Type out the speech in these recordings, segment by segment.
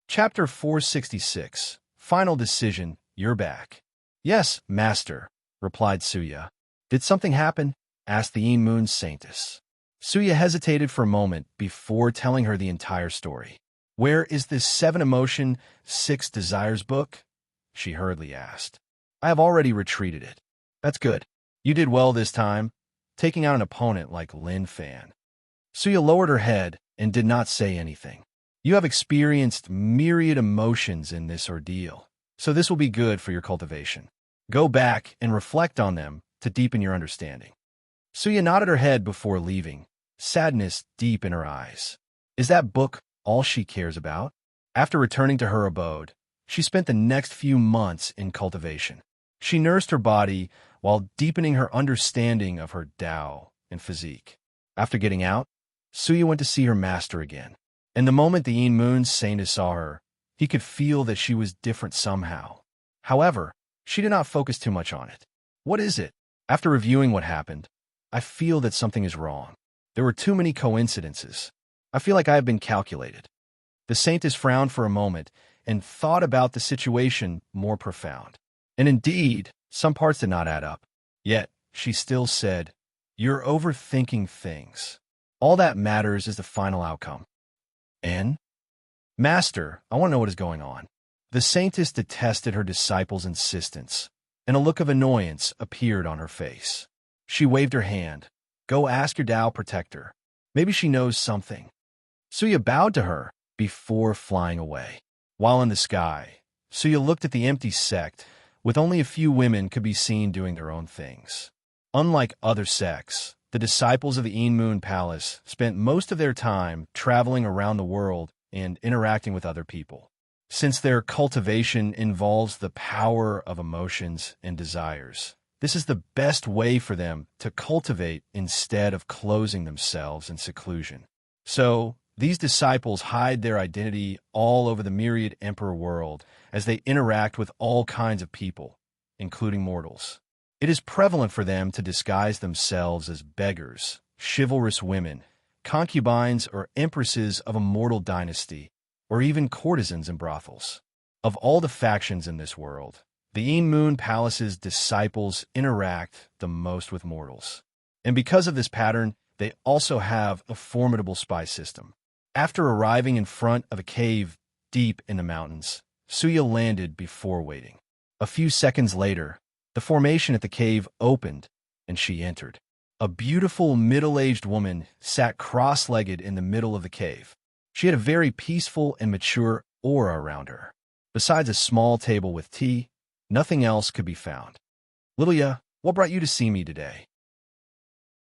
Chapter 466. Final Decision, You're Back. Yes, Master, replied Suya. Did something happen? Asked the Moon Saintess. Suya hesitated for a moment before telling her the entire story. Where is this 7 Emotion, 6 Desires book? She hurriedly asked. I have already retreated it. That's good. You did well this time, taking out an opponent like Lin Fan. Suya lowered her head and did not say anything. You have experienced myriad emotions in this ordeal, so this will be good for your cultivation. Go back and reflect on them to deepen your understanding. Suya nodded her head before leaving, sadness deep in her eyes. Is that book all she cares about? After returning to her abode, she spent the next few months in cultivation. She nursed her body while deepening her understanding of her Tao and physique. After getting out, Suya went to see her master again. And the moment the Moon Saintess saw her, he could feel that she was different somehow. However, she did not focus too much on it. What is it? After reviewing what happened, I feel that something is wrong. There were too many coincidences. I feel like I have been calculated. The Saintess frowned for a moment and thought about the situation more profound. And indeed, some parts did not add up. Yet, she still said, You're overthinking things. All that matters is the final outcome. And? Master, I want to know what is going on. The Saintess detested her disciple's insistence, and a look of annoyance appeared on her face. She waved her hand. Go ask your Tao protector. Maybe she knows something. Suya bowed to her before flying away. While in the sky, Suya looked at the empty sect, with only a few women could be seen doing their own things. Unlike other sects, the disciples of the Moon Palace spent most of their time traveling around the world and interacting with other people. Since their cultivation involves the power of emotions and desires, this is the best way for them to cultivate instead of closing themselves in seclusion. So, these disciples hide their identity all over the myriad emperor world as they interact with all kinds of people, including mortals. It is prevalent for them to disguise themselves as beggars, chivalrous women, concubines or empresses of a mortal dynasty, or even courtesans in brothels. Of all the factions in this world, the Moon Palace's disciples interact the most with mortals. And because of this pattern, they also have a formidable spy system. After arriving in front of a cave deep in the mountains, Suya landed before waiting. A few seconds later, the formation at the cave opened, and she entered. A beautiful middle-aged woman sat cross-legged in the middle of the cave. She had a very peaceful and mature aura around her. Besides a small table with tea, nothing else could be found. Lilia, what brought you to see me today?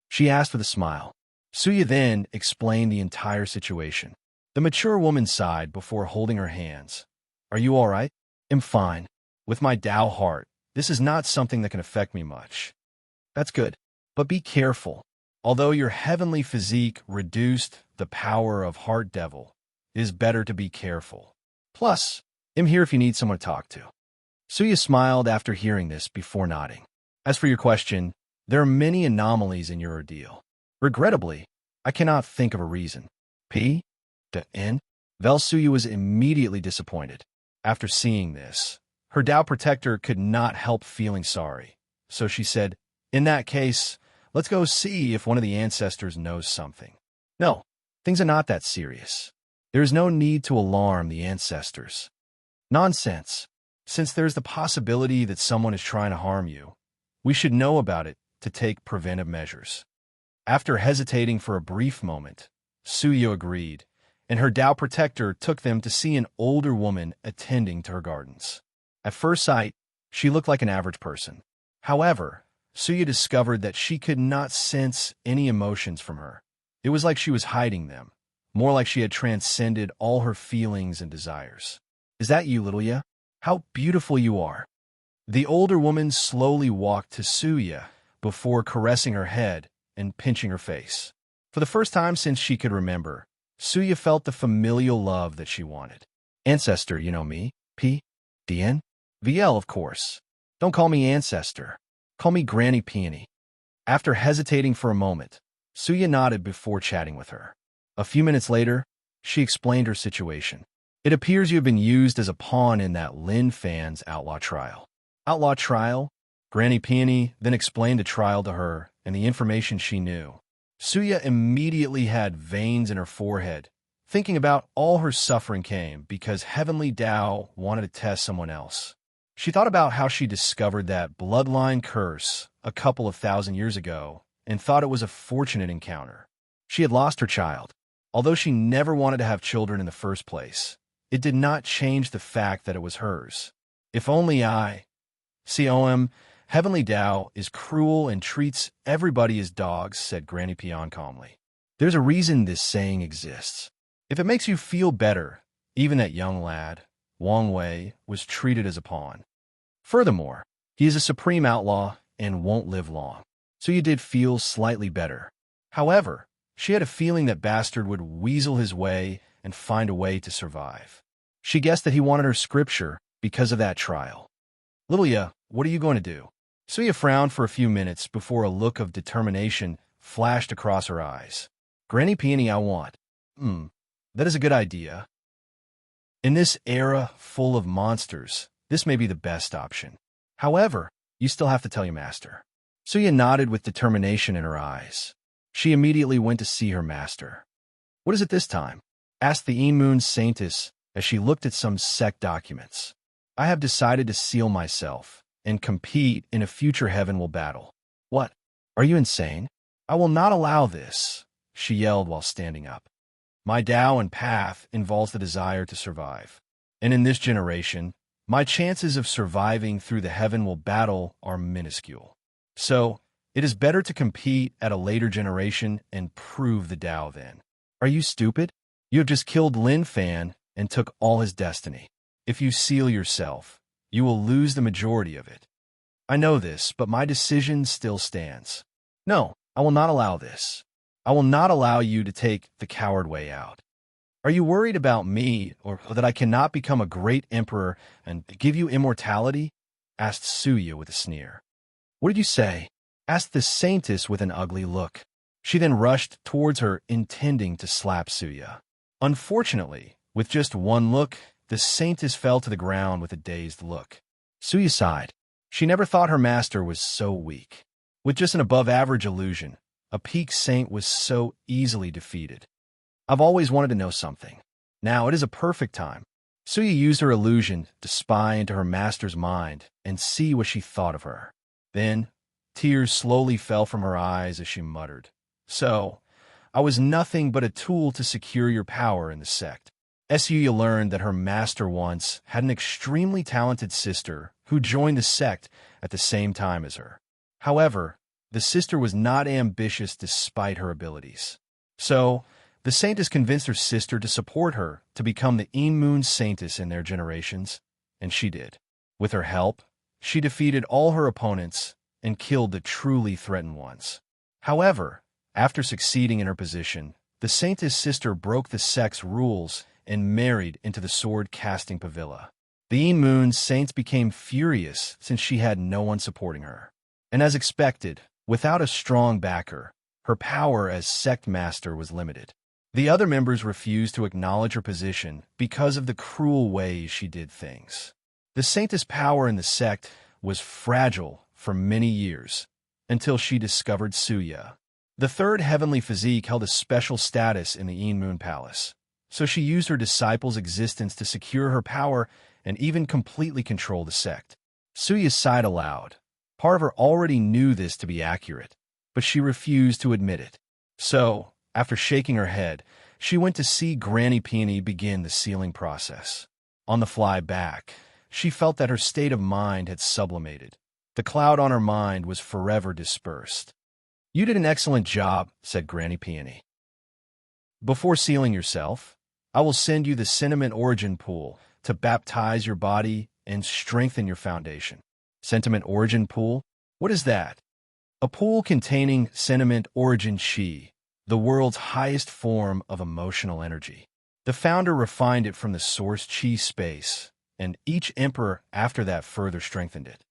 She asked with a smile. Suya then explained the entire situation. The mature woman sighed before holding her hands. Are you all right? I'm fine. With my Tao heart, this is not something that can affect me much. That's good. But be careful. Although your heavenly physique reduced the power of Heart Devil, it is better to be careful. Plus, I'm here if you need someone to talk to. Suya smiled after hearing this before nodding. As for your question, there are many anomalies in your ordeal. Regrettably, I cannot think of a reason. The end? Suya was immediately disappointed. After seeing this, her Tao protector could not help feeling sorry. So she said, in that case, let's go see if one of the ancestors knows something. No, things are not that serious. There is no need to alarm the ancestors. Nonsense. Since there's the possibility that someone is trying to harm you, we should know about it to take preventive measures. After hesitating for a brief moment, Suya agreed, and her Tao protector took them to see an older woman attending to her gardens. At first sight, she looked like an average person. However, Suya discovered that she could not sense any emotions from her. It was like she was hiding them, more like she had transcended all her feelings and desires. Is that you, Lilia? How beautiful you are. The older woman slowly walked to Suya before caressing her head and pinching her face. For the first time since she could remember, Suya felt the familial love that she wanted. Ancestor, you know me, Dien? VL, of course. Don't call me Ancestor. Call me Granny Peony. After hesitating for a moment, Suya nodded before chatting with her. A few minutes later, she explained her situation. It appears you have been used as a pawn in that Lin Fan's outlaw trial. Outlaw trial? Granny Peony then explained the trial to her and the information she knew. Suya immediately had veins in her forehead, thinking about all her suffering came because Heavenly Tao wanted to test someone else. She thought about how she discovered that bloodline curse a couple of thousand years ago and thought it was a fortunate encounter. She had lost her child. Although she never wanted to have children in the first place, it did not change the fact that it was hers. If only COM, Heavenly Tao is cruel and treats everybody as dogs, said Granny Peon calmly. There's a reason this saying exists. If it makes you feel better, even that young lad, Wang Wei, was treated as a pawn. Furthermore, he is a supreme outlaw and won't live long. So you did feel slightly better. However, she had a feeling that Bastard would weasel his way and find a way to survive. She guessed that he wanted her scripture because of that trial. Lilia, what are you going to do? Suya frowned for a few minutes before a look of determination flashed across her eyes. Granny Peony, I want. That is a good idea. In this era full of monsters, this may be the best option. However, you still have to tell your master. Suya nodded with determination in her eyes. She immediately went to see her master. What is it this time? Asked the Moon Saintess as she looked at some sect documents. I have decided to seal myself and compete in a future Heavenly battle. What? Are you insane? I will not allow this, she yelled while standing up. My Tao and path involves the desire to survive. And in this generation, my chances of surviving through the Heavenly battle are minuscule. So, it is better to compete at a later generation and prove the Tao then. Are you stupid? You have just killed Lin Fan and took all his destiny. If you seal yourself, you will lose the majority of it. I know this, but my decision still stands. No, I will not allow this. I will not allow you to take the coward way out. Are you worried about me or that I cannot become a great emperor and give you immortality? Asked Suya with a sneer. What did you say? Asked the Saintess with an ugly look. She then rushed towards her, intending to slap Suya. Unfortunately, with just one look, the Saintess fell to the ground with a dazed look. Suya sighed. She never thought her master was so weak. With just an above-average illusion, a peak saint was so easily defeated. I've always wanted to know something. Now it is a perfect time. Suya used her illusion to spy into her master's mind and see what she thought of her. Then, tears slowly fell from her eyes as she muttered, So, I was nothing but a tool to secure your power in the sect. Suya learned that her master once had an extremely talented sister who joined the sect at the same time as her. However, the sister was not ambitious despite her abilities. So, the Saintess convinced her sister to support her to become the Moon Saintess in their generations, and she did. With her help, she defeated all her opponents and killed the truly threatened ones. However, after succeeding in her position, the Saintess sister broke the sect's rules and married into the sword-casting Pavilla. The Moon Saints became furious since she had no one supporting her. And as expected, without a strong backer, her power as sect master was limited. The other members refused to acknowledge her position because of the cruel ways she did things. The Saintess' power in the sect was fragile for many years, until she discovered Suya. The third heavenly physique held a special status in the Moon Palace, so she used her disciple's existence to secure her power and even completely control the sect. Suya sighed aloud. Part of her already knew this to be accurate, but she refused to admit it. So, after shaking her head, she went to see Granny Peony begin the sealing process. On the fly back, she felt that her state of mind had sublimated. The cloud on her mind was forever dispersed. You did an excellent job, said Granny Peony. Before sealing yourself, I will send you the Sentiment Origin Pool to baptize your body and strengthen your foundation. Sentiment Origin Pool? What is that? A pool containing Sentiment Origin Chi, the world's highest form of emotional energy. The founder refined it from the source Chi space, and each emperor after that further strengthened it.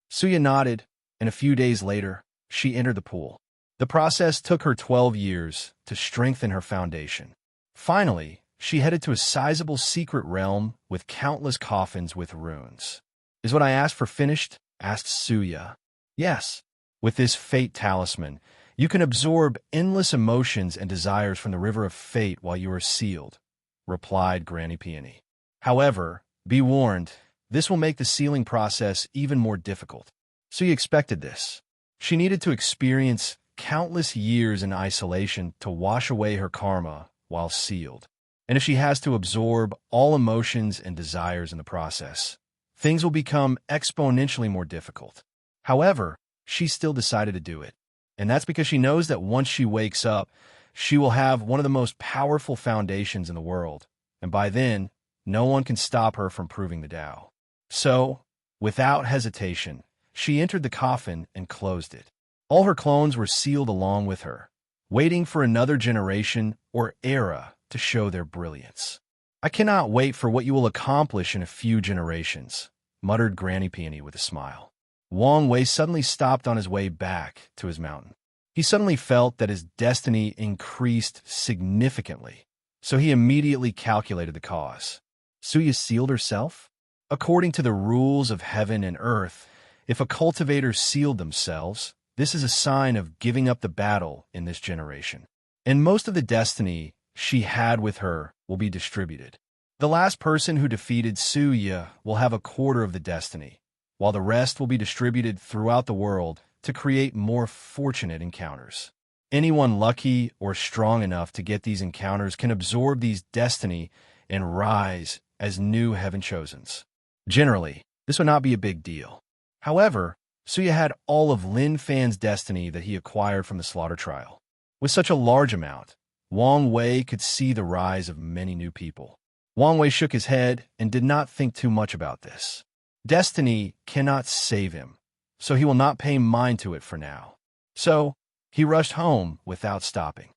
Suya nodded, and a few days later, she entered the pool. The process took her 12 years to strengthen her foundation. Finally, she headed to a sizable secret realm with countless coffins with runes. "Is what I asked for finished?" asked Suya. "Yes. With this fate talisman, you can absorb endless emotions and desires from the river of fate while you are sealed," replied Granny Peony. "However, be warned, this will make the sealing process even more difficult." Suya expected this. She needed to experience countless years in isolation to wash away her karma while sealed. And if she has to absorb all emotions and desires in the process, things will become exponentially more difficult. However, she still decided to do it. And that's because she knows that once she wakes up, she will have one of the most powerful foundations in the world. And by then, no one can stop her from proving the Tao. So, without hesitation, she entered the coffin and closed it. All her clones were sealed along with her, waiting for another generation or era to show their brilliance. "I cannot wait for what you will accomplish in a few generations," muttered Granny Peony with a smile. Wang Wei suddenly stopped on his way back to his mountain. He suddenly felt that his destiny increased significantly, so he immediately calculated the cause. Suya sealed herself? According to the rules of heaven and earth, if a cultivator sealed themselves, this is a sign of giving up the battle in this generation. And most of the destiny she had with her will be distributed. The last person who defeated Suya will have a quarter of the destiny, while the rest will be distributed throughout the world to create more fortunate encounters. Anyone lucky or strong enough to get these encounters can absorb these destiny and rise as new heaven chosens. Generally, this would not be a big deal. However, Suya had all of Lin Fan's destiny that he acquired from the slaughter trial. With such a large amount, Wang Wei could see the rise of many new people. Wang Wei shook his head and did not think too much about this. Destiny cannot save him, so he will not pay mind to it for now. So, he rushed home without stopping.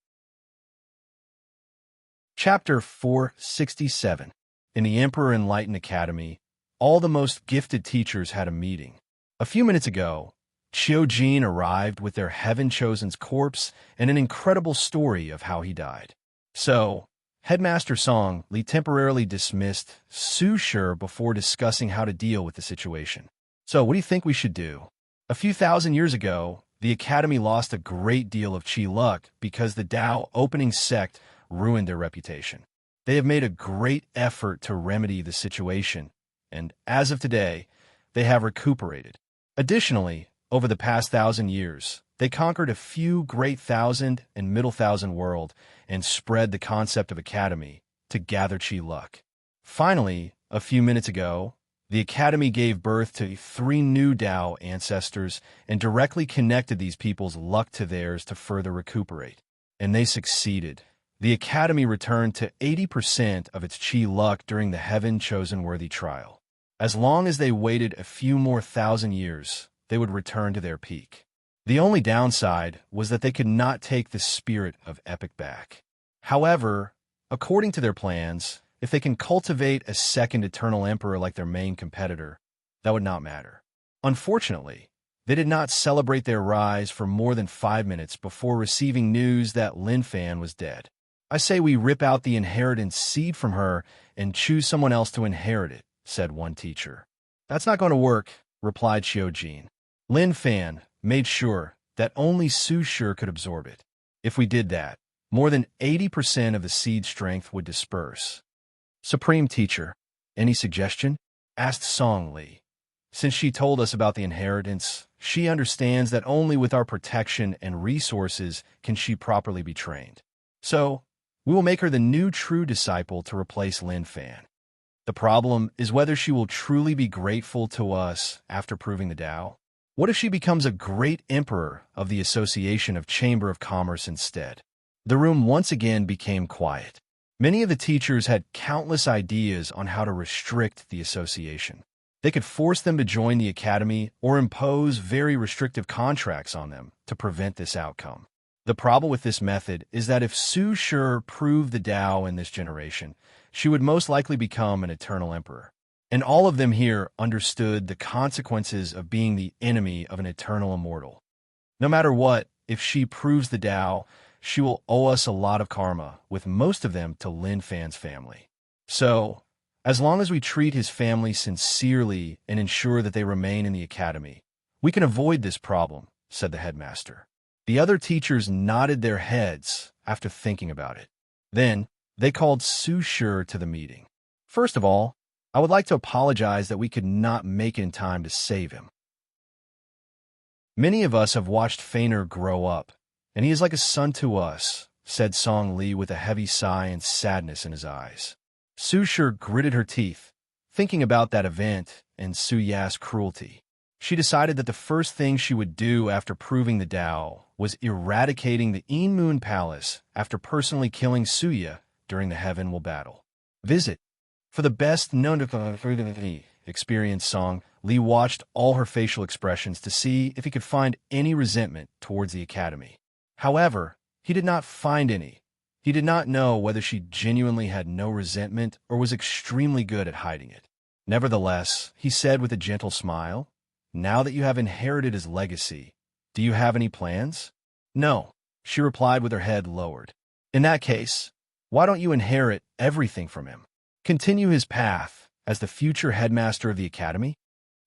Chapter 467. In the Emperor Enlightened Academy, all the most gifted teachers had a meeting. A few minutes ago, Qiujin arrived with their heaven-chosen's corpse and an incredible story of how he died. So, Headmaster Song Li temporarily dismissed Su Shi before discussing how to deal with the situation. "So, what do you think we should do? A few thousand years ago, the Academy lost a great deal of Qi luck because the Tao opening sect ruined their reputation. They have made a great effort to remedy the situation, and as of today, they have recuperated. Additionally, over the past 1,000 years, they conquered a few great thousand and middle thousand world and spread the concept of Academy to gather Qi luck. Finally, a few minutes ago, the Academy gave birth to 3 new Tao ancestors and directly connected these people's luck to theirs to further recuperate. And they succeeded. The Academy returned to 80% of its Qi luck during the Heaven Chosen Worthy trial. As long as they waited a few more thousand years, they would return to their peak. The only downside was that they could not take the spirit of Epic back. However, according to their plans, if they can cultivate a second Eternal Emperor like their main competitor, that would not matter. Unfortunately, they did not celebrate their rise for more than 5 minutes before receiving news that Lin Fan was dead. "I say we rip out the inheritance seed from her and choose someone else to inherit it," said one teacher. "That's not going to work," replied Qiujin. "Lin Fan made sure that only Su Shi could absorb it. If we did that, more than 80% of the seed strength would disperse." "Supreme Teacher, any suggestion?" asked Song Li. "Since she told us about the inheritance, she understands that only with our protection and resources can she properly be trained. So, we will make her the new true disciple to replace Lin Fan. The problem is whether she will truly be grateful to us after proving the Tao. What if she becomes a great emperor of the Association of Chamber of Commerce instead?" The room once again became quiet. Many of the teachers had countless ideas on how to restrict the association. They could force them to join the academy or impose very restrictive contracts on them to prevent this outcome. The problem with this method is that if Su Shi proved the Tao in this generation, she would most likely become an eternal emperor. And all of them here understood the consequences of being the enemy of an eternal immortal. No matter what, if she proves the Tao, she will owe us a lot of karma, with most of them to Lin Fan's family. So, as long as we treat his family sincerely and ensure that they remain in the academy, we can avoid this problem, said the headmaster. The other teachers nodded their heads after thinking about it. Then, they called Su Shi to the meeting. First of all, I would like to apologize that we could not make it in time to save him. Many of us have watched Feiner grow up, and he is like a son to us, said Song Li with a heavy sigh and sadness in his eyes. Su Shi gritted her teeth, thinking about that event and Su Ya's cruelty. She decided that the first thing she would do after proving the Tao was eradicating the Yin Moon Palace after personally killing Su Ya during the Heavenwell battle. Visit. For the best known experience, Song Li watched all her facial expressions to see if he could find any resentment towards the academy. However, he did not find any. He did not know whether she genuinely had no resentment or was extremely good at hiding it. Nevertheless, he said with a gentle smile, "Now that you have inherited his legacy, do you have any plans?" "No," she replied with her head lowered. "In that case, why don't you inherit everything from him? Continue his path as the future headmaster of the academy?"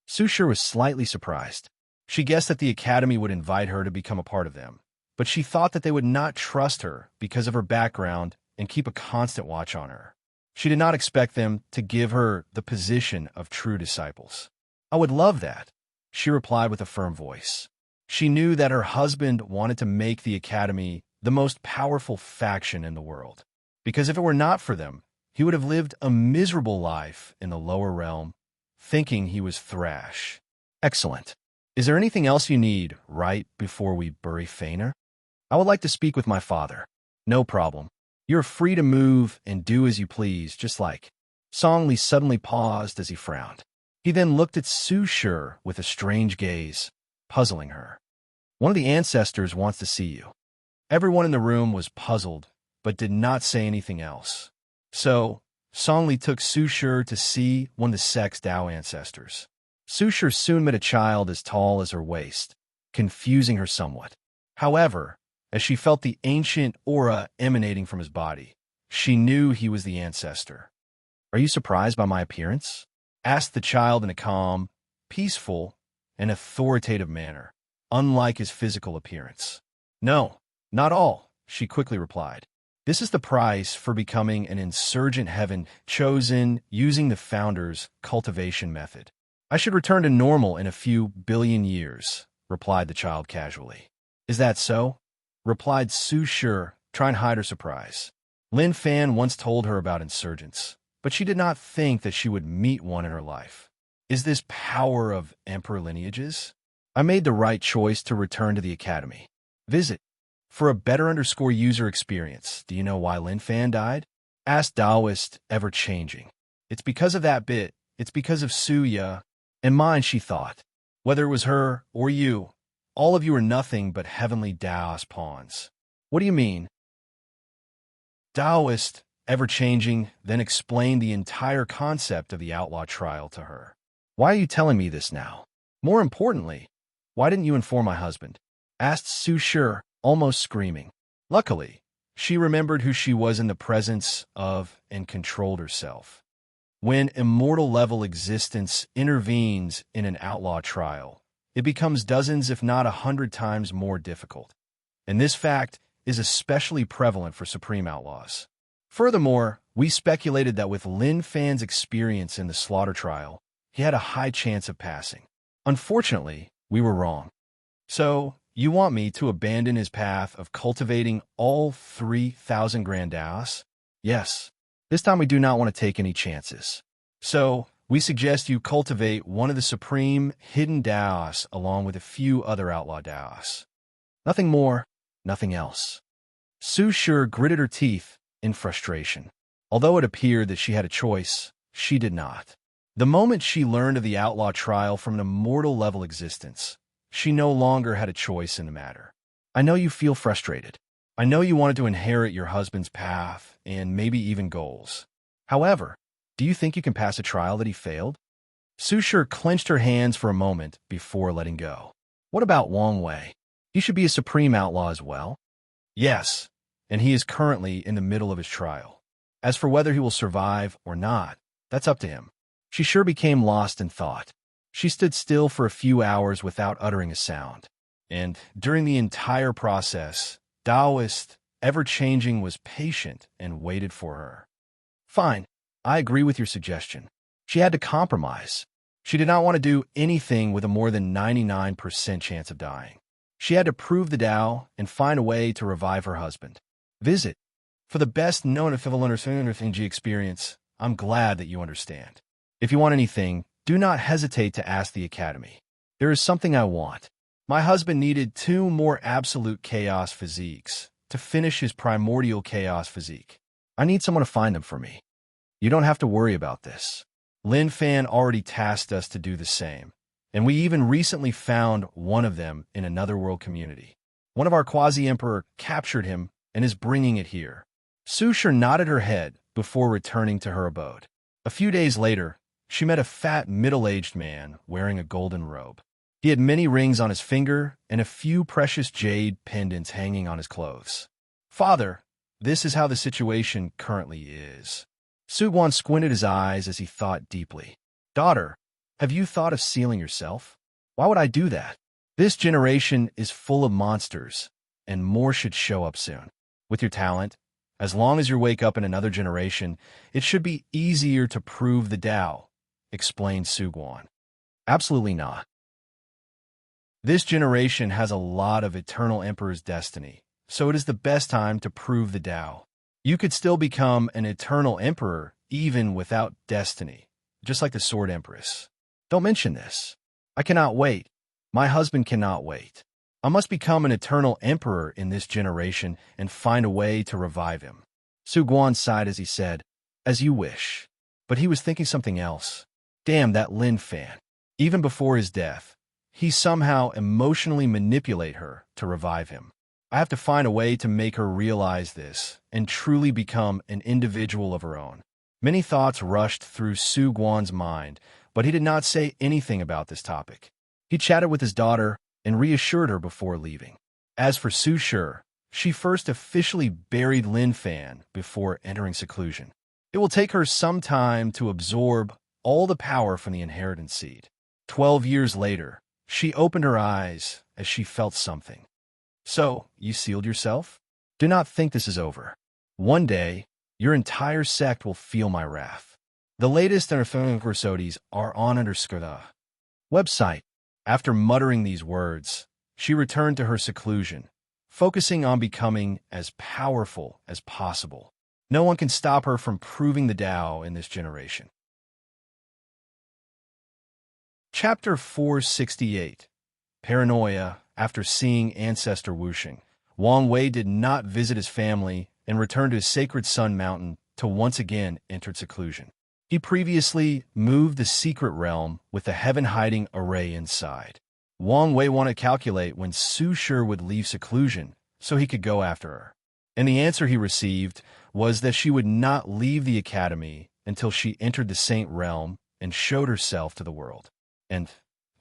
Su Shi was slightly surprised. She guessed that the academy would invite her to become a part of them, but she thought that they would not trust her because of her background and keep a constant watch on her. She did not expect them to give her the position of true disciples. "I would love that," she replied with a firm voice. She knew that her husband wanted to make the academy the most powerful faction in the world, because if it were not for them, he would have lived a miserable life in the lower realm, thinking he was Thrash. "Excellent. Is there anything else you need right before we bury Feiner?" "I would like to speak with my father." "No problem. You're free to move and do as you please, just like." Song Li suddenly paused as he frowned. He then looked at Su Shi with a strange gaze, puzzling her. "One of the ancestors wants to see you." Everyone in the room was puzzled, but did not say anything else. So, Song Li took Su Shi to see one of the sect's Tao ancestors. Su Shi soon met a child as tall as her waist, confusing her somewhat. However, as she felt the ancient aura emanating from his body, she knew he was the ancestor. "Are you surprised by my appearance?" asked the child in a calm, peaceful, and authoritative manner, unlike his physical appearance. "No, not all," she quickly replied. "This is the price for becoming an insurgent heaven chosen using the founder's cultivation method. I should return to normal in a few billion years," replied the child casually. "Is that so?" replied Su Shi, trying to hide her surprise. Lin Fan once told her about insurgents, but she did not think that she would meet one in her life. Is this power of emperor lineages? I made the right choice to return to the academy. Visit. For a better user experience, do you know why Lin Fan died? Asked Taoist, ever-changing. It's because of that bit. It's because of Su Ya. And mine, she thought. Whether it was her or you, all of you are nothing but heavenly Taoist pawns. What do you mean? Taoist, ever-changing, then explained the entire concept of the outlaw trial to her. Why are you telling me this now? More importantly, why didn't you inform my husband? Asked Su Shi, almost screaming. Luckily, she remembered who she was in the presence of and controlled herself. When immortal-level existence intervenes in an outlaw trial, it becomes dozens if not 100 times more difficult. And this fact is especially prevalent for supreme outlaws. Furthermore, we speculated that with Lin Fan's experience in the slaughter trial, he had a high chance of passing. Unfortunately, we were wrong. So, you want me to abandon his path of cultivating all 3,000 Grand Daos? Yes. This time we do not want to take any chances. So, we suggest you cultivate one of the supreme hidden Daos along with a few other outlaw Daos. Nothing more, nothing else. Su Shi gritted her teeth in frustration. Although it appeared that she had a choice, she did not. The moment she learned of the outlaw trial from an immortal-level existence, she no longer had a choice in the matter. I know you feel frustrated. I know you wanted to inherit your husband's path and maybe even goals. However, do you think you can pass a trial that he failed? Su Shi clenched her hands for a moment before letting go. What about Wang Wei? He should be a supreme outlaw as well. Yes, and he is currently in the middle of his trial. As for whether he will survive or not, that's up to him. She sure became lost in thought. She stood still for a few hours without uttering a sound. And during the entire process, Taoist, ever-changing, was patient and waited for her. Fine, I agree with your suggestion. She had to compromise. She did not want to do anything with a more than 99% chance of dying. She had to prove the Tao and find a way to revive her husband. Visit. For the best known of experience, I'm glad that you understand. If you want anything, do not hesitate to ask the Academy. There is something I want. My husband needed 2 more absolute chaos physiques to finish his primordial chaos physique. I need someone to find them for me. You don't have to worry about this. Lin Fan already tasked us to do the same, and we even recently found one of them in another world community. One of our quasi-emperor captured him and is bringing it here. Su Shi nodded her head before returning to her abode. A few days later, she met a fat, middle-aged man wearing a golden robe. He had many rings on his finger and a few precious jade pendants hanging on his clothes. Father, this is how the situation currently is. Su Guan squinted his eyes as he thought deeply. Daughter, have you thought of sealing yourself? Why would I do that? This generation is full of monsters, and more should show up soon. With your talent, as long as you wake up in another generation, it should be easier to prove the Tao, explained Su Guan. Absolutely not. This generation has a lot of Eternal Emperor's destiny, so it is the best time to prove the Tao. You could still become an Eternal Emperor even without destiny, just like the Sword Empress. Don't mention this. I cannot wait. My husband cannot wait. I must become an Eternal Emperor in this generation and find a way to revive him. Su Guan sighed as he said, As you wish. But he was thinking something else. Damn that Lin Fan. Even before his death, he somehow emotionally manipulate her to revive him. I have to find a way to make her realize this and truly become an individual of her own. Many thoughts rushed through Su Guan's mind, but he did not say anything about this topic. He chatted with his daughter and reassured her before leaving. As for Su Shi, she first officially buried Lin Fan before entering seclusion. It will take her some time to absorb all the power from the inheritance seed. 12 years later, she opened her eyes as she felt something. So, you sealed yourself? Do not think this is over. One day, your entire sect will feel my wrath. The latest episodes are on the website. After muttering these words, she returned to her seclusion, focusing on becoming as powerful as possible. No one can stop her from proving the Tao in this generation. Chapter 468. Paranoia. After seeing Ancestor Wuxing, Wang Wei did not visit his family and returned to his sacred Sun Mountain to once again enter seclusion. He previously moved the secret realm with the heaven-hiding array inside. Wang Wei wanted to calculate when Su Shi would leave seclusion so he could go after her. And the answer he received was that she would not leave the academy until she entered the Saint Realm and showed herself to the world. And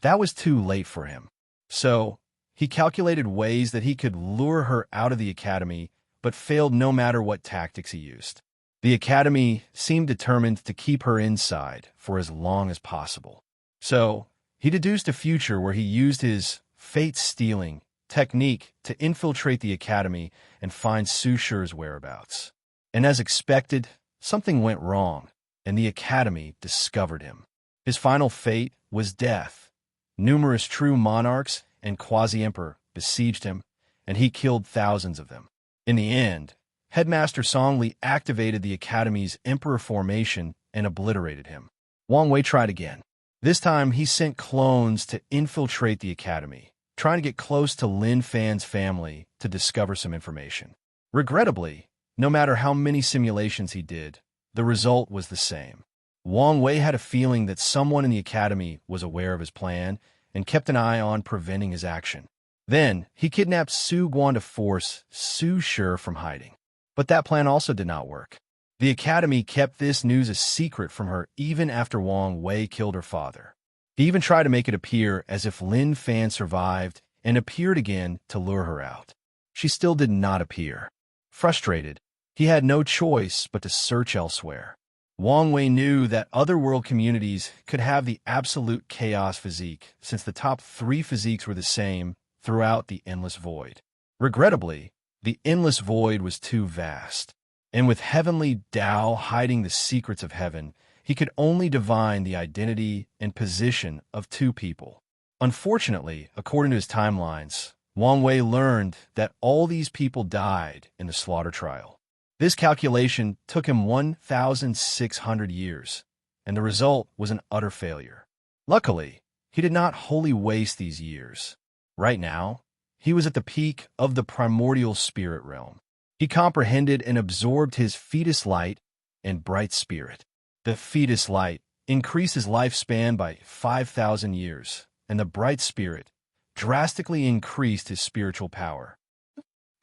that was too late for him. So, he calculated ways that he could lure her out of the academy, but failed no matter what tactics he used. The academy seemed determined to keep her inside for as long as possible. So, he deduced a future where he used his fate-stealing technique to infiltrate the academy and find Su Shi's whereabouts. And as expected, something went wrong, and the academy discovered him. His final fate was death. Numerous true monarchs and quasi-emperor besieged him, and he killed thousands of them. In the end, Headmaster Songli activated the Academy's Emperor formation and obliterated him. Wang Wei tried again. This time, he sent clones to infiltrate the Academy, trying to get close to Lin Fan's family to discover some information. Regrettably, no matter how many simulations he did, the result was the same. Wang Wei had a feeling that someone in the Academy was aware of his plan and kept an eye on preventing his action. Then, he kidnapped Su Guan to force Su Shi from hiding. But that plan also did not work. The Academy kept this news a secret from her even after Wang Wei killed her father. He even tried to make it appear as if Lin Fan survived and appeared again to lure her out. She still did not appear. Frustrated, he had no choice but to search elsewhere. Wang Wei knew that other world communities could have the absolute chaos physique, since the top 3 physiques were the same throughout the endless void. Regrettably, the endless void was too vast, and with heavenly Tao hiding the secrets of heaven, he could only divine the identity and position of 2 people. Unfortunately, according to his timelines, Wang Wei learned that all these people died in the slaughter trial. This calculation took him 1,600 years, and the result was an utter failure. Luckily, he did not wholly waste these years. Right now, he was at the peak of the primordial spirit realm. He comprehended and absorbed his fetus light and bright spirit. The fetus light increased his lifespan by 5,000 years, and the bright spirit drastically increased his spiritual power.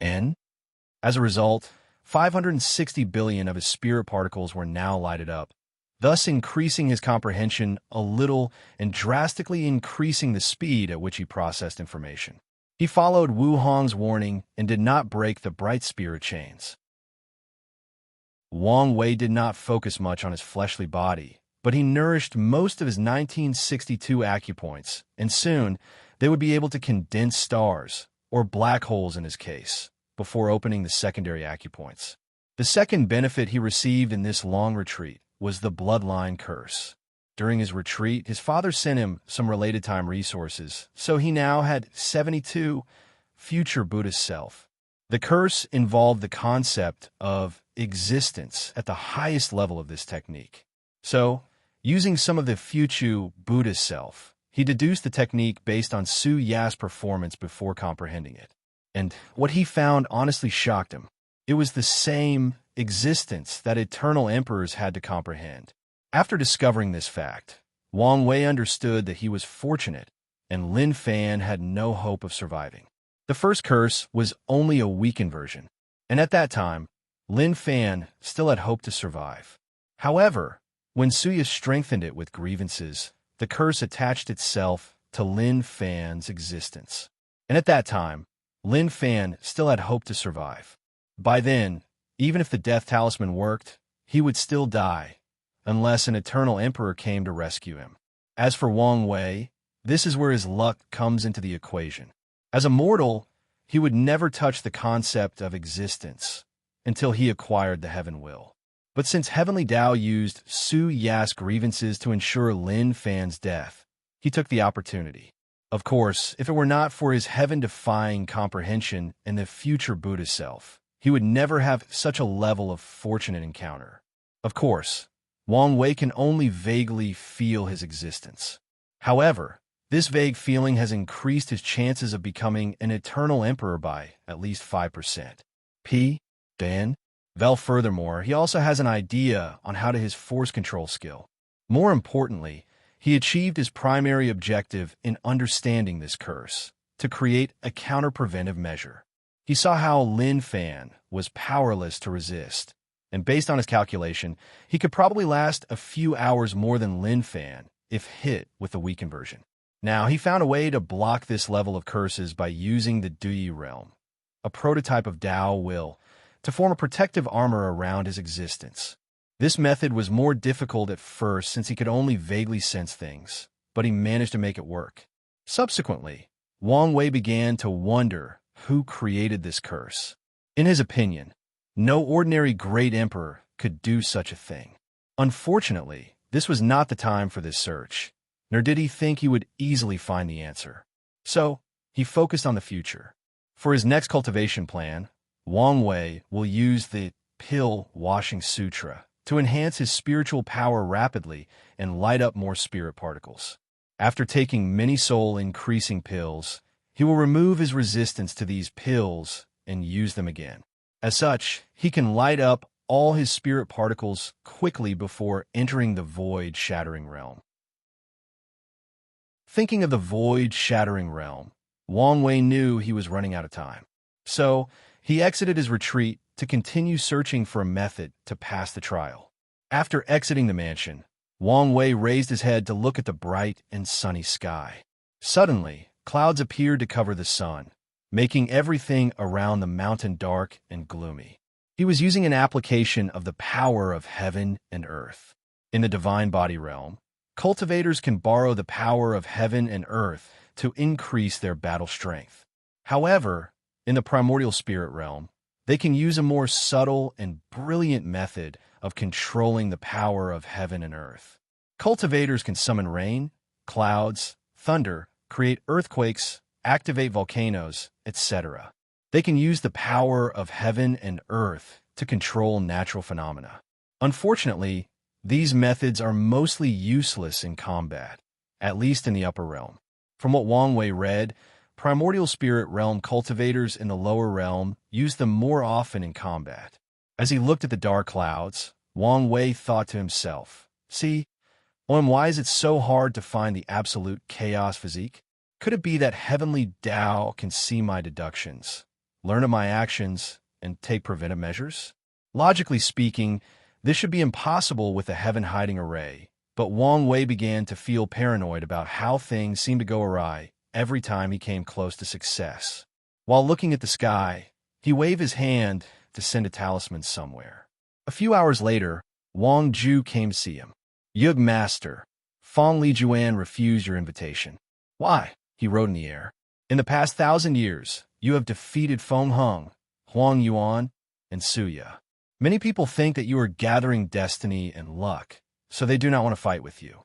And, as a result, 560 billion of his spirit particles were now lighted up, thus increasing his comprehension a little and drastically increasing the speed at which he processed information. He followed Wu Hong's warning and did not break the bright spirit chains. Wang Wei did not focus much on his fleshly body, but he nourished most of his 1962 acupoints, and soon they would be able to condense stars, or black holes in his case, before opening the secondary acupoints. The second benefit he received in this long retreat was the bloodline curse. During his retreat, his father sent him some related time resources, so he now had 72 future Buddhist self. The curse involved the concept of existence at the highest level of this technique. So, using some of the future Buddhist self, he deduced the technique based on Su Ya's performance before comprehending it. And what he found honestly shocked him. It was the same existence that eternal emperors had to comprehend. After discovering this fact, Wang Wei understood that he was fortunate, and Lin Fan had no hope of surviving. The first curse was only a weakened version, and at that time, Lin Fan still had hope to survive. However, when Suya strengthened it with grievances, the curse attached itself to Lin Fan's existence. And at that time, Lin Fan still had hope to survive. By then, even if the death talisman worked, he would still die, unless an eternal emperor came to rescue him. As for Wang Wei, this is where his luck comes into the equation. As a mortal, he would never touch the concept of existence until he acquired the heaven will. But since Heavenly Tao used Su Ya's grievances to ensure Lin Fan's death, he took the opportunity. Of course, if it were not for his heaven-defying comprehension and the future Buddha self, he would never have such a level of fortunate encounter. Of course, Wang Wei can only vaguely feel his existence. However, this vague feeling has increased his chances of becoming an eternal emperor by at least 5%. Furthermore, he also has an idea on how to his force control skill. More importantly, he achieved his primary objective in understanding this curse, to create a counter-preventive measure. He saw how Lin Fan was powerless to resist, and based on his calculation, he could probably last a few hours more than Lin Fan if hit with the weakened version. Now, he found a way to block this level of curses by using the Duyi realm, a prototype of Tao will, to form a protective armor around his existence. This method was more difficult at first since he could only vaguely sense things, but he managed to make it work. Subsequently, Wang Wei began to wonder who created this curse. In his opinion, no ordinary great emperor could do such a thing. Unfortunately, this was not the time for this search, nor did he think he would easily find the answer. So, he focused on the future. For his next cultivation plan, Wang Wei will use the Pill Washing Sutra to enhance his spiritual power rapidly and light up more spirit particles. After taking many soul-increasing pills, he will remove his resistance to these pills and use them again. As such, he can light up all his spirit particles quickly before entering the void-shattering realm. Thinking of the void-shattering realm, Wang Wei knew he was running out of time. So, he exited his retreat to continue searching for a method to pass the trial. After exiting the mansion, Wang Wei raised his head to look at the bright and sunny sky. Suddenly, clouds appeared to cover the sun, making everything around the mountain dark and gloomy. He was using an application of the power of heaven and earth. In the divine body realm, cultivators can borrow the power of heaven and earth to increase their battle strength. However, in the primordial spirit realm, they can use a more subtle and brilliant method of controlling the power of heaven and earth. Cultivators can summon rain, clouds, thunder, create earthquakes, activate volcanoes, etc. They can use the power of heaven and earth to control natural phenomena. Unfortunately, these methods are mostly useless in combat, at least in the upper realm. From what Wang Wei read, primordial spirit realm cultivators in the lower realm use them more often in combat. As he looked at the dark clouds, Wang Wei thought to himself, "See, why is it so hard to find the absolute chaos physique? Could it be that heavenly Tao can see my deductions, learn of my actions, and take preventive measures? Logically speaking, this should be impossible with a heaven-hiding array, but Wang Wei began to feel paranoid about how things seemed to go awry every time he came close to success. While looking at the sky, he waved his hand to send a talisman somewhere. A few hours later, Wang Ju came to see him. "Yug Master, Fong Li Juan refused your invitation." "Why?" he wrote in the air. "In the past 1,000 years, you have defeated Feng Heng, Huang Yuan, and Suya. Many people think that you are gathering destiny and luck, so they do not want to fight with you."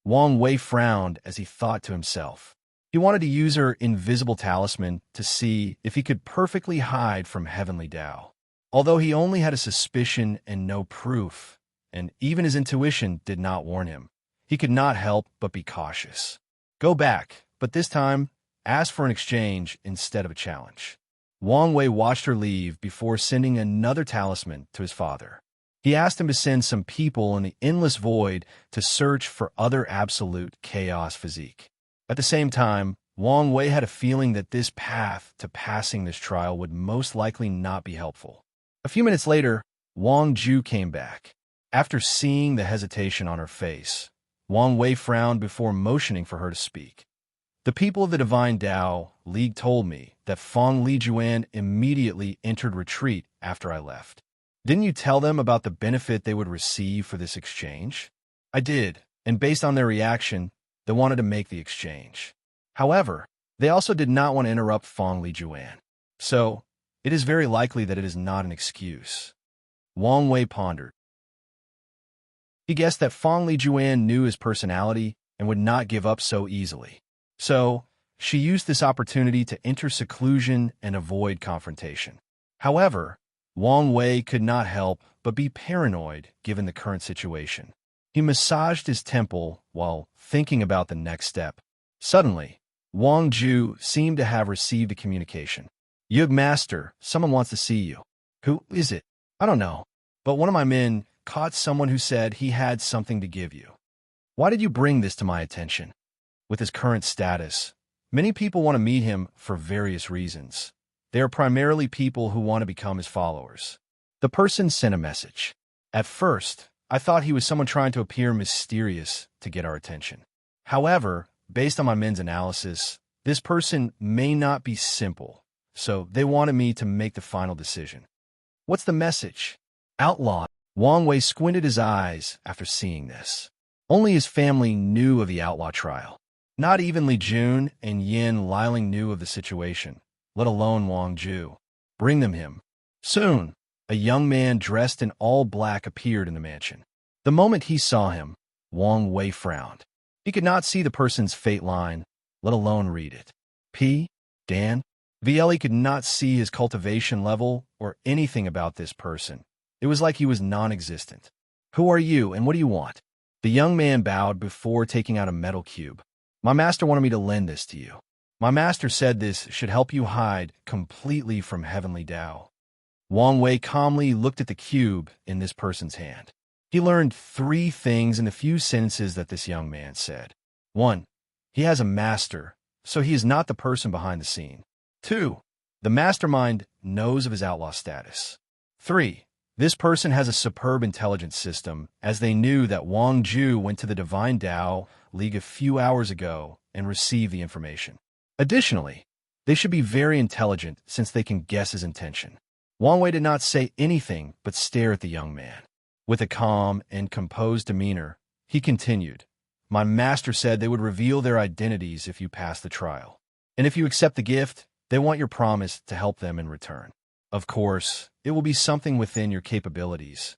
Wang Wei frowned as he thought to himself. He wanted to use her invisible talisman to see if he could perfectly hide from heavenly Tao. Although he only had a suspicion and no proof, and even his intuition did not warn him, he could not help but be cautious. Go back, but this time, ask for an exchange instead of a challenge. Wang Wei watched her leave before sending another talisman to his father. He asked him to send some people in the endless void to search for other absolute chaos physique. At the same time, Wang Wei had a feeling that this path to passing this trial would most likely not be helpful. A few minutes later, Wang Ju came back. After seeing the hesitation on her face, Wang Wei frowned before motioning for her to speak. "The people of the Divine Tao League told me that Fong Li Juan immediately entered retreat after I left. Didn't you tell them about the benefit they would receive for this exchange?" "I did, and based on their reaction, they wanted to make the exchange. However, they also did not want to interrupt Fong Li Juan. So, it is very likely that it is not an excuse." Wang Wei pondered. He guessed that Fong Li Juan knew his personality and would not give up so easily. So, she used this opportunity to enter seclusion and avoid confrontation. However, Wang Wei could not help but be paranoid given the current situation. He massaged his temple while thinking about the next step. Suddenly, Wang Ju seemed to have received a communication. "Yug Master, someone wants to see you." "Who is it?" "I don't know, but one of my men caught someone who said he had something to give you." "Why did you bring this to my attention?" With his current status, many people want to meet him for various reasons. They are primarily people who want to become his followers. The person sent a message. At first, I thought he was someone trying to appear mysterious to get our attention. However, based on my men's analysis, this person may not be simple, so they wanted me to make the final decision. "What's the message?" "Outlaw." Wang Wei squinted his eyes after seeing this. Only his family knew of the outlaw trial. Not even Li Jun and Yin Liling knew of the situation, let alone Wang Ju. "Bring them him." Soon, a young man dressed in all black appeared in the mansion. The moment he saw him, Wang Wei frowned. He could not see the person's fate line, let alone read it. Dan? VLE could not see his cultivation level or anything about this person. It was like he was non-existent. "Who are you and what do you want?" The young man bowed before taking out a metal cube. "My master wanted me to lend this to you. My master said this should help you hide completely from heavenly Tao." Wang Wei calmly looked at the cube in this person's hand. He learned 3 things in the few sentences that this young man said. 1. He has a master, so he is not the person behind the scene. 2. The mastermind knows of his outlaw status. 3. This person has a superb intelligence system, as they knew that Wang Ju went to the Divine Tao League a few hours ago and received the information. Additionally, they should be very intelligent since they can guess his intention. Wang Wei did not say anything but stare at the young man. With a calm and composed demeanor, he continued, "My master said they would reveal their identities if you pass the trial. And if you accept the gift, they want your promise to help them in return. Of course, it will be something within your capabilities."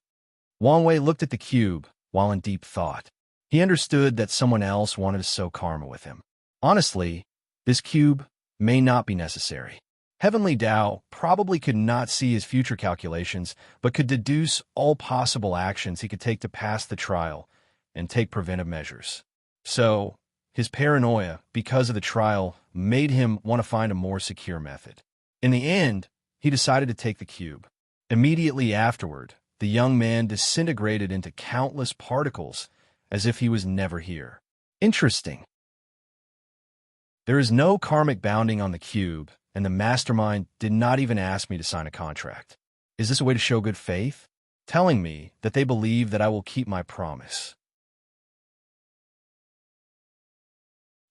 Wang Wei looked at the cube while in deep thought. He understood that someone else wanted to sow karma with him. Honestly, this cube may not be necessary. Heavenly Tao probably could not see his future calculations, but could deduce all possible actions he could take to pass the trial and take preventive measures. So, his paranoia, because of the trial, made him want to find a more secure method. In the end, he decided to take the cube. Immediately afterward, the young man disintegrated into countless particles as if he was never here. Interesting. There is no karmic bounding on the cube, and the mastermind did not even ask me to sign a contract. Is this a way to show good faith? Telling me that they believe that I will keep my promise.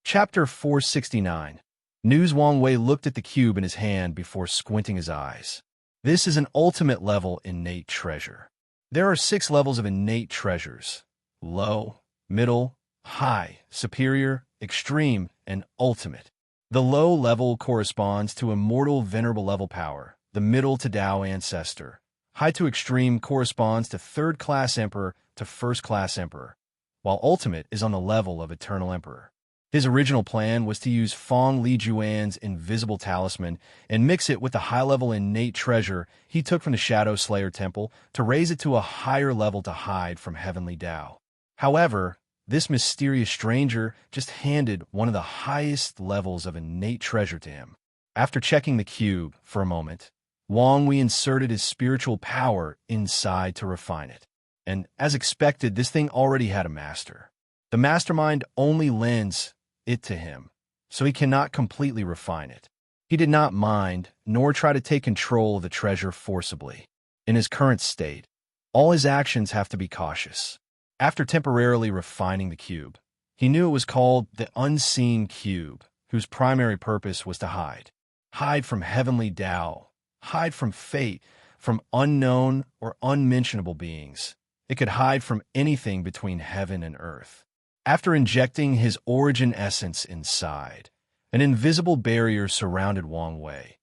Chapter 469. News. Wang Wei looked at the cube in his hand before squinting his eyes. This is an ultimate level innate treasure. There are 6 levels of innate treasures: low, middle, high, superior, extreme, and ultimate. The low level corresponds to immortal venerable level power, the middle to Tao ancestor. High to extreme corresponds to 3rd-class emperor to 1st-class emperor, while ultimate is on the level of eternal emperor. His original plan was to use Feng Li Juan's invisible talisman and mix it with the high-level innate treasure he took from the Shadow Slayer Temple to raise it to a higher level to hide from Heavenly Tao. However, this mysterious stranger just handed one of the highest levels of innate treasure to him. After checking the cube for a moment, Wang Wei inserted his spiritual power inside to refine it. And as expected, this thing already had a master. The mastermind only lends it to him, so he cannot completely refine it. He did not mind, nor try to take control of the treasure forcibly. In his current state, all his actions have to be cautious. After temporarily refining the cube, he knew it was called the Unseen Cube, whose primary purpose was to hide. Hide from Heavenly Tao, hide from fate, from unknown or unmentionable beings. It could hide from anything between heaven and earth. After injecting his origin essence inside, an invisible barrier surrounded Wang Wei,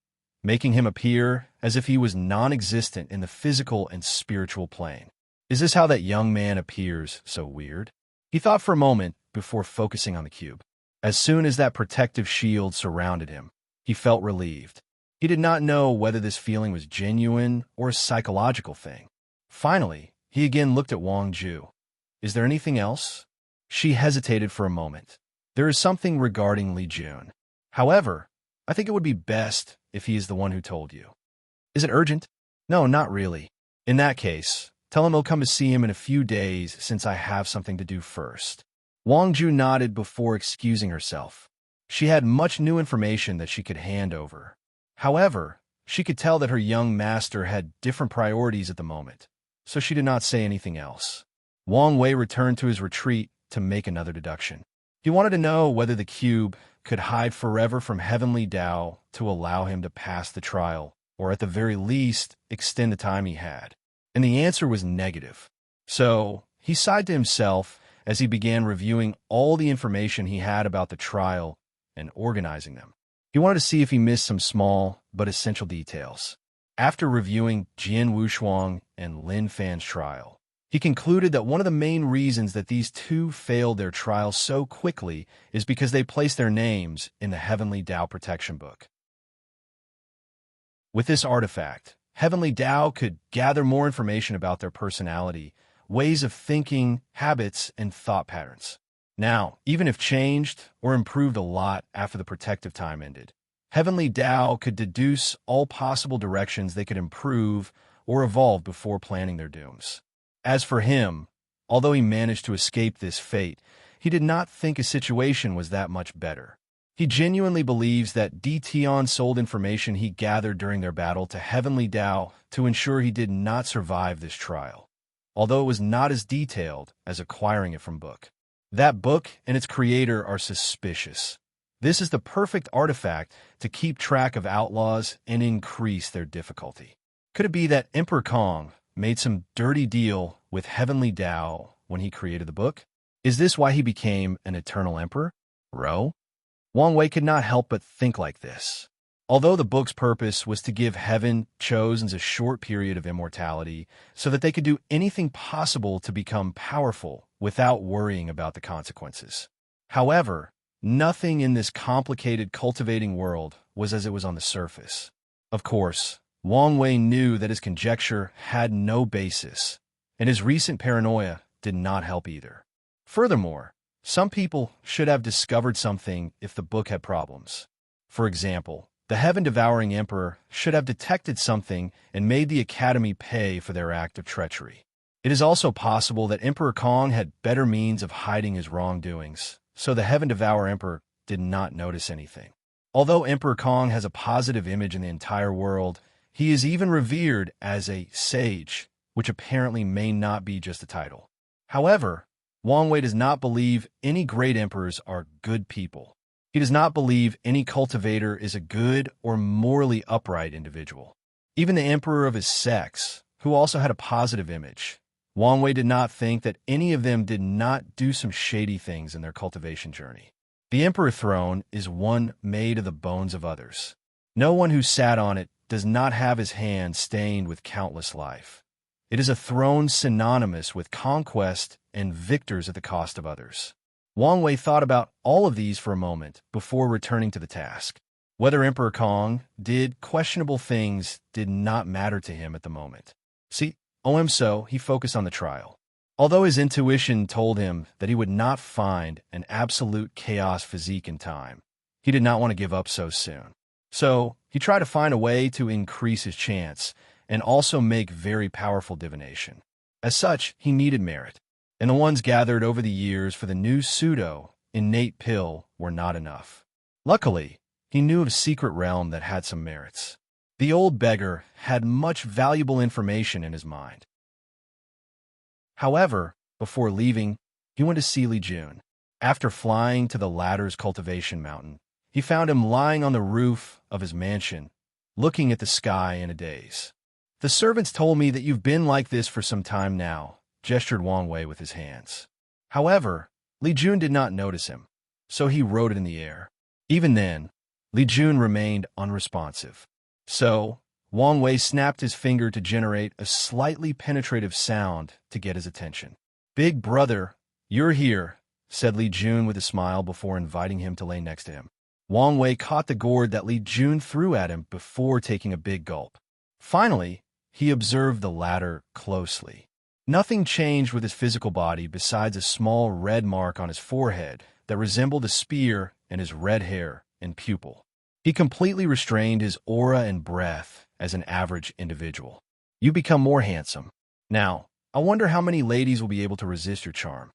making him appear as if he was non-existent in the physical and spiritual plane. Is this how that young man appears so weird? He thought for a moment before focusing on the cube. As soon as that protective shield surrounded him, he felt relieved. He did not know whether this feeling was genuine or a psychological thing. Finally, he again looked at Wang Ju. Is there anything else? She hesitated for a moment. There is something regarding Li Jun. However, I think it would be best if he is the one who told you. Is it urgent? No, not really. In that case, tell him I'll come to see him in a few days since I have something to do first. Wang Ju nodded before excusing herself. She had much new information that she could hand over. However, she could tell that her young master had different priorities at the moment, so she did not say anything else. Wang Wei returned to his retreat to make another deduction. He wanted to know whether the cube could hide forever from Heavenly Tao to allow him to pass the trial, or at the very least, extend the time he had. And the answer was negative. So he sighed to himself as he began reviewing all the information he had about the trial and organizing them. He wanted to see if he missed some small but essential details. After reviewing Jian Wushuang and Lin Fan's trial, he concluded that one of the main reasons that these two failed their trial so quickly is because they placed their names in the Heavenly Tao Protection Book. With this artifact, Heavenly Tao could gather more information about their personality, ways of thinking, habits, and thought patterns. Now, even if changed or improved a lot after the protective time ended, Heavenly Tao could deduce all possible directions they could improve or evolve before planning their dooms. As for him, although he managed to escape this fate, he did not think his situation was that much better. He genuinely believes that Tion sold information he gathered during their battle to Heavenly Tao to ensure he did not survive this trial, although it was not as detailed as acquiring it from book. That book and its creator are suspicious. This is the perfect artifact to keep track of outlaws and increase their difficulty. Could it be that Emperor Kong made some dirty deal with Heavenly Tao when he created the book? Is this why he became an eternal emperor? Ro? Wang Wei could not help but think like this. Although the book's purpose was to give heaven chosen a short period of immortality so that they could do anything possible to become powerful without worrying about the consequences. However, nothing in this complicated cultivating world was as it was on the surface. Of course, Wang Wei knew that his conjecture had no basis, and his recent paranoia did not help either. Furthermore, some people should have discovered something if the book had problems. For example, the heaven-devouring emperor should have detected something and made the academy pay for their act of treachery. It is also possible that Emperor Kong had better means of hiding his wrongdoings, so the heaven-devourer emperor did not notice anything. Although Emperor Kong has a positive image in the entire world, he is even revered as a sage, which apparently may not be just a title. However, Wang Wei does not believe any great emperors are good people. He does not believe any cultivator is a good or morally upright individual. Even the emperor of his sex, who also had a positive image, Wang Wei did not think that any of them did not do some shady things in their cultivation journey. The emperor throne is one made of the bones of others. No one who sat on it does not have his hand stained with countless life. It is a throne synonymous with conquest and victors at the cost of others. Wang Wei thought about all of these for a moment before returning to the task. Whether Emperor Kong did questionable things did not matter to him at the moment. So he focused on the trial. Although his intuition told him that he would not find an absolute chaos physique in time, he did not want to give up so soon. So he tried to find a way to increase his chance and also make very powerful divination. As such, he needed merit, and the ones gathered over the years for the new pseudo-innate pill were not enough. Luckily, he knew of a secret realm that had some merits. The old beggar had much valuable information in his mind. However, before leaving, he went to see Li Jun. After flying to the latter's cultivation mountain, he found him lying on the roof of his mansion, looking at the sky in a daze. "The servants told me that you've been like this for some time now," gestured Wang Wei with his hands. However, Li Jun did not notice him, so he wrote it in the air. Even then, Li Jun remained unresponsive. So, Wang Wei snapped his finger to generate a slightly penetrative sound to get his attention. "Big brother, you're here," said Li Jun with a smile before inviting him to lay next to him. Wang Wei caught the gourd that Li Jun threw at him before taking a big gulp. Finally, he observed the latter closely. Nothing changed with his physical body besides a small red mark on his forehead that resembled a spear in his red hair and pupil. He completely restrained his aura and breath as an average individual. "You become more handsome. Now, I wonder how many ladies will be able to resist your charm."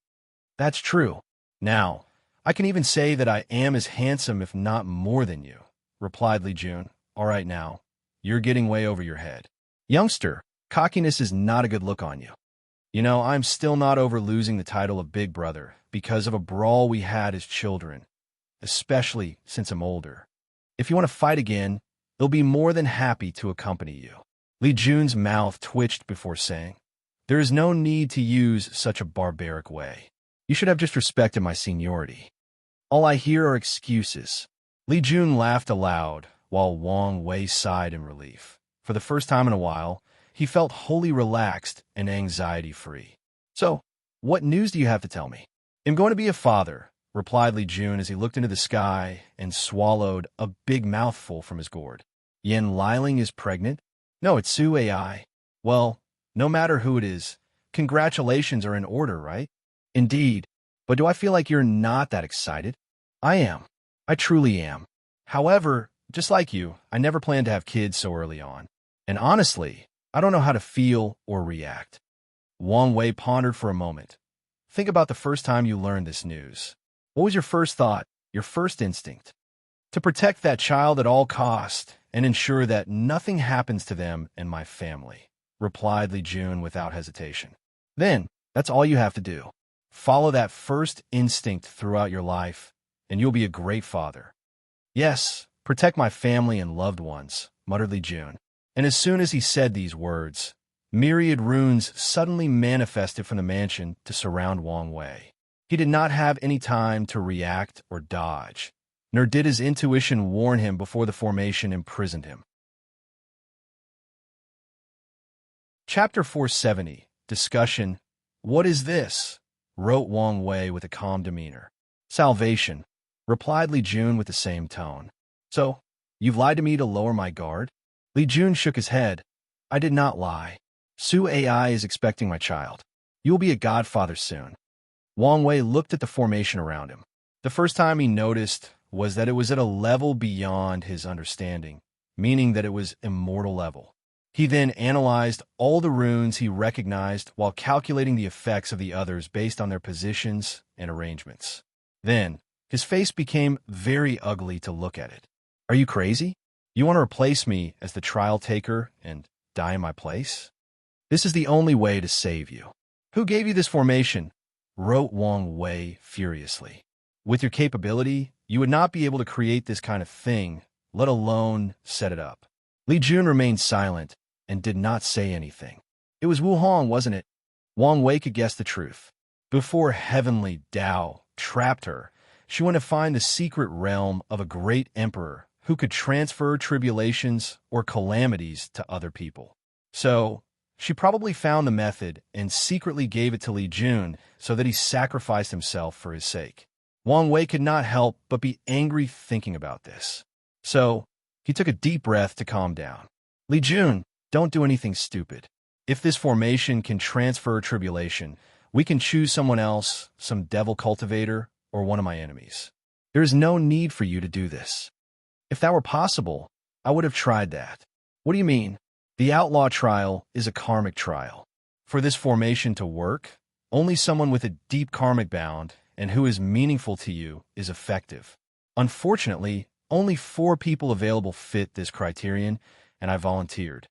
"That's true. Now, I can even say that I am as handsome if not more than you," replied Li Jun. "All right now, you're getting way over your head. Youngster, cockiness is not a good look on you. You know, I'm still not over losing the title of Big Brother because of a brawl we had as children, especially since I'm older. If you want to fight again, they'll be more than happy to accompany you." Li Jun's mouth twitched before saying, "There is no need to use such a barbaric way. You should have just respected my seniority. All I hear are excuses." Li Jun laughed aloud, while Wang Wei sighed in relief. For the first time in a while, he felt wholly relaxed and anxiety-free. "So, what news do you have to tell me?" "I'm going to be a father," replied Li Jun as he looked into the sky and swallowed a big mouthful from his gourd. "Yan Liling is pregnant?" "No, it's Su Ai." "Well, no matter who it is, congratulations are in order, right?" "Indeed. But do I feel like you're not that excited?" "I am. I truly am. However, just like you, I never planned to have kids so early on. And honestly, I don't know how to feel or react." Wang Wei pondered for a moment. "Think about the first time you learned this news. What was your first thought, your first instinct?" "To protect that child at all cost and ensure that nothing happens to them and my family," replied Li Jun without hesitation. "Then, that's all you have to do. Follow that first instinct throughout your life, and you'll be a great father." "Yes, protect my family and loved ones," muttered Li Jun. And as soon as he said these words, myriad runes suddenly manifested from the mansion to surround Wang Wei. He did not have any time to react or dodge, nor did his intuition warn him before the formation imprisoned him. Chapter 470, Discussion. What is this? Wrote Wang Wei with a calm demeanor. Salvation, replied Li Jun with the same tone. So, you've lied to me to lower my guard? Li Jun shook his head. I did not lie. Su Ai is expecting my child. You will be a godfather soon. Wang Wei looked at the formation around him. The first time he noticed was that it was at a level beyond his understanding, meaning that it was immortal level. He then analyzed all the runes he recognized while calculating the effects of the others based on their positions and arrangements. Then, his face became very ugly to look at it. Are you crazy? You want to replace me as the trial taker and die in my place? This is the only way to save you. Who gave you this formation? Wrote Wang Wei furiously. With your capability, you would not be able to create this kind of thing, let alone set it up. Li Jun remained silent and did not say anything. It was Wu Hong, wasn't it? Wang Wei could guess the truth. Before heavenly Tao trapped her, she went to find the secret realm of a great emperor who could transfer tribulations or calamities to other people. So, she probably found the method and secretly gave it to Li Jun so that he sacrificed himself for his sake. Wang Wei could not help but be angry thinking about this. So, he took a deep breath to calm down. Li Jun, don't do anything stupid. If this formation can transfer tribulation, we can choose someone else, some devil cultivator, or one of my enemies. There is no need for you to do this. If that were possible, I would have tried that. What do you mean? The outlaw trial is a karmic trial. For this formation to work, only someone with a deep karmic bound and who is meaningful to you is effective. Unfortunately, only 4 people available fit this criterion, and I volunteered.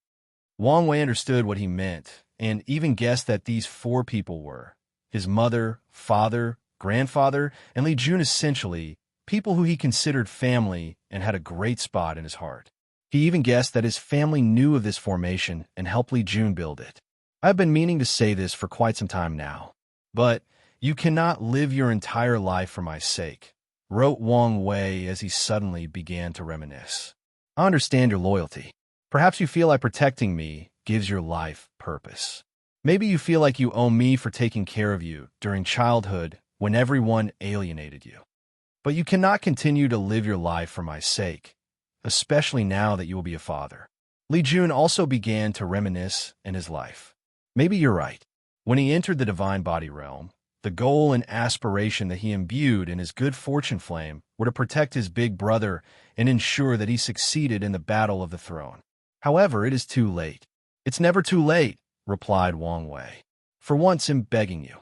Wang Wei understood what he meant, and even guessed that these 4 people were his mother, father, grandfather, and Li Jun, essentially people who he considered family and had a great spot in his heart. He even guessed that his family knew of this formation and helped Li Jun build it. I've been meaning to say this for quite some time now, but you cannot live your entire life for my sake, wrote Wang Wei as he suddenly began to reminisce. I understand your loyalty. Perhaps you feel like protecting me gives your life purpose. Maybe you feel like you owe me for taking care of you during childhood when everyone alienated you. But you cannot continue to live your life for my sake, especially now that you will be a father. Li Jun also began to reminisce in his life. Maybe you're right. When he entered the divine body realm, the goal and aspiration that he imbued in his good fortune flame were to protect his big brother and ensure that he succeeded in the battle of the throne. However, it is too late. It's never too late, replied Wang Wei. For once, I'm begging you.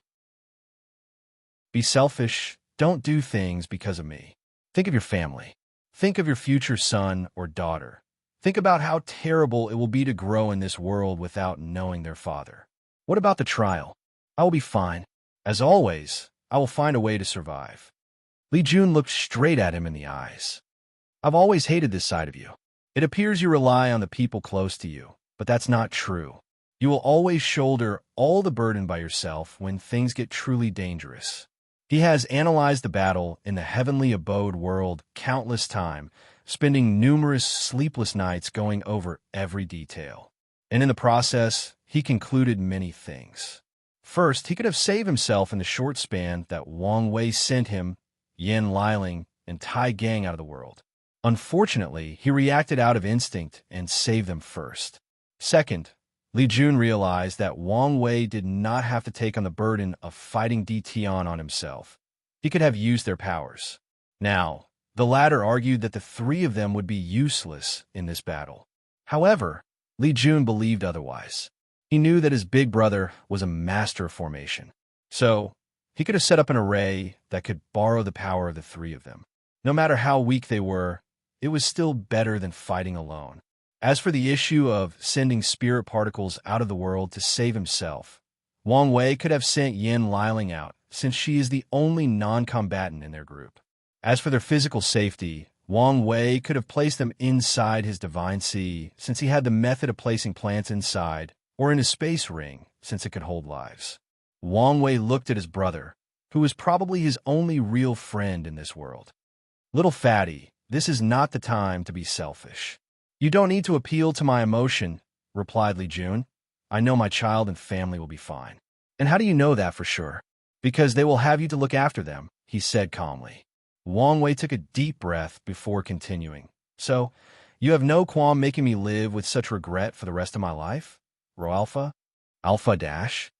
Be selfish. Don't do things because of me. Think of your family. Think of your future son or daughter. Think about how terrible it will be to grow in this world without knowing their father. What about the trial? I will be fine. As always, I will find a way to survive. Li Jun looked straight at him in the eyes. I've always hated this side of you. It appears you rely on the people close to you, but that's not true. You will always shoulder all the burden by yourself when things get truly dangerous. He has analyzed the battle in the heavenly abode world countless times, spending numerous sleepless nights going over every detail. And in the process, he concluded many things. First, he could have saved himself in the short span that Wang Wei sent him, Yan Liling, and Tai Gang out of the world. Unfortunately, he reacted out of instinct and saved them first. Second, Li Jun realized that Wang Wei did not have to take on the burden of fighting Di Tian on himself. He could have used their powers. Now, the latter argued that the 3 of them would be useless in this battle. However, Li Jun believed otherwise. He knew that his big brother was a master of formation. So, he could have set up an array that could borrow the power of the 3 of them. No matter how weak they were, it was still better than fighting alone. As for the issue of sending spirit particles out of the world to save himself, Wang Wei could have sent Yan Liling out, since she is the only non-combatant in their group. As for their physical safety, Wang Wei could have placed them inside his divine sea, since he had the method of placing plants inside, or in his space ring, since it could hold lives. Wang Wei looked at his brother, who was probably his only real friend in this world. Little fatty, this is not the time to be selfish. You don't need to appeal to my emotion, replied Li Jun. I know my child and family will be fine. And how do you know that for sure? Because they will have you to look after them, he said calmly. Wang Wei took a deep breath before continuing. So, you have no qualm making me live with such regret for the rest of my life? Rho Alpha? Alpha Dash?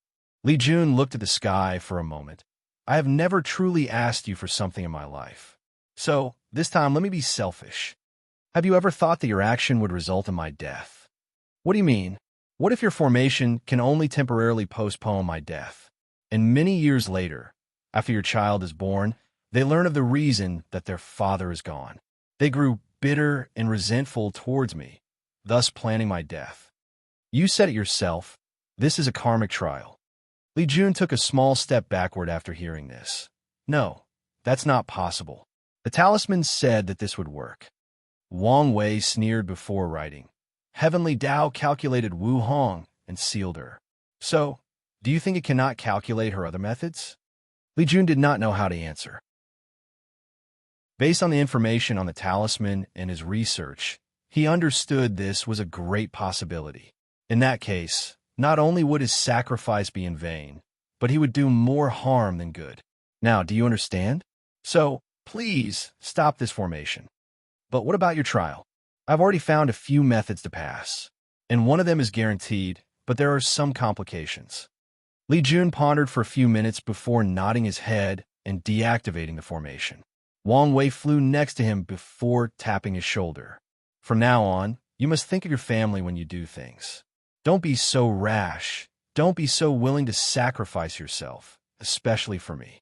Li Jun looked at the sky for a moment. I have never truly asked you for something in my life. So, this time let me be selfish. Have you ever thought that your action would result in my death? What do you mean? What if your formation can only temporarily postpone my death? And many years later, after your child is born, they learn of the reason that their father is gone. They grew bitter and resentful towards me, thus planning my death. You said it yourself. This is a karmic trial. Li Jun took a small step backward after hearing this. No, that's not possible. The talisman said that this would work. Wang Wei sneered before writing. Heavenly Tao calculated Wu Hong and sealed her. So, do you think it cannot calculate her other methods? Li Jun did not know how to answer. Based on the information on the talisman and his research, he understood this was a great possibility. In that case, not only would his sacrifice be in vain, but he would do more harm than good. Now, do you understand? So, please, stop this formation. But what about your trial? I've already found a few methods to pass, and one of them is guaranteed, but there are some complications. Li Jun pondered for a few minutes before nodding his head and deactivating the formation. Wang Wei flew next to him before tapping his shoulder. From now on, you must think of your family when you do things. Don't be so rash. Don't be so willing to sacrifice yourself, especially for me.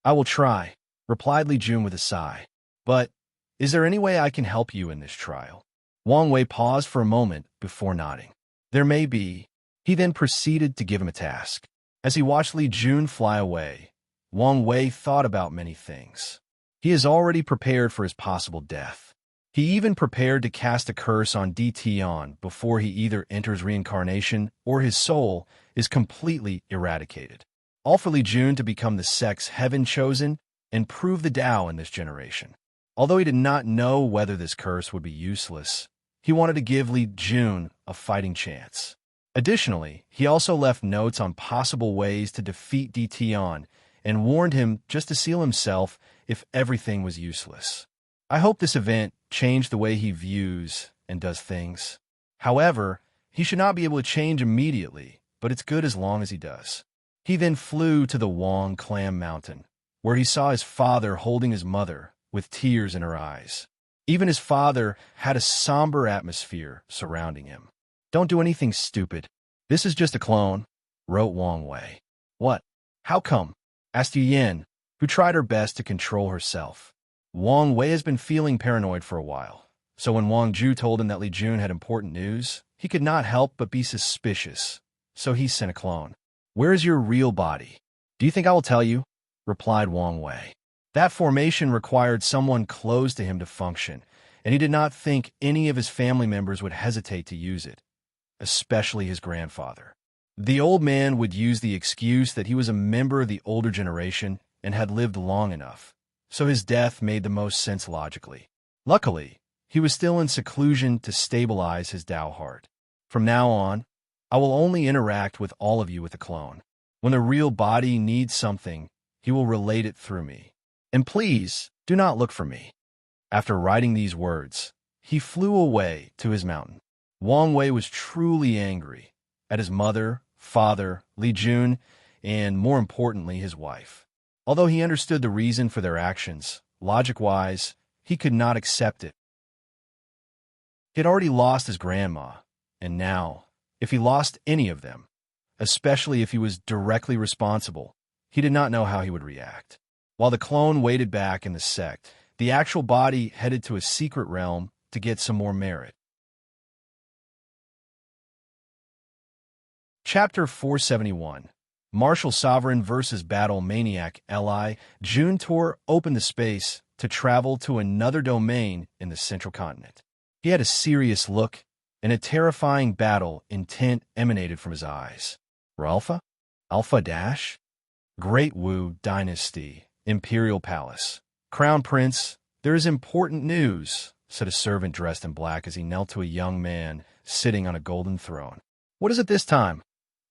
I will try, replied Li Jun with a sigh. But is there any way I can help you in this trial? Wang Wei paused for a moment before nodding. There may be. He then proceeded to give him a task. As he watched Li Jun fly away, Wang Wei thought about many things. He is already prepared for his possible death. He even prepared to cast a curse on Tion before he either enters reincarnation or his soul is completely eradicated. All for Li Jun to become the sex heaven chosen and prove the Tao in this generation. Although he did not know whether this curse would be useless, he wanted to give Li Jun a fighting chance. Additionally, he also left notes on possible ways to defeat Tion and warned him just to seal himself if everything was useless. I hope this event changed the way he views and does things. However, he should not be able to change immediately, but it's good as long as he does. He then flew to the Wang Clam Mountain, where he saw his father holding his mother with tears in her eyes. Even his father had a somber atmosphere surrounding him. Don't do anything stupid. This is just a clone, wrote Wang Wei. What? How come? Asked Yin, who tried her best to control herself. Wang Wei has been feeling paranoid for a while, so when Wang Ju told him that Li Jun had important news, he could not help but be suspicious, so he sent a clone. Where is your real body? Do you think I will tell you? Replied Wang Wei. That formation required someone close to him to function, and he did not think any of his family members would hesitate to use it, especially his grandfather. The old man would use the excuse that he was a member of the older generation and had lived long enough, so his death made the most sense logically. Luckily, he was still in seclusion to stabilize his Tao heart. From now on, I will only interact with all of you with a clone. When the real body needs something, he will relate it through me. And please, do not look for me. After writing these words, he flew away to his mountain. Wang Wei was truly angry at his mother, father, Li Jun, and more importantly, his wife. Although he understood the reason for their actions, logic-wise, he could not accept it. He had already lost his grandma, and now, if he lost any of them, especially if he was directly responsible, he did not know how he would react. While the clone waited back in the sect, the actual body headed to a secret realm to get some more merit. Chapter 471. Martial Sovereign vs. Battle Maniac Li Jun tore open the space to travel to another domain in the central continent. He had a serious look, and a terrifying battle intent emanated from his eyes. Ralpha? Alpha Dash? Great Wu Dynasty, Imperial Palace. Crown Prince, there is important news, said a servant dressed in black as he knelt to a young man sitting on a golden throne. What is it this time?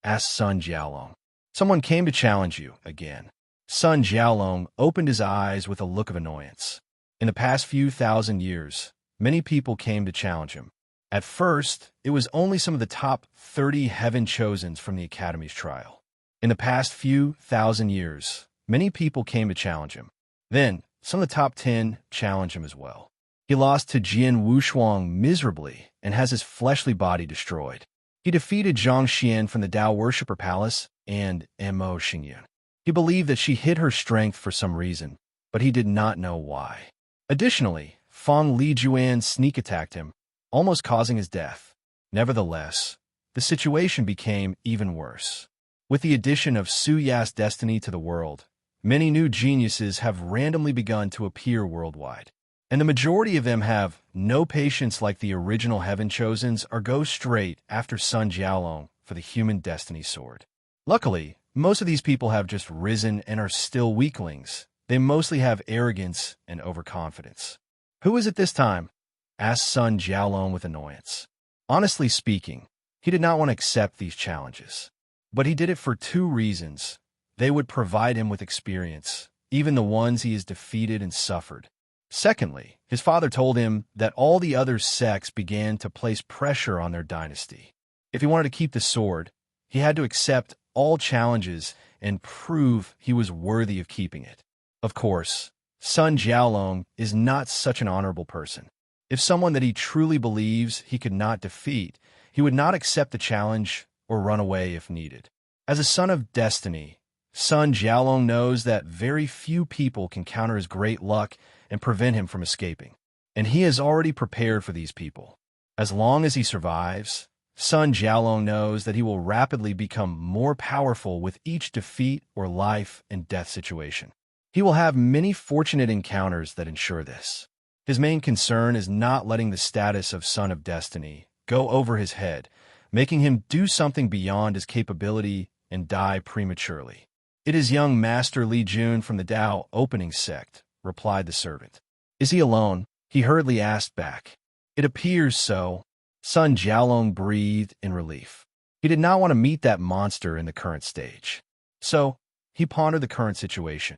Asked Sun Jiaolong. Someone came to challenge you again. Sun Jiaolong opened his eyes with a look of annoyance. In the past few thousand years, many people came to challenge him. At first, it was only some of the top 30 heaven chosens from the Academy's trial. In the past few thousand years, many people came to challenge him. Then, some of the top 10 challenged him as well. He lost to Jian Wushuang miserably and has his fleshly body destroyed. He defeated Zhang Xian from the Dao Worshipper Palace and Mo Xingyun. He believed that she hid her strength for some reason, but he did not know why. Additionally, Feng Lijuan sneak attacked him, almost causing his death. Nevertheless, the situation became even worse. With the addition of Su Ya's destiny to the world, many new geniuses have randomly begun to appear worldwide, and the majority of them have no patience like the original Heaven Chosens or go straight after Sun Jiaolong for the human destiny sword. Luckily, most of these people have just risen and are still weaklings. They mostly have arrogance and overconfidence. Who is it this time? Asked Sun Jiaolong with annoyance. Honestly speaking, he did not want to accept these challenges. But he did it for two reasons. They would provide him with experience, even the ones he has defeated and suffered. Secondly, his father told him that all the other sects began to place pressure on their dynasty. If he wanted to keep the sword, he had to accept all challenges and prove he was worthy of keeping it. Of course, Sun Jiaolong is not such an honorable person. If someone that he truly believes he could not defeat, he would not accept the challenge or run away if needed. As a son of destiny, Sun Jiaolong knows that very few people can counter his great luck and prevent him from escaping. And he has already prepared for these people. As long as he survives, Sun Jiaolong knows that he will rapidly become more powerful with each defeat or life and death situation. He will have many fortunate encounters that ensure this. His main concern is not letting the status of Son of Destiny go over his head, making him do something beyond his capability and die prematurely. It is young Master Li Jun from the Dao Opening Sect, replied the servant. Is he alone? He hurriedly asked back. It appears so. Sun Jiaolong breathed in relief. He did not want to meet that monster in the current stage. So, he pondered the current situation.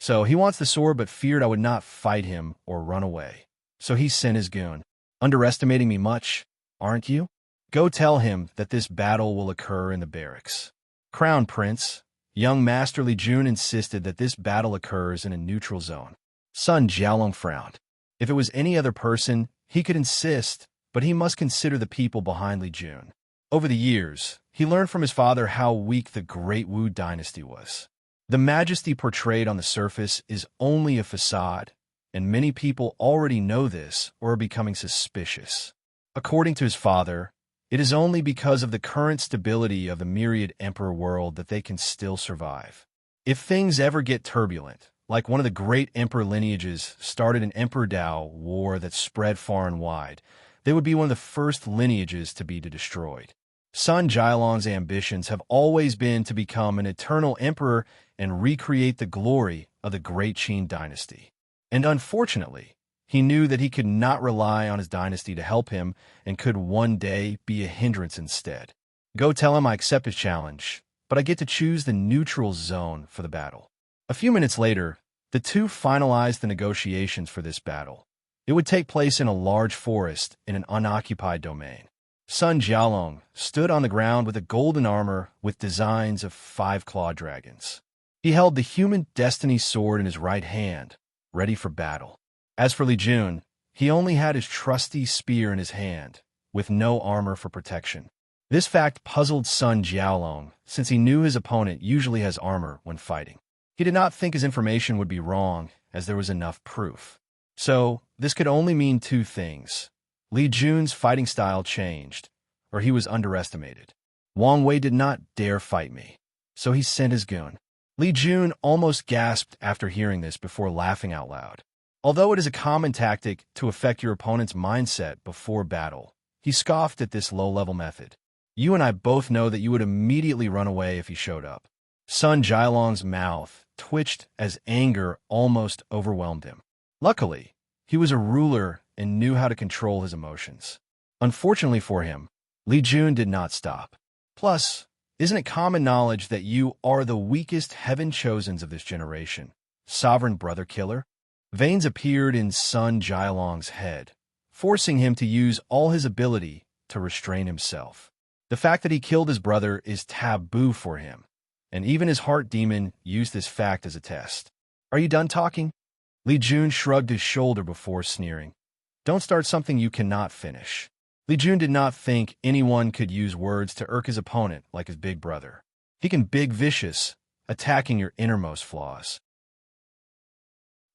So, he wants the sword but feared I would not fight him or run away. So he sent his goon. Underestimating me much, aren't you? Go tell him that this battle will occur in the barracks. Crown Prince, young Master Li Jun insisted that this battle occurs in a neutral zone. Sun Jiaolong frowned. If it was any other person, he could insist, but he must consider the people behind Li Jun. Over the years, he learned from his father how weak the Great Wu Dynasty was. The majesty portrayed on the surface is only a facade, and many people already know this or are becoming suspicious. According to his father, it is only because of the current stability of the myriad emperor world that they can still survive. If things ever get turbulent, like one of the great emperor lineages started an Emperor Dao war that spread far and wide, they would be one of the first lineages to be destroyed. Sun Jiaolong's ambitions have always been to become an eternal emperor and recreate the glory of the great Qin dynasty. And unfortunately, he knew that he could not rely on his dynasty to help him and could one day be a hindrance instead. Go tell him I accept his challenge, but I get to choose the neutral zone for the battle. A few minutes later, the two finalized the negotiations for this battle. It would take place in a large forest in an unoccupied domain. Sun Jiaolong stood on the ground with a golden armor with designs of 5 claw dragons. He held the human destiny sword in his right hand, ready for battle. As for Li Jun, he only had his trusty spear in his hand, with no armor for protection. This fact puzzled Sun Jiaolong, since he knew his opponent usually has armor when fighting. He did not think his information would be wrong, as there was enough proof. So, this could only mean two things. Li Jun's fighting style changed, or he was underestimated. Wang Wei did not dare fight me, so he sent his goon. Li Jun almost gasped after hearing this before laughing out loud. Although it is a common tactic to affect your opponent's mindset before battle, he scoffed at this low-level method. You and I both know that you would immediately run away if he showed up. Sun Jialong's mouth twitched as anger almost overwhelmed him. Luckily, he was a ruler and knew how to control his emotions. Unfortunately for him, Li Jun did not stop. Plus, isn't it common knowledge that you are the weakest heaven-chosens of this generation? Sovereign brother killer? Veins appeared in Sun Jialong's head, forcing him to use all his ability to restrain himself. The fact that he killed his brother is taboo for him, and even his heart demon used this fact as a test. Are you done talking? Li Jun shrugged his shoulder before sneering. Don't start something you cannot finish. Li Jun did not think anyone could use words to irk his opponent like his big brother. He can big vicious, attacking your innermost flaws.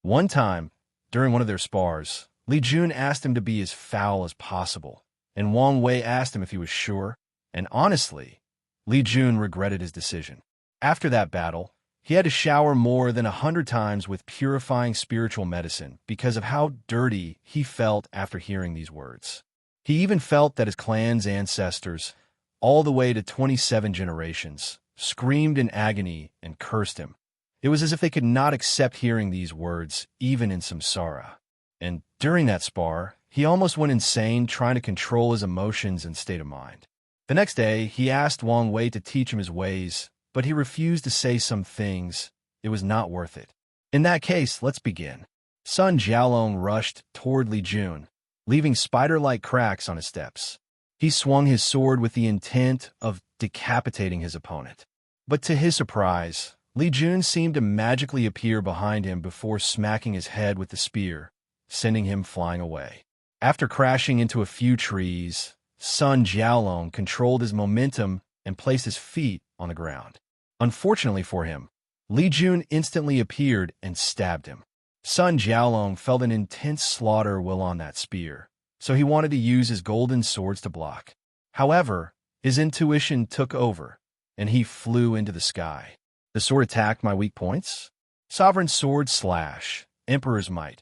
One time, during one of their spars, Li Jun asked him to be as foul as possible, and Wang Wei asked him if he was sure, and honestly, Li Jun regretted his decision. After that battle, he had to shower more than 100 times with purifying spiritual medicine because of how dirty he felt after hearing these words. He even felt that his clan's ancestors, all the way to 27 generations, screamed in agony and cursed him. It was as if they could not accept hearing these words, even in samsara. And during that spar, he almost went insane trying to control his emotions and state of mind. The next day, he asked Wang Wei to teach him his ways, but he refused to say some things. It was not worth it. In that case, let's begin. Sun Jialong rushed toward Li Jun, leaving spider-like cracks on his steps. He swung his sword with the intent of decapitating his opponent. But to his surprise, Li Jun seemed to magically appear behind him before smacking his head with the spear, sending him flying away. After crashing into a few trees, Sun Jialong controlled his momentum and placed his feet on the ground. Unfortunately for him, Li Jun instantly appeared and stabbed him. Sun Jialong felt an intense slaughter while on that spear, so he wanted to use his golden swords to block. However, his intuition took over, and he flew into the sky. The sword attacked my weak points? Sovereign Sword Slash, Emperor's Might.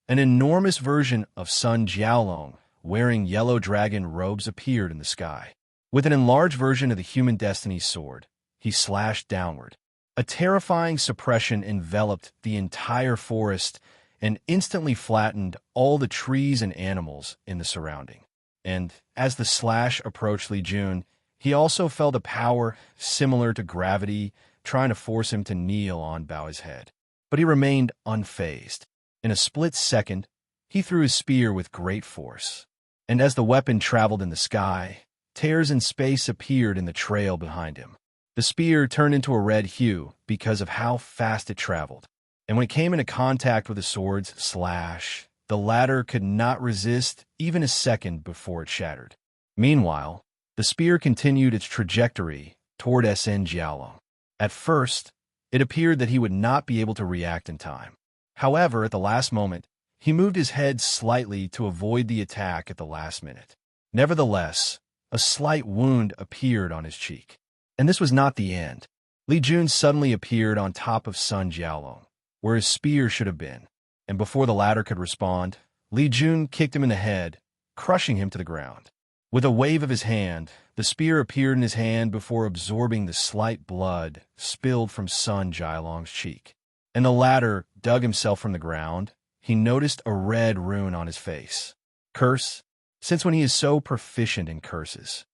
An enormous version of Sun Jialong, wearing yellow dragon robes, appeared in the sky. With an enlarged version of the human destiny sword, he slashed downward. A terrifying suppression enveloped the entire forest and instantly flattened all the trees and animals in the surrounding. And as the slash approached Li Jun, he also felt a power similar to gravity trying to force him to kneel on bow his head. But he remained unfazed. In a split second, he threw his spear with great force. And as the weapon traveled in the sky, tears in space appeared in the trail behind him. The spear turned into a red hue because of how fast it traveled. And when it came into contact with the sword's slash, the latter could not resist even a second before it shattered. Meanwhile, the spear continued its trajectory toward Sun Jialong. At first, it appeared that he would not be able to react in time. However, at the last moment, he moved his head slightly to avoid the attack at the last minute. Nevertheless, a slight wound appeared on his cheek. And this was not the end. Li Jun suddenly appeared on top of Sun Jialong, where his spear should have been. And before the latter could respond, Li Jun kicked him in the head, crushing him to the ground. With a wave of his hand, the spear appeared in his hand before absorbing the slight blood spilled from Sun Jialong's cheek. And the latter dug himself from the ground. He noticed a red rune on his face. Curse? Since when he is so proficient in curses?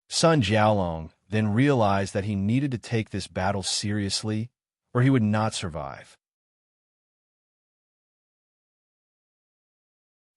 Sun Jialong then realized that he needed to take this battle seriously, or he would not survive.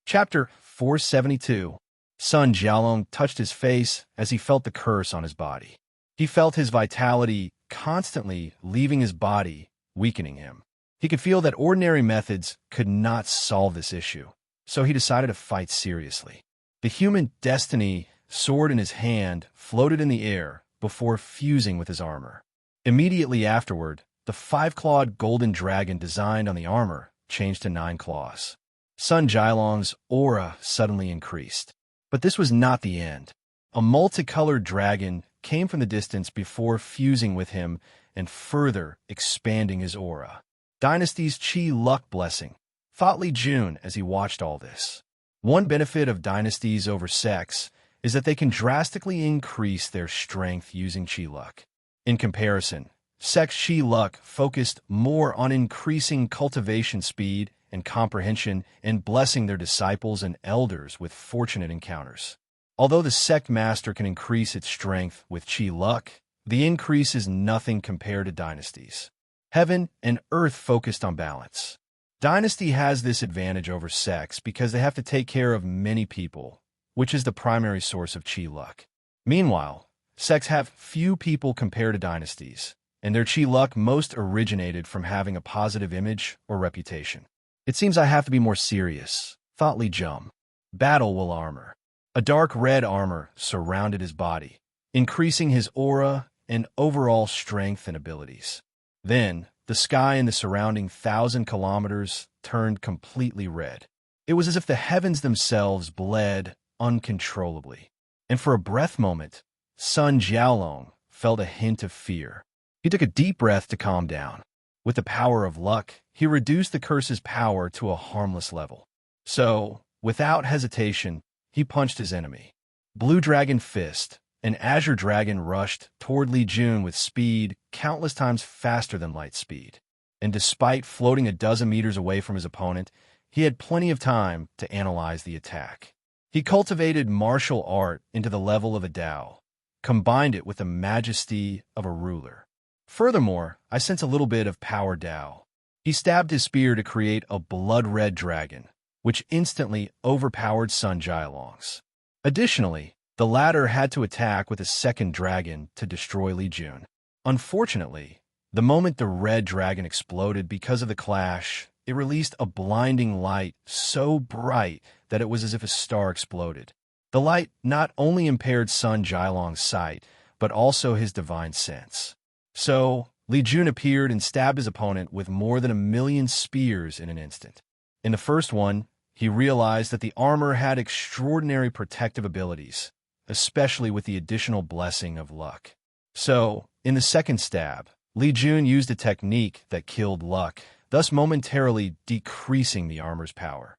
Chapter 472. Sun Jialong touched his face as he felt the curse on his body. He felt his vitality constantly leaving his body, weakening him. He could feel that ordinary methods could not solve this issue, so he decided to fight seriously. The human destiny sword in his hand floated in the air before fusing with his armor. Immediately afterward, the 5-clawed golden dragon designed on the armor changed to 9 claws. Sun Jialong's aura suddenly increased. But this was not the end. A multicolored dragon came from the distance before fusing with him and further expanding his aura. Dynasty's Qi luck blessing, thought Li Jun as he watched all this. One benefit of dynasties over sects is that they can drastically increase their strength using Qi luck. In comparison, sects' Qi luck focused more on increasing cultivation speed and comprehension and blessing their disciples and elders with fortunate encounters. Although the sect master can increase its strength with Qi luck, the increase is nothing compared to dynasties. Heaven and earth focused on balance. Dynasty has this advantage over sects because they have to take care of many people, which is the primary source of Qi luck. Meanwhile, sects have few people compared to dynasties, and their Qi luck most originated from having a positive image or reputation. It seems I have to be more serious, thought Li Jun. Battle will armor. A dark red armor surrounded his body, increasing his aura and overall strength and abilities. Then, the sky in the surrounding 1,000 kilometers turned completely red. It was as if the heavens themselves bled uncontrollably. And for a breath moment, Sun Jiaolong felt a hint of fear. He took a deep breath to calm down. With the power of luck, he reduced the curse's power to a harmless level. So, without hesitation, he punched his enemy. Blue Dragon Fist, an azure dragon, rushed toward Li Jun with speed countless times faster than light speed. And despite floating a dozen meters away from his opponent, he had plenty of time to analyze the attack. He cultivated martial art into the level of a Dao, combined it with the majesty of a ruler. Furthermore, I sense a little bit of power Dao. He stabbed his spear to create a blood-red dragon, which instantly overpowered Sun Jialong's. Additionally, the latter had to attack with a second dragon to destroy Li Jun. Unfortunately, the moment the red dragon exploded because of the clash, it released a blinding light so bright that it was as if a star exploded. The light not only impaired Sun Jialong's sight, but also his divine sense. So, Li Jun appeared and stabbed his opponent with more than 1,000,000 spears in an instant. In the first one, he realized that the armor had extraordinary protective abilities, especially with the additional blessing of luck. So, in the second stab, Li Jun used a technique that killed luck, thus momentarily decreasing the armor's power.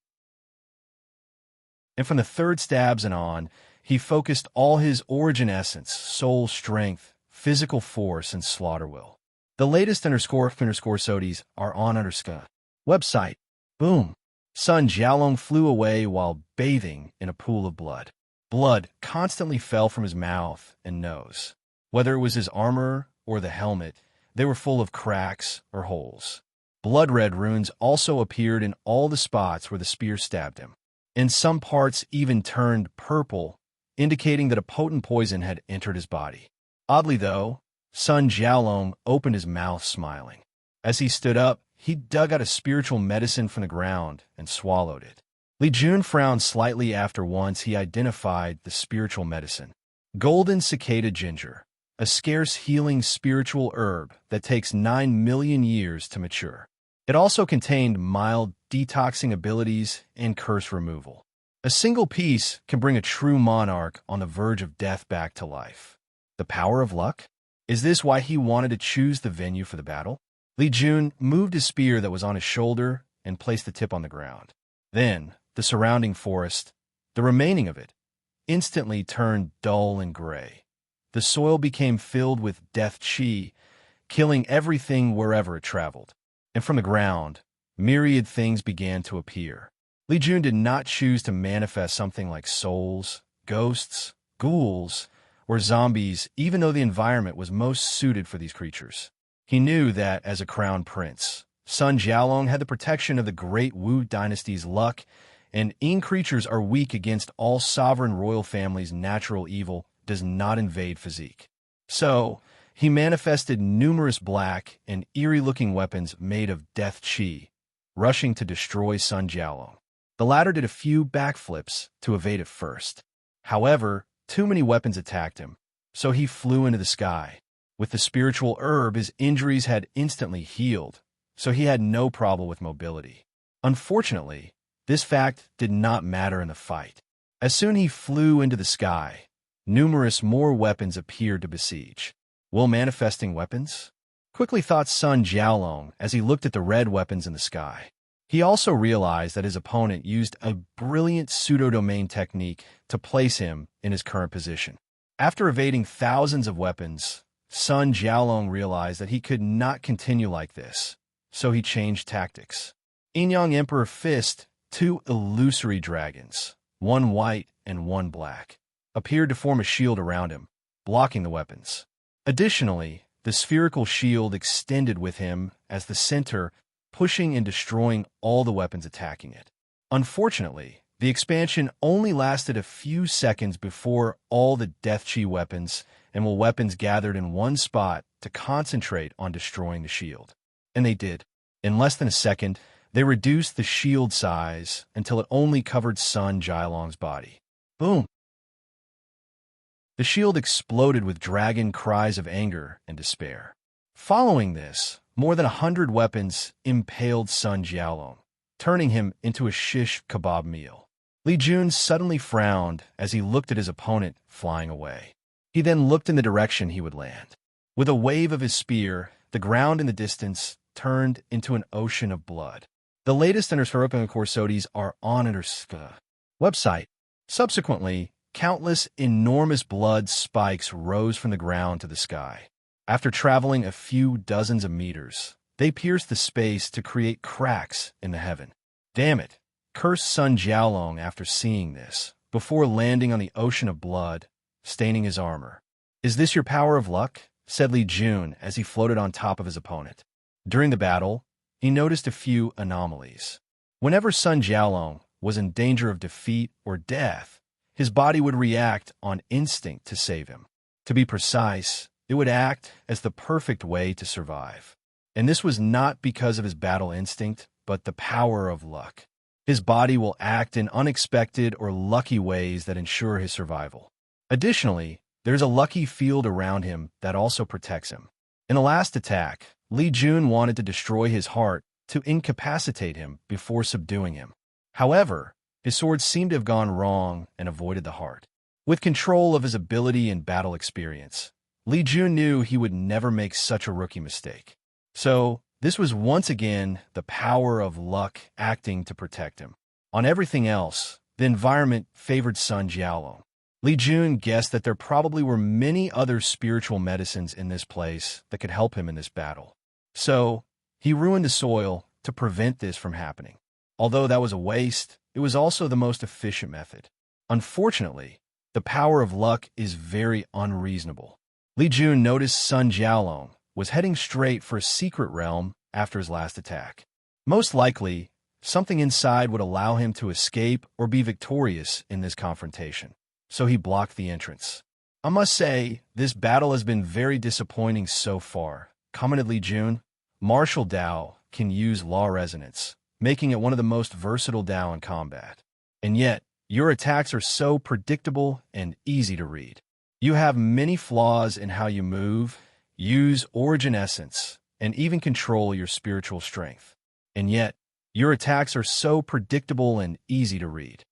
And from the third stabs and on, he focused all his origin essence, soul strength, physical force, and slaughter will. The latest __SODIes are on website. Boom. Sun Jialong flew away while bathing in a pool of blood. Blood constantly fell from his mouth and nose. Whether it was his armor or the helmet, they were full of cracks or holes. Blood-red runes also appeared in all the spots where the spear stabbed him. And some parts even turned purple, indicating that a potent poison had entered his body. Oddly though, Sun Jialong opened his mouth smiling. As he stood up, he dug out a spiritual medicine from the ground and swallowed it. Li Jun frowned slightly after once he identified the spiritual medicine. Golden cicada ginger, a scarce healing spiritual herb that takes 9 million years to mature. It also contained mild detoxing abilities and curse removal. A single piece can bring a true monarch on the verge of death back to life. The power of luck? Is this why he wanted to choose the venue for the battle? Li Jun moved his spear that was on his shoulder and placed the tip on the ground. Then, the surrounding forest, the remaining of it, instantly turned dull and gray. The soil became filled with death qi, killing everything wherever it traveled. And from the ground, myriad things began to appear. Li Jun did not choose to manifest something like souls, ghosts, ghouls, or zombies, even though the environment was most suited for these creatures. He knew that, as a crown prince, Sun Jialong had the protection of the great Wu dynasty's luck, and Ying creatures are weak against all sovereign royal families' natural evil does not invade physique. So, he manifested numerous black and eerie-looking weapons made of death qi, rushing to destroy Sun Jialong. The latter did a few backflips to evade it first. However, too many weapons attacked him, so he flew into the sky. With the spiritual herb, his injuries had instantly healed, so he had no problem with mobility. Unfortunately, this fact did not matter in the fight. As soon as he flew into the sky, numerous more weapons appeared to besiege. Will manifesting weapons? quickly thought Sun Jiaolong as he looked at the red weapons in the sky. He also realized that his opponent used a brilliant pseudo-domain technique to place him in his current position. After evading thousands of weapons, Sun Jiaolong realized that he could not continue like this, so he changed tactics. Enyang Emperor Fist, two illusory dragons, one white and one black, appeared to form a shield around him, blocking the weapons. Additionally, the spherical shield extended with him as the center, pushing and destroying all the weapons attacking it. Unfortunately, the expansion only lasted a few seconds before all the Death Chi weapons and weapons gathered in one spot to concentrate on destroying the shield. And they did. In less than a second, they reduced the shield size until it only covered Sun Jiaolong's body. Boom! The shield exploded with dragon cries of anger and despair. Following this, more than 100 weapons impaled Sun Jiaolong, turning him into a shish kebab meal. Li Jun suddenly frowned as he looked at his opponent flying away. He then looked in the direction he would land. With a wave of his spear, the ground in the distance turned into an ocean of blood. The latest Enrich courses are on Immerse website. Subsequently, countless enormous blood spikes rose from the ground to the sky. After traveling a few dozens of meters, they pierced the space to create cracks in the heaven. Damn it, cursed Sun Jiaolong after seeing this, before landing on the ocean of blood, staining his armor. Is this your power of luck? Said Li Jun as he floated on top of his opponent. During the battle, he noticed a few anomalies. Whenever Sun Jiaolong was in danger of defeat or death, his body would react on instinct to save him. To be precise, it would act as the perfect way to survive. And this was not because of his battle instinct, but the power of luck. His body will act in unexpected or lucky ways that ensure his survival. Additionally, there's a lucky field around him that also protects him. In the last attack, Li Jun wanted to destroy his heart to incapacitate him before subduing him. However, his sword seemed to have gone wrong and avoided the heart. With control of his ability and battle experience, Li Jun knew he would never make such a rookie mistake. So, this was once again the power of luck acting to protect him. On everything else, the environment favored Sun Jiaolong. Li Jun guessed that there probably were many other spiritual medicines in this place that could help him in this battle. So, he ruined the soil to prevent this from happening. Although that was a waste, it was also the most efficient method. Unfortunately, the power of luck is very unreasonable. Li Jun noticed Sun Jiaolong was heading straight for a secret realm after his last attack. Most likely, something inside would allow him to escape or be victorious in this confrontation. So he blocked the entrance. I must say, this battle has been very disappointing so far, commented Li Jun. Martial Dao can use law resonance, making it one of the most versatile Dao in combat. And yet, your attacks are so predictable and easy to read. You have many flaws in how you move, use origin essence, and even control your spiritual strength. And yet, your attacks are so predictable and easy to read.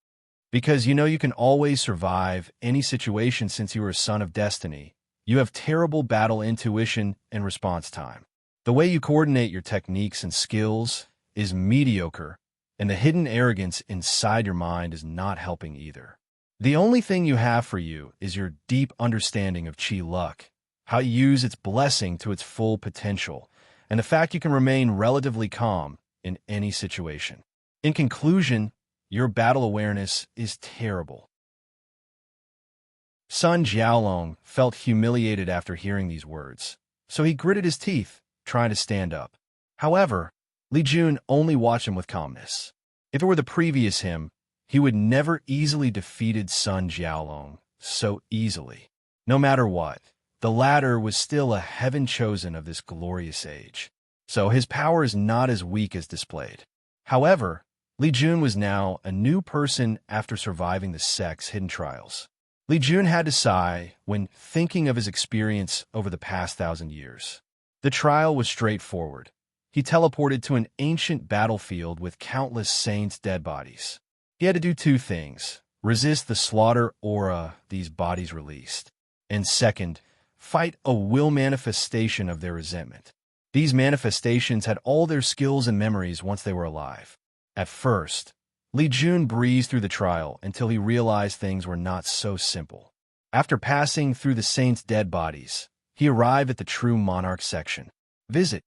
Because you know you can always survive any situation since you are a son of destiny. You have terrible battle intuition and response time. The way you coordinate your techniques and skills is mediocre, and the hidden arrogance inside your mind is not helping either. The only thing you have for you is your deep understanding of Qi luck, how you use its blessing to its full potential, and the fact you can remain relatively calm in any situation. In conclusion, your battle awareness is terrible. Sun Jiaolong felt humiliated after hearing these words, so he gritted his teeth, trying to stand up. However, Li Jun only watched him with calmness. If it were the previous him, he would never easily defeated Sun Jiaolong so easily. No matter what, the latter was still a heaven chosen of this glorious age, so his power is not as weak as displayed. However, Li Jun was now a new person after surviving the sect's hidden trials. Li Jun had to sigh when thinking of his experience over the past 1,000 years. The trial was straightforward. He teleported to an ancient battlefield with countless saints' dead bodies. He had to do two things: resist the slaughter aura these bodies released, and second, fight a will manifestation of their resentment. These manifestations had all their skills and memories once they were alive. At first, Li Jun breezed through the trial until he realized things were not so simple. After passing through the saints' dead bodies, he arrived at the true monarch section. Visit.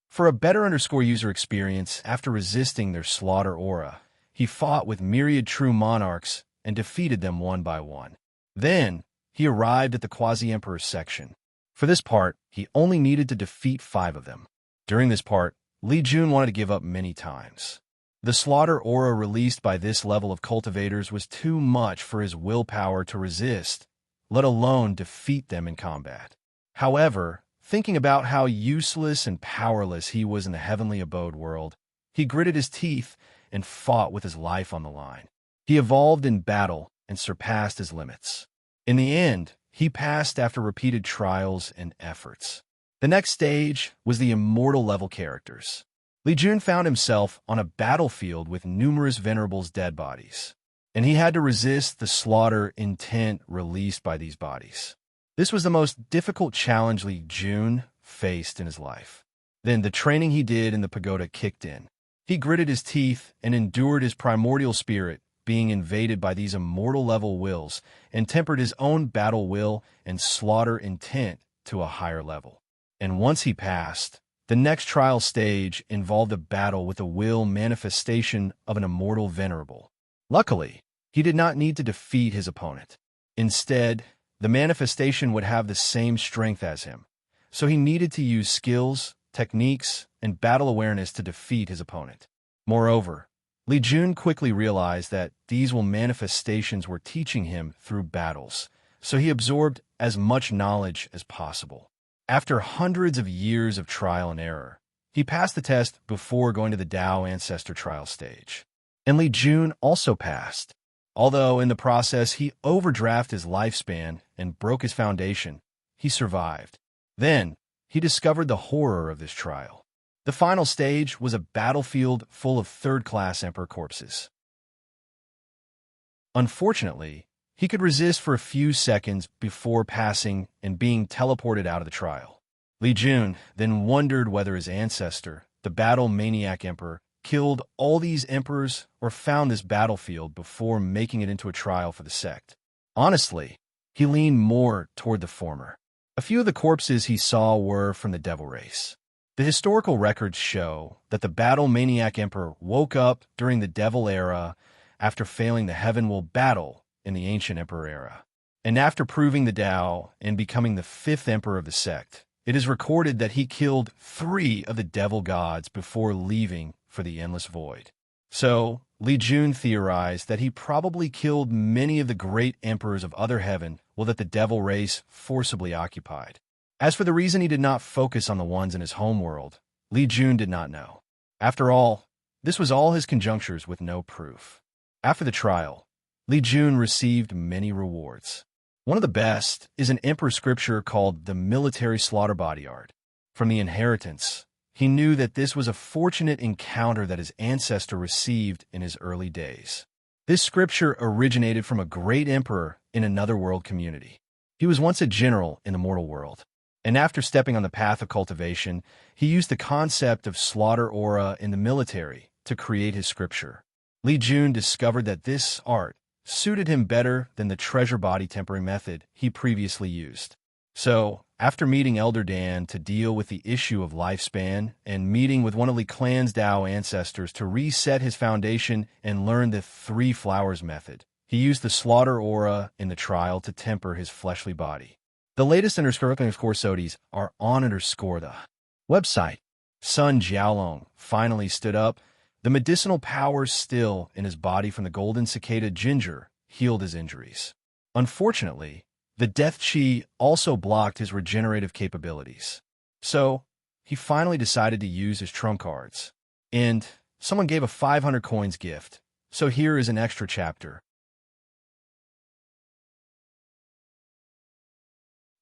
For a better user experience, after resisting their slaughter aura, he fought with myriad true monarchs and defeated them one by one. Then, he arrived at the quasi-emperor's section. For this part, he only needed to defeat 5 of them. During this part, Li Jun wanted to give up many times. The slaughter aura released by this level of cultivators was too much for his willpower to resist, let alone defeat them in combat. However, thinking about how useless and powerless he was in the heavenly abode world, he gritted his teeth and fought with his life on the line. He evolved in battle and surpassed his limits. In the end, he passed after repeated trials and efforts. The next stage was the immortal level characters. Li Jun found himself on a battlefield with numerous venerables' dead bodies, and he had to resist the slaughter intent released by these bodies. This was the most difficult challenge Li Jun faced in his life. Then the training he did in the pagoda kicked in. He gritted his teeth and endured his primordial spirit being invaded by these immortal level wills, and tempered his own battle will and slaughter intent to a higher level. And once he passed, the next trial stage involved a battle with a will manifestation of an immortal venerable. Luckily, he did not need to defeat his opponent. Instead, the manifestation would have the same strength as him, so he needed to use skills, techniques, and battle awareness to defeat his opponent. Moreover, Li Jun quickly realized that these will manifestations were teaching him through battles, so he absorbed as much knowledge as possible. After hundreds of years of trial and error, he passed the test before going to the Dao Ancestor trial stage. And Li Jun also passed. Although in the process he overdrafted his lifespan and broke his foundation, he survived. Then, he discovered the horror of this trial. The final stage was a battlefield full of third-class emperor corpses. Unfortunately, he could resist for a few seconds before passing and being teleported out of the trial. Li Jun then wondered whether his ancestor, the battle-maniac emperor, killed all these emperors or found this battlefield before making it into a trial for the sect. Honestly, he leaned more toward the former. A few of the corpses he saw were from the devil race. The historical records show that the battle-maniac emperor woke up during the devil era after failing the heaven will battle in the ancient emperor era. And after proving the Tao and becoming the 5th emperor of the sect, it is recorded that he killed 3 of the devil gods before leaving for the endless void. So, Li Jun theorized that he probably killed many of the great emperors of other heaven that the devil race forcibly occupied. As for the reason he did not focus on the ones in his homeworld, Li Jun did not know. After all, this was all his conjunctures with no proof. After the trial, Li Jun received many rewards. One of the best is an emperor scripture called the Military Slaughter Body Art. From the inheritance, he knew that this was a fortunate encounter that his ancestor received in his early days. This scripture originated from a great emperor in another world community. He was once a general in the mortal world, and after stepping on the path of cultivation, he used the concept of slaughter aura in the military to create his scripture. Li Jun discovered that this art suited him better than the treasure body tempering method he previously used. So, after meeting Elder Dan to deal with the issue of lifespan and meeting with one of Li Clan's Dao ancestors to reset his foundation and learn the 3 flowers method, he used the slaughter aura in the trial to temper his fleshly body. The latest _course are on the website. Sun Jiaolong finally stood up. The medicinal powers still in his body from the golden cicada ginger healed his injuries. Unfortunately, the death chi also blocked his regenerative capabilities. So, he finally decided to use his trump cards. And someone gave a 500 coins gift. So here is an extra chapter.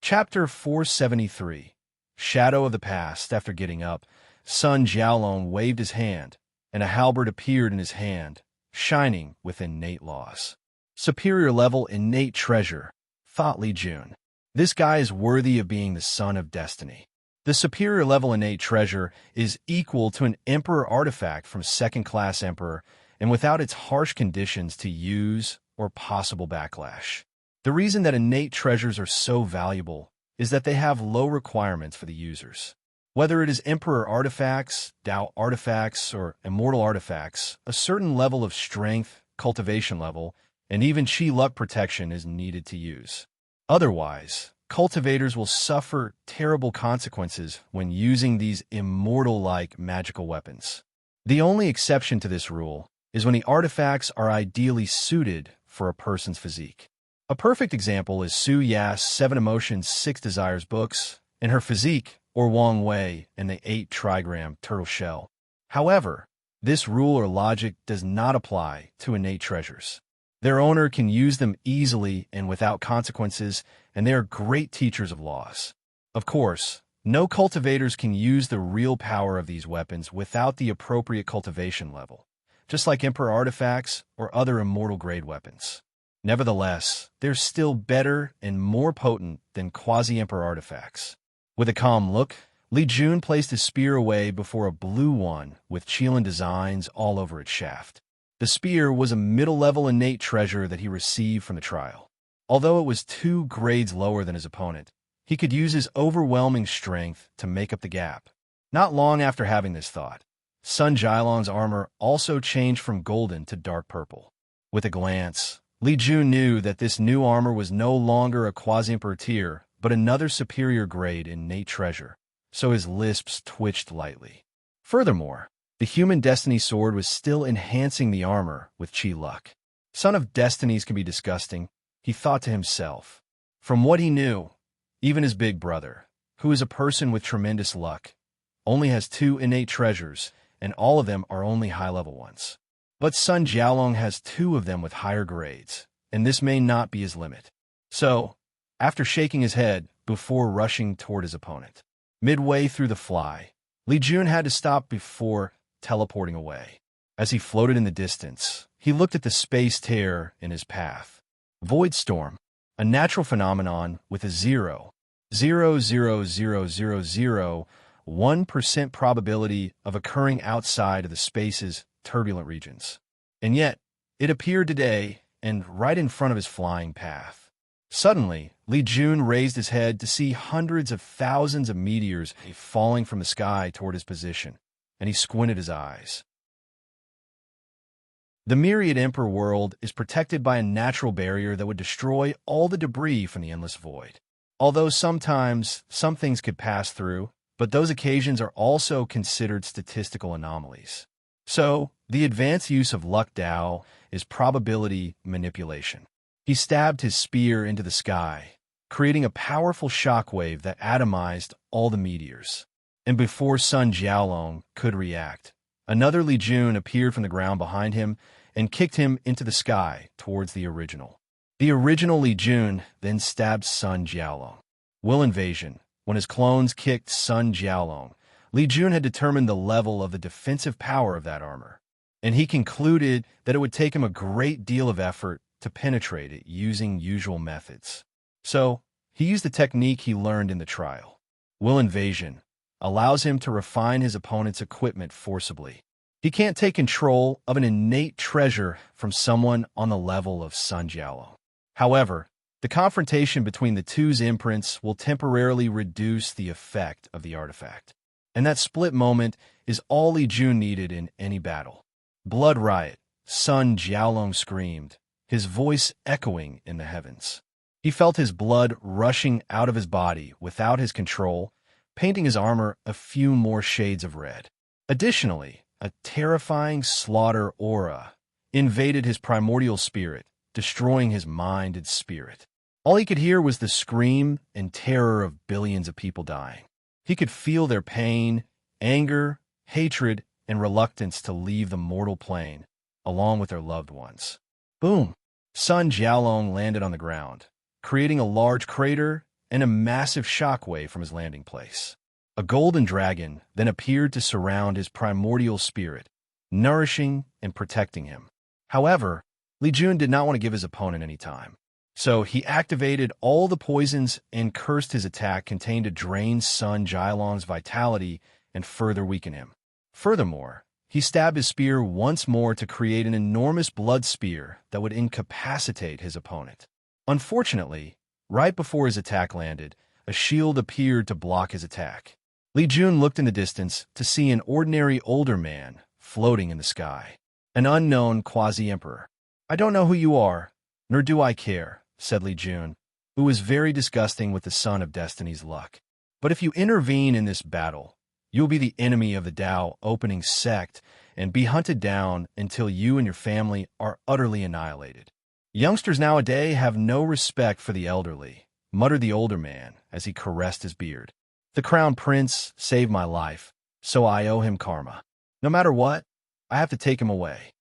Chapter 473. Shadow of the Past. After getting up, Sun Jiaolong waved his hand, and a halberd appeared in his hand, shining with innate laws. Superior level innate treasure, thought Li Jun. This guy is worthy of being the son of destiny. The superior level innate treasure is equal to an Emperor artifact from second-class Emperor and without its harsh conditions to use or possible backlash. The reason that innate treasures are so valuable is that they have low requirements for the users. Whether it is Emperor artifacts, Tao artifacts, or immortal artifacts, a certain level of strength, cultivation level, and even chi luck protection is needed to use. Otherwise, cultivators will suffer terrible consequences when using these immortal-like magical weapons. The only exception to this rule is when the artifacts are ideally suited for a person's physique. A perfect example is Su Ya's 7 Emotions, 6 Desires books, and her physique, or Wang Wei, and the 8 trigram turtle shell. However, this rule or logic does not apply to innate treasures. Their owner can use them easily and without consequences, and they are great teachers of laws. Of course, no cultivators can use the real power of these weapons without the appropriate cultivation level, just like Emperor artifacts or other immortal-grade weapons. Nevertheless, they're still better and more potent than quasi-Emperor artifacts. With a calm look, Li Jun placed his spear away before a blue one with Qilin designs all over its shaft. The spear was a middle-level innate treasure that he received from the trial. Although it was 2 grades lower than his opponent, he could use his overwhelming strength to make up the gap. Not long after having this thought, Sun Jialong's armor also changed from golden to dark purple. With a glance, Li Jun knew that this new armor was no longer a quasi-emperor tier, but another superior grade innate treasure, so his lips twitched lightly. Furthermore, the human destiny sword was still enhancing the armor with chi luck. Son of destinies can be disgusting, he thought to himself. From what he knew, even his big brother, who is a person with tremendous luck, only has 2 innate treasures, and all of them are only high-level ones. But Sun Jialong has 2 of them with higher grades, and this may not be his limit. So, after shaking his head before rushing toward his opponent, midway through the fly, Li Jun had to stop before teleporting away. As he floated in the distance, he looked at the space tear in his path. Void storm, a natural phenomenon with a 0.00001% probability of occurring outside of the space's turbulent regions. And yet, it appeared today and right in front of his flying path. Suddenly, Li Jun raised his head to see hundreds of thousands of meteors falling from the sky toward his position, and he squinted his eyes. The myriad Emperor world is protected by a natural barrier that would destroy all the debris from the endless void. Although sometimes some things could pass through, but those occasions are also considered statistical anomalies. So, the advanced use of luck Dao is probability manipulation. He stabbed his spear into the sky, creating a powerful shockwave that atomized all the meteors. And before Sun Jialong could react, another Li Jun appeared from the ground behind him and kicked him into the sky towards the original. The original Li Jun then stabbed Sun Jialong. Will invasion. When his clones kicked Sun Jialong, Li Jun had determined the level of the defensive power of that armor, and he concluded that it would take him a great deal of effort to penetrate it using usual methods. So, he used the technique he learned in the trial. Will invasion allows him to refine his opponent's equipment forcibly. He can't take control of an innate treasure from someone on the level of Sun Jialong. However, the confrontation between the two's imprints will temporarily reduce the effect of the artifact. And that split moment is all Li Jun needed in any battle. Blood riot, Sun Jialong screamed, his voice echoing in the heavens. He felt his blood rushing out of his body without his control, painting his armor a few more shades of red. Additionally, a terrifying slaughter aura invaded his primordial spirit, destroying his mind and spirit. All he could hear was the scream and terror of billions of people dying. He could feel their pain, anger, hatred, and reluctance to leave the mortal plane, along with their loved ones. Boom! Sun Jialong landed on the ground, creating a large crater and a massive shockwave from his landing place. A golden dragon then appeared to surround his primordial spirit, nourishing and protecting him. However, Li Jun did not want to give his opponent any time. So he activated all the poisons and cursed his attack contained to drain Sun Jialong's vitality and further weaken him. Furthermore, he stabbed his spear once more to create an enormous blood spear that would incapacitate his opponent. Unfortunately, right before his attack landed, a shield appeared to block his attack. Li Jun looked in the distance to see an ordinary older man floating in the sky. An unknown quasi-emperor. "I don't know who you are, nor do I care," said Li Jun, who was very disgusting with the Son of Destiny's luck. "But if you intervene in this battle, you'll be the enemy of the Tao opening sect and be hunted down until you and your family are utterly annihilated. Youngsters nowadays have no respect for the elderly," muttered the older man as he caressed his beard. "The Crown Prince saved my life, so I owe him karma. No matter what, I have to take him away."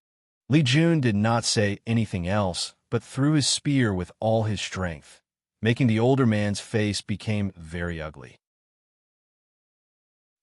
Li Jun did not say anything else, but threw his spear with all his strength, making the older man's face become very ugly.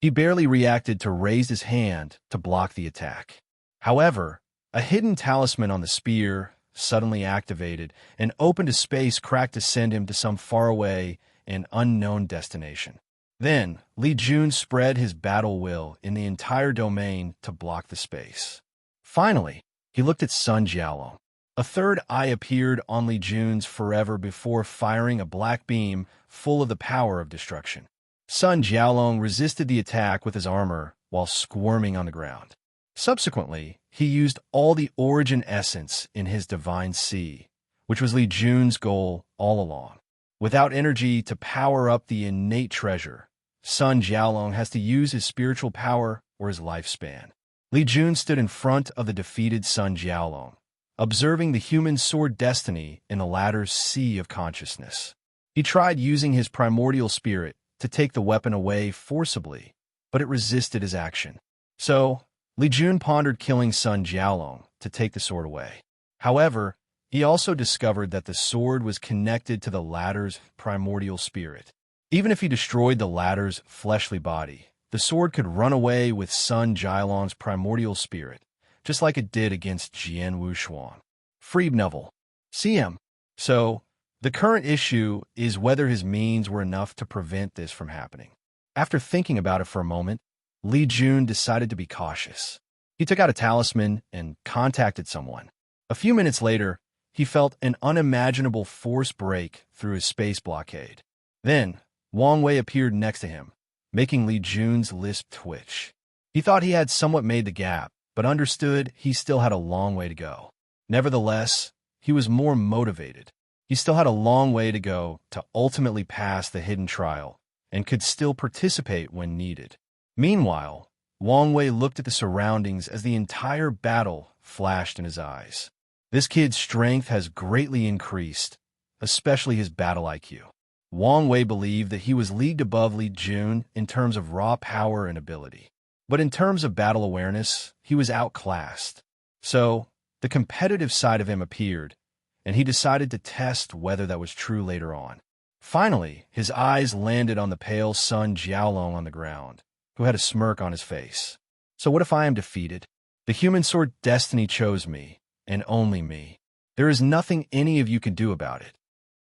He barely reacted to raise his hand to block the attack. However, a hidden talisman on the spear suddenly activated and opened a space crack to send him to some faraway and unknown destination. Then, Li Jun spread his battle will in the entire domain to block the space. Finally, he looked at Sun Jialong. A third eye appeared on Li Jun's forever before firing a black beam full of the power of destruction. Sun Jialong resisted the attack with his armor while squirming on the ground. Subsequently, he used all the origin essence in his divine sea, which was Li Jun's goal all along. Without energy to power up the innate treasure, Sun Jialong has to use his spiritual power or his lifespan. Li Jun stood in front of the defeated Sun Jialong, observing the human sword destiny in the latter's sea of consciousness. He tried using his primordial spirit to take the weapon away forcibly, but it resisted his action. So, Li Jun pondered killing Sun Jialong to take the sword away. However, he also discovered that the sword was connected to the latter's primordial spirit. Even if he destroyed the latter's fleshly body, the sword could run away with Sun Jialong's primordial spirit, just like it did against Jian Wuxuan. Freeb Novel. CM. So, the current issue is whether his means were enough to prevent this from happening. After thinking about it for a moment, Li Jun decided to be cautious. He took out a talisman and contacted someone. A few minutes later, he felt an unimaginable force break through his space blockade. Then, Wang Wei appeared next to him, making Li Jun's lisp twitch. He thought he had somewhat made the gap, but understood he still had a long way to go. Nevertheless, he was more motivated. He still had a long way to go to ultimately pass the hidden trial, and could still participate when needed. Meanwhile, Wang Wei looked at the surroundings as the entire battle flashed in his eyes. This kid's strength has greatly increased, especially his battle IQ. Wang Wei believed that he was leagued above Li Jun in terms of raw power and ability. But in terms of battle awareness, he was outclassed. So, the competitive side of him appeared, and he decided to test whether that was true later on. Finally, his eyes landed on the pale Sun Jialong on the ground, who had a smirk on his face. "So what if I am defeated? The human sword destiny chose me, and only me. There is nothing any of you can do about it."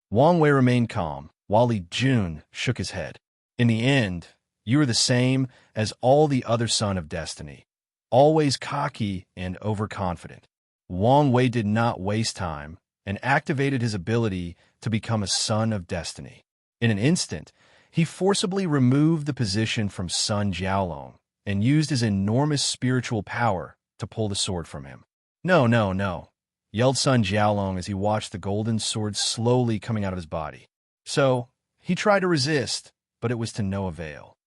Wang Wei remained calm, while Li Jun shook his head. "In the end, you are the same as all the other Son of Destiny, always cocky and overconfident." Wang Wei did not waste time and activated his ability to become a Son of Destiny. In an instant, he forcibly removed the position from Sun Jialong and used his enormous spiritual power to pull the sword from him. "No, no, no," yelled Sun Jialong as he watched the golden sword slowly coming out of his body. So, he tried to resist, but it was to no avail.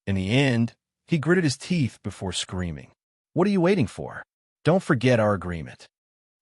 In the end, he gritted his teeth before screaming, "What are you waiting for? Don't forget our agreement."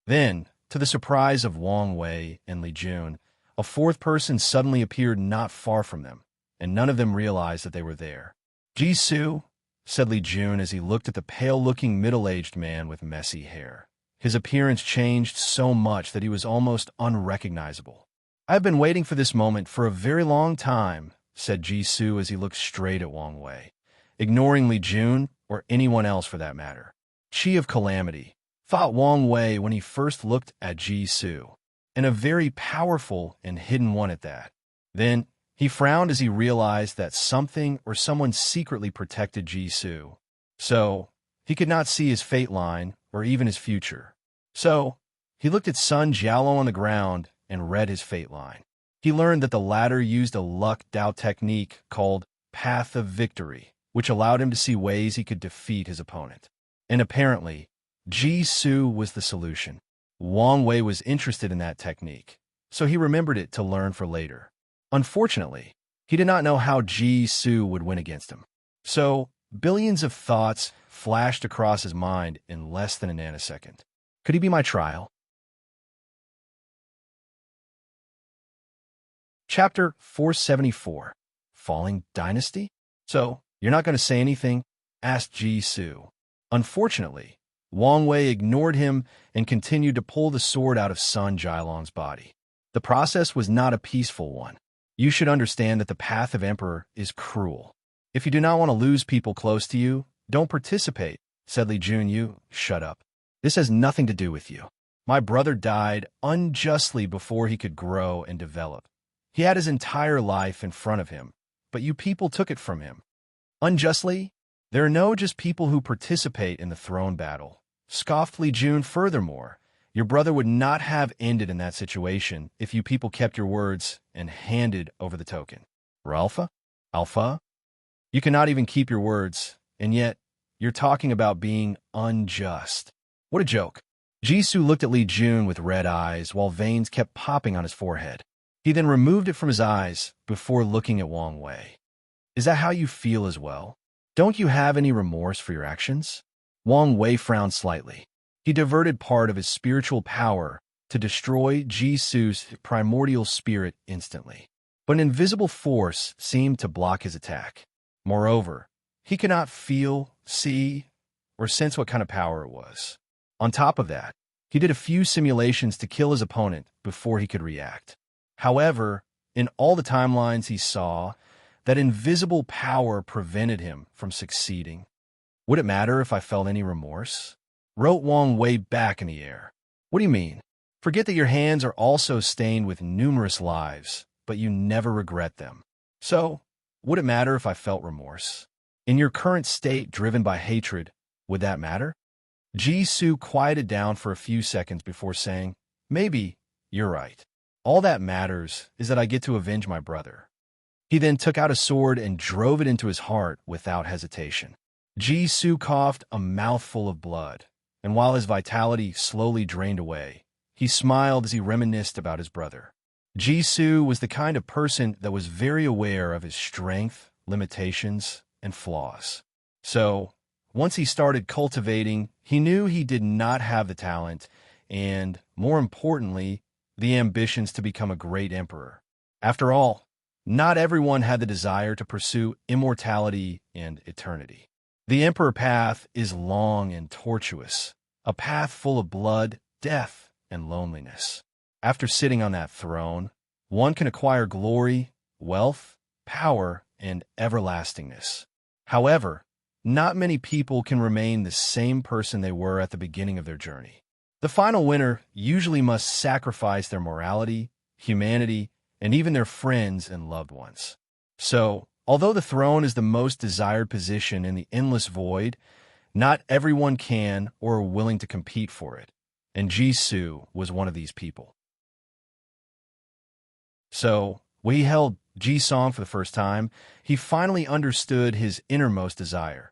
Then, to the surprise of Wang Wei and Li Jun, a fourth person suddenly appeared not far from them, and none of them realized that they were there. "Jisoo," said Li Jun as he looked at the pale-looking middle-aged man with messy hair. His appearance changed so much that he was almost unrecognizable. "I've been waiting for this moment for a very long time," said Jisoo as he looked straight at Wang Wei, ignoring Li Jun or anyone else for that matter. "Chi of Calamity," thought Wang Wei when he first looked at Jisoo. and a very powerful and hidden one at that. Then, he frowned as he realized that something or someone secretly protected Jisoo. So, he could not see his fate line or even his future. So, he looked at Sun Jialong on the ground and read his fate line. He learned that the latter used a luck Dao technique called Path of Victory, which allowed him to see ways he could defeat his opponent. And apparently, Jisoo was the solution. Wang Wei was interested in that technique, so he remembered it to learn for later. Unfortunately, he did not know how Jisoo would win against him. So, billions of thoughts flashed across his mind in less than a nanosecond. Could he be my trial? Chapter 474, Falling Dynasty? So, you're not going to say anything? Asked Jisoo. Unfortunately, Wang Wei ignored him and continued to pull the sword out of Sun Jialong's body. The process was not a peaceful one. You should understand that the path of Emperor is cruel. If you do not want to lose people close to you, don't participate, said Li Junyu. Shut up. This has nothing to do with you. My brother died unjustly before he could grow and develop. He had his entire life in front of him, but you people took it from him. Unjustly? There are no just people who participate in the throne battle, scoffed Li Jun. Furthermore, your brother would not have ended in that situation if you people kept your words and handed over the token. Ralpha? Alpha? You cannot even keep your words, and yet you're talking about being unjust. What a joke. Jisoo looked at Li Jun with red eyes while veins kept popping on his forehead. He then removed it from his eyes before looking at Wang Wei. Is that how you feel as well? Don't you have any remorse for your actions? Wang Wei frowned slightly. He diverted part of his spiritual power to destroy Jisoo's primordial spirit instantly. But an invisible force seemed to block his attack. Moreover, he could not feel, see, or sense what kind of power it was. On top of that, he did a few simulations to kill his opponent before he could react. However, in all the timelines he saw, that invisible power prevented him from succeeding. Would it matter if I felt any remorse? Wrote Wang Wei back in the air. What do you mean? Forget that your hands are also stained with numerous lives, but you never regret them. So, would it matter if I felt remorse? In your current state driven by hatred, would that matter? Jisoo quieted down for a few seconds before saying, maybe, you're right. All that matters is that I get to avenge my brother. He then took out a sword and drove it into his heart without hesitation. Jisoo coughed a mouthful of blood, and while his vitality slowly drained away, he smiled as he reminisced about his brother. Jisoo was the kind of person that was very aware of his strength, limitations, and flaws. So, once he started cultivating, he knew he did not have the talent and, more importantly, the ambitions to become a great emperor. After all, not everyone had the desire to pursue immortality and eternity. The emperor path is long and tortuous, a path full of blood, death, and loneliness. After sitting on that throne, one can acquire glory, wealth, power, and everlastingness. However, not many people can remain the same person they were at the beginning of their journey. The final winner usually must sacrifice their morality, humanity, and even their friends and loved ones. So, although the throne is the most desired position in the endless void, not everyone can or are willing to compete for it, and Jisoo was one of these people. So, when he held Jisong for the first time, he finally understood his innermost desire.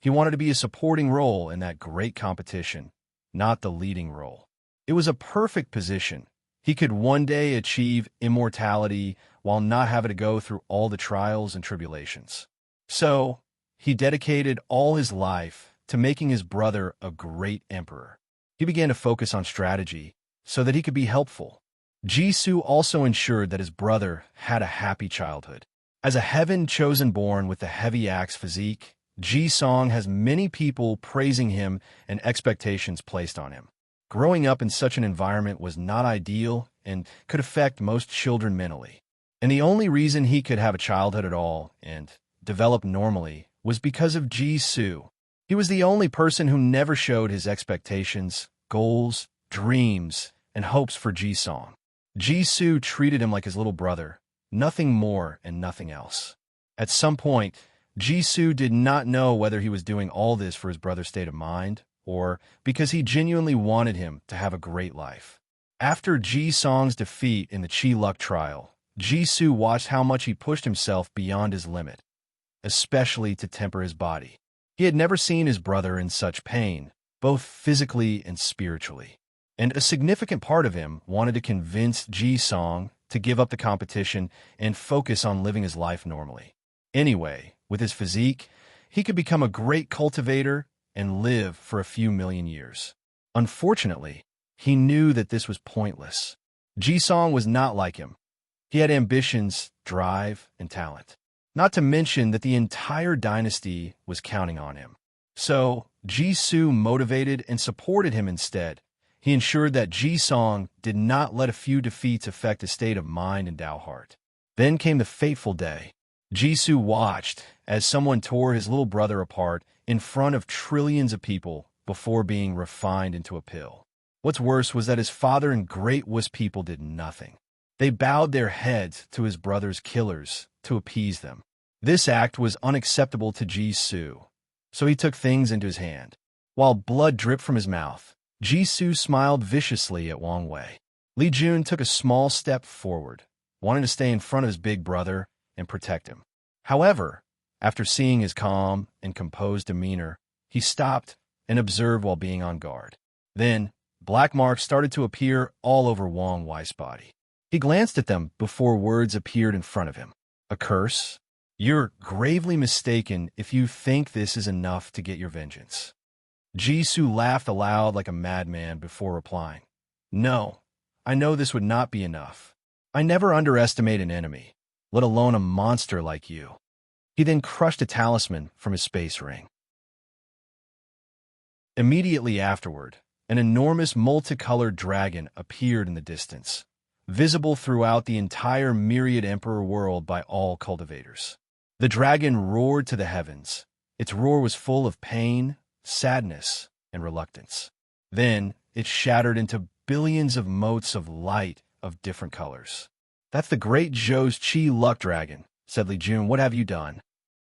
He wanted to be a supporting role in that great competition, not the leading role. It was a perfect position. He could one day achieve immortality while not having to go through all the trials and tribulations. So, he dedicated all his life to making his brother a great emperor. He began to focus on strategy so that he could be helpful. Jisoo also ensured that his brother had a happy childhood. As a heaven-chosen born with the heavy axe physique, Jisong has many people praising him and expectations placed on him. Growing up in such an environment was not ideal and could affect most children mentally. And the only reason he could have a childhood at all and develop normally was because of Jisoo. He was the only person who never showed his expectations, goals, dreams, and hopes for Jisong. Jisoo treated him like his little brother, nothing more and nothing else. At some point, Jisoo did not know whether he was doing all this for his brother's state of mind or because he genuinely wanted him to have a great life. After Ji-song's defeat in the Chi Luck trial, Jisoo watched how much he pushed himself beyond his limit, especially to temper his body. He had never seen his brother in such pain, both physically and spiritually. And a significant part of him wanted to convince Ji-song to give up the competition and focus on living his life normally. Anyway, with his physique, he could become a great cultivator and live for a few million years. Unfortunately, he knew that this was pointless. Ji-song was not like him. He had ambitions, drive, and talent. Not to mention that the entire dynasty was counting on him. So, Jisoo motivated and supported him instead. He ensured that Ji-song did not let a few defeats affect his state of mind and Dao heart. Then came the fateful day. Jisoo watched as someone tore his little brother apart in front of trillions of people before being refined into a pill. What's worse was that his father and great Wu's people did nothing. They bowed their heads to his brother's killers to appease them. This act was unacceptable to Jisoo, so he took things into his hand. While blood dripped from his mouth, Jisoo smiled viciously at Wang Wei. Li Jun took a small step forward, wanting to stay in front of his big brother and protect him. However, after seeing his calm and composed demeanor, he stopped and observed while being on guard. Then, black marks started to appear all over Wang Wei's body. He glanced at them before words appeared in front of him. A curse? You're gravely mistaken if you think this is enough to get your vengeance. Jisoo laughed aloud like a madman before replying. No, I know this would not be enough. I never underestimate an enemy, let alone a monster like you. He then crushed a talisman from his space ring. Immediately afterward, an enormous multicolored dragon appeared in the distance, visible throughout the entire myriad emperor world by all cultivators. The dragon roared to the heavens. Its roar was full of pain, sadness, and reluctance. Then it shattered into billions of motes of light of different colors. That's the great Zhou's Chi Luck Dragon, said Li Jun. What have you done?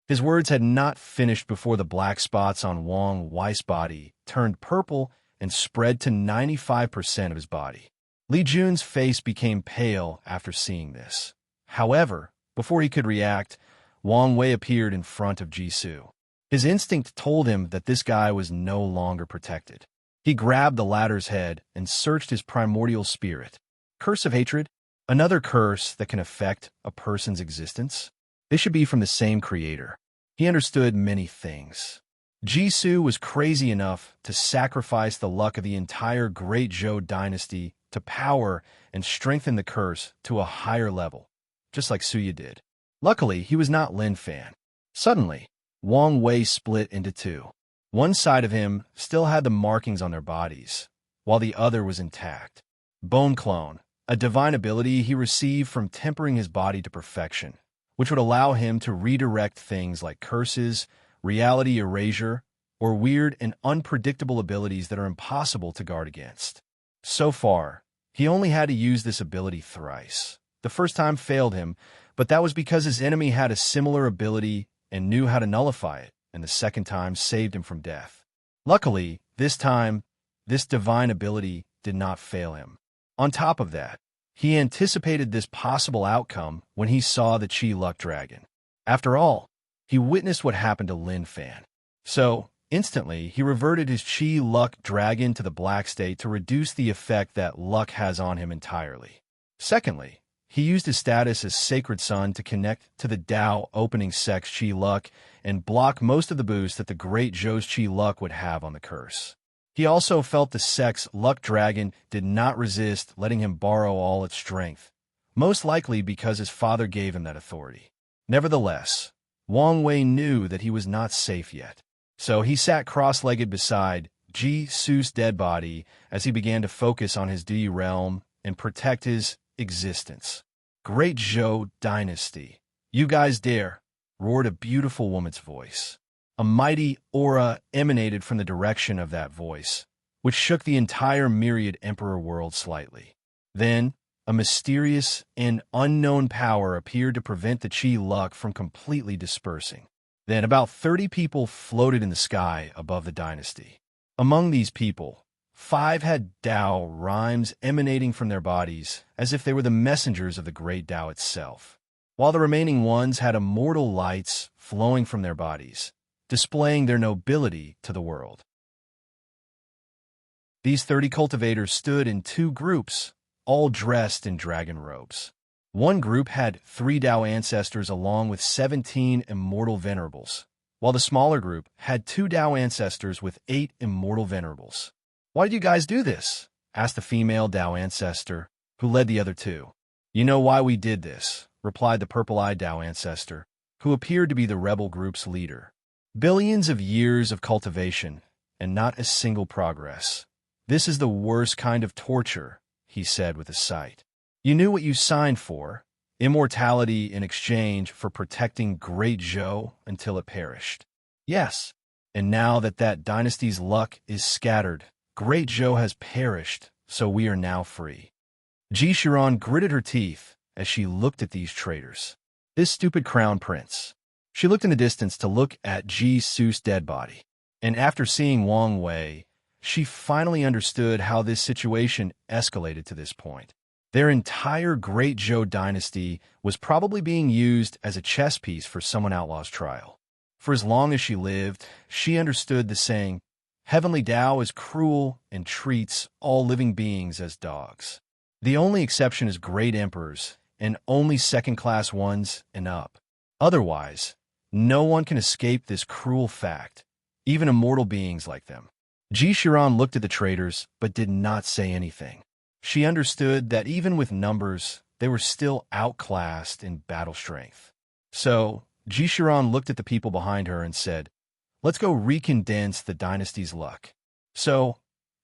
His words had not finished before the black spots on Wang Wei's body turned purple and spread to 95% of his body. Li Jun's face became pale after seeing this. However, before he could react, Wang Wei appeared in front of Jisoo. His instinct told him that this guy was no longer protected. He grabbed the latter's head and searched his primordial spirit. Curse of hatred? Another curse that can affect a person's existence? They should be from the same creator. He understood many things. Jisoo was crazy enough to sacrifice the luck of the entire Great Zhou dynasty to power and strengthen the curse to a higher level, just like Suya did. Luckily, he was not Lin Fan. Suddenly, Wang Wei split into two. One side of him still had the markings on their bodies, while the other was intact. Bone Clone, a divine ability he received from tempering his body to perfection, which would allow him to redirect things like curses, reality erasure, or weird and unpredictable abilities that are impossible to guard against. So far, he only had to use this ability thrice. The first time failed him, but that was because his enemy had a similar ability and knew how to nullify it, and the second time saved him from death. Luckily, this time, this divine ability did not fail him. On top of that, he anticipated this possible outcome when he saw the Chi Luck Dragon. After all, he witnessed what happened to Lin Fan. So, instantly, he reverted his Chi Luck Dragon to the black state to reduce the effect that luck has on him entirely. Secondly, he used his status as Sacred Son to connect to the Dao opening sex Chi Luck and block most of the boost that the Great Zhou's Chi Luck would have on the curse. He also felt the sex Luck Dragon did not resist letting him borrow all its strength, most likely because his father gave him that authority. Nevertheless, Wang Wei knew that he was not safe yet, so he sat cross-legged beside Jisoo's dead body as he began to focus on his Du realm and protect his existence. Great Zhou Dynasty, you guys dare, roared a beautiful woman's voice. A mighty aura emanated from the direction of that voice, which shook the entire myriad emperor world slightly. Then, A mysterious and unknown power appeared to prevent the Qi luck from completely dispersing. Then about 30 people floated in the sky above the dynasty. Among these people, 5 had Tao rhymes emanating from their bodies as if they were the messengers of the great Tao itself, while the remaining ones had immortal lights flowing from their bodies, displaying their nobility to the world. These 30 cultivators stood in 2 groups, all dressed in dragon robes. One group had 3 Tao ancestors along with 17 immortal venerables, while the smaller group had 2 Tao ancestors with 8 immortal venerables. "Why did you guys do this?" asked the female Tao ancestor, who led the other 2. "You know why we did this," replied the purple-eyed Tao ancestor, who appeared to be the rebel group's leader. "Billions of years of cultivation, and not a single progress. This is the worst kind of torture," he said with a sigh. "You knew what you signed for, immortality in exchange for protecting Great Zhou until it perished. Yes, and now that that dynasty's luck is scattered, Great Zhou has perished, so we are now free." Ji Shiran gritted her teeth as she looked at these traitors. This stupid crown prince. She looked in the distance to look at Ji Su's dead body, and after seeing Wang Wei, she finally understood how this situation escalated to this point. Their entire Great Zhou dynasty was probably being used as a chess piece for someone outlaw's trial. For as long as she lived, she understood the saying, "Heavenly Tao is cruel and treats all living beings as dogs." The only exception is great emperors, and only second-class ones and up. Otherwise, no one can escape this cruel fact, even immortal beings like them. Ji Shiran looked at the traitors, but did not say anything. She understood that even with numbers, they were still outclassed in battle strength. So, Ji Shiran looked at the people behind her and said, "Let's go recondense the dynasty's luck." So,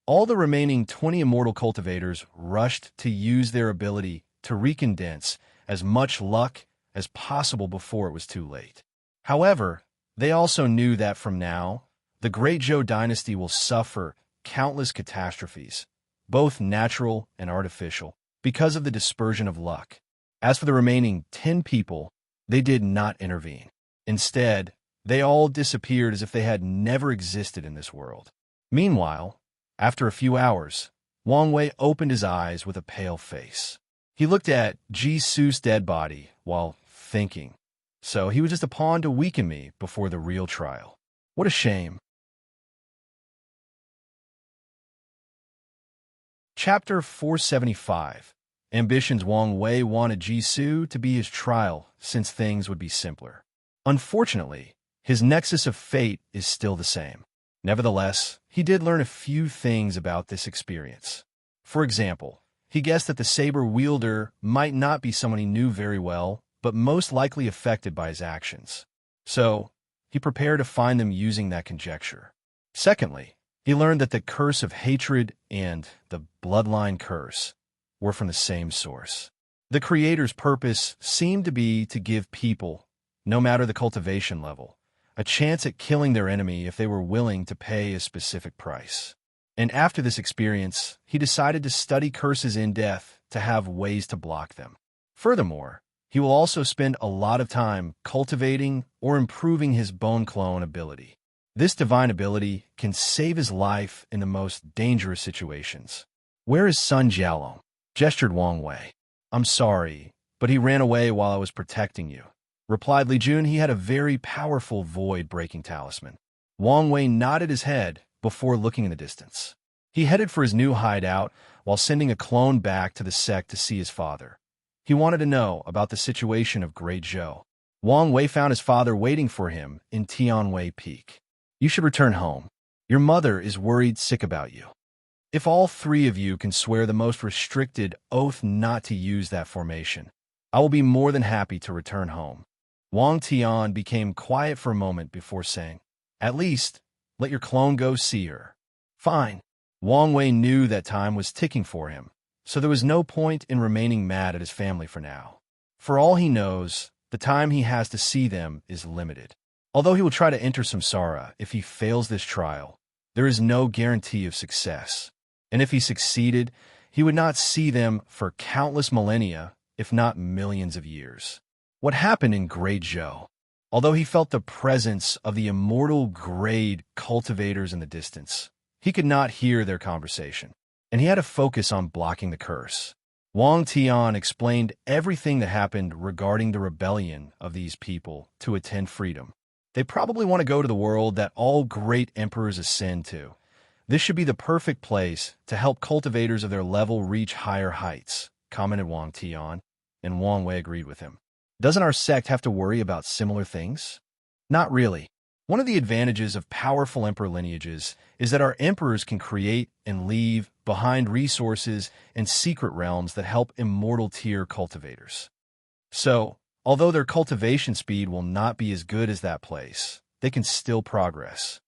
all the remaining 20 immortal cultivators rushed to use their ability to recondense as much luck as possible before it was too late. However, they also knew that from now, the Great Zhou dynasty will suffer countless catastrophes, both natural and artificial, because of the dispersion of luck. As for the remaining 10 people, they did not intervene. Instead, they all disappeared as if they had never existed in this world. Meanwhile, after a few hours, Wang Wei opened his eyes with a pale face. He looked at Ji Su's dead body while thinking, "So he was just a pawn to weaken me before the real trial. What a shame." Chapter 475. Ambitions. Wang Wei wanted Ji Su to be his trial since things would be simpler. Unfortunately, his nexus of fate is still the same. Nevertheless, he did learn a few things about this experience. For example, he guessed that the saber wielder might not be someone he knew very well, but most likely affected by his actions. So, he prepared to find them using that conjecture. Secondly, he learned that the curse of hatred and the bloodline curse were from the same source. The Creator's purpose seemed to be to give people, no matter the cultivation level, a chance at killing their enemy if they were willing to pay a specific price. And after this experience, he decided to study curses in depth to have ways to block them. Furthermore, he will also spend a lot of time cultivating or improving his bone clone ability. This divine ability can save his life in the most dangerous situations. "Where is Sun Jialong?" gestured Wang Wei. "I'm sorry, but he ran away while I was protecting you," replied Li Jun. He had a very powerful void-breaking talisman. Wang Wei nodded his head before looking in the distance. He headed for his new hideout while sending a clone back to the sect to see his father. He wanted to know about the situation of Great Zhou. Wang Wei found his father waiting for him in Tianwei Peak. "You should return home. Your mother is worried sick about you. If all 3 of you can swear the most restricted oath not to use that formation, I will be more than happy to return home." Wang Tian became quiet for a moment before saying, "At least, let your clone go see her." "Fine." Wang Wei knew that time was ticking for him, so there was no point in remaining mad at his family for now. For all he knows, the time he has to see them is limited. Although he will try to enter Samsara if he fails this trial, there is no guarantee of success. And if he succeeded, He would not see them for countless millennia, if not millions of years. What happened in Great Zhou? Although he felt the presence of the immortal grade cultivators in the distance, he could not hear their conversation, and he had to focus on blocking the curse. Wang Tian explained everything that happened regarding the rebellion of these people to attend freedom. They probably want to go to the world that all great emperors ascend to. This should be the perfect place to help cultivators of their level reach higher heights, commented Wang Tian, and Wang Wei agreed with him. Doesn't our sect have to worry about similar things? Not really. One of the advantages of powerful emperor lineages is that our emperors can create and leave behind resources and secret realms that help immortal tier cultivators. So, although their cultivation speed will not be as good as that place, they can still progress.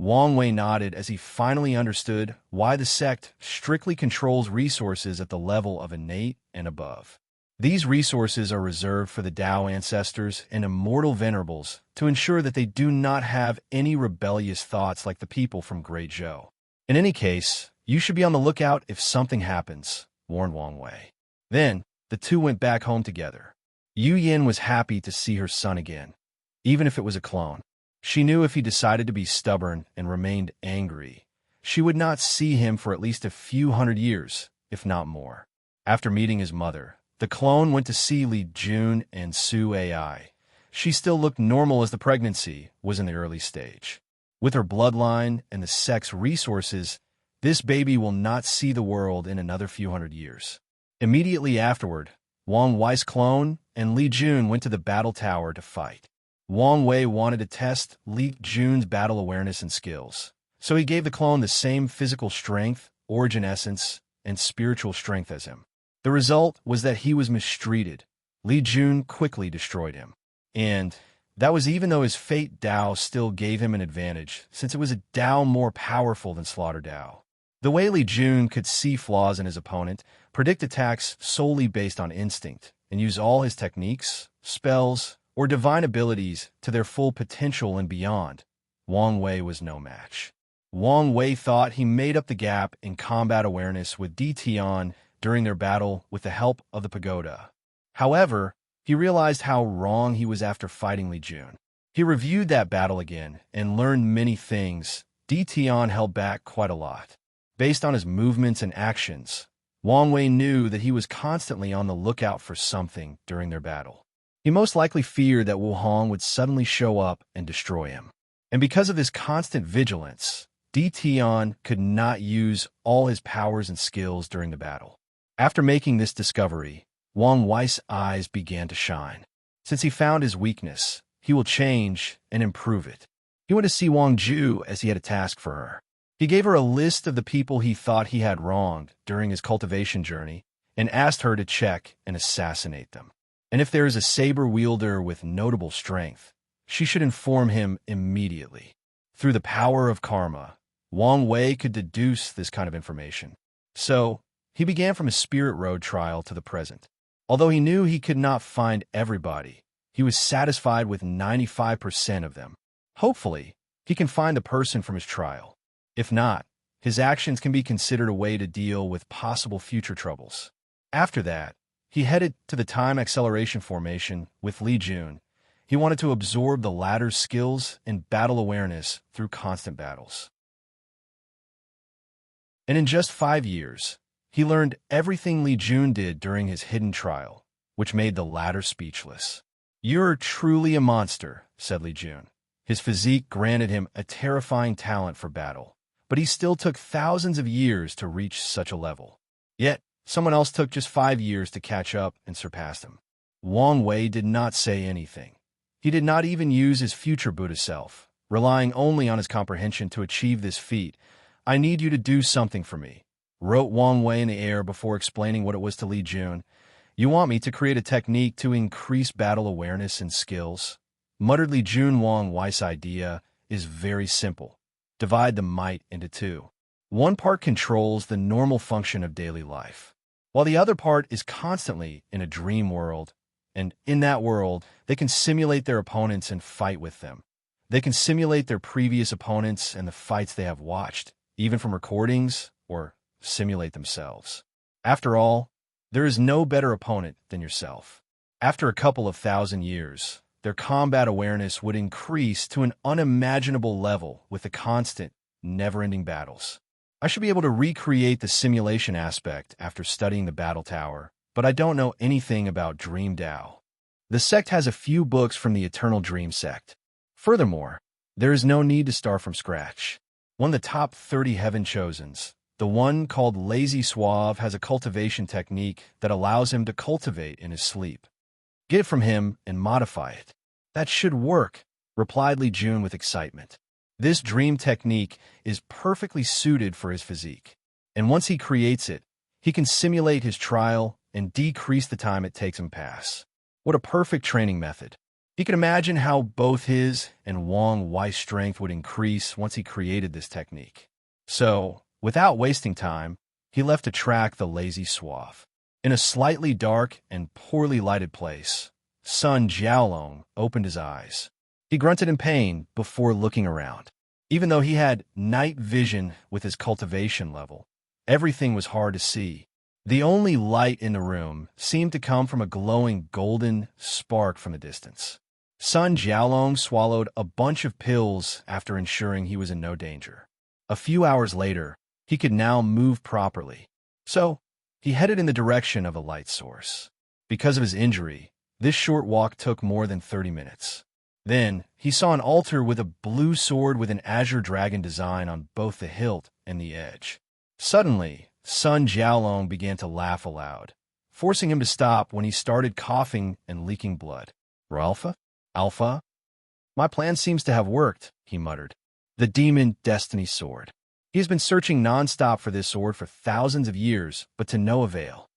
Wang Wei nodded as he finally understood why the sect strictly controls resources at the level of innate and above. These resources are reserved for the Dao ancestors and immortal venerables to ensure that they do not have any rebellious thoughts like the people from Great Zhou. In any case, you should be on the lookout if something happens, warned Wang Wei. Then, the two went back home together. Yu Yin was happy to see her son again, even if it was a clone. She knew if he decided to be stubborn and remained angry, she would not see him for at least a few hundred years, if not more. After meeting his mother, the clone went to see Li Jun and Su Ai. She still looked normal as the pregnancy was in the early stage. With her bloodline and the sect's resources, this baby will not see the world in another few hundred years. Immediately afterward, Wang Wei's clone and Li Jun went to the battle tower to fight. Wang Wei wanted to test Li Jun's battle awareness and skills, so he gave the clone the same physical strength, origin essence, and spiritual strength as him. The result was that he was mistreated. Li Jun quickly destroyed him. And that was even though his Fate Dao still gave him an advantage, since it was a Dao more powerful than Slaughter Dao. The way Li Jun could see flaws in his opponent, predict attacks solely based on instinct, and use all his techniques, spells, or divine abilities to their full potential and beyond, Wang Wei was no match. Wang Wei thought he made up the gap in combat awareness with Di Tian during their battle with the help of the pagoda. However, he realized how wrong he was after fighting Li Jun. He reviewed that battle again and learned many things. Di Tian held back quite a lot. Based on his movements and actions, Wang Wei knew that he was constantly on the lookout for something during their battle. He most likely feared that Wu Hong would suddenly show up and destroy him. And because of his constant vigilance, Di Tian could not use all his powers and skills during the battle. After making this discovery, Wang Wei's eyes began to shine. Since he found his weakness, he will change and improve it. He went to see Wang Ju as he had a task for her. He gave her a list of the people he thought he had wronged during his cultivation journey and asked her to check and assassinate them. And if there is a saber wielder with notable strength, she should inform him immediately. Through the power of karma, Wang Wei could deduce this kind of information. So, he began from his spirit road trial to the present. Although he knew he could not find everybody, he was satisfied with 95% of them. Hopefully, he can find the person from his trial. If not, his actions can be considered a way to deal with possible future troubles. After that, he headed to the time acceleration formation with Li Jun. He wanted to absorb the latter's skills and battle awareness through constant battles. And in just 5 years, he learned everything Li Jun did during his hidden trial, which made the latter speechless. "You're truly a monster," said Li Jun. His physique granted him a terrifying talent for battle, but he still took thousands of years to reach such a level. Yet, someone else took just 5 years to catch up and surpass him. Wang Wei did not say anything. He did not even use his future Buddha self, relying only on his comprehension to achieve this feat. "I need you to do something for me," wrote Wang Wei in the air before explaining what it was to Li Jun. "You want me to create a technique to increase battle awareness and skills?" Muttered Li Jun. Wang Wei's idea is very simple. Divide the might into two. One part controls the normal function of daily life, while the other part is constantly in a dream world, and in that world, they can simulate their opponents and fight with them. They can simulate their previous opponents and the fights they have watched, even from recordings or simulate themselves. After all, there is no better opponent than yourself. After a couple of thousand years, their combat awareness would increase to an unimaginable level with the constant, never-ending battles. I should be able to recreate the simulation aspect after studying the battle tower, but I don't know anything about Dream Tao. The sect has a few books from the Eternal Dream sect. Furthermore, there is no need to start from scratch. One of the top 30 Heaven Chosens, the one called Lazy Suave, has a cultivation technique that allows him to cultivate in his sleep. Get it from him and modify it. That should work, replied Li Jun with excitement. This dream technique is perfectly suited for his physique. And once he creates it, he can simulate his trial and decrease the time it takes him pass. What a perfect training method. He could imagine how both his and Wang Wei's strength would increase once he created this technique. So, without wasting time, he left to track the Lazy Suave. In a slightly dark and poorly lighted place, Sun Jiaolong opened his eyes. He grunted in pain before looking around. Even though he had night vision with his cultivation level, everything was hard to see. The only light in the room seemed to come from a glowing golden spark from a distance. Sun Jiaolong swallowed a bunch of pills after ensuring he was in no danger. A few hours later, he could now move properly. So, he headed in the direction of a light source. Because of his injury, this short walk took more than 30 minutes. Then, he saw an altar with a blue sword with an azure dragon design on both the hilt and the edge. Suddenly, Sun Jiaolong began to laugh aloud, forcing him to stop when he started coughing and leaking blood. Ralpha? Alpha? My plan seems to have worked, he muttered. The demon destiny sword. He has been searching non-stop for this sword for thousands of years, but to no avail.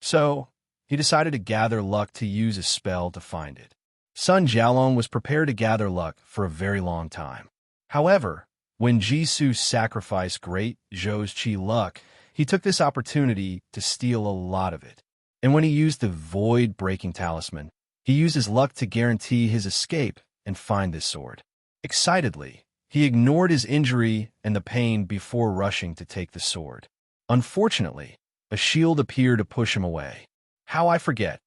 So, he decided to gather luck to use a spell to find it. Sun Jiaolong was prepared to gather luck for a very long time. However, when Jisoo sacrificed Great Zhou's Qi luck, he took this opportunity to steal a lot of it. And when he used the void-breaking talisman, he used his luck to guarantee his escape and find this sword. Excitedly, he ignored his injury and the pain before rushing to take the sword. Unfortunately, a shield appeared to push him away. How I forget.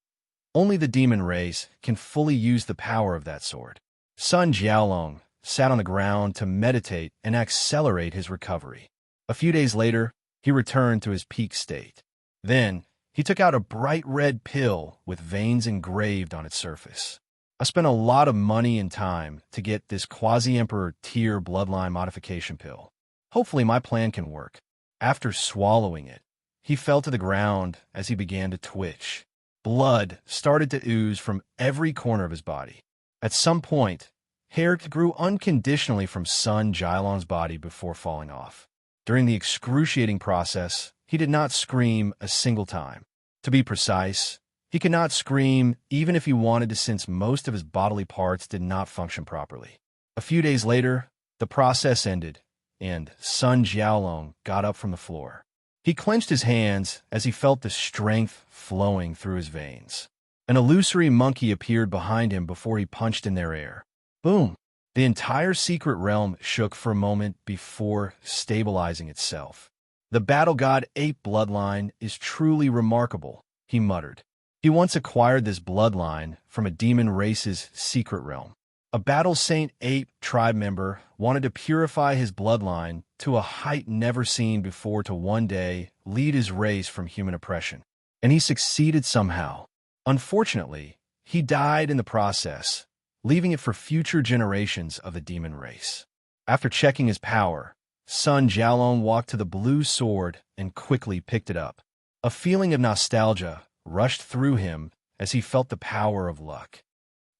Only the demon race can fully use the power of that sword. Sun Jiaolong sat on the ground to meditate and accelerate his recovery. A few days later, he returned to his peak state. Then, he took out a bright red pill with veins engraved on its surface. I spent a lot of money and time to get this Quasi-Emperor tier bloodline modification pill. Hopefully my plan can work. After swallowing it, he fell to the ground as he began to twitch. Blood started to ooze from every corner of his body. At some point, hair grew unconditionally from Sun Jiaolong's body before falling off. During the excruciating process, he did not scream a single time. To be precise, he could not scream even if he wanted to, since most of his bodily parts did not function properly. A few days later, the process ended, and Sun Jiaolong got up from the floor. He clenched his hands as he felt the strength flowing through his veins. An illusory monkey appeared behind him before he punched in their air. Boom! The entire secret realm shook for a moment before stabilizing itself. The battle god ape bloodline is truly remarkable, he muttered. He once acquired this bloodline from a demon race's secret realm. A battle saint ape tribe member wanted to purify his bloodline to a height never seen before to one day lead his race from human oppression. And he succeeded somehow. Unfortunately, he died in the process, leaving it for future generations of the demon race. After checking his power, Sun Jiaolong walked to the blue sword and quickly picked it up. A feeling of nostalgia rushed through him as he felt the power of luck.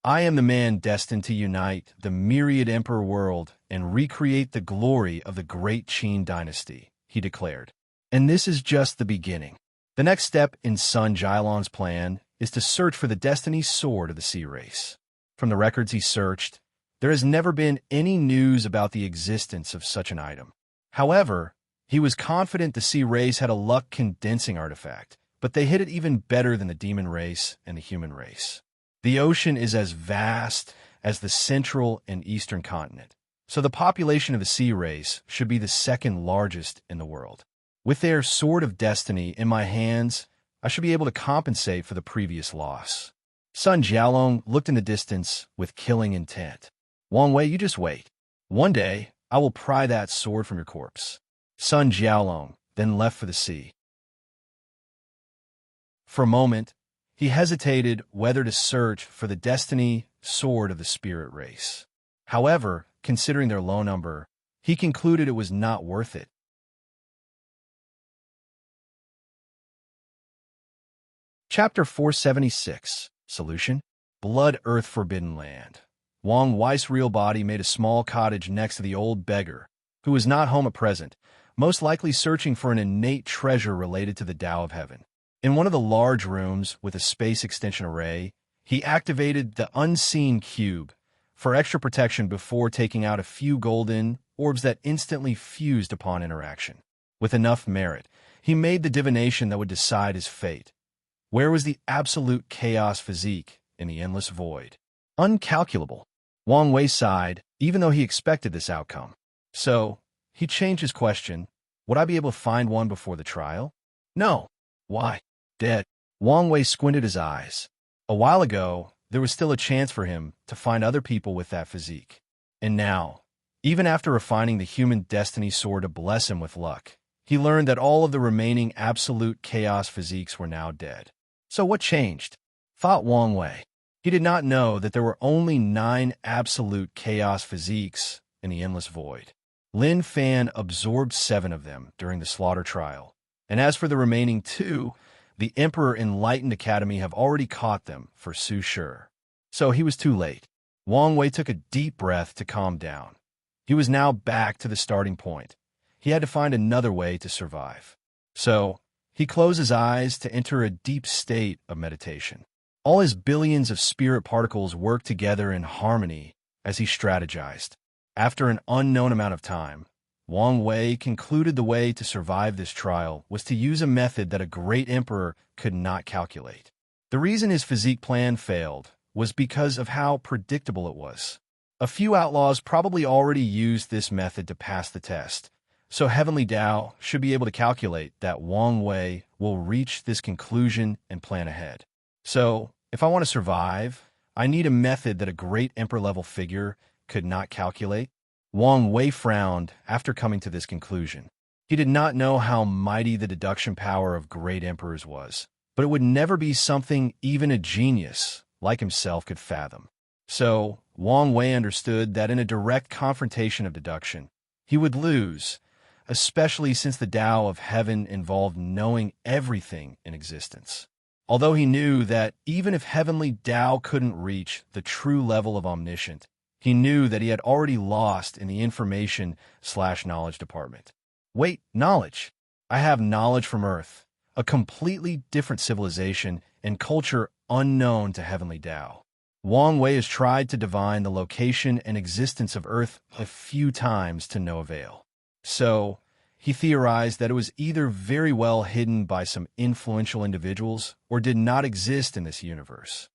I am the man destined to unite the myriad emperor world and recreate the glory of the great Qin dynasty, he declared. And this is just the beginning. The next step in Sun Jiaolong's plan is to search for the destiny sword of the sea race. From the records he searched, there has never been any news about the existence of such an item. However, he was confident the sea race had a luck condensing artifact, but they hid it even better than the demon race and the human race. The ocean is as vast as the central and eastern continent, So the population of the sea race should be the second largest in the world. With their sword of destiny in my hands, I should be able to compensate for the previous loss. Sun Jialong looked in the distance with killing intent. Wang Wei, you just wait. One day, I will pry that sword from your corpse. Sun Jialong then left for the sea. For a moment, he hesitated whether to search for the destiny sword of the spirit race. However, considering their low number, he concluded it was not worth it. Chapter 476. Solution: Blood Earth Forbidden Land. Wang Wei's real body made a small cottage next to the old beggar, who was not home at present, most likely searching for an innate treasure related to the Tao of Heaven. In one of the large rooms with a space extension array, he activated the unseen cube for extra protection before taking out a few golden orbs that instantly fused upon interaction. With enough merit, he made the divination that would decide his fate. Where was the absolute chaos physique in the endless void? Uncalculable. Wang Wei sighed, even though he expected this outcome. So, he changed his question. Would I be able to find one before the trial? No. Why? Dead. Wang Wei squinted his eyes. A while ago, there was still a chance for him to find other people with that physique. And now, even after refining the human destiny sword to bless him with luck, he learned that all of the remaining absolute chaos physiques were now dead. So what changed? Thought Wang Wei. He did not know that there were only 9 absolute chaos physiques in the endless void. Lin Fan absorbed 7 of them during the slaughter trial. And as for the remaining 2, the Emperor Enlightened Academy have already caught them for Su Shi. So he was too late. Wang Wei took a deep breath to calm down. He was now back to the starting point. He had to find another way to survive. So he closed his eyes to enter a deep state of meditation. All his billions of spirit particles worked together in harmony as he strategized. After an unknown amount of time, Wang Wei concluded the way to survive this trial was to use a method that a great emperor could not calculate. The reason his physique plan failed was because of how predictable it was. A few outlaws probably already used this method to pass the test, so Heavenly Tao should be able to calculate that Wang Wei will reach this conclusion and plan ahead. So, if I want to survive, I need a method that a great emperor-level figure could not calculate. Wang Wei frowned after coming to this conclusion. He did not know how mighty the deduction power of great emperors was, but it would never be something even a genius like himself could fathom. So, Wang Wei understood that in a direct confrontation of deduction, he would lose, especially since the Tao of Heaven involved knowing everything in existence. Although he knew that even if Heavenly Tao couldn't reach the true level of omniscient, he knew that he had already lost in the information/knowledge department. Wait, knowledge. I have knowledge from Earth, a completely different civilization and culture unknown to Heavenly Tao. Wang Wei has tried to divine the location and existence of Earth a few times to no avail. So, he theorized that it was either very well hidden by some influential individuals or did not exist in this universe.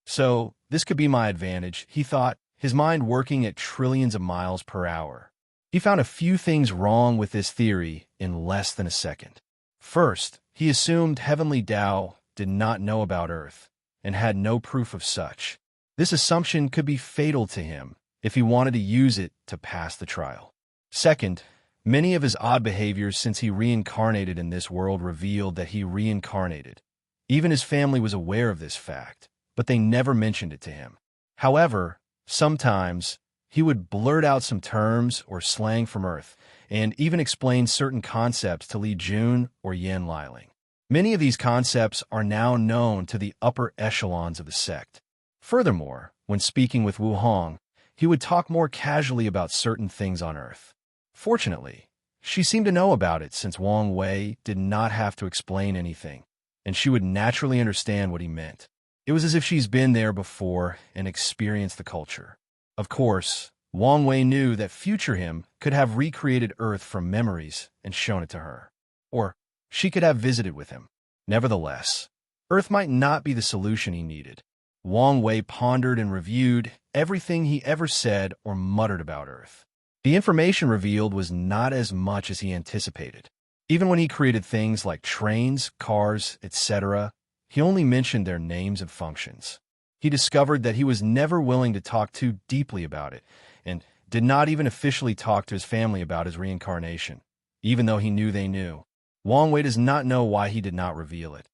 So, this could be my advantage, he thought, his mind working at trillions of miles per hour. He found a few things wrong with this theory in less than a second. First, he assumed Heavenly Tao did not know about Earth and had no proof of such. This assumption could be fatal to him if he wanted to use it to pass the trial. Second, many of his odd behaviors since he reincarnated in this world revealed that he reincarnated. Even his family was aware of this fact, but they never mentioned it to him. However, sometimes he would blurt out some terms or slang from Earth and even explain certain concepts to Li Jun or Yan Liling. Many of these concepts are now known to the upper echelons of the sect. Furthermore, when speaking with Wu Hong, he would talk more casually about certain things on Earth. Fortunately, she seemed to know about it since Wang Wei did not have to explain anything, and she would naturally understand what he meant. It was as if she's been there before and experienced the culture. Of course, Wang Wei knew that future him could have recreated Earth from memories and shown it to her. Or she could have visited with him. Nevertheless, Earth might not be the solution he needed. Wang Wei pondered and reviewed everything he ever said or muttered about Earth. The information revealed was not as much as he anticipated. Even when he created things like trains, cars, etc., he only mentioned their names and functions. He discovered that he was never willing to talk too deeply about it, and did not even officially talk to his family about his reincarnation, even though he knew they knew. Wang Wei does not know why he did not reveal it.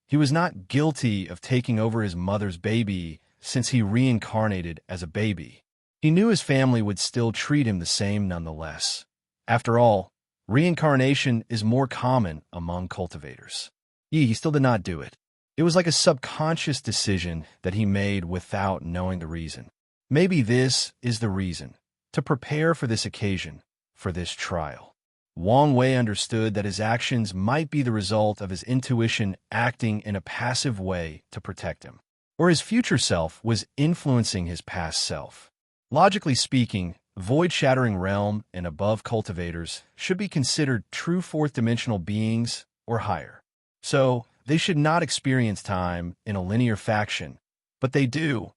He was not guilty of taking over his mother's baby since he reincarnated as a baby. He knew his family would still treat him the same nonetheless. After all, reincarnation is more common among cultivators. He still did not do it. It was like a subconscious decision that he made without knowing the reason. Maybe this is the reason, to prepare for this occasion, for this trial. Wang Wei understood that his actions might be the result of his intuition acting in a passive way to protect him, or his future self was influencing his past self. Logically speaking, void-shattering realm and above cultivators should be considered true fourth-dimensional beings or higher. So, they should not experience time in a linear fashion, but they do,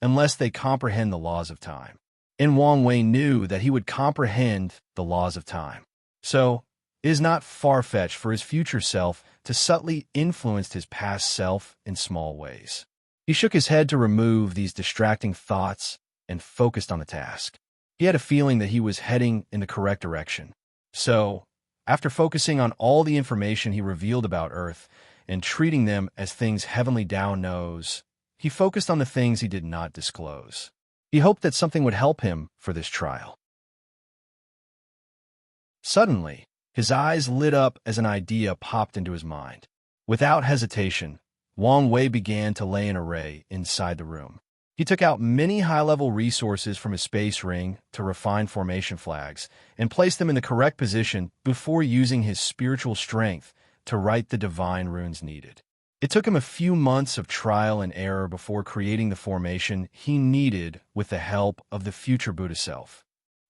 unless they comprehend the laws of time. And Wang Wei knew that he would comprehend the laws of time. So, it is not far-fetched for his future self to subtly influence his past self in small ways. He shook his head to remove these distracting thoughts and focused on the task. He had a feeling that he was heading in the correct direction. So, after focusing on all the information he revealed about Earth and treating them as things Heavenly Tao knows, he focused on the things he did not disclose. He hoped that something would help him for this trial. Suddenly, his eyes lit up as an idea popped into his mind. Without hesitation, Wang Wei began to lay an array inside the room. He took out many high-level resources from his space ring to refine formation flags and placed them in the correct position before using his spiritual strength to write the divine runes needed. It took him a few months of trial and error before creating the formation he needed with the help of the future Buddha self.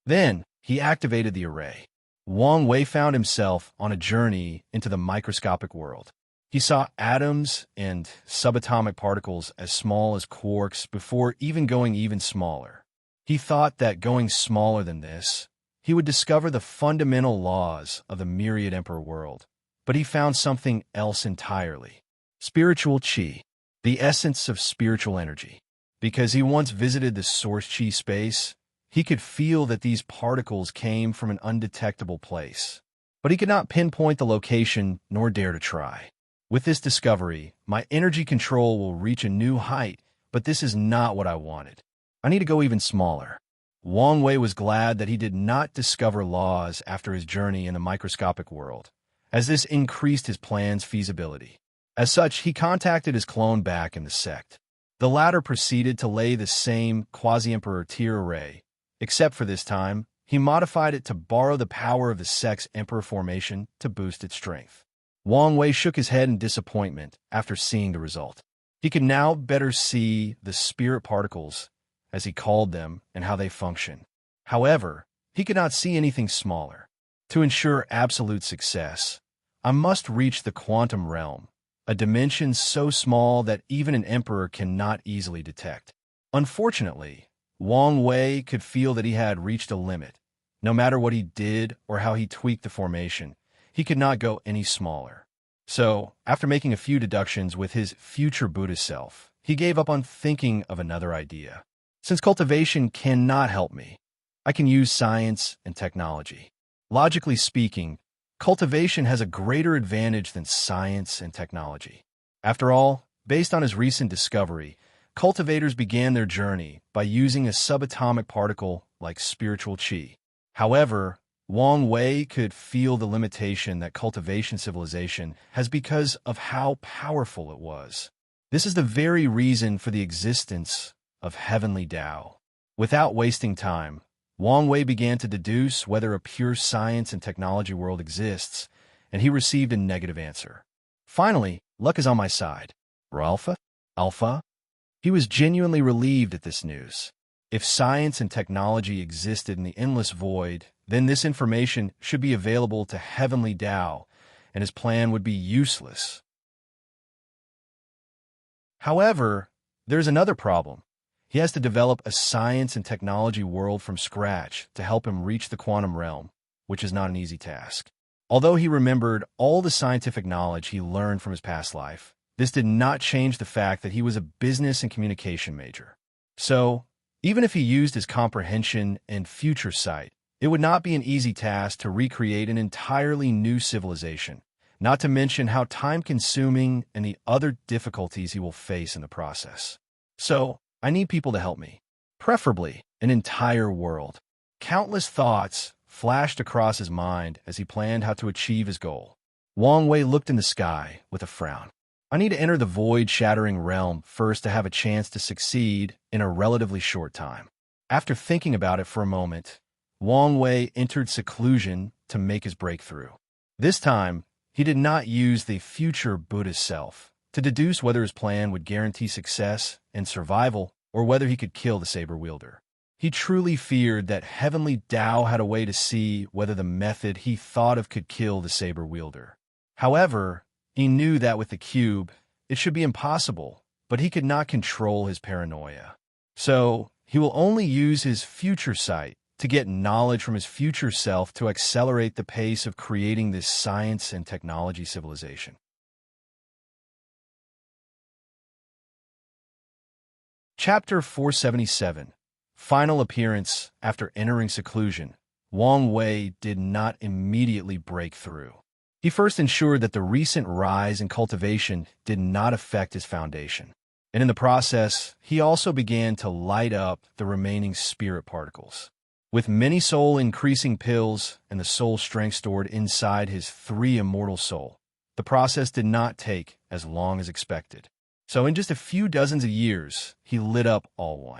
Then, he activated the array. Wang Wei found himself on a journey into the microscopic world. He saw atoms and subatomic particles as small as quarks before going even smaller. He thought that going smaller than this, he would discover the fundamental laws of the myriad emperor world. But he found something else entirely. Spiritual Qi, the essence of spiritual energy. Because he once visited the source Qi space, he could feel that these particles came from an undetectable place. But he could not pinpoint the location nor dare to try. With this discovery, my energy control will reach a new height, but this is not what I wanted. I need to go even smaller. Wang Wei was glad that he did not discover laws after his journey in the microscopic world, as this increased his plan's feasibility. As such, he contacted his clone back in the sect. The latter proceeded to lay the same quasi-emperor tier array, except for this time, he modified it to borrow the power of the sect's emperor formation to boost its strength. Wang Wei shook his head in disappointment after seeing the result. He could now better see the spirit particles, as he called them, and how they function. However, he could not see anything smaller. To ensure absolute success, I must reach the quantum realm, a dimension so small that even an emperor cannot easily detect. Unfortunately, Wang Wei could feel that he had reached a limit. No matter what he did or how he tweaked the formation, he could not go any smaller. So, after making a few deductions with his future Buddha self, he gave up on thinking of another idea. Since cultivation cannot help me, I can use science and technology. Logically speaking, cultivation has a greater advantage than science and technology. After all, based on his recent discovery, cultivators began their journey by using a subatomic particle like spiritual Qi. However, Wang Wei could feel the limitation that cultivation civilization has because of how powerful it was. This is the very reason for the existence of Heavenly Tao. Without wasting time, Wang Wei began to deduce whether a pure science and technology world exists, and he received a negative answer. Finally, luck is on my side. Alpha? Alpha? He was genuinely relieved at this news. If science and technology existed in the endless void, then this information should be available to Heavenly Tao, and his plan would be useless. However, there's another problem. He has to develop a science and technology world from scratch to help him reach the quantum realm, which is not an easy task. Although he remembered all the scientific knowledge he learned from his past life, this did not change the fact that he was a business and communication major. So, even if he used his comprehension and future sight, it would not be an easy task to recreate an entirely new civilization, not to mention how time-consuming and the other difficulties he will face in the process. So, I need people to help me. Preferably, an entire world. Countless thoughts flashed across his mind as he planned how to achieve his goal. Wang Wei looked in the sky with a frown. I need to enter the void-shattering realm first to have a chance to succeed in a relatively short time. After thinking about it for a moment, Wang Wei entered seclusion to make his breakthrough. This time, he did not use the future Buddhist self to deduce whether his plan would guarantee success and survival or whether he could kill the saber-wielder. He truly feared that Heavenly Tao had a way to see whether the method he thought of could kill the saber-wielder. However, he knew that with the cube, it should be impossible, but he could not control his paranoia. So, he will only use his future sight to get knowledge from his future self to accelerate the pace of creating this science and technology civilization. Chapter 477. Final appearance after entering seclusion. Wang Wei did not immediately break through. He first ensured that the recent rise in cultivation did not affect his foundation. And in the process, he also began to light up the remaining spirit particles. With many soul-increasing pills and the soul strength stored inside his 3 immortal soul, the process did not take as long as expected. So in just a few dozens of years, he lit up all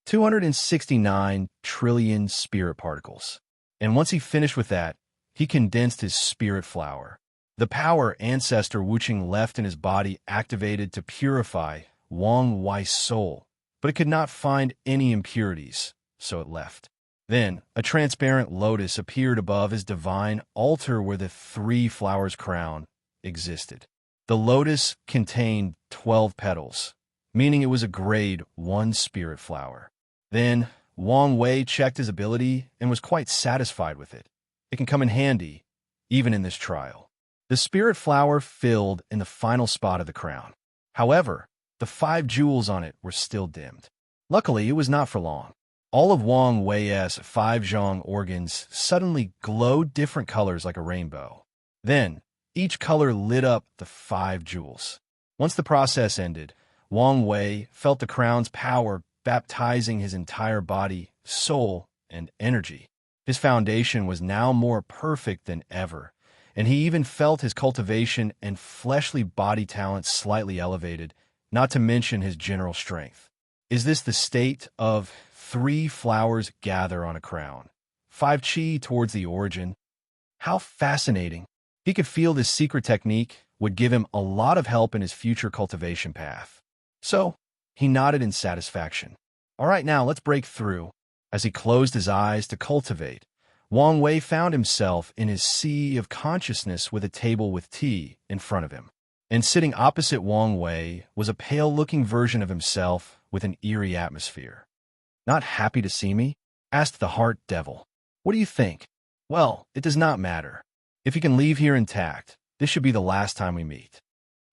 269 trillion spirit particles. And once he finished with that, he condensed his spirit flower. The power ancestor Wuching left in his body activated to purify Wang Wei's soul, but it could not find any impurities, so it left. Then, a transparent lotus appeared above his divine altar where the 3 flowers crown existed. The lotus contained 12 petals, meaning it was a grade 1 spirit flower. Then, Wang Wei checked his ability and was quite satisfied with it. It can come in handy, even in this trial. The spirit flower filled in the final spot of the crown. However, the 5 jewels on it were still dimmed. Luckily, it was not for long. All of Wang Wei's 5 zhong organs suddenly glowed different colors like a rainbow. Then, each color lit up the 5 jewels. Once the process ended, Wang Wei felt the crown's power baptizing his entire body, soul, and energy. His foundation was now more perfect than ever, and he even felt his cultivation and fleshly body talent slightly elevated, not to mention his general strength. Is this the state of 3 flowers gather on a crown? 5 chi towards the origin? How fascinating! He could feel this secret technique would give him a lot of help in his future cultivation path. So, he nodded in satisfaction. All right, now let's break through. As he closed his eyes to cultivate, Wang Wei found himself in his sea of consciousness with a table with tea in front of him. And sitting opposite Wang Wei was a pale-looking version of himself with an eerie atmosphere. Not happy to see me? Asked the heart devil. What do you think? Well, it does not matter. If you can leave here intact, this should be the last time we meet.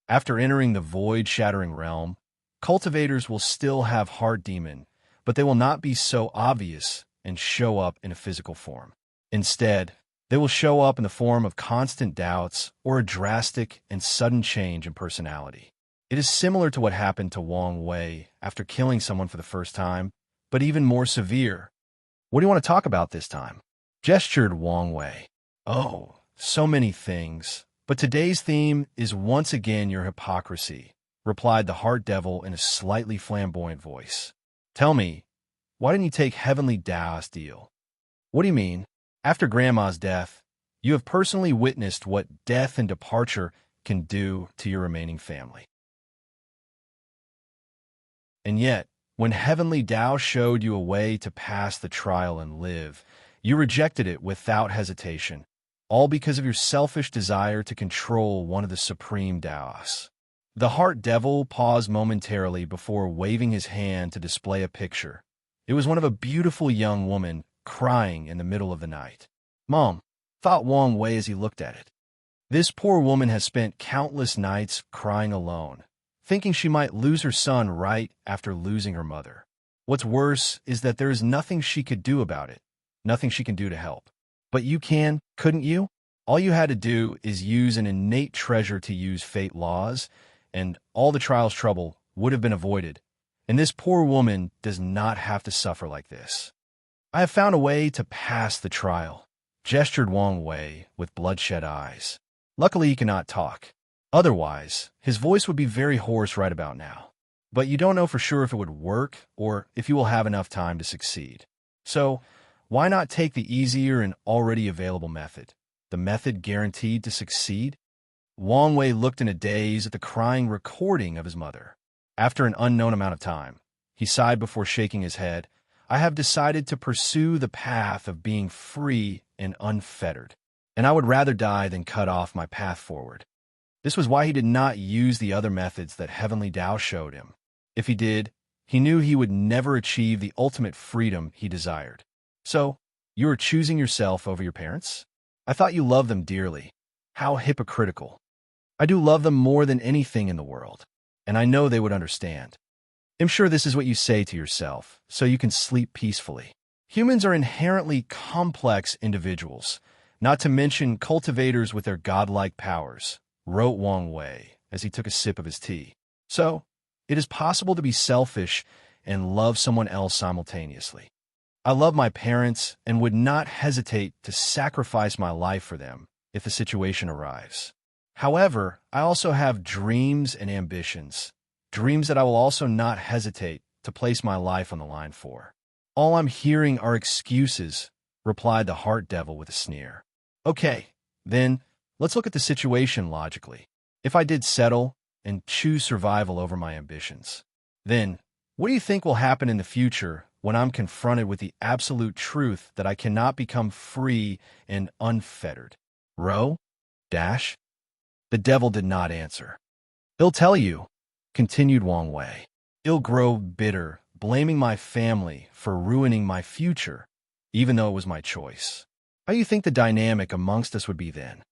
After entering the void-shattering realm, cultivators will still have heart demon, but they will not be so obvious and show up in a physical form. Instead, they will show up in the form of constant doubts or a drastic and sudden change in personality. It is similar to what happened to Wang Wei after killing someone for the first time, but even more severe. What do you want to talk about this time? Gestured Wang Wei. Oh, so many things, but today's theme is once again your hypocrisy, replied the heart devil in a slightly flamboyant voice. Tell me, why didn't you take Heavenly Tao's deal? What do you mean? After Grandma's death, you have personally witnessed what death and departure can do to your remaining family. And yet, when Heavenly Tao showed you a way to pass the trial and live, you rejected it without hesitation, all because of your selfish desire to control one of the supreme Taoists. The heart devil paused momentarily before waving his hand to display a picture. It was one of a beautiful young woman crying in the middle of the night. Mom, thought Wang Wei as he looked at it. This poor woman has spent countless nights crying alone, thinking she might lose her son right after losing her mother. What's worse is that there is nothing she could do about it, nothing she can do to help. But you can, couldn't you? All you had to do is use an innate treasure to use fate laws, and all the trial's trouble would have been avoided. And this poor woman does not have to suffer like this. I have found a way to pass the trial, gestured Wang Wei with bloodshot eyes. Luckily, he cannot talk. Otherwise, his voice would be very hoarse right about now. But you don't know for sure if it would work or if you will have enough time to succeed. So, why not take the easier and already available method? The method guaranteed to succeed? Wang Wei looked in a daze at the crying recording of his mother. After an unknown amount of time, he sighed before shaking his head. I have decided to pursue the path of being free and unfettered, and I would rather die than cut off my path forward. This was why he did not use the other methods that Heavenly Tao showed him. If he did, he knew he would never achieve the ultimate freedom he desired. So, you are choosing yourself over your parents? I thought you loved them dearly. How hypocritical. I do love them more than anything in the world, and I know they would understand. I'm sure this is what you say to yourself, so you can sleep peacefully. Humans are inherently complex individuals, not to mention cultivators with their godlike powers, wrote Wang Wei as he took a sip of his tea. So, it is possible to be selfish and love someone else simultaneously. I love my parents and would not hesitate to sacrifice my life for them if the situation arrives. However, I also have dreams and ambitions, dreams that I will also not hesitate to place my life on the line for. All I'm hearing are excuses, replied the heart devil with a sneer. Okay, then, let's look at the situation logically. If I did settle and choose survival over my ambitions, then what do you think will happen in the future when I'm confronted with the absolute truth that I cannot become free and unfettered? Row? Dash? The devil did not answer. He'll tell you, continued Wang Wei. He'll grow bitter, blaming my family for ruining my future, even though it was my choice. How do you think the dynamic amongst us would be then?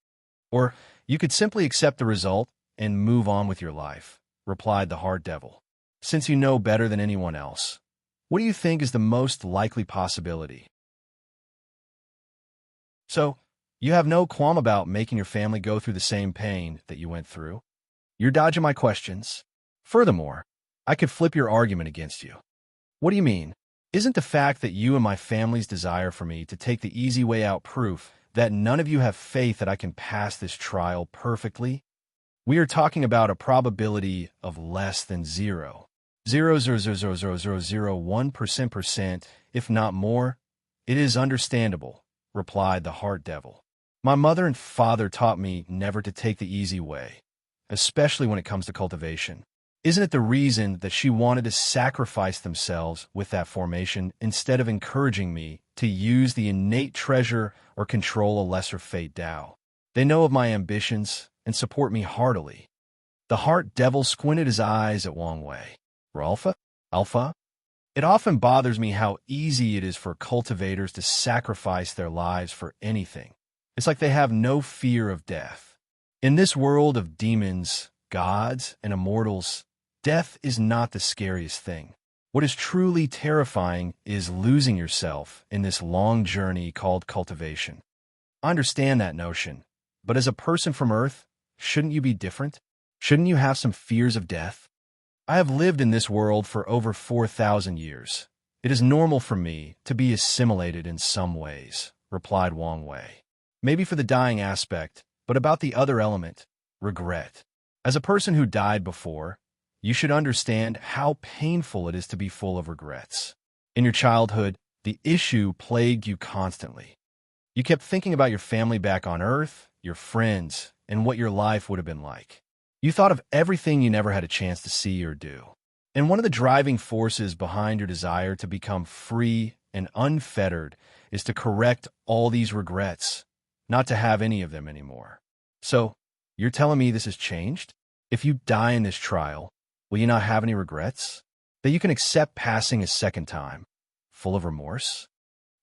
Or you could simply accept the result and move on with your life, replied the heart devil. Since you know better than anyone else, what do you think is the most likely possibility? So, you have no qualm about making your family go through the same pain that you went through? You're dodging my questions. Furthermore, I could flip your argument against you. What do you mean? Isn't the fact that you and my family's desire for me to take the easy way out proof that none of you have faith that I can pass this trial perfectly? We are talking about a probability of less than 0.0000001%, if not more. It is understandable, replied the heart devil. My mother and father taught me never to take the easy way, especially when it comes to cultivation. Isn't it the reason that she wanted to sacrifice themselves with that formation instead of encouraging me to use the innate treasure or control a lesser fate Tao? They know of my ambitions and support me heartily. The heart devil squinted his eyes at Wang Wei. Alpha? It often bothers me how easy it is for cultivators to sacrifice their lives for anything. It's like they have no fear of death. In this world of demons, gods, and immortals, death is not the scariest thing. What is truly terrifying is losing yourself in this long journey called cultivation. I understand that notion, but as a person from Earth, shouldn't you be different? Shouldn't you have some fears of death? I have lived in this world for over 4,000 years. It is normal for me to be assimilated in some ways, replied Wang Wei. Maybe for the dying aspect, but about the other element, regret. As a person who died before, you should understand how painful it is to be full of regrets. In your childhood, the issue plagued you constantly. You kept thinking about your family back on Earth, your friends, and what your life would have been like. You thought of everything you never had a chance to see or do. And one of the driving forces behind your desire to become free and unfettered is to correct all these regrets, not to have any of them anymore. So, you're telling me this has changed? If you die in this trial, will you not have any regrets? That you can accept passing a second time, full of remorse?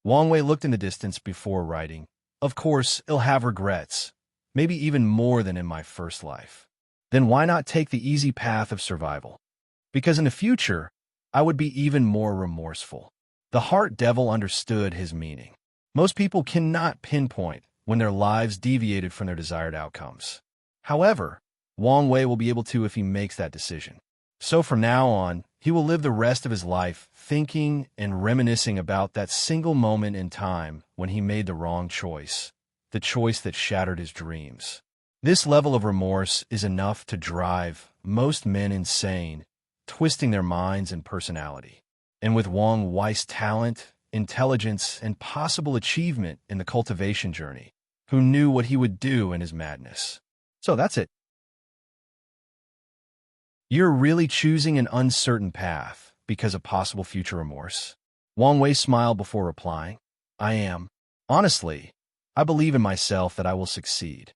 Wang Wei looked in the distance before writing, "Of course, I'll have regrets, maybe even more than in my first life. Then why not take the easy path of survival? Because in the future, I would be even more remorseful." The heart devil understood his meaning. Most people cannot pinpoint when their lives deviated from their desired outcomes. However, Wang Wei will be able to if he makes that decision. So from now on, he will live the rest of his life thinking and reminiscing about that single moment in time when he made the wrong choice, the choice that shattered his dreams. This level of remorse is enough to drive most men insane, twisting their minds and personality. And with Wang Wei's talent, intelligence, and possible achievement in the cultivation journey, who knew what he would do in his madness? So that's it. You're really choosing an uncertain path because of possible future remorse? Wang Wei smiled before replying, "I am. Honestly, I believe in myself that I will succeed."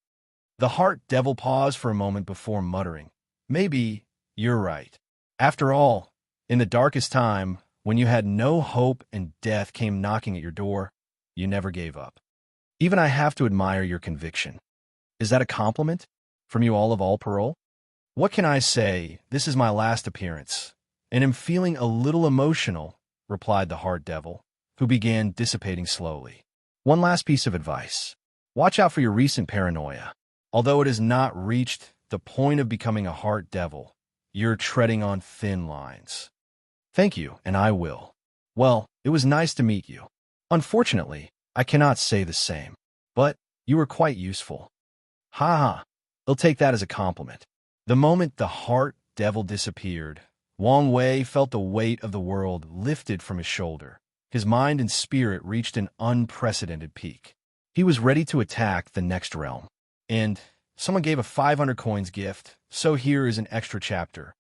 The heart devil paused for a moment before muttering, "Maybe you're right. After all, in the darkest time, when you had no hope and death came knocking at your door, you never gave up. Even I have to admire your conviction. Is that a compliment from you all parole? What can I say? This is my last appearance, and am feeling a little emotional," replied the heart devil, who began dissipating slowly. One last piece of advice. Watch out for your recent paranoia. Although it has not reached the point of becoming a heart devil, you're treading on thin lines. Thank you, and I will. Well, it was nice to meet you. Unfortunately, I cannot say the same, but you were quite useful. Ha ha, I'll take that as a compliment. The moment the heart devil disappeared, Wang Wei felt the weight of the world lifted from his shoulder. His mind and spirit reached an unprecedented peak. He was ready to attack the next realm. And someone gave a 500 coins gift, so here is an extra chapter.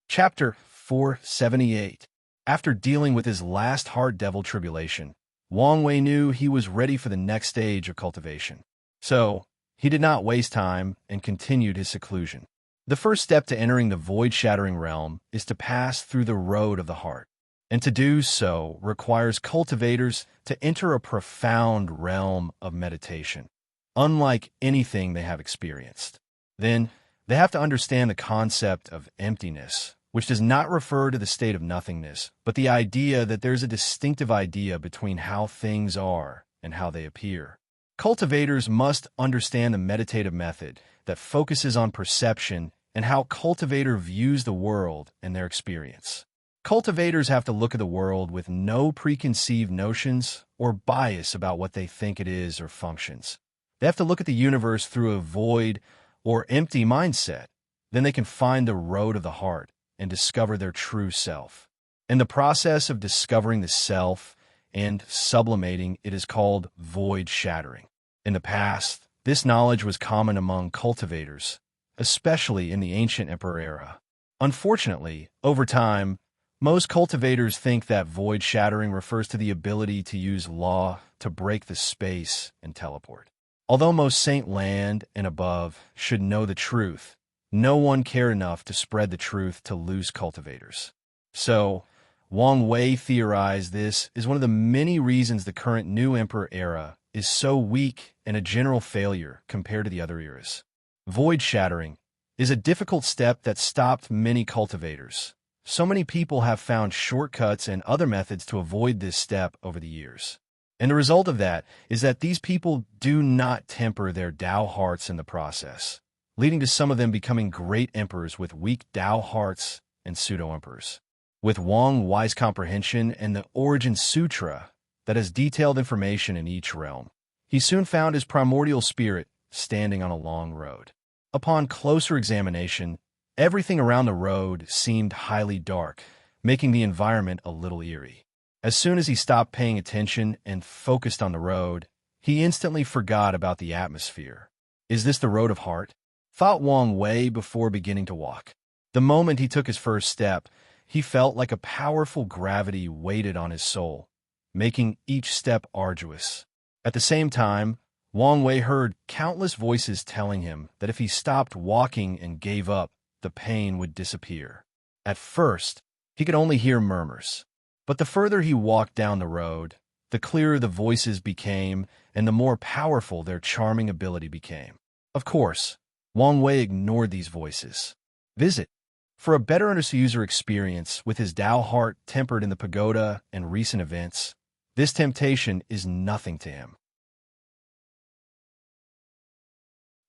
Chapter 478. After dealing with his last heart devil tribulation, Wang Wei knew he was ready for the next stage of cultivation. So, he did not waste time and continued his seclusion. The first step to entering the void-shattering realm is to pass through the road of the heart. And to do so requires cultivators to enter a profound realm of meditation, unlike anything they have experienced. Then, they have to understand the concept of emptiness, which does not refer to the state of nothingness, but the idea that there's a distinctive idea between how things are and how they appear. Cultivators must understand the meditative method that focuses on perception and how cultivator views the world and their experience. Cultivators have to look at the world with no preconceived notions or bias about what they think it is or functions. They have to look at the universe through a void or empty mindset. Then they can find the road of the heart and discover their true self. In the process of discovering the self and sublimating, it is called void shattering. In the past, this knowledge was common among cultivators, especially in the ancient emperor era. Unfortunately, over time, most cultivators think that void shattering refers to the ability to use law to break the space and teleport. Although most Saint Land and above should know the truth, no one cared enough to spread the truth to loose cultivators. So, Wang Wei theorized this is one of the many reasons the current new emperor era is so weak and a general failure compared to the other eras. Void shattering is a difficult step that stopped many cultivators. So many people have found shortcuts and other methods to avoid this step over the years. And the result of that is that these people do not temper their Tao hearts in the process, leading to some of them becoming great emperors with weak Tao hearts and pseudo-emperors. With Wang Wei's comprehension and the Origin Sutra that has detailed information in each realm, he soon found his primordial spirit standing on a long road. Upon closer examination, everything around the road seemed highly dark, making the environment a little eerie. As soon as he stopped paying attention and focused on the road, he instantly forgot about the atmosphere. Is this the road of heart? Thought Wang Wei before beginning to walk. The moment he took his first step, he felt like a powerful gravity weighted on his soul, making each step arduous. At the same time, Wang Wei heard countless voices telling him that if he stopped walking and gave up, the pain would disappear. At first, he could only hear murmurs. But the further he walked down the road, the clearer the voices became and the more powerful their charming ability became. Of course, Wang Wei ignored these voices. Visit. For a better user experience with his Tao heart tempered in the pagoda and recent events, this temptation is nothing to him.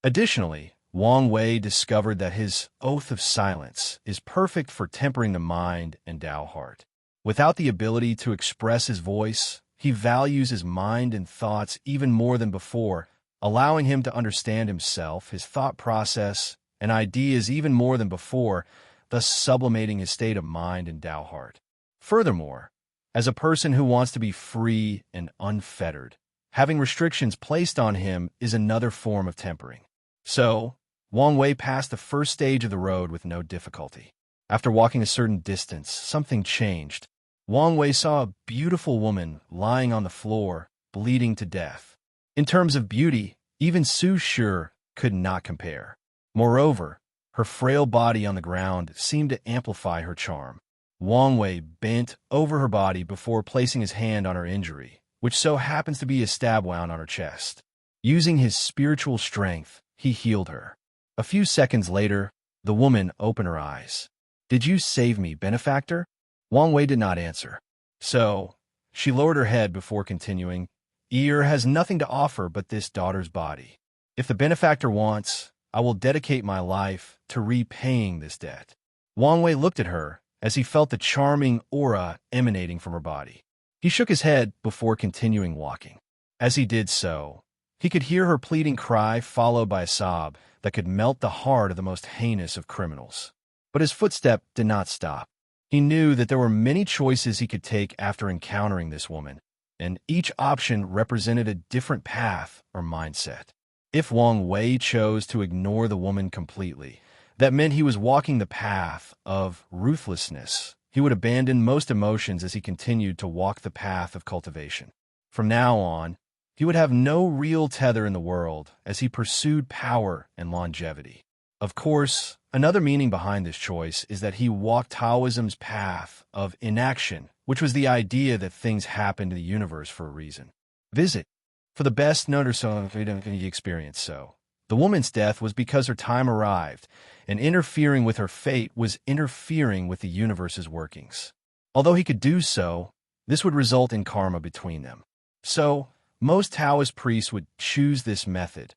Additionally, Wang Wei discovered that his oath of silence is perfect for tempering the mind and Tao heart. Without the ability to express his voice, he values his mind and thoughts even more than before, allowing him to understand himself, his thought process, and ideas even more than before, thus sublimating his state of mind and Tao heart. Furthermore, as a person who wants to be free and unfettered, having restrictions placed on him is another form of tempering. So, Wang Wei passed the first stage of the road with no difficulty. After walking a certain distance, something changed. Wang Wei saw a beautiful woman lying on the floor, bleeding to death. In terms of beauty, even Su Shi could not compare. Moreover, her frail body on the ground seemed to amplify her charm. Wang Wei bent over her body before placing his hand on her injury, which so happens to be a stab wound on her chest. Using his spiritual strength, he healed her. A few seconds later, the woman opened her eyes. "Did you save me, benefactor?" Wang Wei did not answer. So, she lowered her head before continuing, "Ear has nothing to offer but this daughter's body. If the benefactor wants, I will dedicate my life to repaying this debt." Wang Wei looked at her as he felt the charming aura emanating from her body. He shook his head before continuing walking. As he did so, he could hear her pleading cry followed by a sob that could melt the heart of the most heinous of criminals. But his footstep did not stop. He knew that there were many choices he could take after encountering this woman, and each option represented a different path or mindset. If Wang Wei chose to ignore the woman completely, that meant he was walking the path of ruthlessness. He would abandon most emotions as he continued to walk the path of cultivation. From now on, he would have no real tether in the world as he pursued power and longevity. Of course, another meaning behind this choice is that he walked Taoism's path of inaction, which was the idea that things happen to the universe for a reason. Visit. For the best experience so. The woman's death was because her time arrived, and interfering with her fate was interfering with the universe's workings. Although he could do so, this would result in karma between them. So, most Taoist priests would choose this method,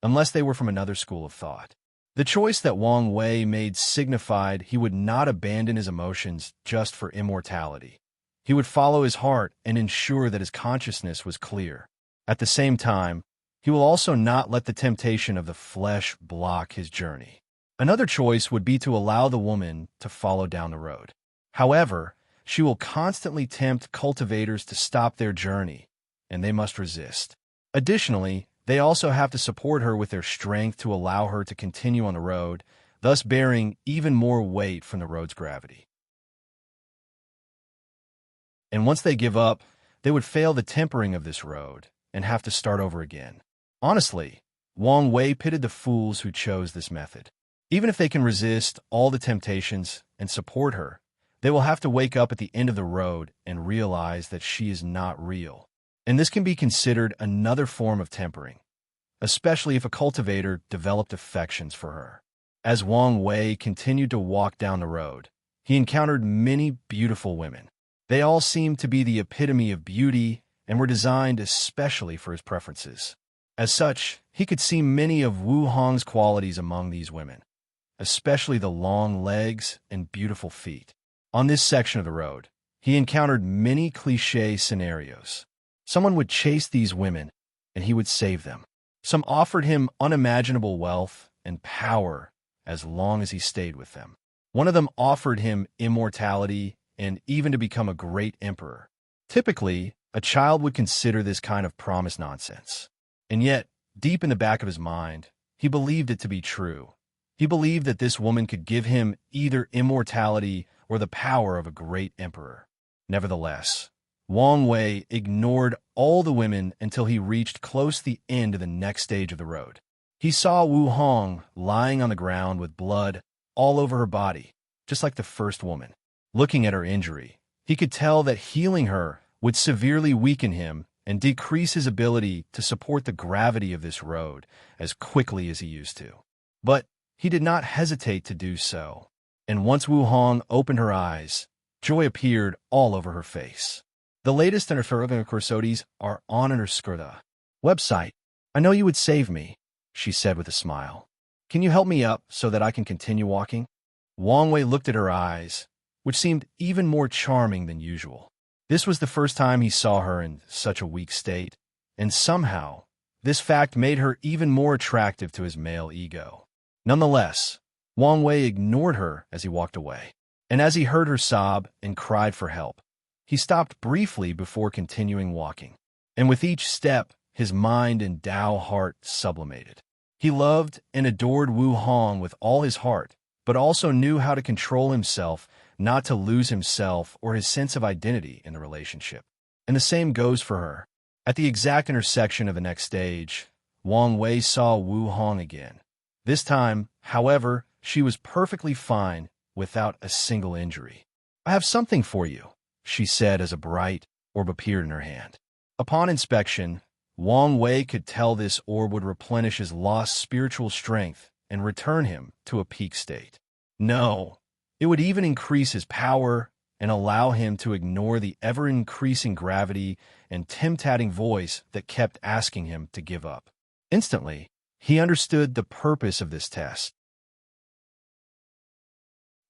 unless they were from another school of thought. The choice that Wang Wei made signified he would not abandon his emotions just for immortality. He would follow his heart and ensure that his consciousness was clear. At the same time, he will also not let the temptation of the flesh block his journey. Another choice would be to allow the woman to follow down the road. However, she will constantly tempt cultivators to stop their journey, and they must resist. Additionally, they also have to support her with their strength to allow her to continue on the road, thus bearing even more weight from the road's gravity. And once they give up, they would fail the tempering of this road and have to start over again. Honestly, Wang Wei pitted the fools who chose this method. Even if they can resist all the temptations and support her, they will have to wake up at the end of the road and realize that she is not real. And this can be considered another form of tempering, especially if a cultivator developed affections for her. As Wang Wei continued to walk down the road, he encountered many beautiful women. They all seemed to be the epitome of beauty and were designed especially for his preferences. As such, he could see many of Wu Hong's qualities among these women, especially the long legs and beautiful feet. On this section of the road, he encountered many cliché scenarios. Someone would chase these women, and he would save them. Some offered him unimaginable wealth and power as long as he stayed with them. One of them offered him immortality and even to become a great emperor. Typically, a child would consider this kind of promise nonsense. And yet, deep in the back of his mind, he believed it to be true. He believed that this woman could give him either immortality or the power of a great emperor. Nevertheless, Wang Wei ignored all the women until he reached close to the end of the next stage of the road. He saw Wu Hong lying on the ground with blood all over her body, just like the first woman. Looking at her injury, he could tell that healing her would severely weaken him and decrease his ability to support the gravity of this road as quickly as he used to. But he did not hesitate to do so, and once Wu Hong opened her eyes, joy appeared all over her face. The latest in her further courses are on her Skurda website. I know you would save me, she said with a smile. Can you help me up so that I can continue walking? Wang Wei looked at her eyes, which seemed even more charming than usual. This was the first time he saw her in such a weak state, and somehow, this fact made her even more attractive to his male ego. Nonetheless, Wang Wei ignored her as he walked away, and as he heard her sob and cried for help, he stopped briefly before continuing walking. And with each step, his mind and Dao heart sublimated. He loved and adored Wu Hong with all his heart, but also knew how to control himself not to lose himself or his sense of identity in the relationship. And the same goes for her. At the exact intersection of the next stage, Wang Wei saw Wu Hong again. This time, however, she was perfectly fine without a single injury. I have something for you, she said as a bright orb appeared in her hand. Upon inspection, Wang Wei could tell this orb would replenish his lost spiritual strength and return him to a peak state. No, it would even increase his power and allow him to ignore the ever-increasing gravity and tempting voice that kept asking him to give up. Instantly, he understood the purpose of this test.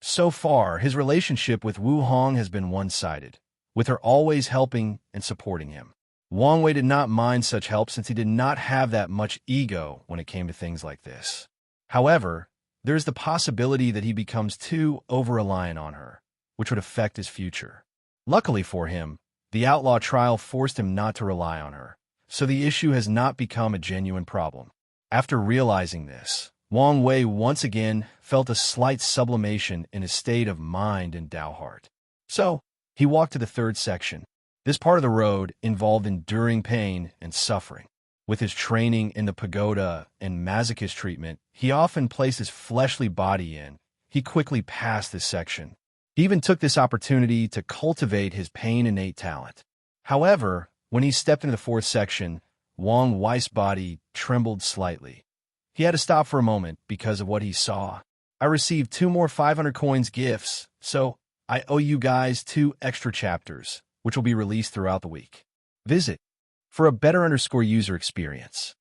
So far, his relationship with Wu Hong has been one-sided, with her always helping and supporting him. Wang Wei did not mind such help since he did not have that much ego when it came to things like this. However, there is the possibility that he becomes too over-reliant on her, which would affect his future. Luckily for him, the outlaw trial forced him not to rely on her, so the issue has not become a genuine problem. After realizing this, Wang Wei once again felt a slight sublimation in his state of mind and Dao heart. So, he walked to the third section. This part of the road involved enduring pain and suffering. With his training in the pagoda and masochist treatment, he often placed his fleshly body in. He quickly passed this section. He even took this opportunity to cultivate his pain-innate talent. However, when he stepped into the fourth section, Wang Wei's body trembled slightly. He had to stop for a moment because of what he saw. I received 2 more 500 coins gifts, so I owe you guys 2 extra chapters, which will be released throughout the week. Visit for a better user experience.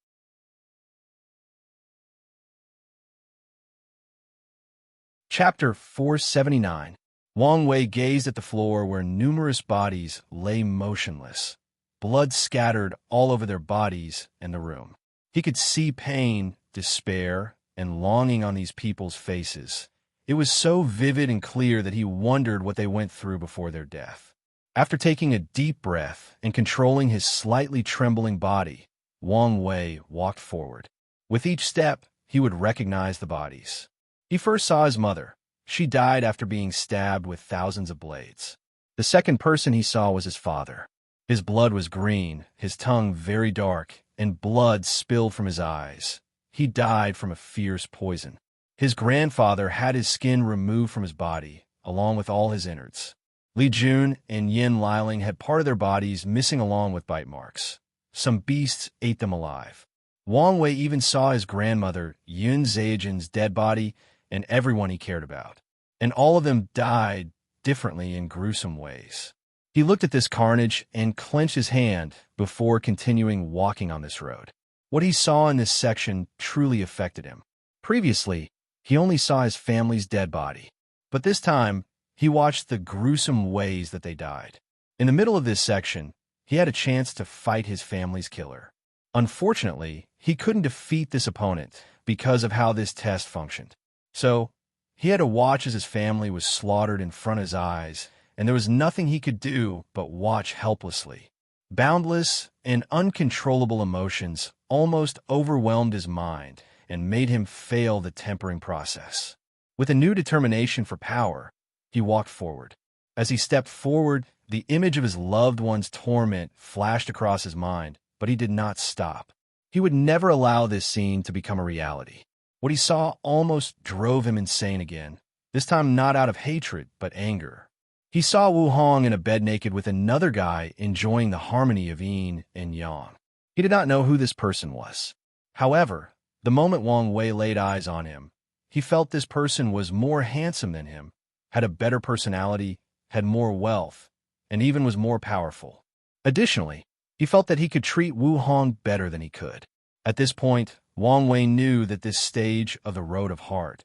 Chapter 479. Wang Wei gazed at the floor where numerous bodies lay motionless, blood scattered all over their bodies and the room. He could see pain, despair, and longing on these people's faces. It was so vivid and clear that he wondered what they went through before their death. After taking a deep breath and controlling his slightly trembling body, Wang Wei walked forward. With each step, he would recognize the bodies. He first saw his mother. She died after being stabbed with thousands of blades. The second person he saw was his father. His blood was green, his tongue very dark, and blood spilled from his eyes. He died from a fierce poison. His grandfather had his skin removed from his body, along with all his innards. Li Jun and Yin Liling had part of their bodies missing along with bite marks. Some beasts ate them alive. Wang Wei even saw his grandmother, Yun Zhejian's dead body, and everyone he cared about. And all of them died differently in gruesome ways. He looked at this carnage and clenched his hand before continuing walking on this road. What he saw in this section truly affected him. Previously, he only saw his family's dead body. But this time, he watched the gruesome ways that they died. In the middle of this section, he had a chance to fight his family's killer. Unfortunately, he couldn't defeat this opponent because of how this test functioned. So, he had to watch as his family was slaughtered in front of his eyes, and there was nothing he could do but watch helplessly. Boundless and uncontrollable emotions almost overwhelmed his mind and made him fail the tempering process. With a new determination for power, he walked forward. As he stepped forward, the image of his loved one's torment flashed across his mind, but he did not stop. He would never allow this scene to become a reality. What he saw almost drove him insane again, this time not out of hatred, but anger. He saw Wu Hong in a bed naked with another guy enjoying the harmony of yin and yang. He did not know who this person was. However, the moment Wang Wei laid eyes on him, he felt this person was more handsome than him, had a better personality, had more wealth, and even was more powerful. Additionally, he felt that he could treat Wu Hong better than he could. At this point, Wang Wei knew that this stage of the road of heart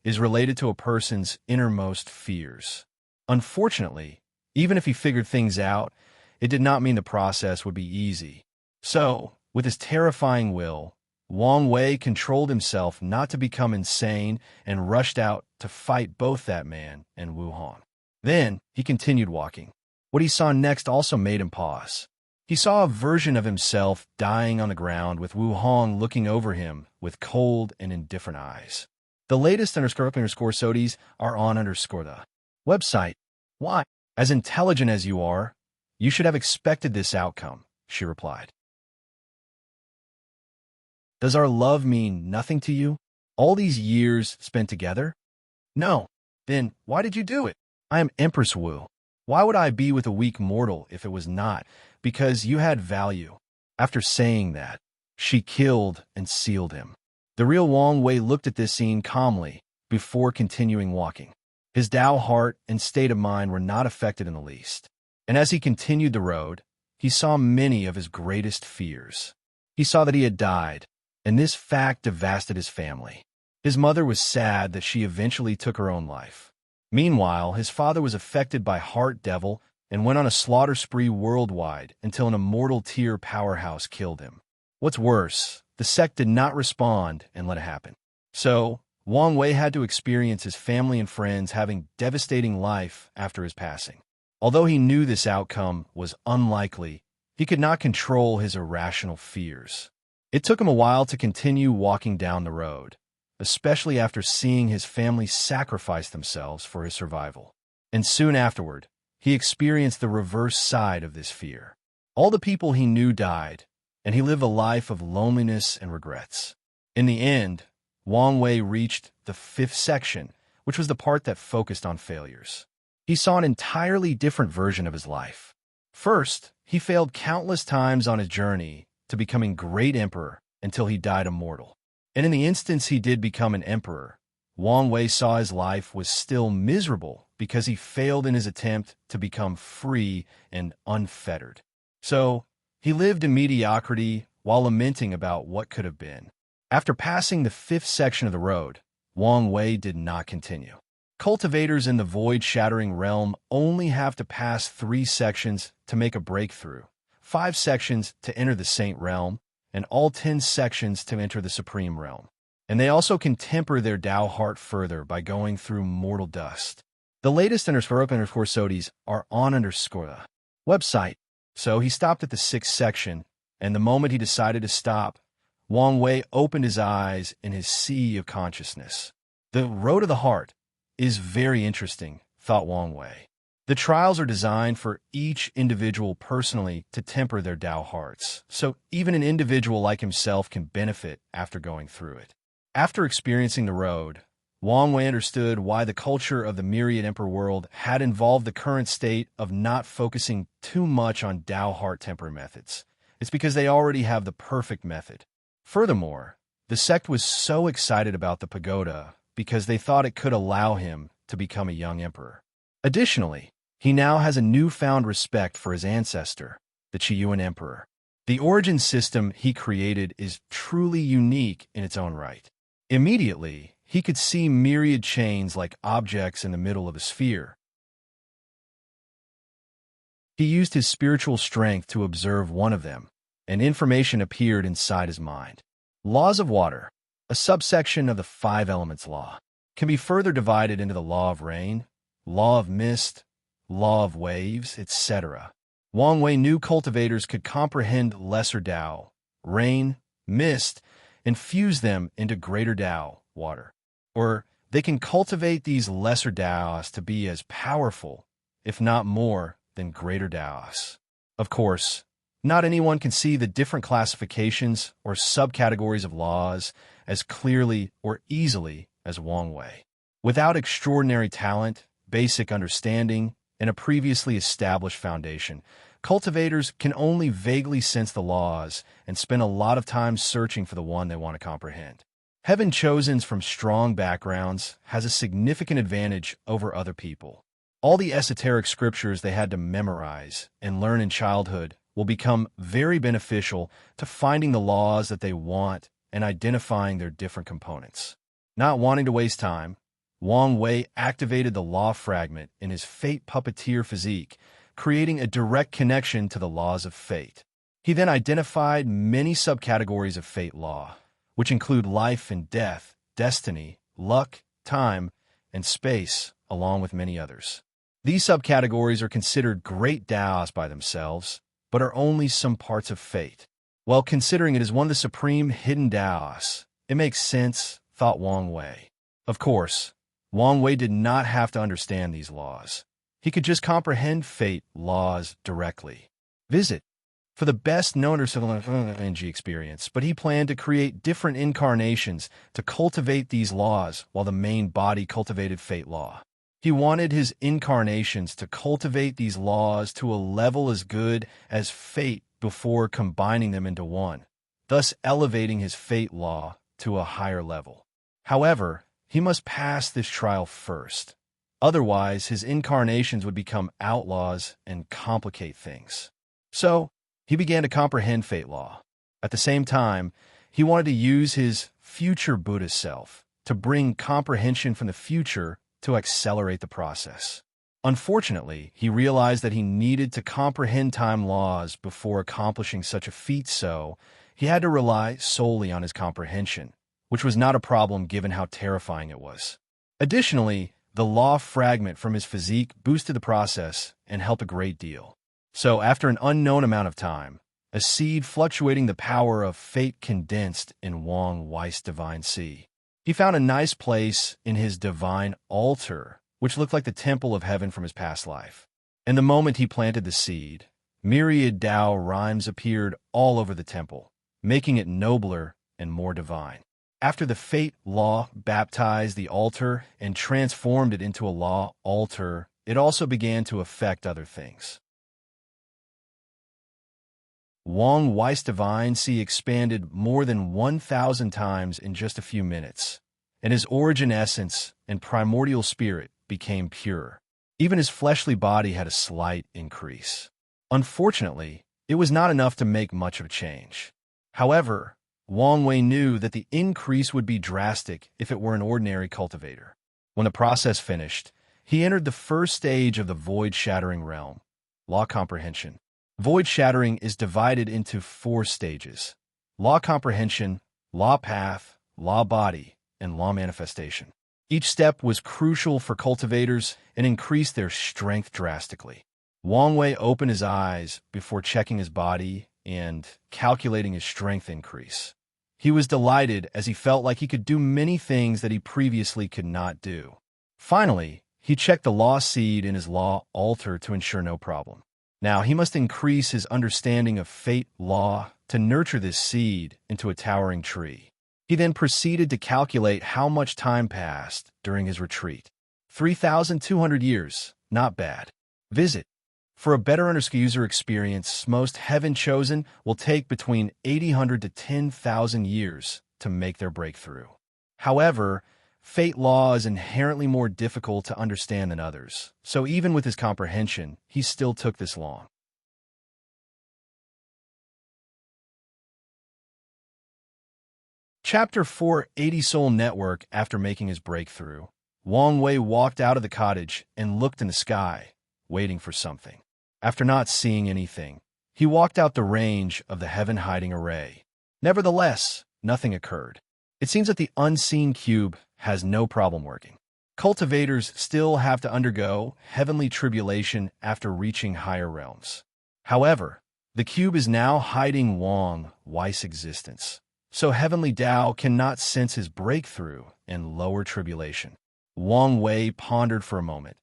is related to a person's innermost fears. Unfortunately, even if he figured things out, it did not mean the process would be easy. So, with his terrifying will, Wang Wei controlled himself not to become insane and rushed out to fight both that man and Wu Hong. Then, he continued walking. What he saw next also made him pause. He saw a version of himself dying on the ground with Wu Hong looking over him with cold and indifferent eyes. The latest _SODIes are on the website. Why? As intelligent as you are, you should have expected this outcome, she replied. Does our love mean nothing to you? All these years spent together? No. Then why did you do it? I am Empress Wu. Why would I be with a weak mortal if it was not because you had value? After saying that, she killed and sealed him. The real Wang Wei looked at this scene calmly before continuing walking. His Tao heart and state of mind were not affected in the least. And as he continued the road, he saw many of his greatest fears. He saw that he had died, and this fact devastated his family. His mother was sad that she eventually took her own life. Meanwhile, his father was affected by Heart Devil and went on a slaughter spree worldwide until an immortal tier powerhouse killed him. What's worse, the sect did not respond and let it happen. So, Wang Wei had to experience his family and friends having devastating life after his passing. Although he knew this outcome was unlikely, he could not control his irrational fears. It took him a while to continue walking down the road, especially after seeing his family sacrifice themselves for his survival. And soon afterward, he experienced the reverse side of this fear. All the people he knew died, and he lived a life of loneliness and regrets. In the end, Wang Wei reached the 5th section, which was the part that focused on failures. He saw an entirely different version of his life. First, he failed countless times on his journey to becoming great emperor until he died immortal. And in the instance he did become an emperor, Wang Wei saw his life was still miserable because he failed in his attempt to become free and unfettered. So, he lived in mediocrity while lamenting about what could have been. After passing the 5th section of the road, Wang Wei did not continue. Cultivators in the void-shattering realm only have to pass 3 sections to make a breakthrough, 5 sections to enter the Saint realm, and all 10 sections to enter the Supreme realm. And they also can temper their Tao heart further by going through mortal dust. The latest _SODIes are on the website. So he stopped at the 6th section, and the moment he decided to stop, Wang Wei opened his eyes in his sea of consciousness. The road of the heart is very interesting, thought Wang Wei. The trials are designed for each individual personally to temper their Tao hearts, so even an individual like himself can benefit after going through it. After experiencing the road, Wang Wei understood why the culture of the Myriad Emperor world had involved the current state of not focusing too much on Tao heart temper methods. It's because they already have the perfect method. Furthermore, the sect was so excited about the pagoda because they thought it could allow him to become a young emperor. Additionally, he now has a newfound respect for his ancestor, the Qiyuan Emperor. The origin system he created is truly unique in its own right. Immediately, he could see myriad chains like objects in the middle of a sphere. He used his spiritual strength to observe one of them, and information appeared inside his mind. Laws of water, a subsection of the 5 elements law, can be further divided into the law of rain, law of mist, law of waves, etc. Wang Wei knew cultivators could comprehend lesser Tao, rain, mist, and fuse them into greater Tao, water. Or they can cultivate these lesser Taos to be as powerful, if not more, than greater Taoists. Of course, not anyone can see the different classifications or subcategories of laws as clearly or easily as Wang Wei. Without extraordinary talent, basic understanding, and a previously established foundation, cultivators can only vaguely sense the laws and spend a lot of time searching for the one they want to comprehend. Heaven chosen from strong backgrounds has a significant advantage over other people. All the esoteric scriptures they had to memorize and learn in childhood will become very beneficial to finding the laws that they want and identifying their different components. Not wanting to waste time, Wang Wei activated the law fragment in his fate puppeteer physique, creating a direct connection to the laws of fate. He then identified many subcategories of fate law, which include life and death, destiny, luck, time, and space, along with many others. These subcategories are considered great Taoists by themselves, but are only some parts of fate. While considering it as one of the supreme hidden Taoists, it makes sense, thought Wang Wei. Of course, Wang Wei did not have to understand these laws. He could just comprehend fate laws directly. Visit for the best known energy experience, but he planned to create different incarnations to cultivate these laws while the main body cultivated fate law. He wanted his incarnations to cultivate these laws to a level as good as fate before combining them into one, thus elevating his fate law to a higher level. However, he must pass this trial first. Otherwise, his incarnations would become outlaws and complicate things. So, he began to comprehend fate law. At the same time, he wanted to use his future Buddha self to bring comprehension from the future to accelerate the process. Unfortunately, he realized that he needed to comprehend time laws before accomplishing such a feat, so he had to rely solely on his comprehension, which was not a problem given how terrifying it was. Additionally, the law fragment from his physique boosted the process and helped a great deal. So, after an unknown amount of time, a seed fluctuating the power of fate condensed in Wang Wei's divine sea. He found a nice place in his divine altar, which looked like the temple of heaven from his past life. And the moment he planted the seed, myriad Tao rhymes appeared all over the temple, making it nobler and more divine. After the fate law baptized the altar and transformed it into a law altar, it also began to affect other things. Wang Wei's divine sea expanded more than 1,000 times in just a few minutes, and his origin essence and primordial spirit became pure. Even his fleshly body had a slight increase. Unfortunately, it was not enough to make much of a change. However, Wang Wei knew that the increase would be drastic if it were an ordinary cultivator. When the process finished, he entered the first stage of the void-shattering realm, law comprehension. Void shattering is divided into 4 stages: law comprehension, law path, law body, and law manifestation. Each step was crucial for cultivators and increased their strength drastically. Wang Wei opened his eyes before checking his body and calculating his strength increase. He was delighted as he felt like he could do many things that he previously could not do. Finally, he checked the law seed in his law altar to ensure no problem. Now, he must increase his understanding of fate law to nurture this seed into a towering tree. He then proceeded to calculate how much time passed during his retreat. 3,200 years, not bad. Visit. For a better user experience, most heaven chosen will take between 800 to 10,000 years to make their breakthrough. However, fate law is inherently more difficult to understand than others, so even with his comprehension, he still took this long. Chapter 480 Soul Network. After making his breakthrough, Wang Wei walked out of the cottage and looked in the sky, waiting for something. After not seeing anything, he walked out the range of the heaven-hiding array. Nevertheless, nothing occurred. It seems that the unseen cube has no problem working. Cultivators still have to undergo heavenly tribulation after reaching higher realms. However, the cube is now hiding Wang Wei's existence, so heavenly Tao cannot sense his breakthrough and lower tribulation. Wang Wei pondered for a moment.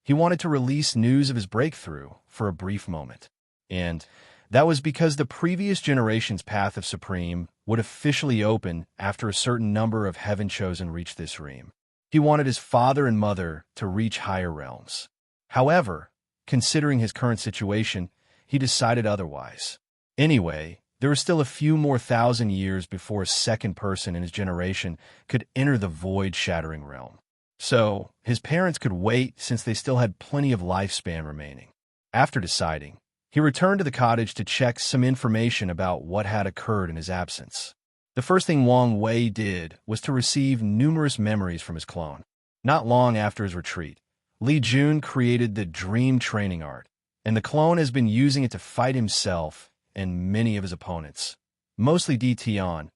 He wanted to release news of his breakthrough for a brief moment. And that was because the previous generation's path of Supreme would officially open after a certain number of Heaven-Chosen reached this realm. He wanted his father and mother to reach higher realms. However, considering his current situation, he decided otherwise. Anyway, there were still a few more thousand years before a second person in his generation could enter the void-shattering realm. So, his parents could wait since they still had plenty of lifespan remaining. After deciding, he returned to the cottage to check some information about what had occurred in his absence. The first thing Wang Wei did was to receive numerous memories from his clone. Not long after his retreat, Li Jun created the Dream Training Art, and the clone has been using it to fight himself and many of his opponents, mostly DT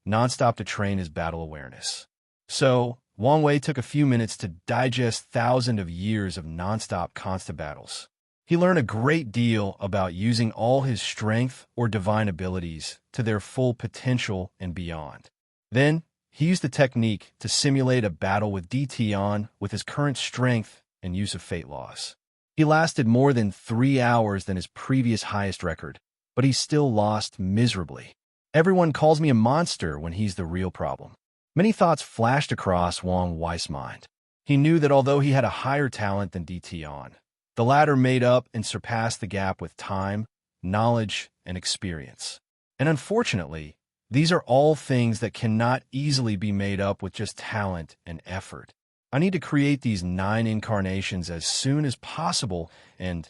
non-stop to train his battle awareness. So, Wang Wei took a few minutes to digest thousands of years of non-stop constant battles. He learned a great deal about using all his strength or divine abilities to their full potential and beyond. Then, he used the technique to simulate a battle with DT with his current strength and use of fate laws. He lasted more than 3 hours than his previous highest record, but he still lost miserably. Everyone calls me a monster when he's the real problem. Many thoughts flashed across Wang Wei's mind. He knew that although he had a higher talent than DT the latter made up and surpassed the gap with time, knowledge, and experience. And unfortunately, these are all things that cannot easily be made up with just talent and effort. I need to create these 9 incarnations as soon as possible and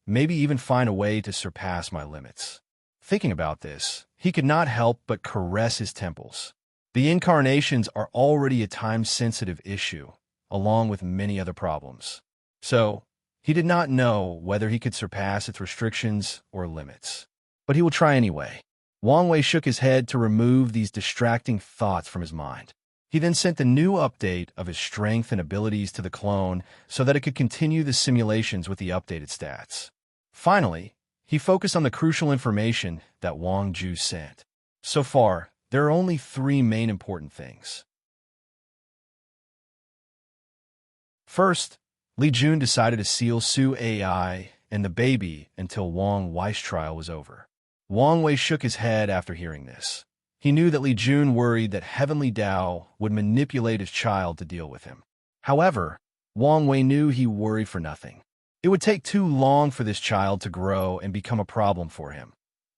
maybe even find a way to surpass my limits. Thinking about this, he could not help but caress his temples. The incarnations are already a time-sensitive issue, along with many other problems. So, he did not know whether he could surpass its restrictions or limits. But he will try anyway. Wang Wei shook his head to remove these distracting thoughts from his mind. He then sent the new update of his strength and abilities to the clone so that it could continue the simulations with the updated stats. Finally, he focused on the crucial information that Wang Ju sent. So far, there are only 3 main important things. First, Li Jun decided to seal Su AI and the baby until Wang Wei's trial was over. Wang Wei shook his head after hearing this. He knew that Li Jun worried that Heavenly Tao would manipulate his child to deal with him. However, Wang Wei knew he worried for nothing. It would take too long for this child to grow and become a problem for him,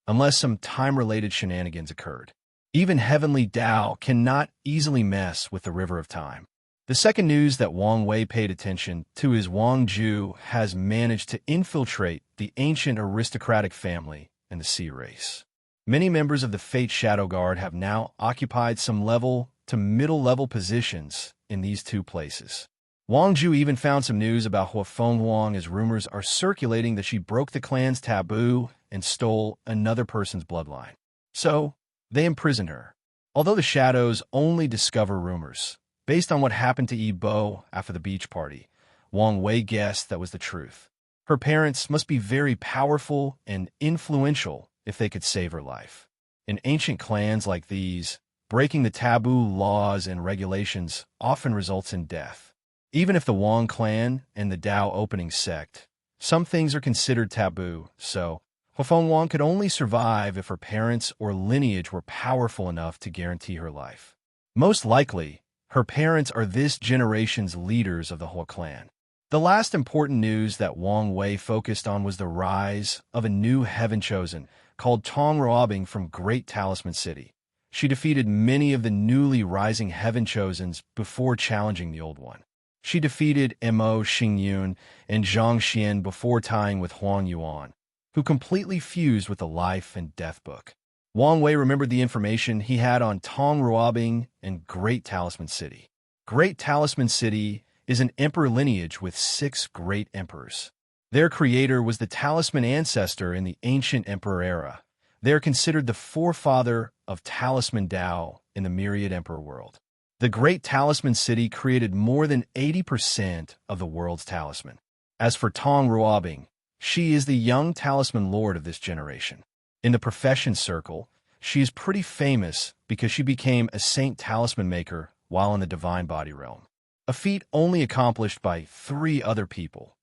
unless some time-related shenanigans occurred. Even Heavenly Tao cannot easily mess with the river of time. The second news that Wang Wei paid attention to is Wang Ju has managed to infiltrate the ancient aristocratic family and the sea race. Many members of the Fate Shadow Guard have now occupied some level to middle-level positions in these 2 places. Wang Ju even found some news about Hua Fenghuang as rumors are circulating that she broke the clan's taboo and stole another person's bloodline. So, they imprisoned her. Although the shadows only discover rumors, based on what happened to Yi Bo after the beach party, Wang Wei guessed that was the truth. Her parents must be very powerful and influential if they could save her life. In ancient clans like these, breaking the taboo laws and regulations often results in death. Even if the Wang clan and the Dao opening sect, some things are considered taboo, so Hua Fenghuang could only survive if her parents or lineage were powerful enough to guarantee her life. Most likely, her parents are this generation's leaders of the Hua clan. The last important news that Wang Wei focused on was the rise of a new Heaven-Chosen called Tong Ruobing from Great Talisman City. She defeated many of the newly rising Heaven-Chosens before challenging the old one. She defeated Mo Xingyun and Zhang Xian before tying with Huang Yuan, who completely fused with the Life and Death book. Wang Wei remembered the information he had on Tong Ruobing and Great Talisman City. Great Talisman City is an emperor lineage with 6 great emperors. Their creator was the talisman ancestor in the ancient emperor era. They are considered the forefather of talisman Dao in the myriad emperor world. The Great Talisman City created more than 80% of the world's talisman. As for Tong Ruobing, she is the young talisman lord of this generation. In the profession circle, she is pretty famous because she became a saint talisman maker while in the divine body realm. A feat only accomplished by 3 other people,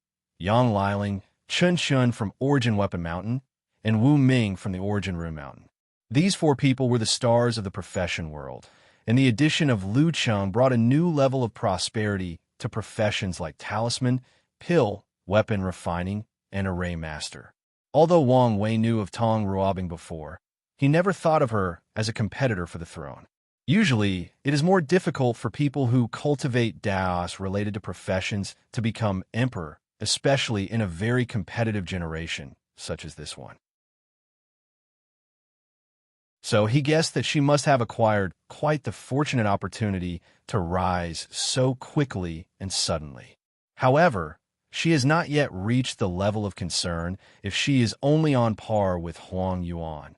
Yang Liling, Chun Chun from Origin Weapon Mountain, and Wu Ming from the Origin Rune Mountain. These 4 people were the stars of the profession world, and the addition of Lu Cheng brought a new level of prosperity to professions like talisman, pill, weapon refining, and array master. Although Wang Wei knew of Tong Ruobing before, he never thought of her as a competitor for the throne. Usually, it is more difficult for people who cultivate Daos related to professions to become emperor, especially in a very competitive generation, such as this one. So he guessed that she must have acquired quite the fortunate opportunity to rise so quickly and suddenly. However, she has not yet reached the level of concern if she is only on par with Huang Yuan,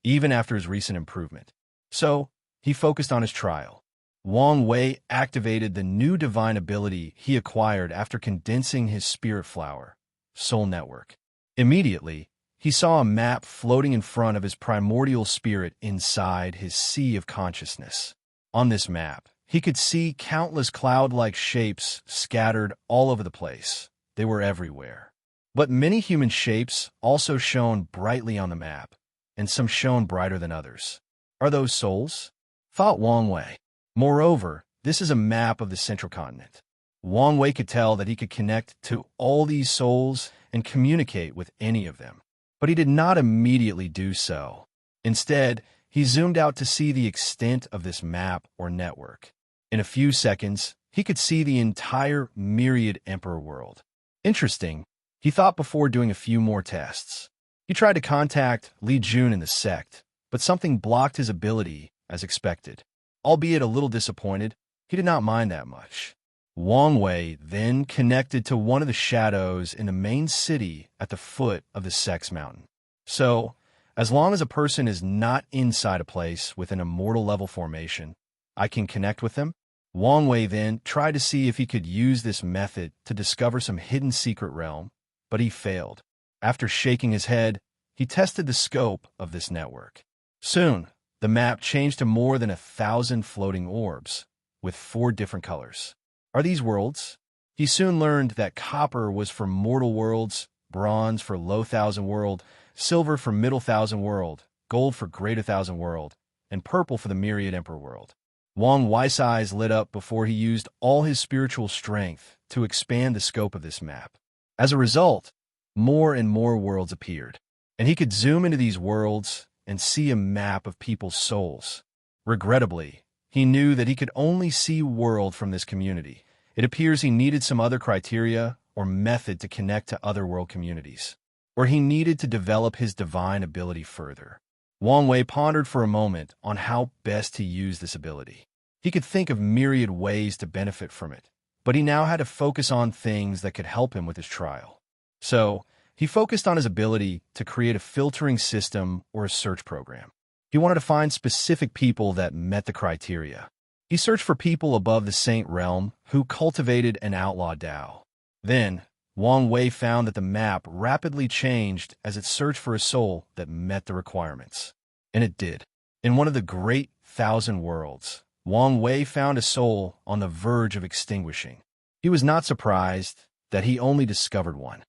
even after his recent improvement. So, he focused on his trial. Wang Wei activated the new divine ability he acquired after condensing his spirit flower, Soul Network. Immediately, he saw a map floating in front of his primordial spirit inside his sea of consciousness. On this map, he could see countless cloud-like shapes scattered all over the place. They were everywhere. But many human shapes also shone brightly on the map, and some shone brighter than others. Are those souls? Thought Wang Wei. Moreover, this is a map of the central continent. Wang Wei could tell that he could connect to all these souls and communicate with any of them. But he did not immediately do so. Instead, he zoomed out to see the extent of this map or network. In a few seconds, he could see the entire myriad emperor world. Interesting, he thought before doing a few more tests. He tried to contact Li Jun in the sect, but something blocked his ability as expected. Albeit a little disappointed, he did not mind that much. Wang Wei then connected to one of the shadows in the main city at the foot of the Sex Mountain. So, as long as a person is not inside a place with an immortal level formation, I can connect with them. Wang Wei then tried to see if he could use this method to discover some hidden secret realm, but he failed. After shaking his head, he tested the scope of this network. Soon, the map changed to more than 1,000 floating orbs, with 4 different colors. Are these worlds? He soon learned that copper was for mortal worlds, bronze for low thousand world, silver for middle thousand world, gold for greater thousand world, and purple for the myriad emperor world. Wang Wei's eyes lit up before he used all his spiritual strength to expand the scope of this map. As a result, more and more worlds appeared, and he could zoom into these worlds and see a map of people's souls. Regrettably, he knew that he could only see world from this community. It appears he needed some other criteria or method to connect to other world communities, or he needed to develop his divine ability further. Wang Wei pondered for a moment on how best to use this ability. He could think of myriad ways to benefit from it, but he now had to focus on things that could help him with his trial. So, he focused on his ability to create a filtering system or a search program. He wanted to find specific people that met the criteria. He searched for people above the Saint Realm who cultivated an outlaw Dao. Then, Wang Wei found that the map rapidly changed as it searched for a soul that met the requirements. And it did. In one of the great 1,000 worlds, Wang Wei found a soul on the verge of extinguishing. He was not surprised that he only discovered one.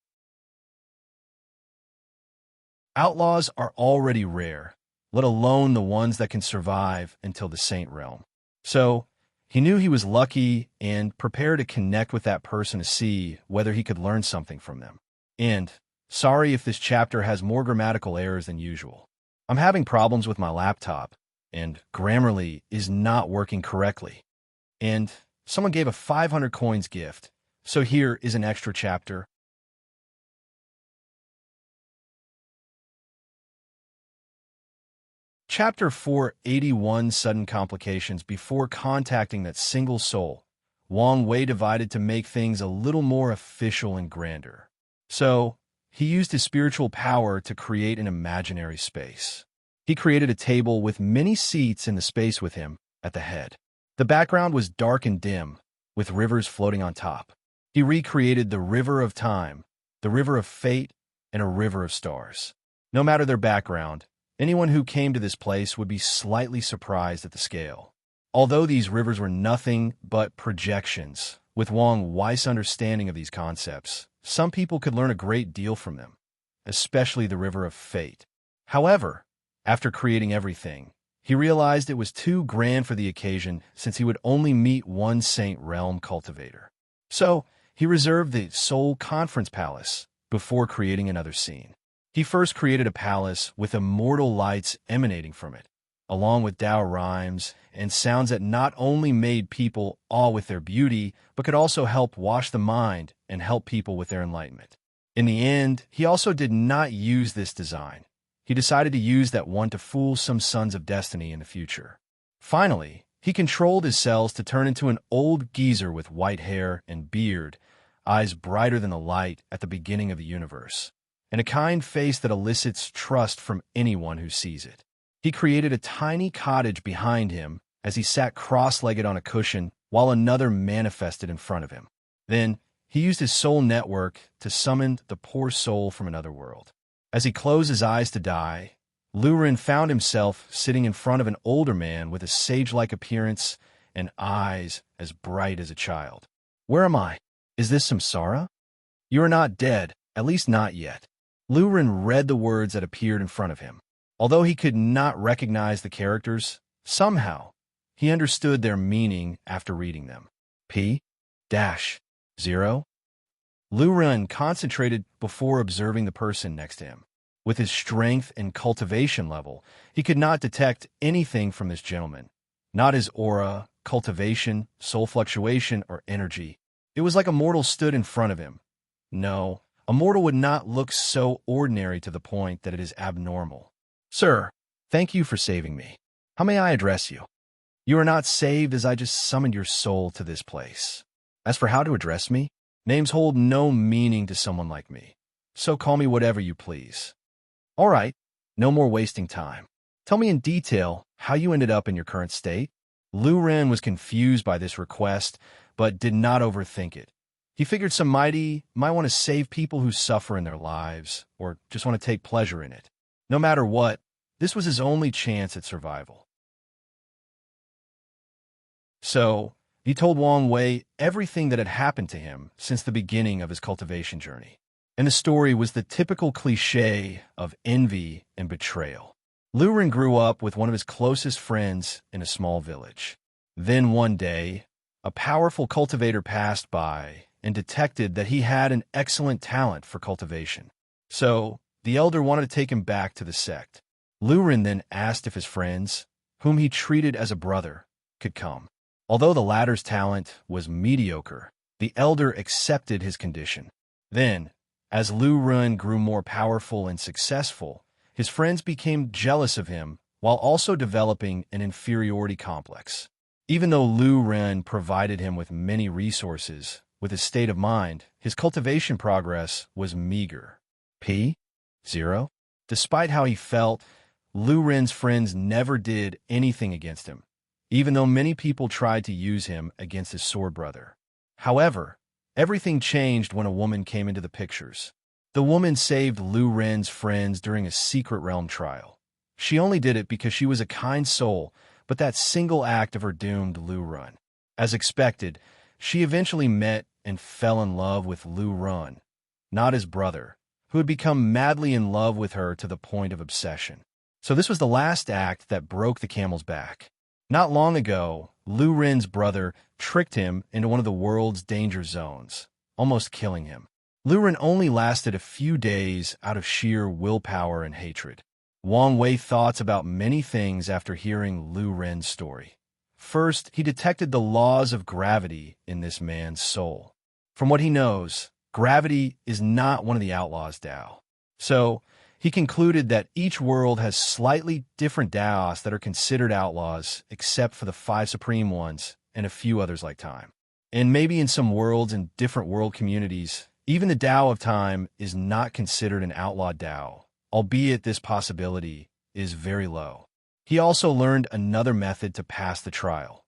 Outlaws are already rare, let alone the ones that can survive until the Saint Realm. So, he knew he was lucky and prepared to connect with that person to see whether he could learn something from them. And, sorry if this chapter has more grammatical errors than usual. I'm having problems with my laptop, and Grammarly is not working correctly. And someone gave a 500 coins gift, so here is an extra chapter. Chapter 481 Sudden Complications. Before contacting that single soul, Wang Wei divided to make things a little more official and grander. So, he used his spiritual power to create an imaginary space. He created a table with many seats in the space with him at the head. The background was dark and dim, with rivers floating on top. He recreated the river of time, the river of fate, and a river of stars. No matter their background, anyone who came to this place would be slightly surprised at the scale. Although these rivers were nothing but projections, With Wang Wei's understanding of these concepts, some people could learn a great deal from them, especially the River of Fate. However, after creating everything, he realized it was too grand for the occasion since he would only meet one Saint Realm cultivator. So, he reserved the Soul Conference Palace before creating another scene. He first created a palace with immortal lights emanating from it, along with Tao rhymes and sounds that not only made people awe with their beauty, but could also help wash the mind and help people with their enlightenment. In the end, he also did not use this design. He decided to use that one to fool some sons of destiny in the future. Finally, he controlled his cells to turn into an old geezer with white hair and beard, eyes brighter than the light at the beginning of the universe, and a kind face that elicits trust from anyone who sees it. He created a tiny cottage behind him as he sat cross-legged on a cushion while another manifested in front of him. Then, he used his soul network to summon the poor soul from another world. As he closed his eyes to die, Lu Ren found himself sitting in front of an older man with a sage-like appearance and eyes as bright as a child. "Where am I? Is this samsara? You are not dead, at least not yet." Lu Ren read the words that appeared in front of him. Although he could not recognize the characters, somehow he understood their meaning after reading them. P-0. Lu Ren concentrated before observing the person next to him. With his strength and cultivation level, he could not detect anything from this gentleman. Not his aura, cultivation, soul fluctuation, or energy. It was like a mortal stood in front of him. No, a mortal would not look so ordinary to the point that it is abnormal. "Sir, thank you for saving me. How may I address you?" "You are not saved as I just summoned your soul to this place. As for how to address me, names hold no meaning to someone like me. So call me whatever you please." "All right, no more wasting time. Tell me in detail how you ended up in your current state." Lu Ren was confused by this request, but did not overthink it. He figured some might want to save people who suffer in their lives, or just want to take pleasure in it. No matter what, this was his only chance at survival. So, he told Wang Wei everything that had happened to him since the beginning of his cultivation journey. And the story was the typical cliché of envy and betrayal. Lu Ren grew up with one of his closest friends in a small village. Then one day, a powerful cultivator passed by and detected that he had an excellent talent for cultivation. So, the elder wanted to take him back to the sect. Lu Ren then asked if his friends, whom he treated as a brother, could come. Although the latter's talent was mediocre, the elder accepted his condition. Then, as Lu Ren grew more powerful and successful, his friends became jealous of him while also developing an inferiority complex. Even though Lu Ren provided him with many resources, with his state of mind, his cultivation progress was meager. P-0. Despite how he felt, Lu Ren's friends never did anything against him, even though many people tried to use him against his sword brother. However, everything changed when a woman came into the pictures. The woman saved Lu Ren's friends during a secret realm trial. She only did it because she was a kind soul, but that single act of her doomed Lu Ren. As expected, she eventually met and fell in love with Lu Ren, not his brother, who had become madly in love with her to the point of obsession. So this was the last act that broke the camel's back. Not long ago, Lu Ren's brother tricked him into one of the world's danger zones, almost killing him. Lu Ren only lasted a few days out of sheer willpower and hatred. Wang Wei thoughts about many things after hearing Lu Ren's story. First, he detected the laws of gravity in this man's soul. From what he knows, gravity is not one of the outlaws' Tao. So, he concluded that each world has slightly different Taos that are considered outlaws, except for the 5 supreme ones and a few others like time. And maybe in some worlds and different world communities, even the Tao of time is not considered an outlaw Tao, albeit this possibility is very low. He also learned another method to pass the trial,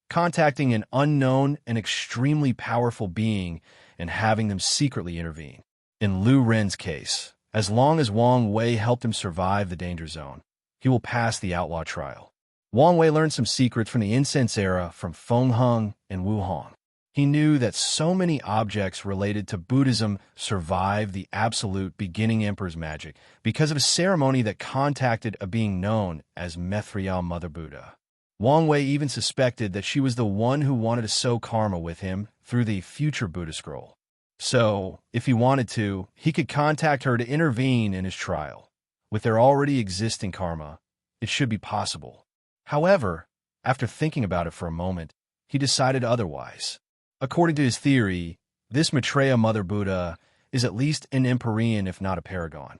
contacting an unknown and extremely powerful being and having them secretly intervene. In Lu Ren's case, as long as Wang Wei helped him survive the danger zone, he will pass the outlaw trial. Wang Wei learned some secrets from the incense era from Feng Heng and Wu Hong. He knew that so many objects related to Buddhism survived the absolute beginning emperor's magic because of a ceremony that contacted a being known as Methriel Mother Buddha. Wang Wei even suspected that she was the one who wanted to sow karma with him through the future Buddha scroll. So, if he wanted to, he could contact her to intervene in his trial. With their already existing karma, it should be possible. However, after thinking about it for a moment, he decided otherwise. According to his theory, this Maitreya Mother Buddha is at least an Empyrean if not a paragon.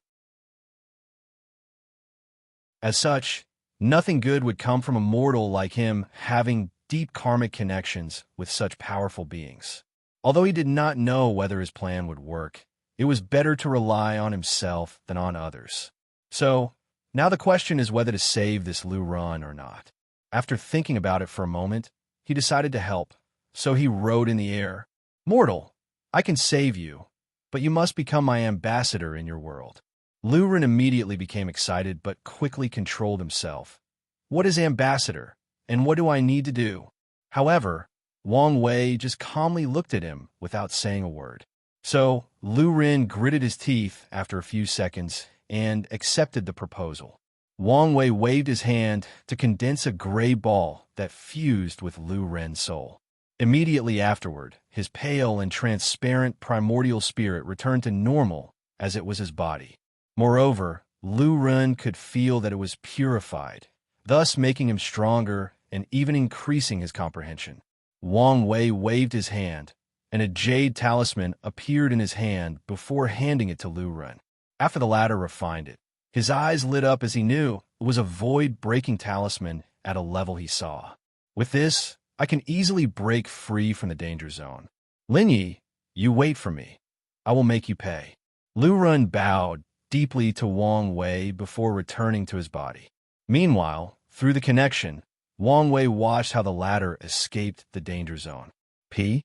As such, nothing good would come from a mortal like him having deep karmic connections with such powerful beings. Although he did not know whether his plan would work, it was better to rely on himself than on others. So, now the question is whether to save this Lu Ran or not. After thinking about it for a moment, he decided to help. So he wrote in the air, "Mortal, I can save you, but you must become my ambassador in your world." Lu Ran immediately became excited but quickly controlled himself. What is ambassador, and what do I need to do? However, Wang Wei just calmly looked at him without saying a word. So Lu Ran gritted his teeth after a few seconds and accepted the proposal. Wang Wei waved his hand to condense a gray ball that fused with Lu Ran's soul. Immediately afterward, his pale and transparent primordial spirit returned to normal as it was his body. Moreover, Lu Ran could feel that it was purified, thus making him stronger and even increasing his comprehension. Wang Wei waved his hand, and a jade talisman appeared in his hand before handing it to Lu Ran. After the latter refined it, his eyes lit up as he knew it was a void-breaking talisman at a level he saw. With this, I can easily break free from the danger zone. Lin Yi, you wait for me. I will make you pay. Lu Ran bowed deeply to Wang Wei before returning to his body. Meanwhile, through the connection, Wang Wei watched how the latter escaped the danger zone. P-0.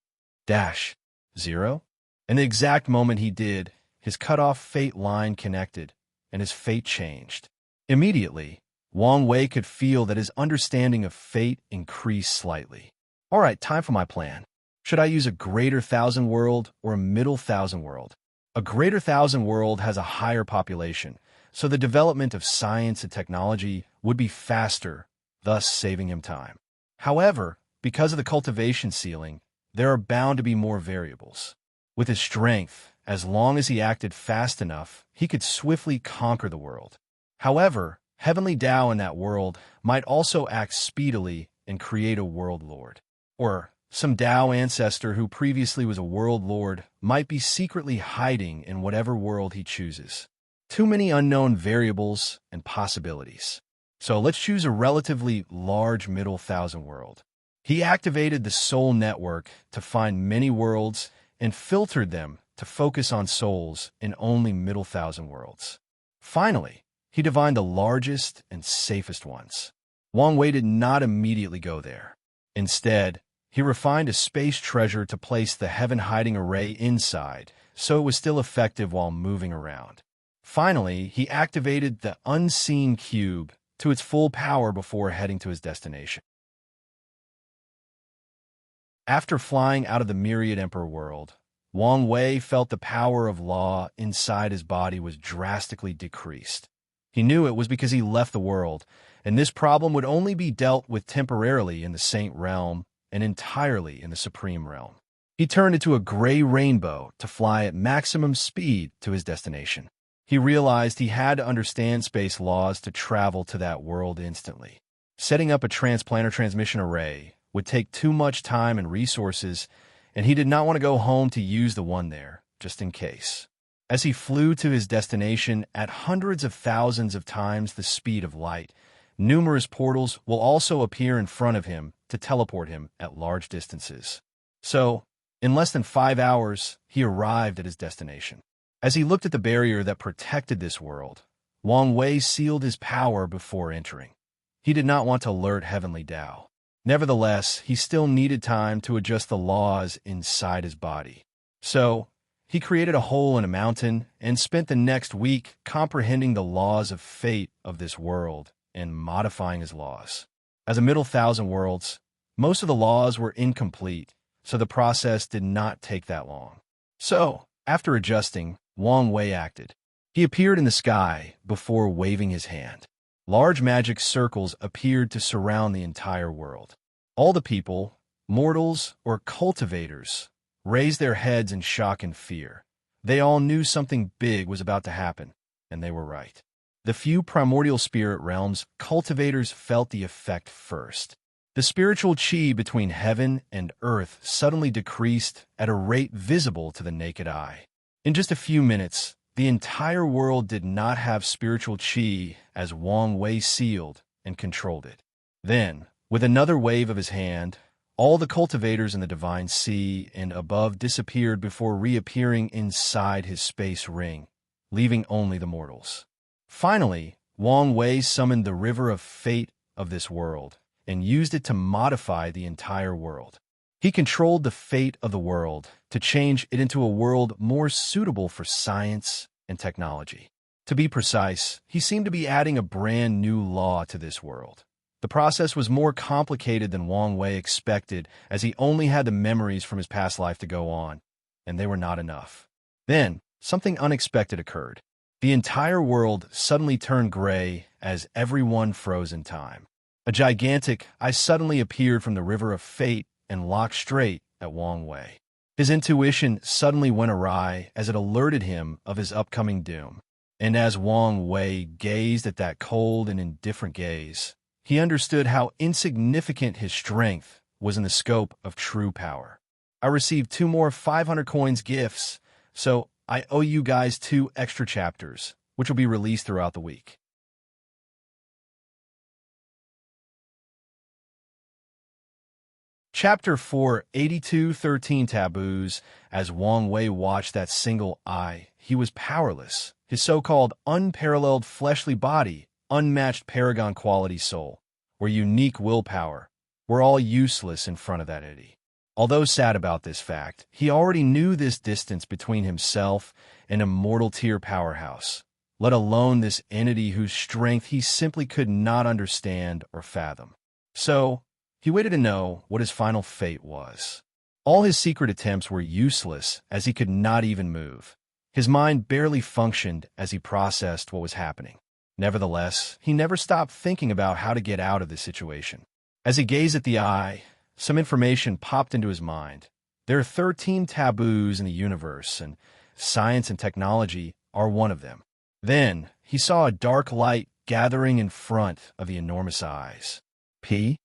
In the exact moment he did, his cut-off fate line connected, and his fate changed. Immediately, Wang Wei could feel that his understanding of fate increased slightly. All right, time for my plan. Should I use a greater thousand world or a middle thousand world? A greater thousand world has a higher population, so the development of science and technology would be faster, thus saving him time. However, because of the cultivation ceiling, there are bound to be more variables. With his strength, as long as he acted fast enough, he could swiftly conquer the world. However, Heavenly Tao in that world might also act speedily and create a world lord. Or some Tao ancestor who previously was a world lord might be secretly hiding in whatever world he chooses. Too many unknown variables and possibilities. So let's choose a relatively large middle thousand world. He activated the soul network to find many worlds and filtered them to focus on souls in only middle thousand worlds. Finally, he divined the largest and safest ones. Wang Wei did not immediately go there. Instead, he refined a space treasure to place the heaven hiding array inside, so it was still effective while moving around. Finally, he activated the unseen cube to its full power before heading to his destination. After flying out of the Myriad Emperor world, Wang Wei felt the power of law inside his body was drastically decreased. He knew it was because he left the world, and this problem would only be dealt with temporarily in the Saint Realm and entirely in the Supreme Realm. He turned into a gray rainbow to fly at maximum speed to his destination. He realized he had to understand space laws to travel to that world instantly. Setting up a transplanter transmission array would take too much time and resources, and he did not want to go home to use the one there, just in case. As he flew to his destination at hundreds of thousands of times the speed of light, numerous portals will also appear in front of him to teleport him at large distances. So, in less than 5 hours, he arrived at his destination. As he looked at the barrier that protected this world, Wang Wei sealed his power before entering. He did not want to alert Heavenly Tao. Nevertheless, he still needed time to adjust the laws inside his body. So, he created a hole in a mountain and spent the next week comprehending the laws of fate of this world and modifying his laws. As a middle thousand worlds, most of the laws were incomplete, so the process did not take that long. So, after adjusting, Wang Wei acted. He appeared in the sky before waving his hand. Large magic circles appeared to surround the entire world. All the people, mortals or cultivators, raised their heads in shock and fear. They all knew something big was about to happen, and they were right. The few primordial spirit realms cultivators felt the effect first. The spiritual chi between heaven and earth suddenly decreased at a rate visible to the naked eye. In just a few minutes, the entire world did not have spiritual chi as Wang Wei sealed and controlled it. Then, with another wave of his hand, all the cultivators in the divine sea and above disappeared before reappearing inside his space ring, leaving only the mortals. Finally, Wang Wei summoned the river of fate of this world and used it to modify the entire world. He controlled the fate of the world to change it into a world more suitable for science and technology. To be precise, he seemed to be adding a brand new law to this world. The process was more complicated than Wang Wei expected, as he only had the memories from his past life to go on, and they were not enough. Then, something unexpected occurred. The entire world suddenly turned gray as everyone froze in time. A gigantic eye suddenly appeared from the river of fate and locked straight at Wang Wei. His intuition suddenly went awry as it alerted him of his upcoming doom. And as Wang Wei gazed at that cold and indifferent gaze, he understood how insignificant his strength was in the scope of true power. I received 2 more 500 coins gifts, so I owe you guys 2 extra chapters, which will be released throughout the week. Chapter 4, 8213 Taboos. As Wang Wei watched that single eye, he was powerless. His so-called unparalleled fleshly body, unmatched paragon quality soul, or unique willpower, were all useless in front of that entity. Although sad about this fact, he already knew this distance between himself and a mortal-tier powerhouse, let alone this entity whose strength he simply could not understand or fathom. So, he waited to know what his final fate was. All his secret attempts were useless as he could not even move. His mind barely functioned as he processed what was happening. Nevertheless, he never stopped thinking about how to get out of this situation. As he gazed at the eye, some information popped into his mind. There are 13 taboos in the universe, and science and technology are one of them. Then, he saw a dark light gathering in front of the enormous eyes. P-0.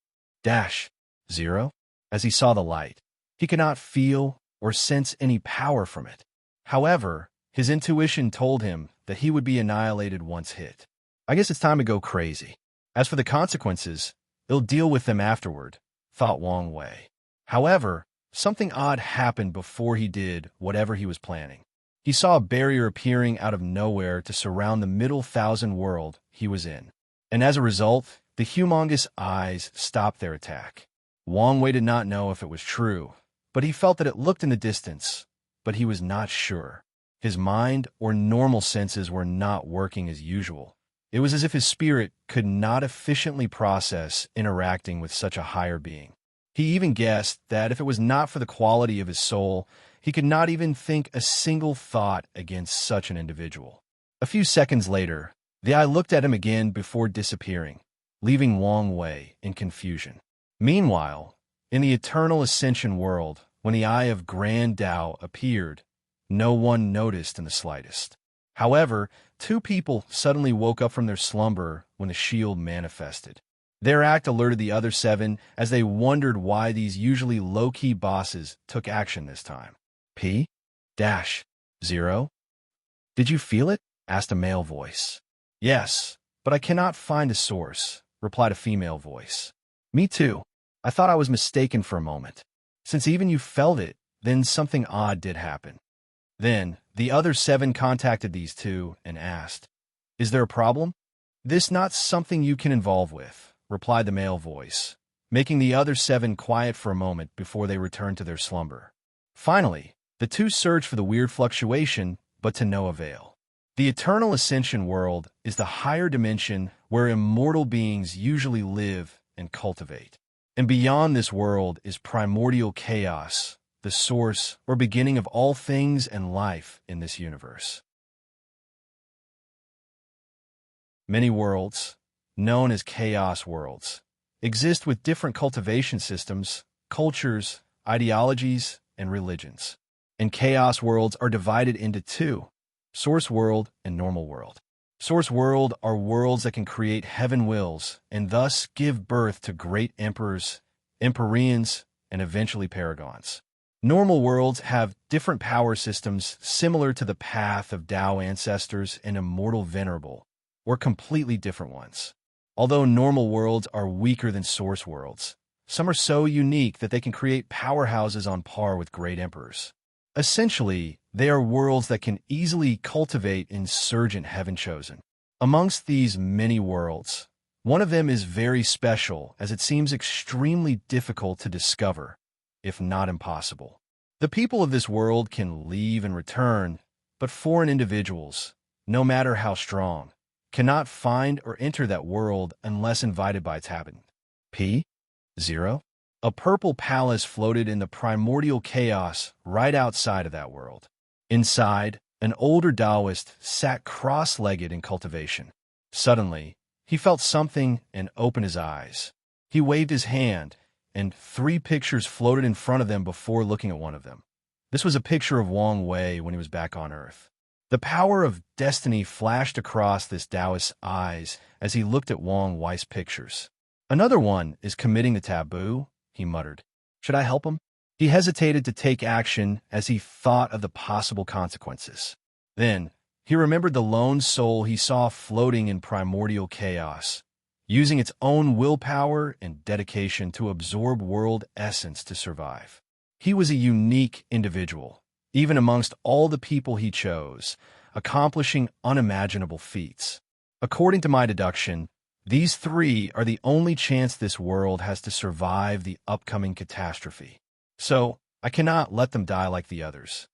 As he saw the light, he could not feel or sense any power from it. However, his intuition told him that he would be annihilated once hit. I guess it's time to go crazy. As for the consequences, he'll deal with them afterward, thought Wang Wei. However, something odd happened before he did whatever he was planning. He saw a barrier appearing out of nowhere to surround the middle thousand world he was in. And as a result, the humongous eyes stopped their attack. Wang Wei did not know if it was true, but he felt that it looked in the distance, but he was not sure. His mind or normal senses were not working as usual. It was as if his spirit could not efficiently process interacting with such a higher being. He even guessed that if it was not for the quality of his soul, he could not even think a single thought against such an individual. A few seconds later, the eye looked at him again before disappearing, leaving Wang Wei in confusion. Meanwhile, in the eternal ascension world, when the eye of Grand Tao appeared, no one noticed in the slightest. However, 2 people suddenly woke up from their slumber when the shield manifested. Their act alerted the other 7 as they wondered why these usually low-key bosses took action this time. P-0. Did you feel it? Asked a male voice. Yes, but I cannot find a source, replied a female voice. Me too. I thought I was mistaken for a moment. Since even you felt it, then something odd did happen. Then, the other 7 contacted these 2 and asked, "Is there a problem?" "This not something you can involve with," replied the male voice, making the other 7 quiet for a moment before they returned to their slumber. Finally, the 2 searched for the weird fluctuation, but to no avail. The eternal ascension world is the higher dimension where immortal beings usually live and cultivate. And beyond this world is primordial chaos, the source or beginning of all things and life in this universe. Many worlds, known as chaos worlds, exist with different cultivation systems, cultures, ideologies, and religions. And chaos worlds are divided into two: source world and normal world. Source world are worlds that can create heaven wills and thus give birth to great emperors, empyreans, and eventually paragons. Normal worlds have different power systems similar to the path of Tao ancestors and immortal venerable, or completely different ones. Although normal worlds are weaker than source worlds, some are so unique that they can create powerhouses on par with great emperors. Essentially, they are worlds that can easily cultivate insurgent heaven chosen. Amongst these many worlds, one of them is very special as it seems extremely difficult to discover, if not impossible. The people of this world can leave and return, but foreign individuals, no matter how strong, cannot find or enter that world unless invited by its inhabitant. P0. A purple palace floated in the primordial chaos right outside of that world. Inside, an older Taoist sat cross-legged in cultivation. Suddenly, he felt something and opened his eyes. He waved his hand, and 3 pictures floated in front of them before looking at one of them. This was a picture of Wang Wei when he was back on Earth. The power of destiny flashed across this Taoist's eyes as he looked at Wang Wei's pictures. "Another one is committing the taboo," he muttered. "Should I help him?" He hesitated to take action as he thought of the possible consequences. Then, he remembered the lone soul he saw floating in primordial chaos, using its own willpower and dedication to absorb world essence to survive. He was a unique individual, even amongst all the people he chose, accomplishing unimaginable feats. According to my deduction, these 3 are the only chance this world has to survive the upcoming catastrophe. So, I cannot let them die like the others.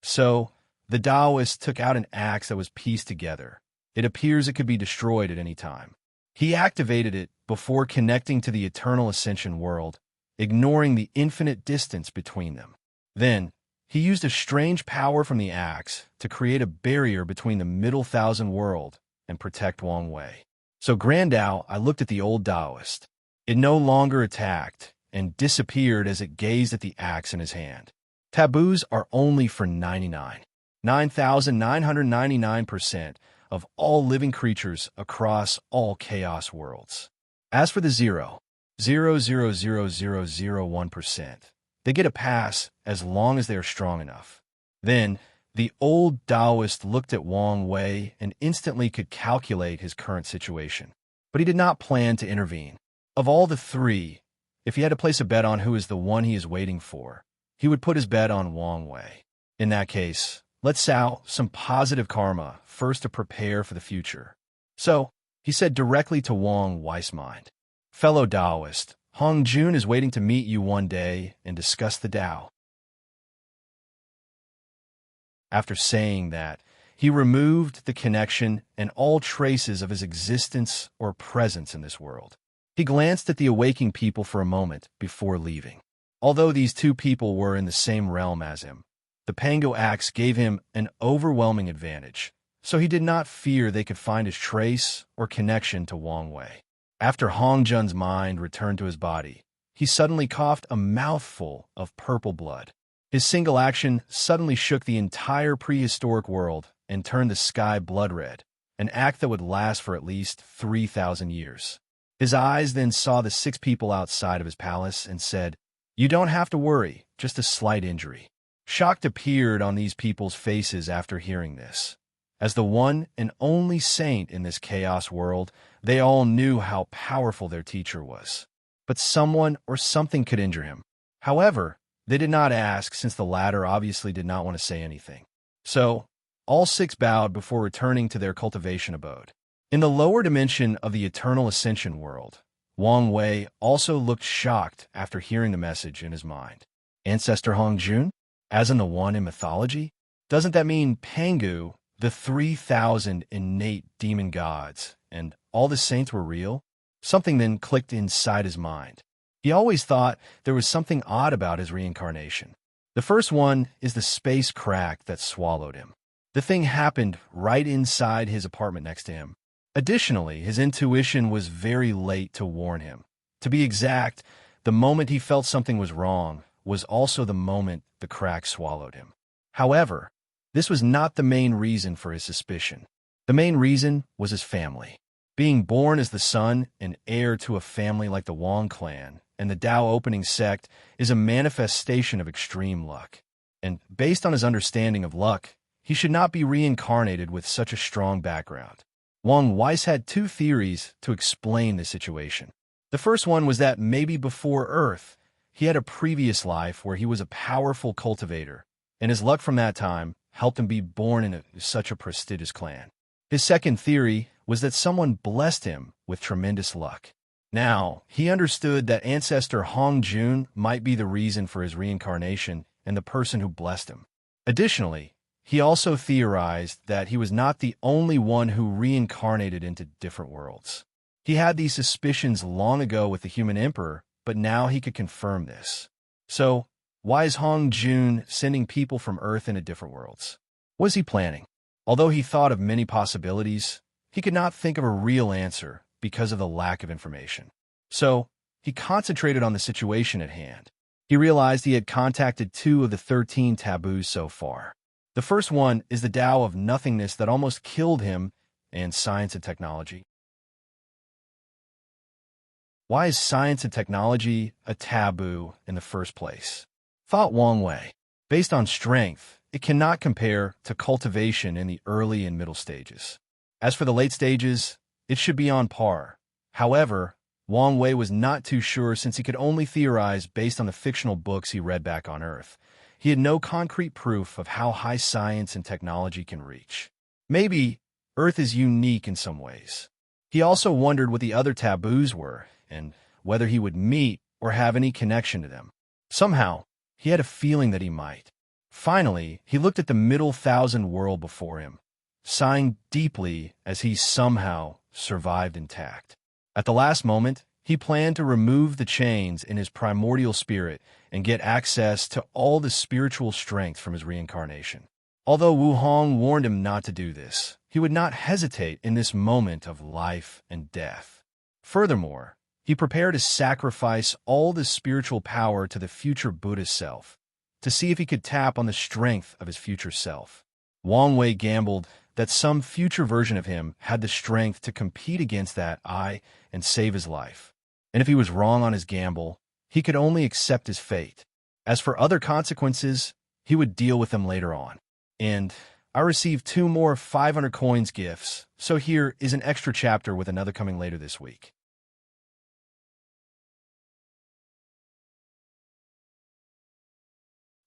So, the Taoist took out an axe that was pieced together. It appears it could be destroyed at any time. He activated it before connecting to the eternal ascension world, ignoring the infinite distance between them. Then, he used a strange power from the axe to create a barrier between the middle thousand world and protect Wang Wei. So Grand Tao, I looked at the old Taoist. It no longer attacked and disappeared as it gazed at the axe in his hand. Taboos are only for 9,999% of all living creatures across all chaos worlds. As for the 0.00001%, they get a pass as long as they are strong enough. Then, the old Taoist looked at Wang Wei and instantly could calculate his current situation. But he did not plan to intervene. Of all the 3, if he had to place a bet on who is the one he is waiting for, he would put his bet on Wang Wei. In that case, let's sow some positive karma first to prepare for the future. So, he said directly to Wang Wei's mind, "Fellow Taoist, Hong Jun is waiting to meet you one day and discuss the Tao." After saying that, he removed the connection and all traces of his existence or presence in this world. He glanced at the awaking people for a moment before leaving. Although these 2 people were in the same realm as him, the Pango axe gave him an overwhelming advantage, so he did not fear they could find his trace or connection to Wang Wei. After Hong Jun's mind returned to his body, he suddenly coughed a mouthful of purple blood. His single action suddenly shook the entire prehistoric world and turned the sky blood red, an act that would last for at least 3,000 years. His eyes then saw the 6 people outside of his palace and said, "You don't have to worry, just a slight injury." Shock appeared on these people's faces after hearing this. As the one and only saint in this chaos world, they all knew how powerful their teacher was. But someone or something could injure him. However, they did not ask since the latter obviously did not want to say anything. So, all 6 bowed before returning to their cultivation abode. In the lower dimension of the eternal ascension world, Wang Wei also looked shocked after hearing the message in his mind. Ancestor Hong Jun? As in the one in mythology? Doesn't that mean Pangu, the 3,000 innate demon gods, and all the saints were real? Something then clicked inside his mind. He always thought there was something odd about his reincarnation. The first one is the space crack that swallowed him. The thing happened right inside his apartment next to him. Additionally, his intuition was very late to warn him. To be exact, the moment he felt something was wrong was also the moment the crack swallowed him. However, this was not the main reason for his suspicion. The main reason was his family. Being born as the son and heir to a family like the Wong clan and the Dao opening sect is a manifestation of extreme luck. And based on his understanding of luck, he should not be reincarnated with such a strong background. Wong Weiss had two theories to explain the situation. The first one was that maybe before Earth, he had a previous life where he was a powerful cultivator, and his luck from that time helped him be born in such a prestigious clan. His second theory was that someone blessed him with tremendous luck. Now, he understood that ancestor Hong Jun might be the reason for his reincarnation and the person who blessed him. Additionally, he also theorized that he was not the only one who reincarnated into different worlds. He had these suspicions long ago with the human emperor, but now he could confirm this. So, why is Hong Jun sending people from Earth into different worlds? What is he planning? Although he thought of many possibilities, he could not think of a real answer because of the lack of information. So, he concentrated on the situation at hand. He realized he had contacted 2 of the 13 taboos so far. The first one is the Tao of nothingness that almost killed him and science and technology. Why is science and technology a taboo in the first place? Thought Wang Wei. Based on strength, it cannot compare to cultivation in the early and middle stages. As for the late stages, it should be on par. However, Wang Wei was not too sure since he could only theorize based on the fictional books he read back on Earth. He had no concrete proof of how high science and technology can reach. Maybe Earth is unique in some ways. He also wondered what the other taboos were and whether he would meet or have any connection to them. Somehow, he had a feeling that he might. Finally, he looked at the middle 1,000 world before him, sighing deeply as he somehow survived intact. At the last moment, he planned to remove the chains in his primordial spirit and get access to all the spiritual strength from his reincarnation. Although Wu Hong warned him not to do this, he would not hesitate in this moment of life and death. Furthermore, he prepared to sacrifice all the spiritual power to the future Buddha self, to see if he could tap on the strength of his future self. Wang Wei gambled that some future version of him had the strength to compete against that I and save his life. And if he was wrong on his gamble, he could only accept his fate. As for other consequences, he would deal with them later on. And I received 2 more 500 coins gifts, so here is an extra chapter with another coming later this week.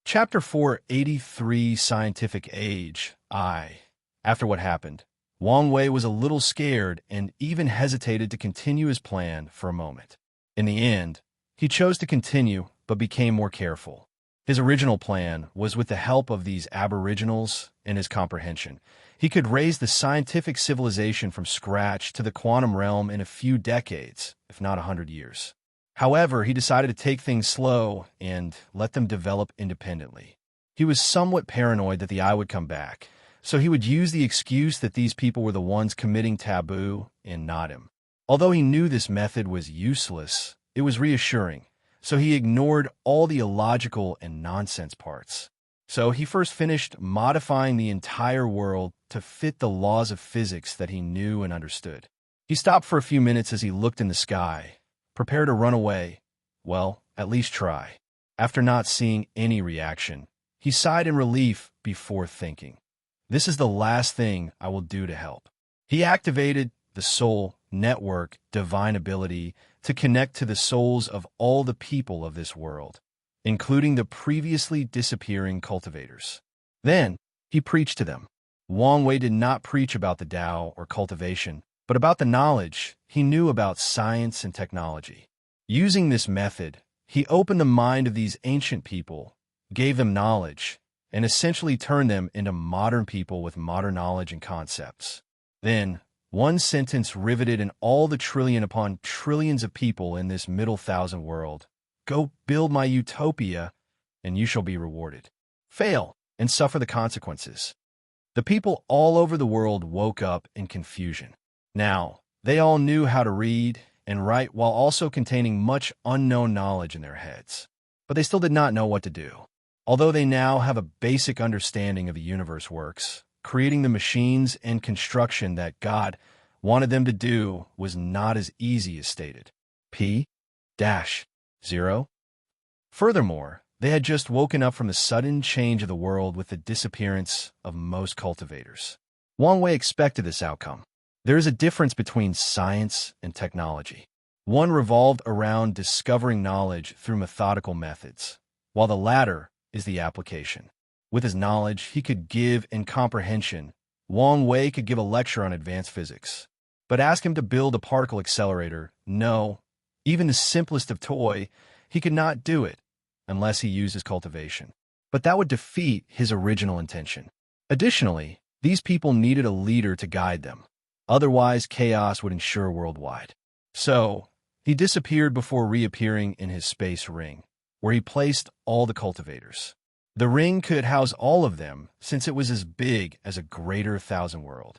Chapter 483, Scientific Age, I. After what happened, Wang Wei was a little scared and even hesitated to continue his plan for a moment. In the end, he chose to continue but became more careful. His original plan was with the help of these aboriginals and his comprehension. He could raise the scientific civilization from scratch to the quantum realm in a few decades, if not 100 years. However, he decided to take things slow and let them develop independently. He was somewhat paranoid that the eye would come back, so he would use the excuse that these people were the ones committing taboo and not him. Although he knew this method was useless, it was reassuring, so he ignored all the illogical and nonsense parts. So he first finished modifying the entire world to fit the laws of physics that he knew and understood. He stopped for a few minutes as he looked in the sky, prepared to run away. Well, at least try. After not seeing any reaction, he sighed in relief before thinking, "This is the last thing I will do to help." He activated the soul network divine ability to connect to the souls of all the people of this world, including the previously disappearing cultivators. Then, he preached to them. Wang Wei did not preach about the Tao or cultivation, but about the knowledge he knew about science and technology. Using this method, he opened the mind of these ancient people, gave them knowledge, and essentially turned them into modern people with modern knowledge and concepts. Then, One sentence riveted in all the trillion upon trillions of people in this middle thousand world. Go build my utopia, and you shall be rewarded. Fail, and suffer the consequences. The people all over the world woke up in confusion. Now, they all knew how to read and write while also containing much unknown knowledge in their heads. But they still did not know what to do. Although they now have a basic understanding of the universe works, creating the machines and construction that God wanted them to do was not as easy as stated. P-0. Furthermore, they had just woken up from the sudden change of the world with the disappearance of most cultivators. Wang Wei expected this outcome. There is a difference between science and technology. One revolved around discovering knowledge through methodical methods, while the latter is the application. With his knowledge, he could give and comprehension. Wang Wei could give a lecture on advanced physics. But ask him to build a particle accelerator, no, even the simplest of toy, he could not do it unless he used his cultivation. But that would defeat his original intention. Additionally, these people needed a leader to guide them. Otherwise, chaos would ensure worldwide. So, he disappeared before reappearing in his space ring, where he placed all the cultivators. The ring could house all of them, since it was as big as a greater thousand world.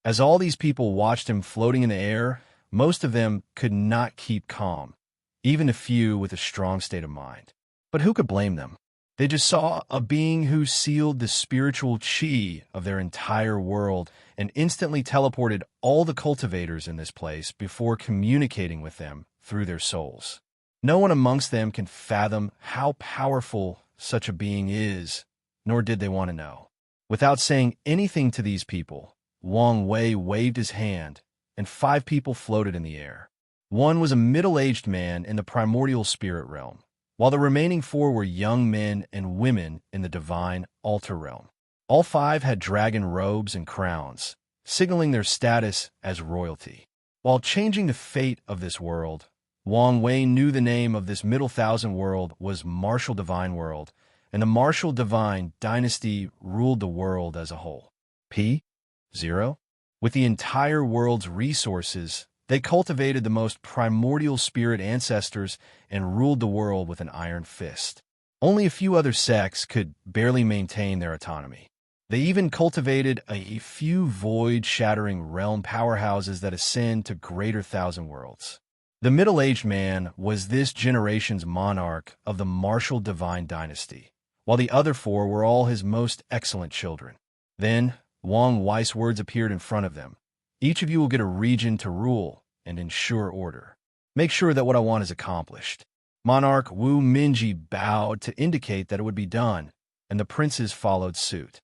As all these people watched him floating in the air, most of them could not keep calm, even a few with a strong state of mind. But who could blame them? They just saw a being who sealed the spiritual chi of their entire world and instantly teleported all the cultivators in this place before communicating with them through their souls. No one amongst them can fathom how powerful such a being is, nor did they want to know. Without saying anything to these people, Wang Wei waved his hand, and 5 people floated in the air. One was a middle-aged man in the primordial spirit realm, while the remaining 4 were young men and women in the divine altar realm. All 5 had dragon robes and crowns, signaling their status as royalty. While changing the fate of this world, Wang Wei knew the name of this middle thousand world was Martial Divine World, and the Martial Divine Dynasty ruled the world as a whole. P-0. With the entire world's resources, they cultivated the most primordial spirit ancestors and ruled the world with an iron fist. Only a few other sects could barely maintain their autonomy. They even cultivated a few void-shattering realm powerhouses that ascend to greater thousand worlds. The middle-aged man was this generation's monarch of the Martial Divine Dynasty, while the other 4 were all his most excellent children. Then, Wang Wei's words appeared in front of them. Each of you will get a region to rule and ensure order. Make sure that what I want is accomplished. Monarch Wu Minji bowed to indicate that it would be done, and the princes followed suit.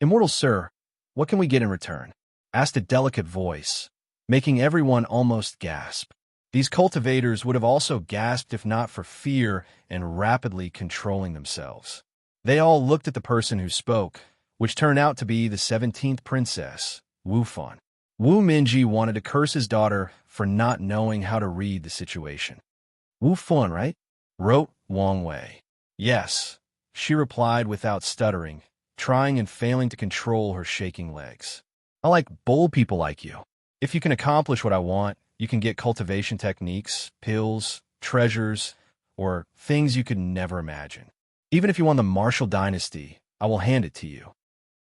Immortal Sir, what can we get in return? Asked a delicate voice, making everyone almost gasp. These cultivators would have also gasped if not for fear and rapidly controlling themselves. They all looked at the person who spoke, which turned out to be the 17th princess, Wu Fan. Wu Minji wanted to curse his daughter for not knowing how to read the situation. Wu Fan, right? Wrote Wang Wei. Yes, she replied without stuttering, trying and failing to control her shaking legs. I like bold people like you. If you can accomplish what I want, you can get cultivation techniques, pills, treasures, or things you could never imagine. Even if you want the Martial Dynasty, I will hand it to you.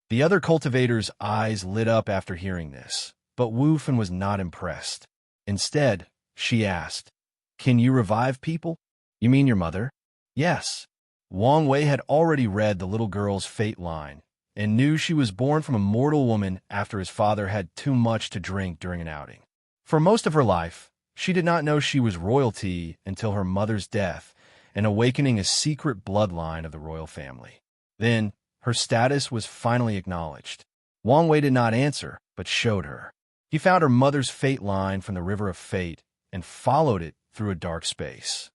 The other cultivator's eyes lit up after hearing this, but Wu Fan was not impressed. Instead, she asked, "Can you revive people?" "You mean your mother?" "Yes." Wang Wei had already read the little girl's fate line and knew she was born from a mortal woman after his father had too much to drink during an outing. For most of her life, she did not know she was royalty until her mother's death and awakening a secret bloodline of the royal family. Then, her status was finally acknowledged. Wang Wei did not answer, but showed her. He found her mother's fate line from the River of Fate and followed it through a dark space.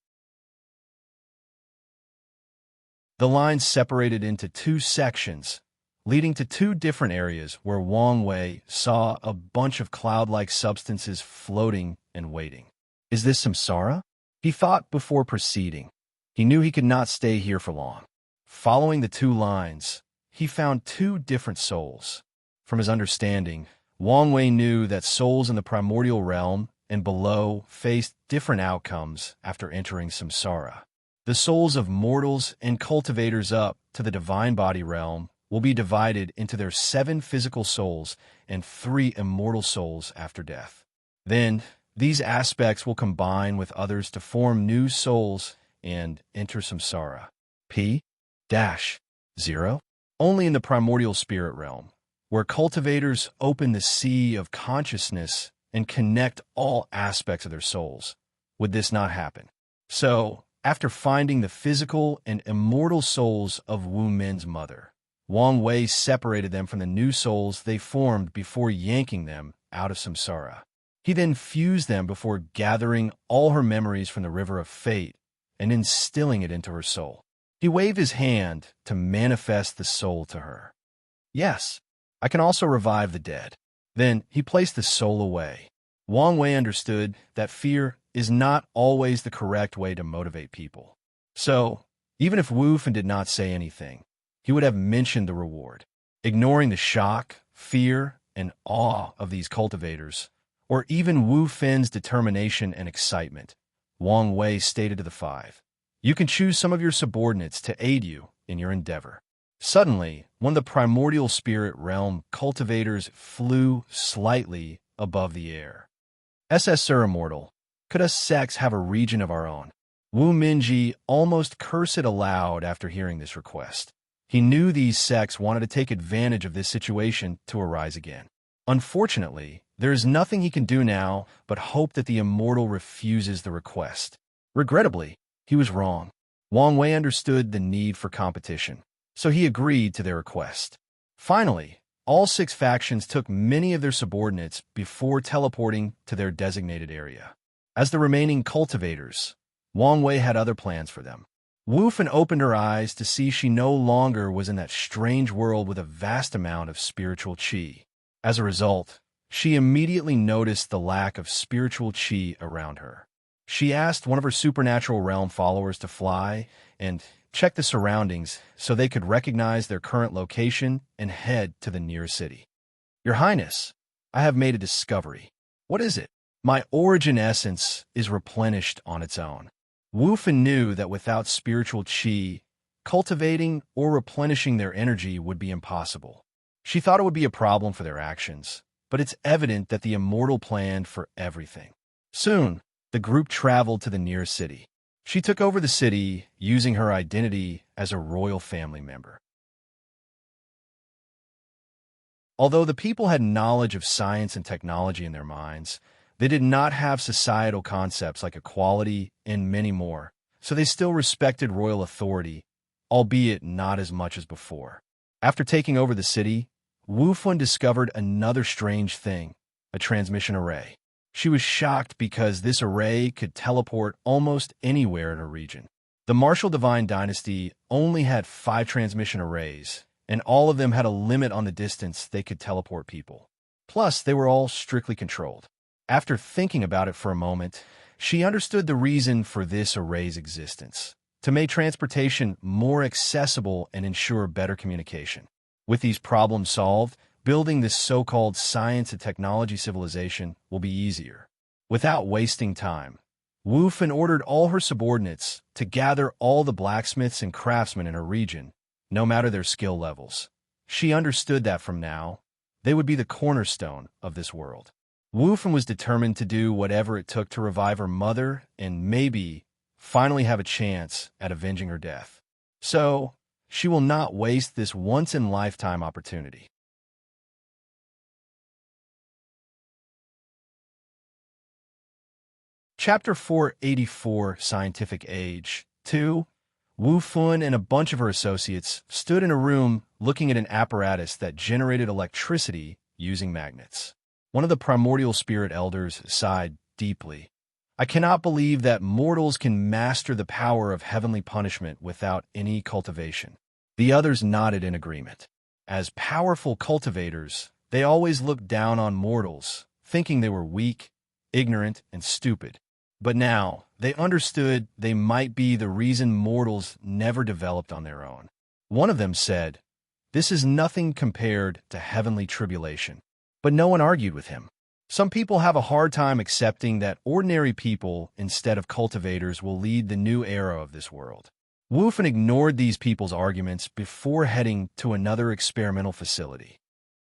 The line separated into 2 sections, leading to 2 different areas where Wang Wei saw a bunch of cloud-like substances floating and waiting. Is this samsara? He thought before proceeding. He knew he could not stay here for long. Following the 2 lines, he found 2 different souls. From his understanding, Wang Wei knew that souls in the primordial realm and below faced different outcomes after entering samsara. The souls of mortals and cultivators up to the divine body realm will be divided into their 7 physical souls and 3 immortal souls after death. Then, these aspects will combine with others to form new souls and enter samsara. P-0. Only in the primordial spirit realm, where cultivators open the sea of consciousness and connect all aspects of their souls, would this not happen. So, after finding the physical and immortal souls of Wu Min's mother, Wang Wei separated them from the new souls they formed before yanking them out of samsara. He then fused them before gathering all her memories from the river of fate and instilling it into her soul. He waved his hand to manifest the soul to her. Yes, I can also revive the dead. Then he placed the soul away. Wang Wei understood that fear is not always the correct way to motivate people. So, even if Wu Fan did not say anything, he would have mentioned the reward. Ignoring the shock, fear, and awe of these cultivators, or even Wu Fan's determination and excitement, Wang Wei stated to the 5, "You can choose some of your subordinates to aid you in your endeavor." Suddenly, one of the primordial spirit realm cultivators flew slightly above the air. SS Sir Immortal, could us sex have a region of our own? Wu Minji almost cursed aloud after hearing this request. He knew these sects wanted to take advantage of this situation to arise again. Unfortunately, there is nothing he can do now but hope that the immortal refuses the request. Regrettably, he was wrong. Wang Wei understood the need for competition, so he agreed to their request. Finally, all 6 factions took many of their subordinates before teleporting to their designated area. As the remaining cultivators, Wang Wei had other plans for them. Wu Fan opened her eyes to see she no longer was in that strange world with a vast amount of spiritual qi. As a result, she immediately noticed the lack of spiritual qi around her. She asked one of her supernatural realm followers to fly and check the surroundings so they could recognize their current location and head to the nearest city. "Your Highness, I have made a discovery." "What is it?" "My origin essence is replenished on its own." Wu Fan knew that without spiritual qi, cultivating or replenishing their energy would be impossible. She thought it would be a problem for their actions, but it's evident that the immortal planned for everything. Soon, the group traveled to the nearest city. She took over the city using her identity as a royal family member. Although the people had knowledge of science and technology in their minds, they did not have societal concepts like equality and many more, so they still respected royal authority, albeit not as much as before. After taking over the city, Wu Fan discovered another strange thing, a transmission array. She was shocked because this array could teleport almost anywhere in her region. The Martial Divine Dynasty only had 5 transmission arrays, and all of them had a limit on the distance they could teleport people. Plus, they were all strictly controlled. After thinking about it for a moment, she understood the reason for this array's existence: to make transportation more accessible and ensure better communication. With these problems solved, building this so-called science and technology civilization will be easier. Without wasting time, Wu Fan ordered all her subordinates to gather all the blacksmiths and craftsmen in her region, no matter their skill levels. She understood that from now, they would be the cornerstone of this world. Wu Fan was determined to do whatever it took to revive her mother and maybe finally have a chance at avenging her death. So, she will not waste this once-in-lifetime opportunity. Chapter 484, Scientific Age. 2. Wu Fan and a bunch of her associates stood in a room looking at an apparatus that generated electricity using magnets. One of the primordial spirit elders sighed deeply. "I cannot believe that mortals can master the power of heavenly punishment without any cultivation." The others nodded in agreement. As powerful cultivators, they always looked down on mortals, thinking they were weak, ignorant, and stupid. But now, they understood they might be the reason mortals never developed on their own. One of them said, This is nothing compared to heavenly tribulation. But no one argued with him. Some people have a hard time accepting that ordinary people, instead of cultivators, will lead the new era of this world. Woofen ignored these people's arguments before heading to another experimental facility.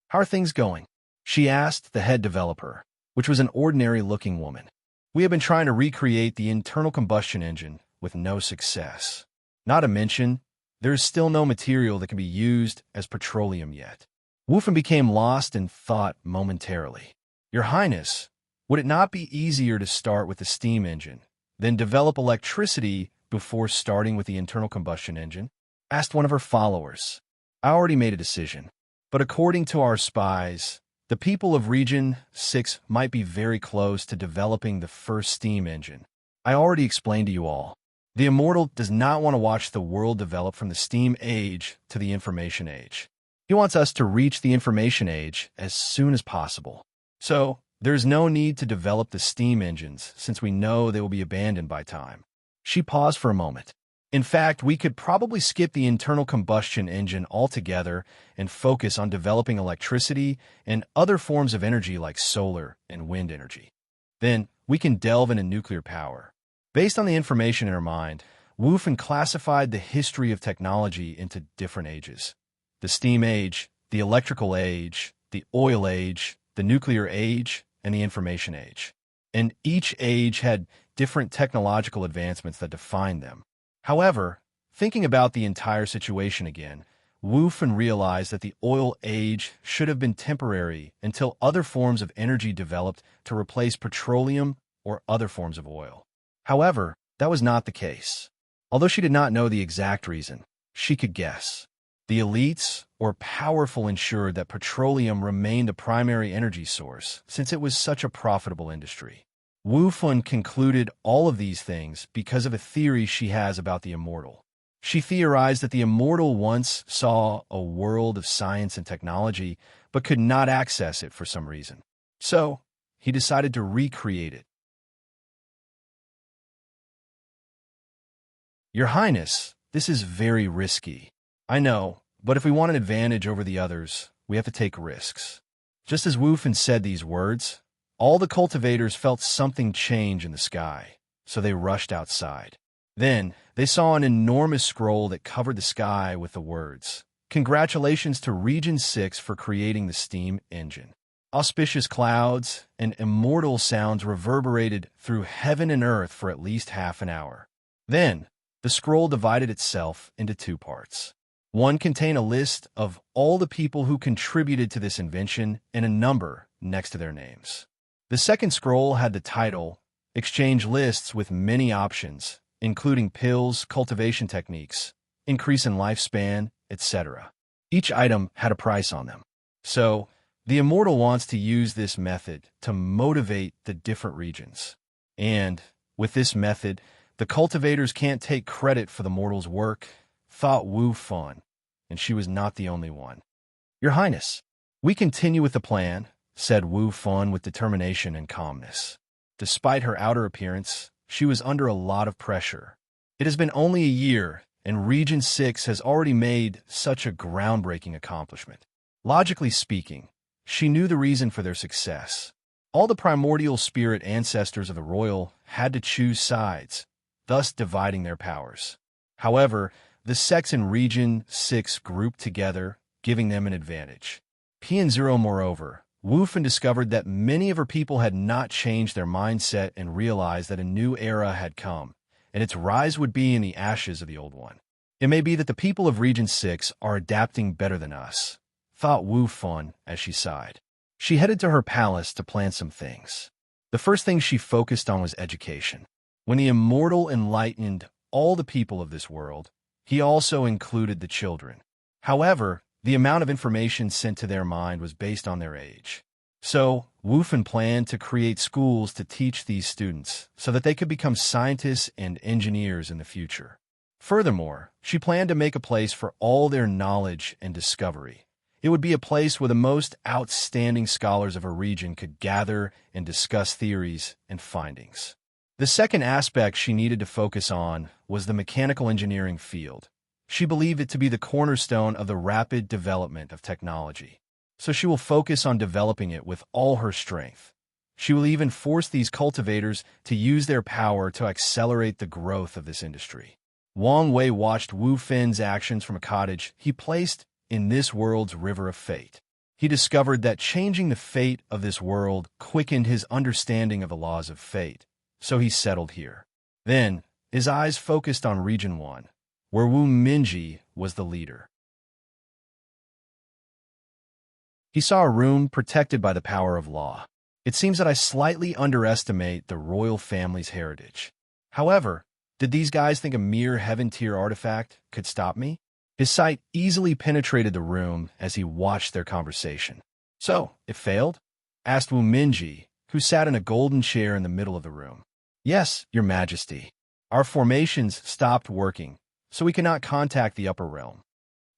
"How are things going?" she asked the head developer, which was an ordinary-looking woman. "We have been trying to recreate the internal combustion engine with no success. Not to mention, there is still no material that can be used as petroleum yet." Woofen became lost in thought momentarily. "Your Highness, would it not be easier to start with the steam engine, then develop electricity before starting with the internal combustion engine?" asked one of her followers. "I already made a decision, but according to our spies, the people of Region 6 might be very close to developing the first steam engine. I already explained to you all. The Immortal does not want to watch the world develop from the steam age to the information age. He wants us to reach the information age as soon as possible. So, there's no need to develop the steam engines since we know they will be abandoned by time." She paused for a moment. "In fact, we could probably skip the internal combustion engine altogether and focus on developing electricity and other forms of energy like solar and wind energy. Then, we can delve into nuclear power." Based on the information in her mind, Woofen classified the history of technology into different ages: the steam age, the electrical age, the oil age, the nuclear age, and the information age. And each age had different technological advancements that defined them. However, thinking about the entire situation again, Woofen realized that the oil age should have been temporary until other forms of energy developed to replace petroleum or other forms of oil. However, that was not the case. Although she did not know the exact reason, she could guess. The elites or powerful ensured that petroleum remained the primary energy source since it was such a profitable industry. Woofen concluded all of these things because of a theory she has about the Immortal. She theorized that the Immortal once saw a world of science and technology but could not access it for some reason. So, he decided to recreate it. "Your Highness, this is very risky. I know, but if we want an advantage over the others, we have to take risks." Just as Woofen said these words, all the cultivators felt something change in the sky, so they rushed outside. Then, they saw an enormous scroll that covered the sky with the words, "Congratulations to Region 6 for creating the steam engine." Auspicious clouds and immortal sounds reverberated through heaven and earth for at least half an hour. Then, the scroll divided itself into two parts. One contained a list of all the people who contributed to this invention and a number next to their names. The second scroll had the title, "Exchange Lists with many options, including pills, cultivation techniques, increase in lifespan, etc." Each item had a price on them. So, the Immortal wants to use this method to motivate the different regions. And, with this method, the cultivators can't take credit for the mortal's work, thought Woofen, and she was not the only one. "Your Highness, we continue with the plan," said Woofen with determination and calmness. Despite her outer appearance, she was under a lot of pressure. It has been only a year, and Region 6 has already made such a groundbreaking accomplishment. Logically speaking, she knew the reason for their success. All the primordial spirit ancestors of the royal had to choose sides, thus dividing their powers. However, the sects in Region 6 grouped together, giving them an advantage. P0, moreover, Woofen discovered that many of her people had not changed their mindset and realized that a new era had come, and its rise would be in the ashes of the old one. It may be that the people of Region 6 are adapting better than us, thought Woofen as she sighed. She headed to her palace to plan some things. The first thing she focused on was education. When the Immortal enlightened all the people of this world, he also included the children. However, the amount of information sent to their mind was based on their age. So, Woofen planned to create schools to teach these students so that they could become scientists and engineers in the future. Furthermore, she planned to make a place for all their knowledge and discovery. It would be a place where the most outstanding scholars of her region could gather and discuss theories and findings. The second aspect she needed to focus on was the mechanical engineering field. She believed it to be the cornerstone of the rapid development of technology. So she will focus on developing it with all her strength. She will even force these cultivators to use their power to accelerate the growth of this industry. Wang Wei watched Wu Fin's actions from a cottage he placed in this world's river of fate. He discovered that changing the fate of this world quickened his understanding of the laws of fate, so he settled here. Then, his eyes focused on Region 1, where Wu Minji was the leader. He saw a room protected by the power of law. It seems that I slightly underestimate the royal family's heritage. However, did these guys think a mere heaven-tier artifact could stop me? His sight easily penetrated the room as he watched their conversation. So, it failed? Asked Wu Minji, who sat in a golden chair in the middle of the room. Yes, Your Majesty. Our formations stopped working, so we cannot contact the upper realm.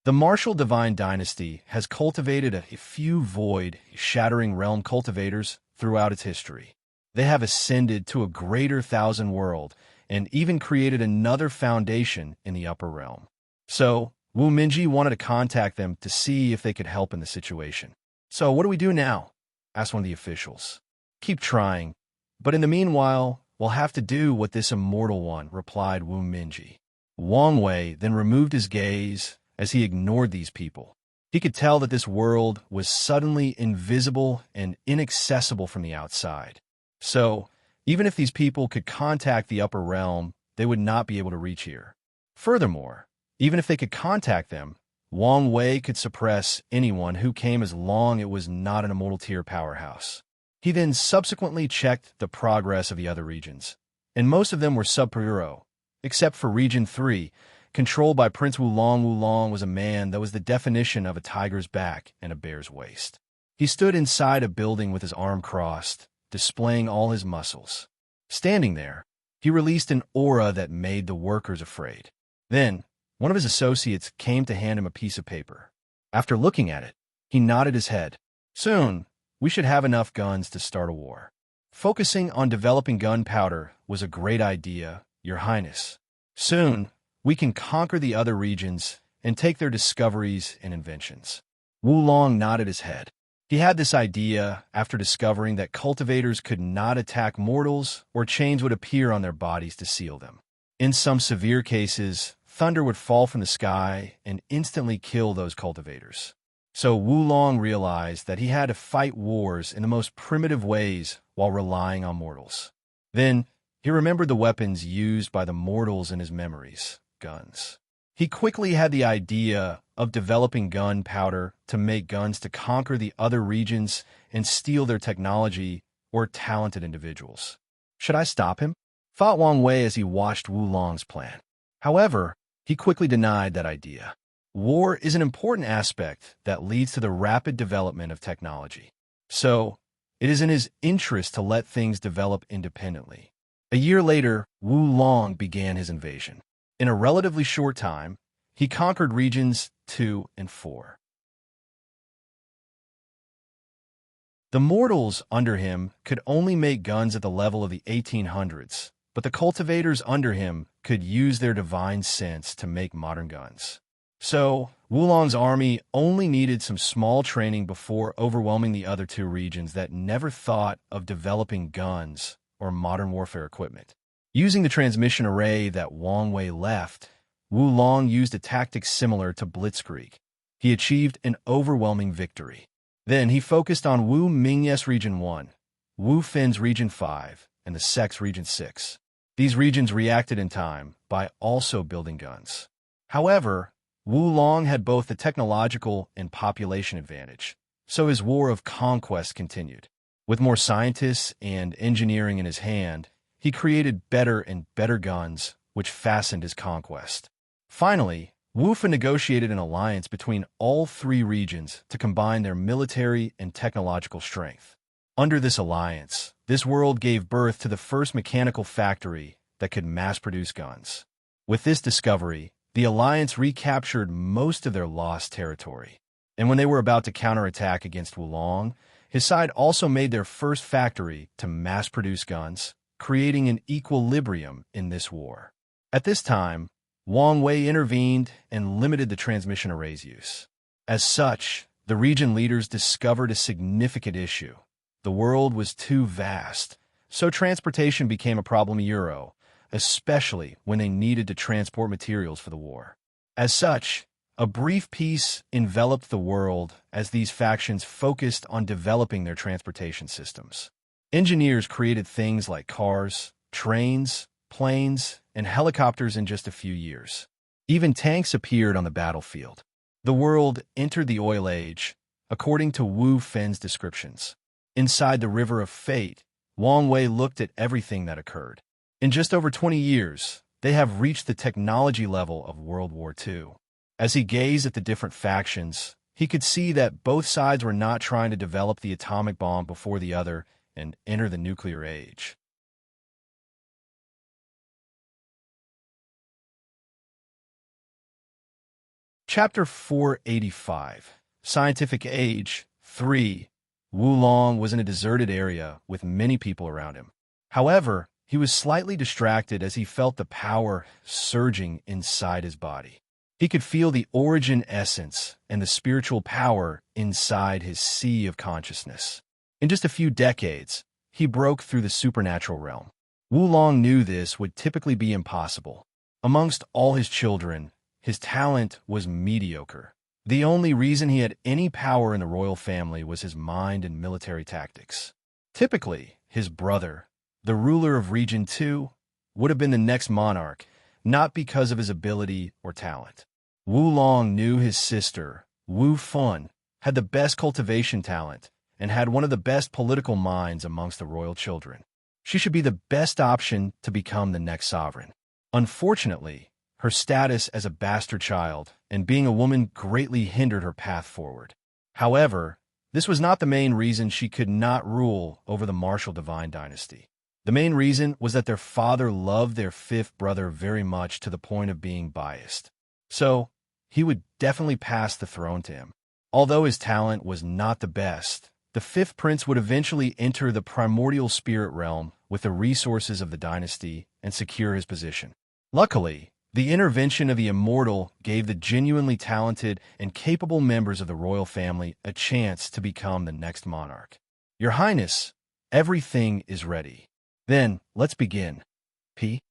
The martial divine dynasty has cultivated a few void, shattering realm cultivators throughout its history. They have ascended to a greater thousand world and even created another foundation in the upper realm. So, Wu Minji wanted to contact them to see if they could help in the situation. So, what do we do now? Asked one of the officials. Keep trying, but in the meanwhile, we'll have to do what this immortal one, replied Wu Minji. Wang Wei then removed his gaze as he ignored these people. He could tell that this world was suddenly invisible and inaccessible from the outside. So, even if these people could contact the upper realm, they would not be able to reach here. Furthermore, even if they could contact them, Wang Wei could suppress anyone who came as long as it was not an immortal tier powerhouse. He then subsequently checked the progress of the other regions, and most of them were sub-Pro, except for Region 3, controlled by Prince Wulong. Wulong was a man that was the definition of a tiger's back and a bear's waist. He stood inside a building with his arm crossed, displaying all his muscles. Standing there, he released an aura that made the workers afraid. Then, one of his associates came to hand him a piece of paper. After looking at it, he nodded his head. Soon, we should have enough guns to start a war. Focusing on developing gunpowder was a great idea, Your Highness. Soon, we can conquer the other regions and take their discoveries and inventions. Wulong nodded his head. He had this idea after discovering that cultivators could not attack mortals or chains would appear on their bodies to seal them. In some severe cases, thunder would fall from the sky and instantly kill those cultivators. So Wulong realized that he had to fight wars in the most primitive ways while relying on mortals. Then, he remembered the weapons used by the mortals in his memories, guns. He quickly had the idea of developing gunpowder to make guns to conquer the other regions and steal their technology or talented individuals. Should I stop him? Thought Wang Wei as he watched Wulong's plan. However, he quickly denied that idea. War is an important aspect that leads to the rapid development of technology. So, it is in his interest to let things develop independently. A year later, Wulong began his invasion. In a relatively short time, he conquered regions 2 and 4. The mortals under him could only make guns at the level of the 1800s, but the cultivators under him could use their divine sense to make modern guns. So, Wulong's army only needed some small training before overwhelming the other 2 regions that never thought of developing guns or modern warfare equipment. Using the transmission array that Wang Wei left, Wulong used a tactic similar to Blitzkrieg. He achieved an overwhelming victory. Then he focused on Wu Ming's Region 1, Wu Fin's Region 5, and the Sec's Region 6. These regions reacted in time by also building guns. However, Wulong had both the technological and population advantage, so his war of conquest continued. With more scientists and engineering in his hand, he created better and better guns, which fastened his conquest. Finally, Wu Fin negotiated an alliance between all 3 regions to combine their military and technological strength. Under this alliance, this world gave birth to the first mechanical factory that could mass-produce guns. With this discovery, the alliance recaptured most of their lost territory. And when they were about to counterattack against Wulong, his side also made their first factory to mass-produce guns, creating an equilibrium in this war. At this time, Wang Wei intervened and limited the transmission array's use. As such, the region leaders discovered a significant issue. The world was too vast, so transportation became a problem especially when they needed to transport materials for the war. As such, a brief peace enveloped the world as these factions focused on developing their transportation systems. Engineers created things like cars, trains, planes, and helicopters in just a few years. Even tanks appeared on the battlefield. The world entered the Oil Age, according to Wu Fen's descriptions. Inside the River of Fate, Wang Wei looked at everything that occurred. In just over 20 years, they have reached the technology level of World War II. As he gazed at the different factions, he could see that both sides were not trying to develop the atomic bomb before the other and enter the nuclear age. Chapter 485, Scientific Age 3. Wulong was in a deserted area with many people around him. However, he was slightly distracted as he felt the power surging inside his body. He could feel the origin essence and the spiritual power inside his sea of consciousness. In just a few decades, he broke through the supernatural realm. Wulong knew this would typically be impossible. Amongst all his children, his talent was mediocre. The only reason he had any power in the royal family was his mind and military tactics. Typically, his brother, the ruler of Region 2, would have been the next monarch, not because of his ability or talent. Wulong knew his sister, Wu Fun, had the best cultivation talent and had one of the best political minds amongst the royal children. She should be the best option to become the next sovereign. Unfortunately, her status as a bastard child and being a woman greatly hindered her path forward. However, this was not the main reason she could not rule over the martial divine dynasty. The main reason was that their father loved their fifth brother very much to the point of being biased. So, he would definitely pass the throne to him. Although his talent was not the best, the fifth prince would eventually enter the primordial spirit realm with the resources of the dynasty and secure his position. Luckily, the intervention of the immortal gave the genuinely talented and capable members of the royal family a chance to become the next monarch. Your Highness, everything is ready. Then, let's begin. P-0.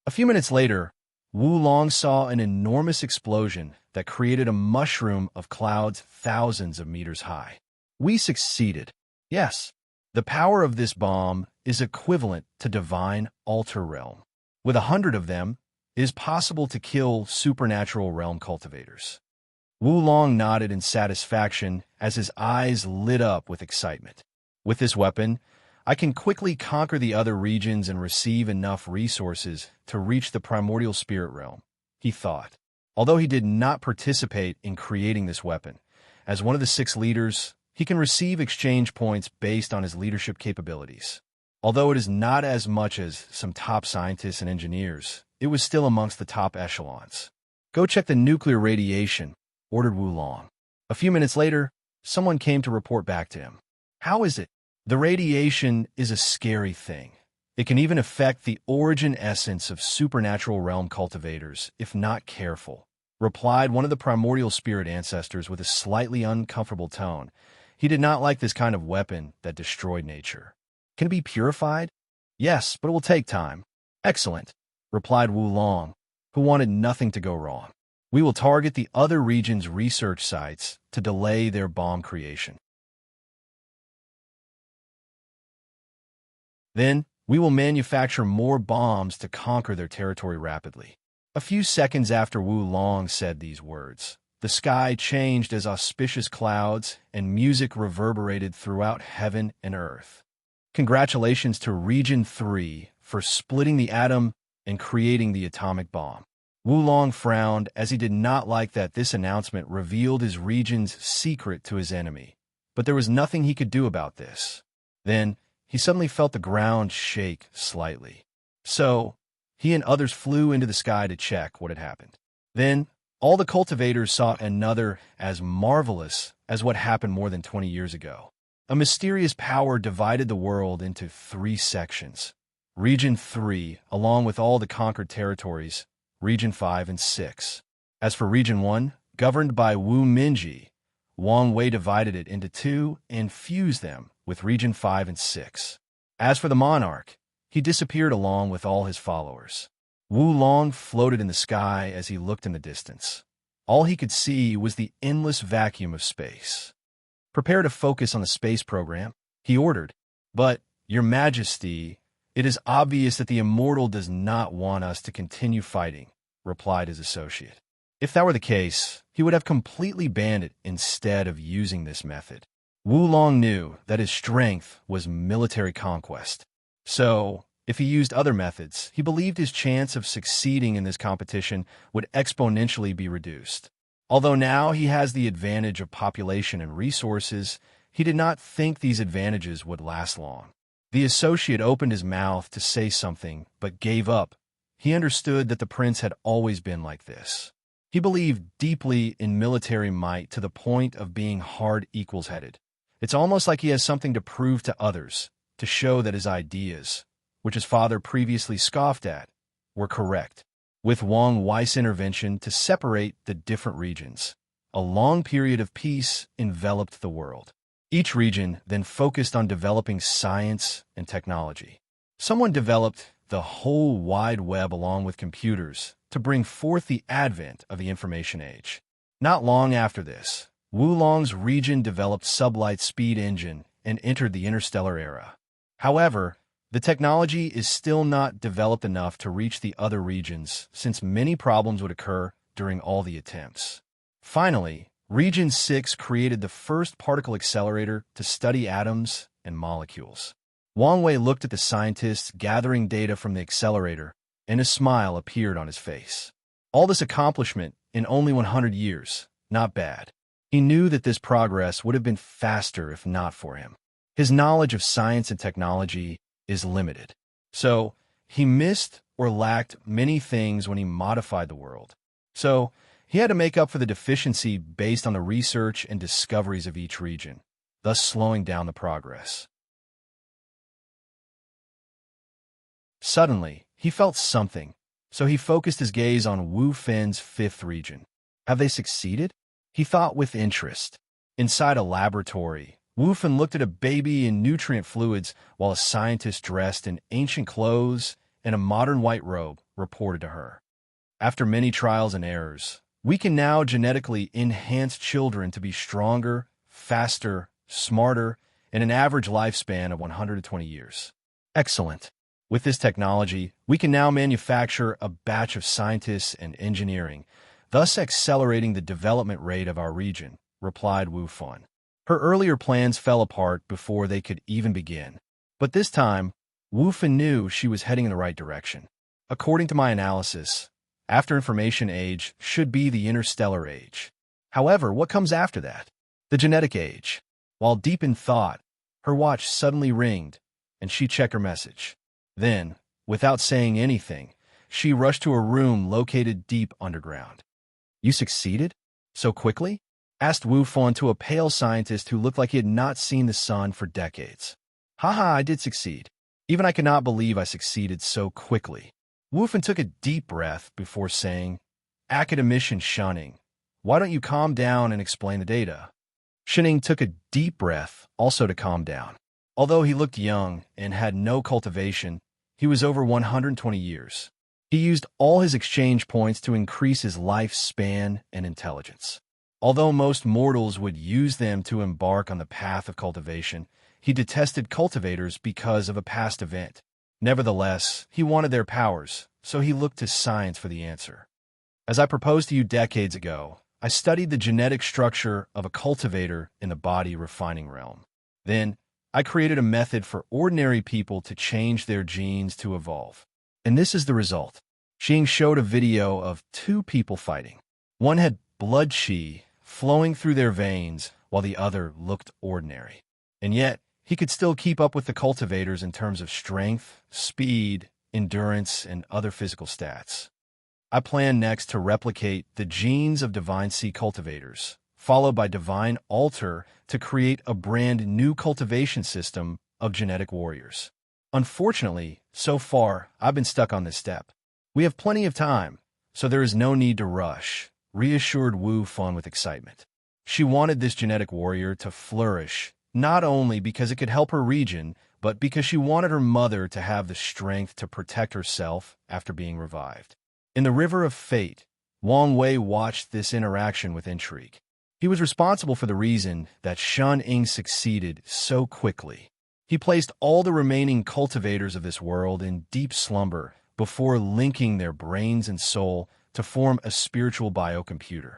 A few minutes later, Wulong saw an enormous explosion that created a mushroom of clouds thousands of meters high. We succeeded. Yes, the power of this bomb is equivalent to divine altar realm. With 100 of them, it is possible to kill supernatural realm cultivators. Wulong nodded in satisfaction as his eyes lit up with excitement. With this weapon, I can quickly conquer the other regions and receive enough resources to reach the primordial spirit realm, he thought. Although he did not participate in creating this weapon, as one of the 6 leaders, he can receive exchange points based on his leadership capabilities. Although it is not as much as some top scientists and engineers, it was still amongst the top echelons. Go check the nuclear radiation, ordered Wulong. A few minutes later, someone came to report back to him. How is it? The radiation is a scary thing. It can even affect the origin essence of supernatural realm cultivators if not careful, replied one of the primordial spirit ancestors with a slightly uncomfortable tone. He did not like this kind of weapon that destroyed nature. Can it be purified? Yes, but it will take time. Excellent, replied Wulong, who wanted nothing to go wrong. We will target the other region's research sites to delay their bomb creation. Then, we will manufacture more bombs to conquer their territory rapidly. A few seconds after Wulong said these words, the sky changed as auspicious clouds and music reverberated throughout heaven and earth. Congratulations to Region 3 for splitting the atom and creating the atomic bomb. Wulong frowned as he did not like that this announcement revealed his region's secret to his enemy, but there was nothing he could do about this. Then, he suddenly felt the ground shake slightly. So, he and others flew into the sky to check what had happened. Then, all the cultivators saw another as marvelous as what happened more than 20 years ago. A mysterious power divided the world into 3 sections. Region 3, along with all the conquered territories, Region 5 and 6. As for Region 1, governed by Wu Minji, Wang Wei divided it into two and fused them with Region 5 and 6. As for the monarch, he disappeared along with all his followers. Wu Long floated in the sky as he looked in the distance. All he could see was the endless vacuum of space. "Prepare to focus on the space program," he ordered. "But, Your Majesty, it is obvious that the Immortal does not want us to continue fighting," replied his associate. If that were the case, he would have completely banned it instead of using this method. Wu Long knew that his strength was military conquest. So, if he used other methods, he believed his chance of succeeding in this competition would exponentially be reduced. Although now he has the advantage of population and resources, he did not think these advantages would last long. The associate opened his mouth to say something, but gave up. He understood that the prince had always been like this. He believed deeply in military might to the point of being hard equals-headed. It's almost like he has something to prove to others, to show that his ideas, which his father previously scoffed at, were correct. With Wang Wei's intervention to separate the different regions, a long period of peace enveloped the world. Each region then focused on developing science and technology. Someone developed the whole wide web along with computers to bring forth the advent of the information age. Not long after this, Wu Long's region developed sublight speed engine and entered the interstellar era. However, the technology is still not developed enough to reach the other regions since many problems would occur during all the attempts. Finally, Region 6 created the first particle accelerator to study atoms and molecules. Wang Wei looked at the scientists gathering data from the accelerator, and a smile appeared on his face. All this accomplishment in only 100 years, not bad. He knew that this progress would have been faster if not for him. His knowledge of science and technology is limited. So, he missed or lacked many things when he modified the world. So, he had to make up for the deficiency based on the research and discoveries of each region, thus slowing down the progress. Suddenly, he felt something, so he focused his gaze on Wu Fen's 5th region. Have they succeeded? He thought with interest. Inside a laboratory, Wu Fen looked at a baby in nutrient fluids while a scientist dressed in ancient clothes and a modern white robe reported to her. After many trials and errors, we can now genetically enhance children to be stronger, faster, smarter, and an average lifespan of 120 years. Excellent. With this technology, we can now manufacture a batch of scientists and engineering, thus accelerating the development rate of our region, replied Wu Fen. Her earlier plans fell apart before they could even begin. But this time, Wu Fen knew she was heading in the right direction. According to my analysis, after information age should be the interstellar age. However, what comes after that? The genetic age. While deep in thought, her watch suddenly ringed, and she checked her message. Then, without saying anything, she rushed to a room located deep underground. You succeeded? So quickly? Asked Wu Fen to a pale scientist who looked like he had not seen the sun for decades. Haha, I did succeed. Even I cannot believe I succeeded so quickly. Wu Fen took a deep breath before saying, Academician Shunning, why don't you calm down and explain the data? Shunning took a deep breath also to calm down. Although he looked young and had no cultivation, he was over 120 years. He used all his exchange points to increase his lifespan and intelligence. Although most mortals would use them to embark on the path of cultivation, he detested cultivators because of a past event. Nevertheless, he wanted their powers, so he looked to science for the answer. As I proposed to you decades ago, I studied the genetic structure of a cultivator in the body refining realm. Then, I created a method for ordinary people to change their genes to evolve. And this is the result. Xing showed a video of two people fighting. One had blood qi flowing through their veins, while the other looked ordinary. And yet, he could still keep up with the cultivators in terms of strength, speed, endurance, and other physical stats. I plan next to replicate the genes of Divine Sea cultivators, followed by Divine Altar to create a brand new cultivation system of genetic warriors. Unfortunately, so far, I've been stuck on this step. We have plenty of time, so there is no need to rush, reassured Wu Fun with excitement. She wanted this genetic warrior to flourish, not only because it could help her region, but because she wanted her mother to have the strength to protect herself after being revived. In the River of Fate, Wang Wei watched this interaction with intrigue. He was responsible for the reason that Shun Ying succeeded so quickly. He placed all the remaining cultivators of this world in deep slumber before linking their brains and soul to form a spiritual biocomputer.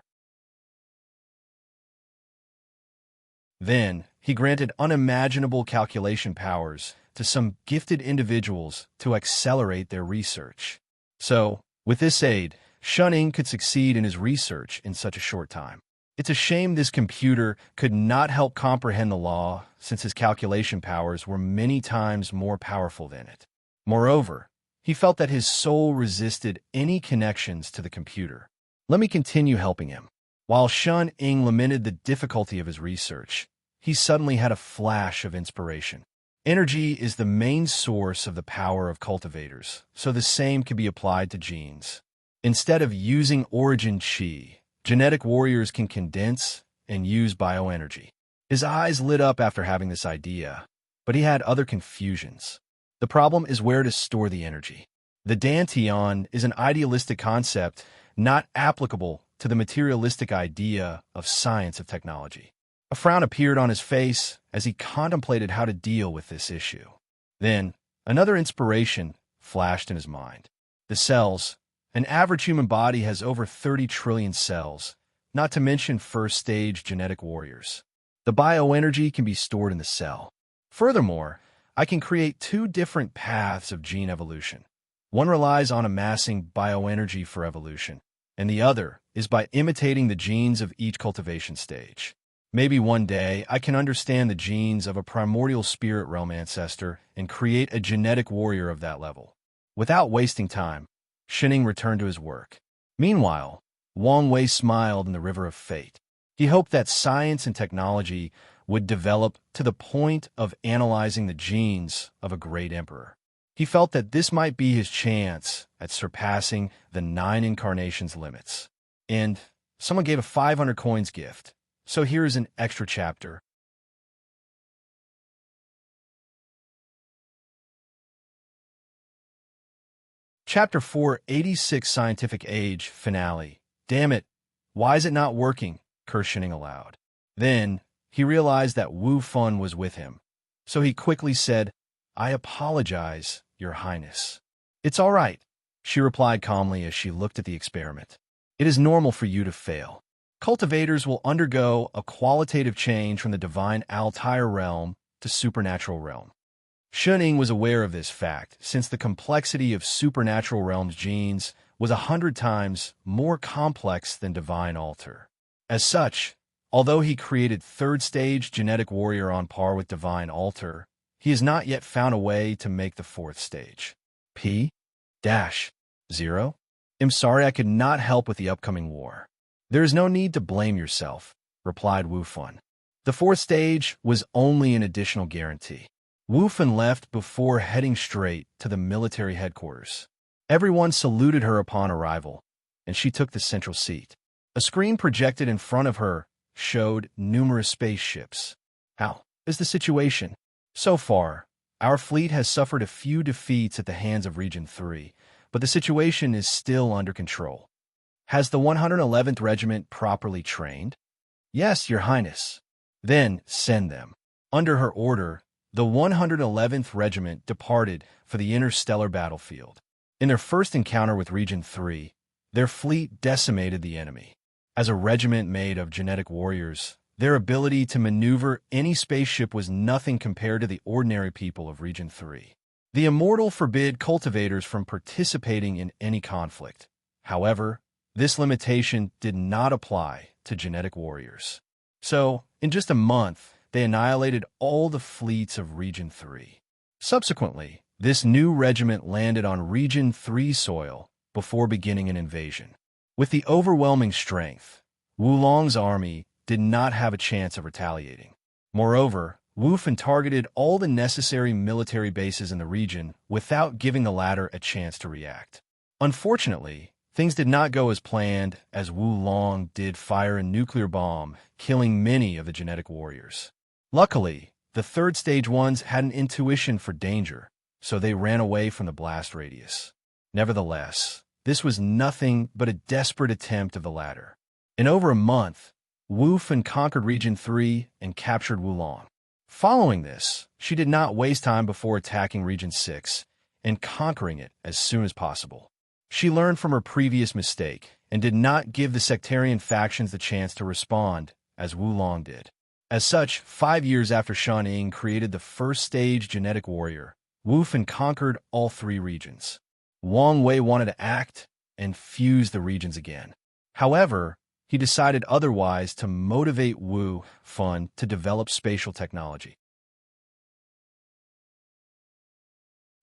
Then, he granted unimaginable calculation powers to some gifted individuals to accelerate their research. So, with this aid, Shun Ying could succeed in his research in such a short time. It's a shame this computer could not help comprehend the law, since his calculation powers were many times more powerful than it. Moreover, he felt that his soul resisted any connections to the computer. Let me continue helping him. While Shun Ying lamented the difficulty of his research, he suddenly had a flash of inspiration. Energy is the main source of the power of cultivators, so the same can be applied to genes. Instead of using origin chi, genetic warriors can condense and use bioenergy. His eyes lit up after having this idea, but he had other confusions. The problem is where to store the energy. The Dantian is an idealistic concept not applicable to the materialistic idea of science of technology. A frown appeared on his face as he contemplated how to deal with this issue. Then, another inspiration flashed in his mind. The cells. An average human body has over 30 trillion cells, not to mention first-stage genetic warriors. The bioenergy can be stored in the cell. Furthermore, I can create two different paths of gene evolution. One relies on amassing bioenergy for evolution, and the other is by imitating the genes of each cultivation stage. Maybe one day I can understand the genes of a primordial spirit realm ancestor and create a genetic warrior of that level. Without wasting time, Shun Ying returned to his work. Meanwhile, Wang Wei smiled in the River of Fate. He hoped that science and technology would develop to the point of analyzing the genes of a great emperor. He felt that this might be his chance at surpassing the 9 incarnations limits. And someone gave a 500 coins gift, so here is an extra chapter. Chapter 486 Scientific Age Finale. Damn it, why is it not working? Cursed Shun Ying aloud. Then, he realized that Wu Fun was with him, so he quickly said, I apologize, Your Highness. It's all right, she replied calmly as she looked at the experiment. It is normal for you to fail. Cultivators will undergo a qualitative change from the divine Altair realm to supernatural realm. Shun Ying was aware of this fact, since the complexity of supernatural realm's genes was 100 times more complex than divine altar. As such, although he created third-stage genetic warrior on par with divine altar, he has not yet found a way to make the fourth stage. P-0? I'm sorry I could not help with the upcoming war. There is no need to blame yourself, replied Wu Fun. The fourth stage was only an additional guarantee. Wu Fun left before heading straight to the military headquarters. Everyone saluted her upon arrival, and she took the central seat. A screen projected in front of her showed numerous spaceships. How is the situation? So far, our fleet has suffered a few defeats at the hands of Region 3, but the situation is still under control. Has the 111th Regiment properly trained? Yes, Your Highness. Then send them. Under her order, the 111th Regiment departed for the interstellar battlefield. In their first encounter with Region 3, their fleet decimated the enemy. As a regiment made of genetic warriors, their ability to maneuver any spaceship was nothing compared to the ordinary people of Region 3. The Immortal forbid cultivators from participating in any conflict. However, this limitation did not apply to genetic warriors. So, in just a month, they annihilated all the fleets of Region 3. Subsequently, this new regiment landed on Region 3 soil before beginning an invasion. With the overwhelming strength, Wulong's army did not have a chance of retaliating. Moreover, Wu Fan targeted all the necessary military bases in the region without giving the latter a chance to react. Unfortunately, things did not go as planned, as Wu Long did fire a nuclear bomb, killing many of the genetic warriors. Luckily, the third stage ones had an intuition for danger, so they ran away from the blast radius. Nevertheless, this was nothing but a desperate attempt of the latter. In over a month, Wu Fan conquered Region 3 and captured Wulong. Following this, she did not waste time before attacking Region 6 and conquering it as soon as possible. She learned from her previous mistake and did not give the sectarian factions the chance to respond, as Wulong did. As such, 5 years after Shan Ying created the first stage genetic warrior, Wu Fan conquered all 3 regions. Wang Wei wanted to act and fuse the regions again. However, he decided otherwise to motivate Wu Fan to develop spatial technology.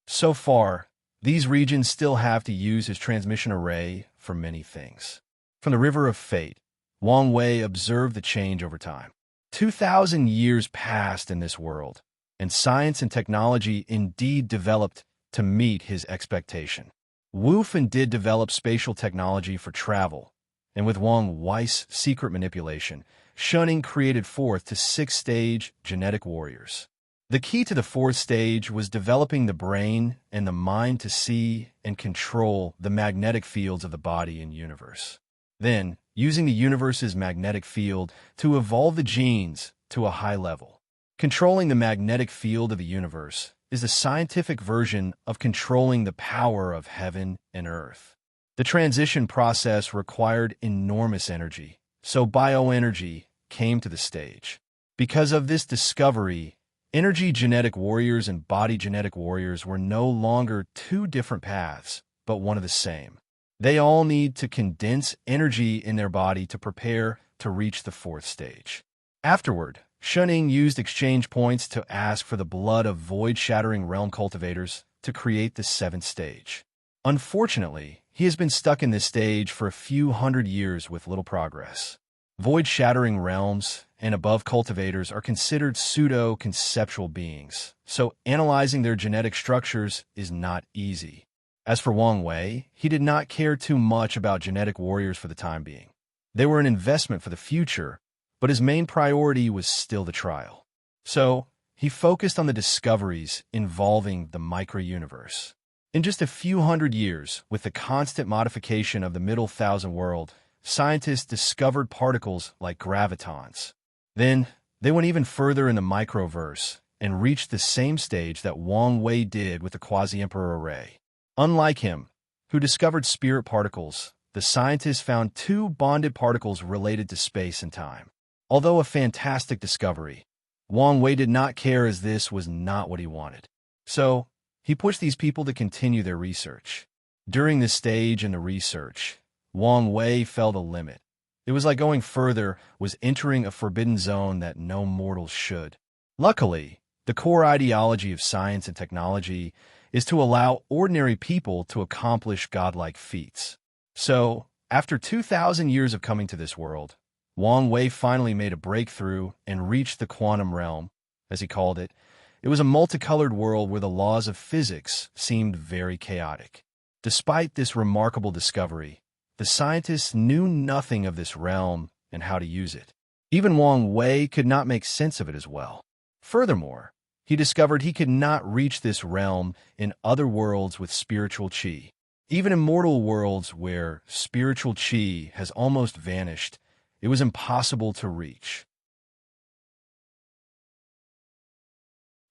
So far, these regions still have to use his transmission array for many things. From the River of Fate, Wang Wei observed the change over time. 2,000 years passed in this world, and science and technology indeed developed to meet his expectation. Wu Fan did develop spatial technology for travel, and with Wang Wei's secret manipulation, Shan Ying created 4th to 6th stage genetic warriors. The key to the 4th stage was developing the brain and the mind to see and control the magnetic fields of the body and universe. Then, using the universe's magnetic field to evolve the genes to a high level. Controlling the magnetic field of the universe is the scientific version of controlling the power of heaven and earth. The transition process required enormous energy, so bioenergy came to the stage. Because of this discovery, energy genetic warriors and body genetic warriors were no longer 2 different paths, but one of the same. They all need to condense energy in their body to prepare to reach the 4th stage. Afterward, Shan Ying used exchange points to ask for the blood of void-shattering realm cultivators to create the 7th stage. Unfortunately, he has been stuck in this stage for a few hundred years with little progress. Void-shattering realms and above cultivators are considered pseudo-conceptual beings, so analyzing their genetic structures is not easy. As for Wang Wei, he did not care too much about genetic warriors for the time being. They were an investment for the future, but his main priority was still the trial. So, he focused on the discoveries involving the micro-universe. In just a few hundred years, with the constant modification of the Middle Thousand World, scientists discovered particles like gravitons. Then, they went even further in the microverse and reached the same stage that Wang Wei did with the Quasi-Emperor Array. Unlike him, who discovered spirit particles, the scientists found 2 bonded particles related to space and time. Although a fantastic discovery, Wang Wei did not care as this was not what he wanted. So, he pushed these people to continue their research. During this stage in the research, Wang Wei felt a limit. It was like going further was entering a forbidden zone that no mortals should. Luckily, the core ideology of science and technology is to allow ordinary people to accomplish godlike feats. So, after 2,000 years of coming to this world, Wang Wei finally made a breakthrough and reached the quantum realm, as he called it. It was a multicolored world where the laws of physics seemed very chaotic. Despite this remarkable discovery, the scientists knew nothing of this realm and how to use it. Even Wang Wei could not make sense of it as well. Furthermore, he discovered he could not reach this realm in other worlds with spiritual qi. Even in mortal worlds where spiritual qi has almost vanished, it was impossible to reach.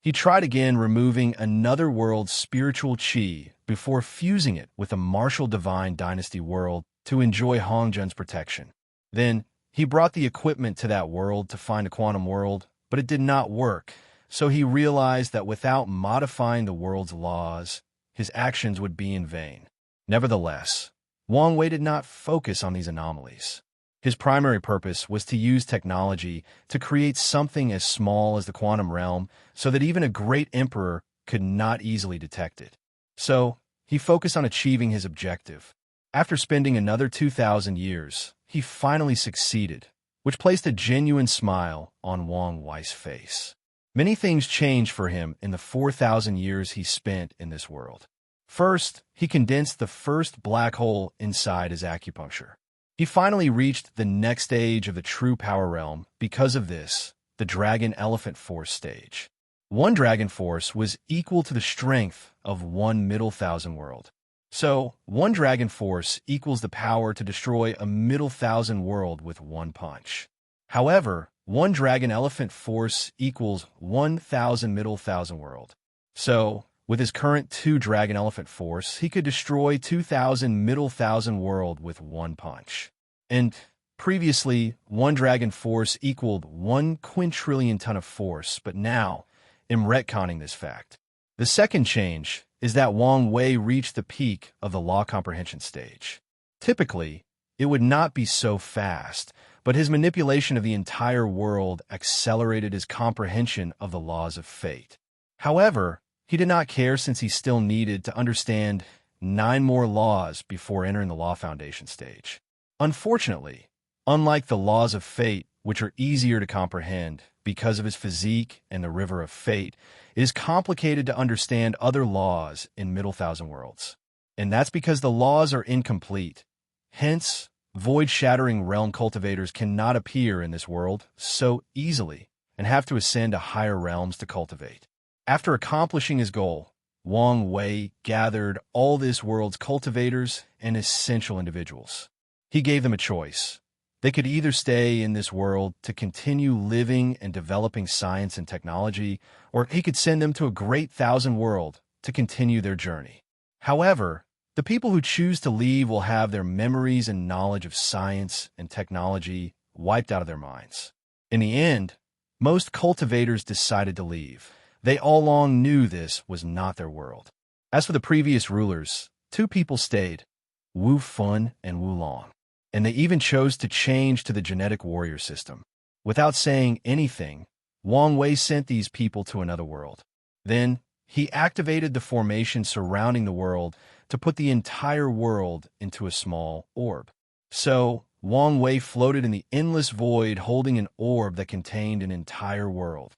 He tried again removing another world's spiritual qi before fusing it with a martial divine dynasty world to enjoy Hongzhen's protection. Then, he brought the equipment to that world to find a quantum world, but it did not work. So he realized that without modifying the world's laws, his actions would be in vain. Nevertheless, Wang Wei did not focus on these anomalies. His primary purpose was to use technology to create something as small as the quantum realm so that even a great emperor could not easily detect it. So, he focused on achieving his objective. After spending another 2,000 years, he finally succeeded, which placed a genuine smile on Wang Wei's face. Many things changed for him in the 4,000 years he spent in this world. First, he condensed the first black hole inside his acupuncture. He finally reached the next stage of the true power realm because of this, the Dragon Elephant Force stage. One Dragon Force was equal to the strength of one Middle Thousand World. So, one Dragon Force equals the power to destroy a Middle Thousand World with one punch. However, one Dragon Elephant Force equals 1,000 Middle Thousand World. So, with his current 2 Dragon Elephant Force, he could destroy 2,000 Middle Thousand World with one punch. And previously, one Dragon Force equaled 1 quintillion ton of force, but now, I'm retconning this fact. The second change is that Wang Wei reached the peak of the law comprehension stage. Typically, it would not be so fast, but his manipulation of the entire world accelerated his comprehension of the laws of fate. However, he did not care since he still needed to understand 9 more laws before entering the law foundation stage. Unfortunately, unlike the laws of fate, which are easier to comprehend because of his physique and the river of fate, it is complicated to understand other laws in Middle Thousand Worlds. And that's because the laws are incomplete. Hence, void-shattering realm cultivators cannot appear in this world so easily and have to ascend to higher realms to cultivate. After accomplishing his goal, Wang Wei gathered all this world's cultivators and essential individuals. He gave them a choice. They could either stay in this world to continue living and developing science and technology, or he could send them to a great thousand world to continue their journey. However, the people who choose to leave will have their memories and knowledge of science and technology wiped out of their minds. In the end, most cultivators decided to leave. They all along knew this was not their world. As for the previous rulers, 2 people stayed, Wu Fun and Wu Long. And they even chose to change to the genetic warrior system. Without saying anything, Wang Wei sent these people to another world. Then, he activated the formation surrounding the world to put the entire world into a small orb. So, Wang Wei floated in the endless void holding an orb that contained an entire world.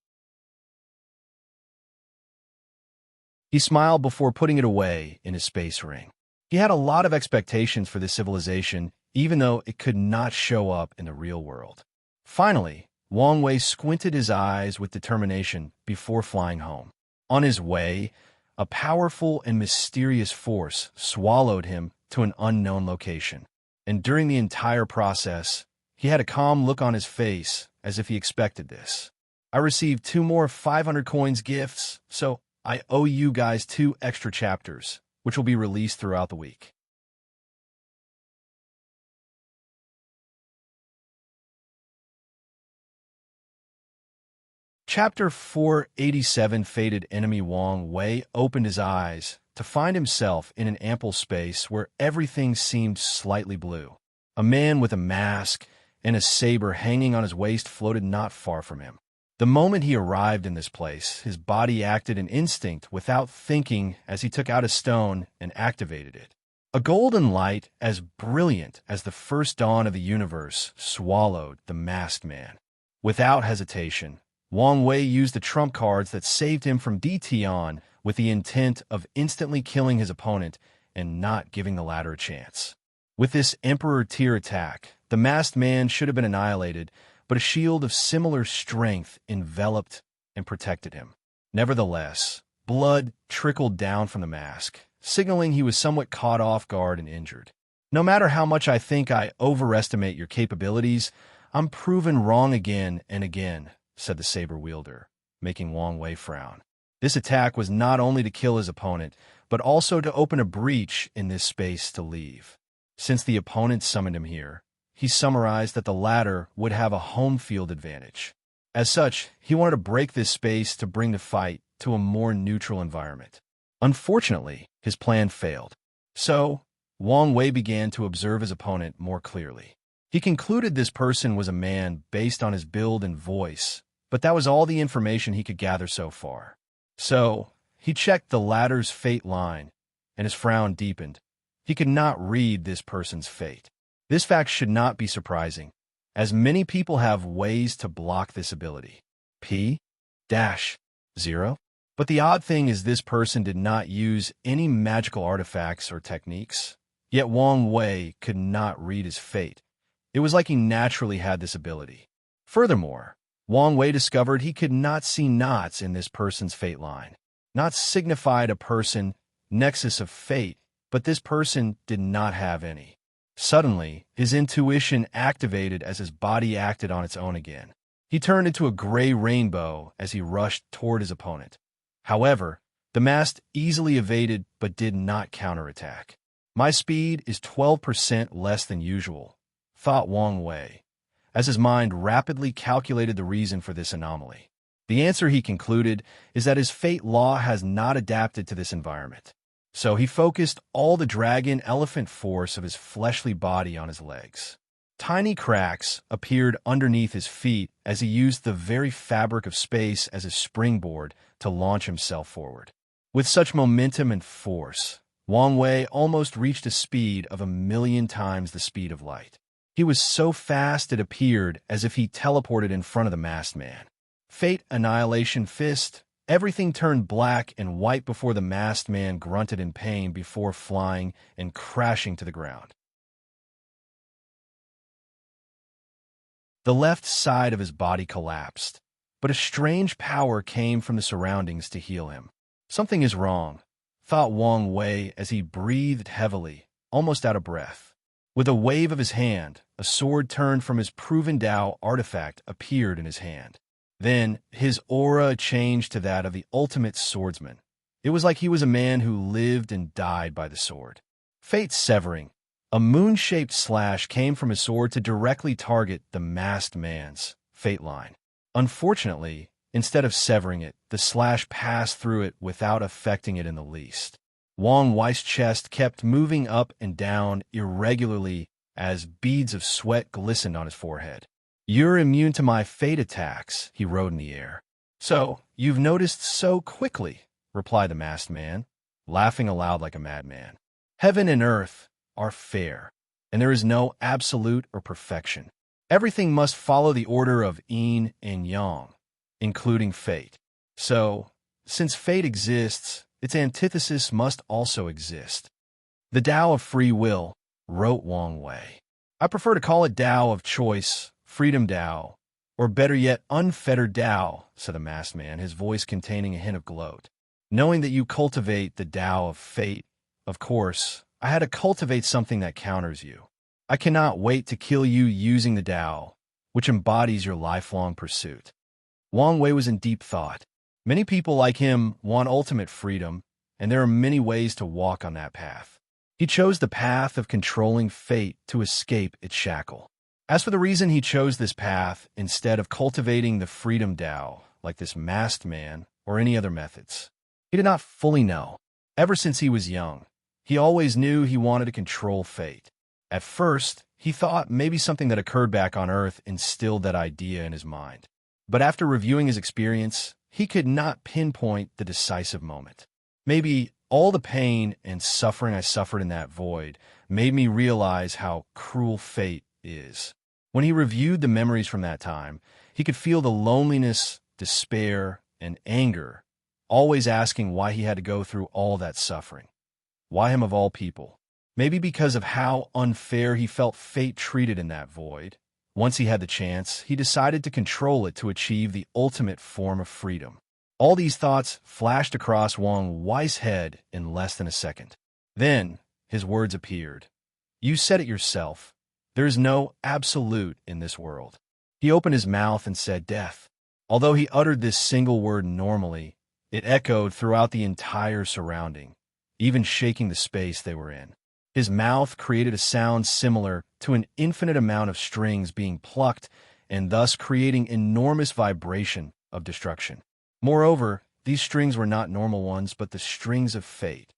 He smiled before putting it away in his space ring. He had a lot of expectations for this civilization, even though it could not show up in the real world. Finally, Wang Wei squinted his eyes with determination before flying home. On his way, a powerful and mysterious force swallowed him to an unknown location. And during the entire process, he had a calm look on his face as if he expected this. I received 2 more 500 coins gifts, so I owe you guys 2 extra chapters, which will be released throughout the week. Chapter 487 Fated Enemy Wang Wei opened his eyes to find himself in an ample space where everything seemed slightly blue. A man with a mask and a saber hanging on his waist floated not far from him. The moment he arrived in this place, his body acted an instinct without thinking as he took out a stone and activated it. A golden light as brilliant as the first dawn of the universe swallowed the masked man. Without hesitation, Wang Wei used the trump cards that saved him from DT on with the intent of instantly killing his opponent and not giving the latter a chance. With this Emperor tier attack, the masked man should have been annihilated, but a shield of similar strength enveloped and protected him. Nevertheless, blood trickled down from the mask, signaling he was somewhat caught off guard and injured. No matter how much I think I overestimate your capabilities, I'm proven wrong again and again, said the saber wielder, making Wang Wei frown. This attack was not only to kill his opponent, but also to open a breach in this space to leave. Since the opponent summoned him here, he summarized that the latter would have a home field advantage. As such, he wanted to break this space to bring the fight to a more neutral environment. Unfortunately, his plan failed. So, Wang Wei began to observe his opponent more clearly. He concluded this person was a man based on his build and voice, but that was all the information he could gather so far. So, he checked the latter's fate line, and his frown deepened. He could not read this person's fate. This fact should not be surprising, as many people have ways to block this ability. P. dash 0. But the odd thing is this person did not use any magical artifacts or techniques. Yet Wang Wei could not read his fate. It was like he naturally had this ability. Furthermore, Wang Wei discovered he could not see knots in this person's fate line. Knots signified a person, nexus of fate, but this person did not have any. Suddenly, his intuition activated as his body acted on its own again. He turned into a gray rainbow as he rushed toward his opponent. However, the mask easily evaded but did not counterattack. My speed is 12% less than usual, thought Wang Wei, as his mind rapidly calculated the reason for this anomaly. The answer, he concluded, is that his fate law has not adapted to this environment. So he focused all the dragon elephant force of his fleshly body on his legs. Tiny cracks appeared underneath his feet as he used the very fabric of space as a springboard to launch himself forward. With such momentum and force, Wang Wei almost reached a speed of 1,000,000 times the speed of light. He was so fast it appeared as if he teleported in front of the masked man. Fate Annihilation Fist. Everything turned black and white before the masked man grunted in pain before flying and crashing to the ground. The left side of his body collapsed, but a strange power came from the surroundings to heal him. Something is wrong, thought Wang Wei as he breathed heavily, almost out of breath. With a wave of his hand, a sword turned from his proven Tao artifact appeared in his hand. Then, his aura changed to that of the ultimate swordsman. It was like he was a man who lived and died by the sword. Fate Severing. A moon-shaped slash came from his sword to directly target the masked man's fate line. Unfortunately, instead of severing it, the slash passed through it without affecting it in the least. Wang Wei's chest kept moving up and down irregularly as beads of sweat glistened on his forehead. "You're immune to my fate attacks," he wrote in the air. "So, you've noticed so quickly," replied the masked man, laughing aloud like a madman. "Heaven and earth are fair, and there is no absolute or perfection. Everything must follow the order of yin and yang, including fate. So, since fate exists, its antithesis must also exist. The Tao of free will," wrote Wang Wei. "I prefer to call it Tao of choice, freedom Tao, or better yet, unfettered Tao," said the masked man, his voice containing a hint of gloat. "Knowing that you cultivate the Tao of fate, of course, I had to cultivate something that counters you. I cannot wait to kill you using the Tao, which embodies your lifelong pursuit." Wang Wei was in deep thought. Many people like him want ultimate freedom, and there are many ways to walk on that path. He chose the path of controlling fate to escape its shackle. As for the reason he chose this path instead of cultivating the freedom Tao, like this masked man or any other methods, he did not fully know. Ever since he was young, he always knew he wanted to control fate. At first, he thought maybe something that occurred back on Earth instilled that idea in his mind. But after reviewing his experience, he could not pinpoint the decisive moment. Maybe all the pain and suffering I suffered in that void made me realize how cruel fate is. When he reviewed the memories from that time, he could feel the loneliness, despair, and anger, always asking why he had to go through all that suffering. Why him of all people? Maybe because of how unfair he felt fate treated in that void. Once he had the chance, he decided to control it to achieve the ultimate form of freedom. All these thoughts flashed across Wang Wei's head in less than a second. Then, his words appeared. "You said it yourself. There is no absolute in this world." He opened his mouth and said death. Although he uttered this single word normally, it echoed throughout the entire surrounding, even shaking the space they were in. His mouth created a sound similar to an infinite amount of strings being plucked and thus creating enormous vibration of destruction. Moreover, these strings were not normal ones, but the strings of fate.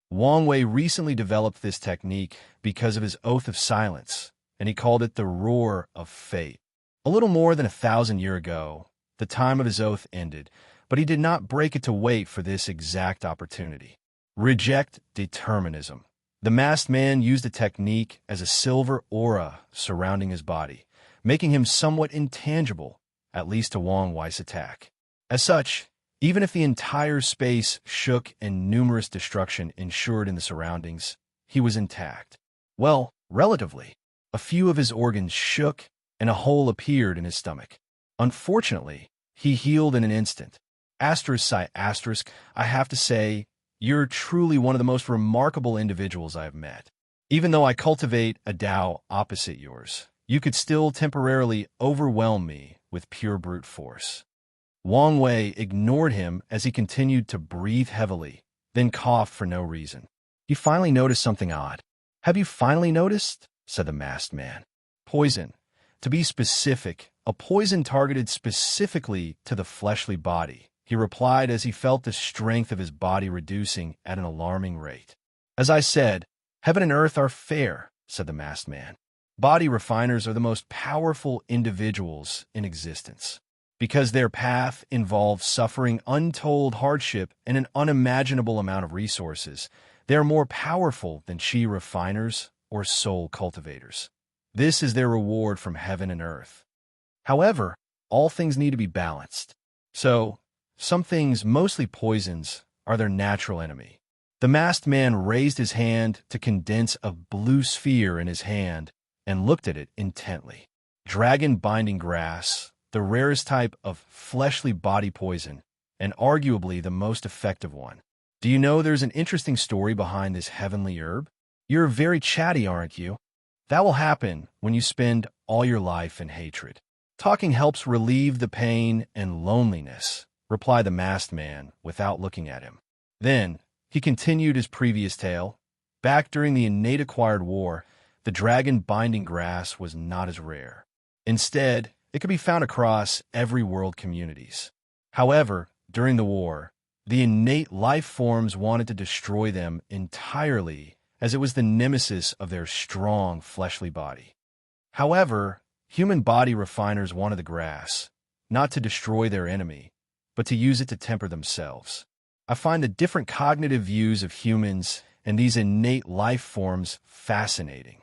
Wang Wei recently developed this technique because of his oath of silence, and he called it the roar of fate. A little more than 1,000 years ago, the time of his oath ended, but he did not break it to wait for this exact opportunity. Reject determinism. The masked man used a technique as a silver aura surrounding his body, making him somewhat intangible, at least to Wang Wei's attack. As such, even if the entire space shook and numerous destruction ensured in the surroundings, he was intact. Well, relatively. A few of his organs shook, and a hole appeared in his stomach. Unfortunately, he healed in an instant. Asterisk, I have to say, you're truly one of the most remarkable individuals I have met. Even though I cultivate a Tao opposite yours, you could still temporarily overwhelm me with pure brute force. Wang Wei ignored him as he continued to breathe heavily, then coughed for no reason. He finally noticed something odd. Have you finally noticed? Said the masked man. Poison. To be specific, a poison targeted specifically to the fleshly body, he replied as he felt the strength of his body reducing at an alarming rate. As I said, heaven and earth are fair, said the masked man. Body refiners are the most powerful individuals in existence. Because their path involves suffering untold hardship and an unimaginable amount of resources, they are more powerful than chi refiners or soul cultivators. This is their reward from heaven and earth. However, all things need to be balanced. So, some things, mostly poisons, are their natural enemy. The masked man raised his hand to condense a blue sphere in his hand and looked at it intently. Dragon binding grass, the rarest type of fleshly body poison, and arguably the most effective one. Do you know there's an interesting story behind this heavenly herb? You're very chatty, aren't you? That will happen when you spend all your life in hatred. Talking helps relieve the pain and loneliness, replied the masked man without looking at him. Then, he continued his previous tale. Back during the innate acquired war, the dragon binding grass was not as rare. Instead, it could be found across every world communities. However, during the war, the innate life forms wanted to destroy them entirely as it was the nemesis of their strong fleshly body. However, human body refiners wanted the grass, not to destroy their enemy, but to use it to temper themselves. I find the different cognitive views of humans and these innate life forms fascinating.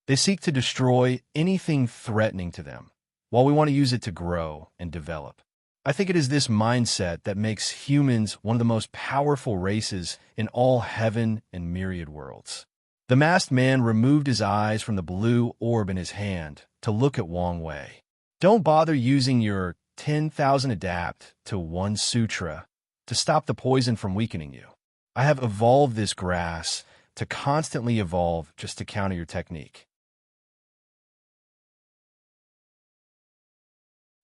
They seek to destroy anything threatening to them, while we want to use it to grow and develop. I think it is this mindset that makes humans one of the most powerful races in all heaven and myriad worlds. The masked man removed his eyes from the blue orb in his hand to look at Wang Wei. Don't bother using your 10,000 adapt to one sutra to stop the poison from weakening you. I have evolved this grass to constantly evolve just to counter your technique.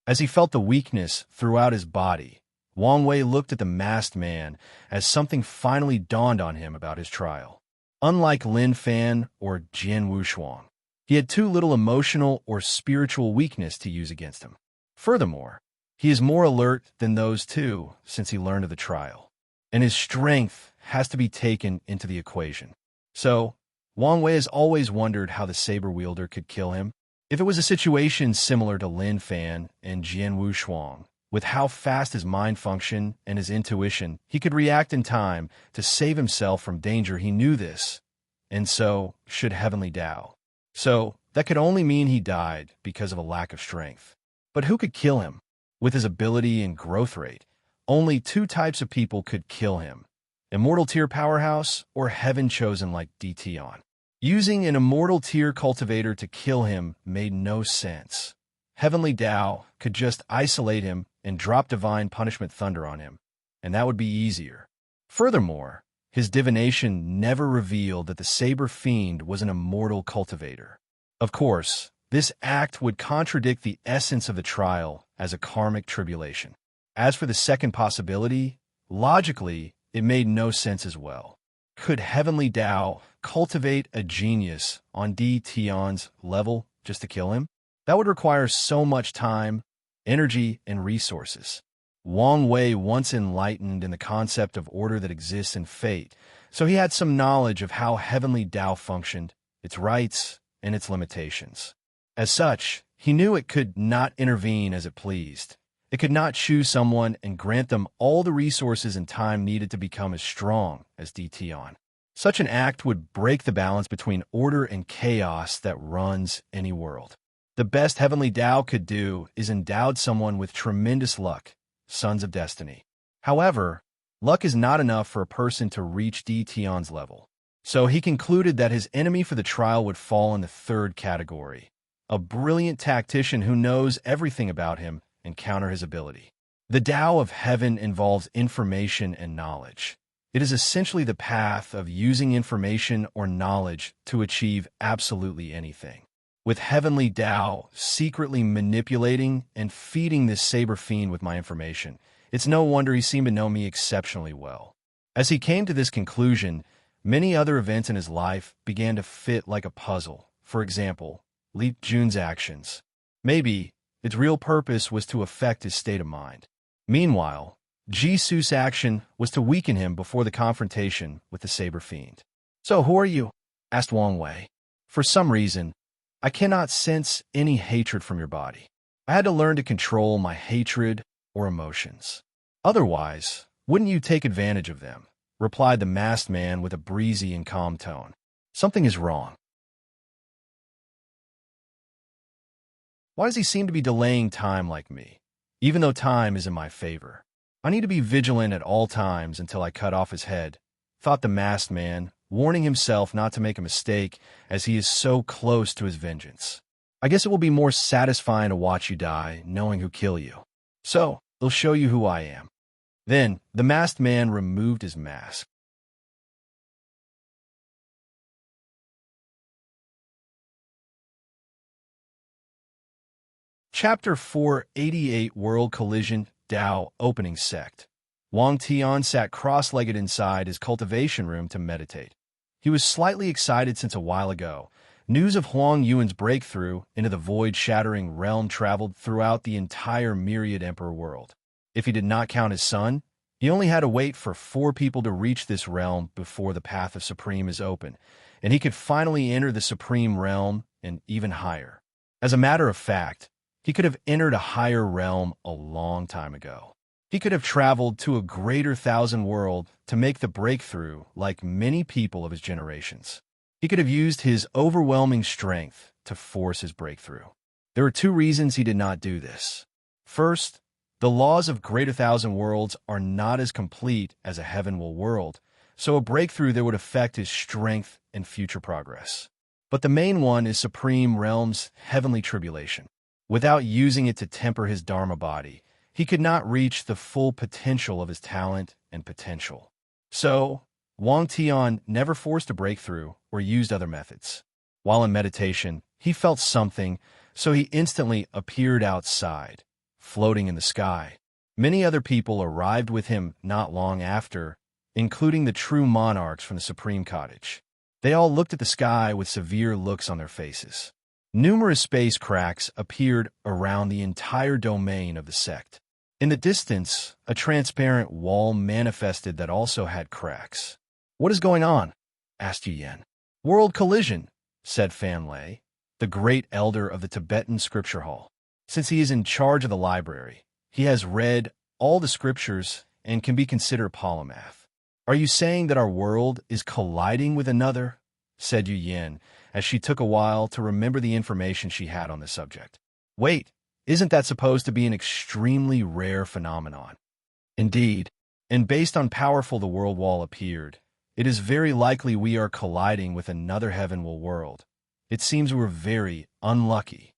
As he felt the weakness throughout his body, Wang Wei looked at the masked man as something finally dawned on him about his trial. Unlike Lin Fan or Jian Wushuang, he had too little emotional or spiritual weakness to use against him. Furthermore, he is more alert than those two since he learned of the trial, and his strength has to be taken into the equation. So, Wang Wei has always wondered how the saber wielder could kill him. If it was a situation similar to Lin Fan and Jian Wushuang, with how fast his mind functioned and his intuition, he could react in time to save himself from danger. He knew this, and so should Heavenly Tao. So, that could only mean he died because of a lack of strength. But who could kill him? With his ability and growth rate, only two types of people could kill him: Immortal Tier Powerhouse or Heaven Chosen like DTon. Using an Immortal Tier cultivator to kill him made no sense. Heavenly Tao could just isolate him and drop Divine Punishment Thunder on him, and that would be easier. Furthermore, his divination never revealed that the Saber Fiend was an immortal cultivator. Of course, this act would contradict the essence of the trial as a karmic tribulation. As for the second possibility, logically, it made no sense as well. Could Heavenly Tao cultivate a genius on DTon's level just to kill him? That would require so much time, energy, and resources. Wang Wei once enlightened in the concept of order that exists in fate, so he had some knowledge of how Heavenly Tao functioned, its rights, and its limitations. As such, he knew it could not intervene as it pleased. It could not choose someone and grant them all the resources and time needed to become as strong as DTon. Such an act would break the balance between order and chaos that runs any world. The best heavenly Tao could do is endowed someone with tremendous luck, sons of destiny. However, luck is not enough for a person to reach Di Tian's level. So he concluded that his enemy for the trial would fall in the third category, a brilliant tactician who knows everything about him and counter his ability. The Tao of heaven involves information and knowledge. It is essentially the path of using information or knowledge to achieve absolutely anything. With heavenly Tao secretly manipulating and feeding this saber fiend with my information, it's no wonder he seemed to know me exceptionally well. As he came to this conclusion, many other events in his life began to fit like a puzzle. For example, Li Jun's actions. Maybe its real purpose was to affect his state of mind. Meanwhile, Jisu's action was to weaken him before the confrontation with the saber fiend. "So who are you?" asked Wang Wei. "For some reason, I cannot sense any hatred from your body. I had to learn to control my hatred or emotions. Otherwise, wouldn't you take advantage of them?" replied the masked man with a breezy and calm tone. "Something is wrong. Why does he seem to be delaying time like me, even though time is in my favor? I need to be vigilant at all times until I cut off his head," thought the masked man, warning himself not to make a mistake as he is so close to his vengeance. "I guess it will be more satisfying to watch you die, knowing who killed you. So, they'll show you who I am." Then, the masked man removed his mask. Chapter 488 World Collision Tao Opening Sect. Wang Tian sat cross-legged inside his cultivation room to meditate. He was slightly excited since a while ago. News of Huang Yuan's breakthrough into the void-shattering realm traveled throughout the entire myriad emperor world. If he did not count his son, he only had to wait for 4 people to reach this realm before the path of Supreme is open, and he could finally enter the Supreme realm and even higher. As a matter of fact, he could have entered a higher realm a long time ago. He could have traveled to a greater thousand world to make the breakthrough like many people of his generations. He could have used his overwhelming strength to force his breakthrough. There are 2 reasons he did not do this. First, the laws of greater thousand worlds are not as complete as a heavenward world, so a breakthrough there would affect his strength and future progress. But the main one is Supreme Realm's heavenly tribulation. Without using it to temper his Dharma body, he could not reach the full potential of his talent and potential. So, Wang Tian never forced a breakthrough or used other methods. While in meditation, he felt something, so he instantly appeared outside, floating in the sky. Many other people arrived with him not long after, including the true monarchs from the Supreme Cottage. They all looked at the sky with severe looks on their faces. Numerous space cracks appeared around the entire domain of the sect. In the distance, a transparent wall manifested that also had cracks. "What is going on?" asked Yu Yan. "World collision," said Fan Lei, the great elder of the Tibetan scripture hall. Since he is in charge of the library, he has read all the scriptures and can be considered polymath. "Are you saying that our world is colliding with another?" said Yu Yan, as she took a while to remember the information she had on the subject. "Wait, isn't that supposed to be an extremely rare phenomenon?" "Indeed, and based on powerful the world wall appeared, it is very likely we are colliding with another heavenward world. It seems we're very unlucky.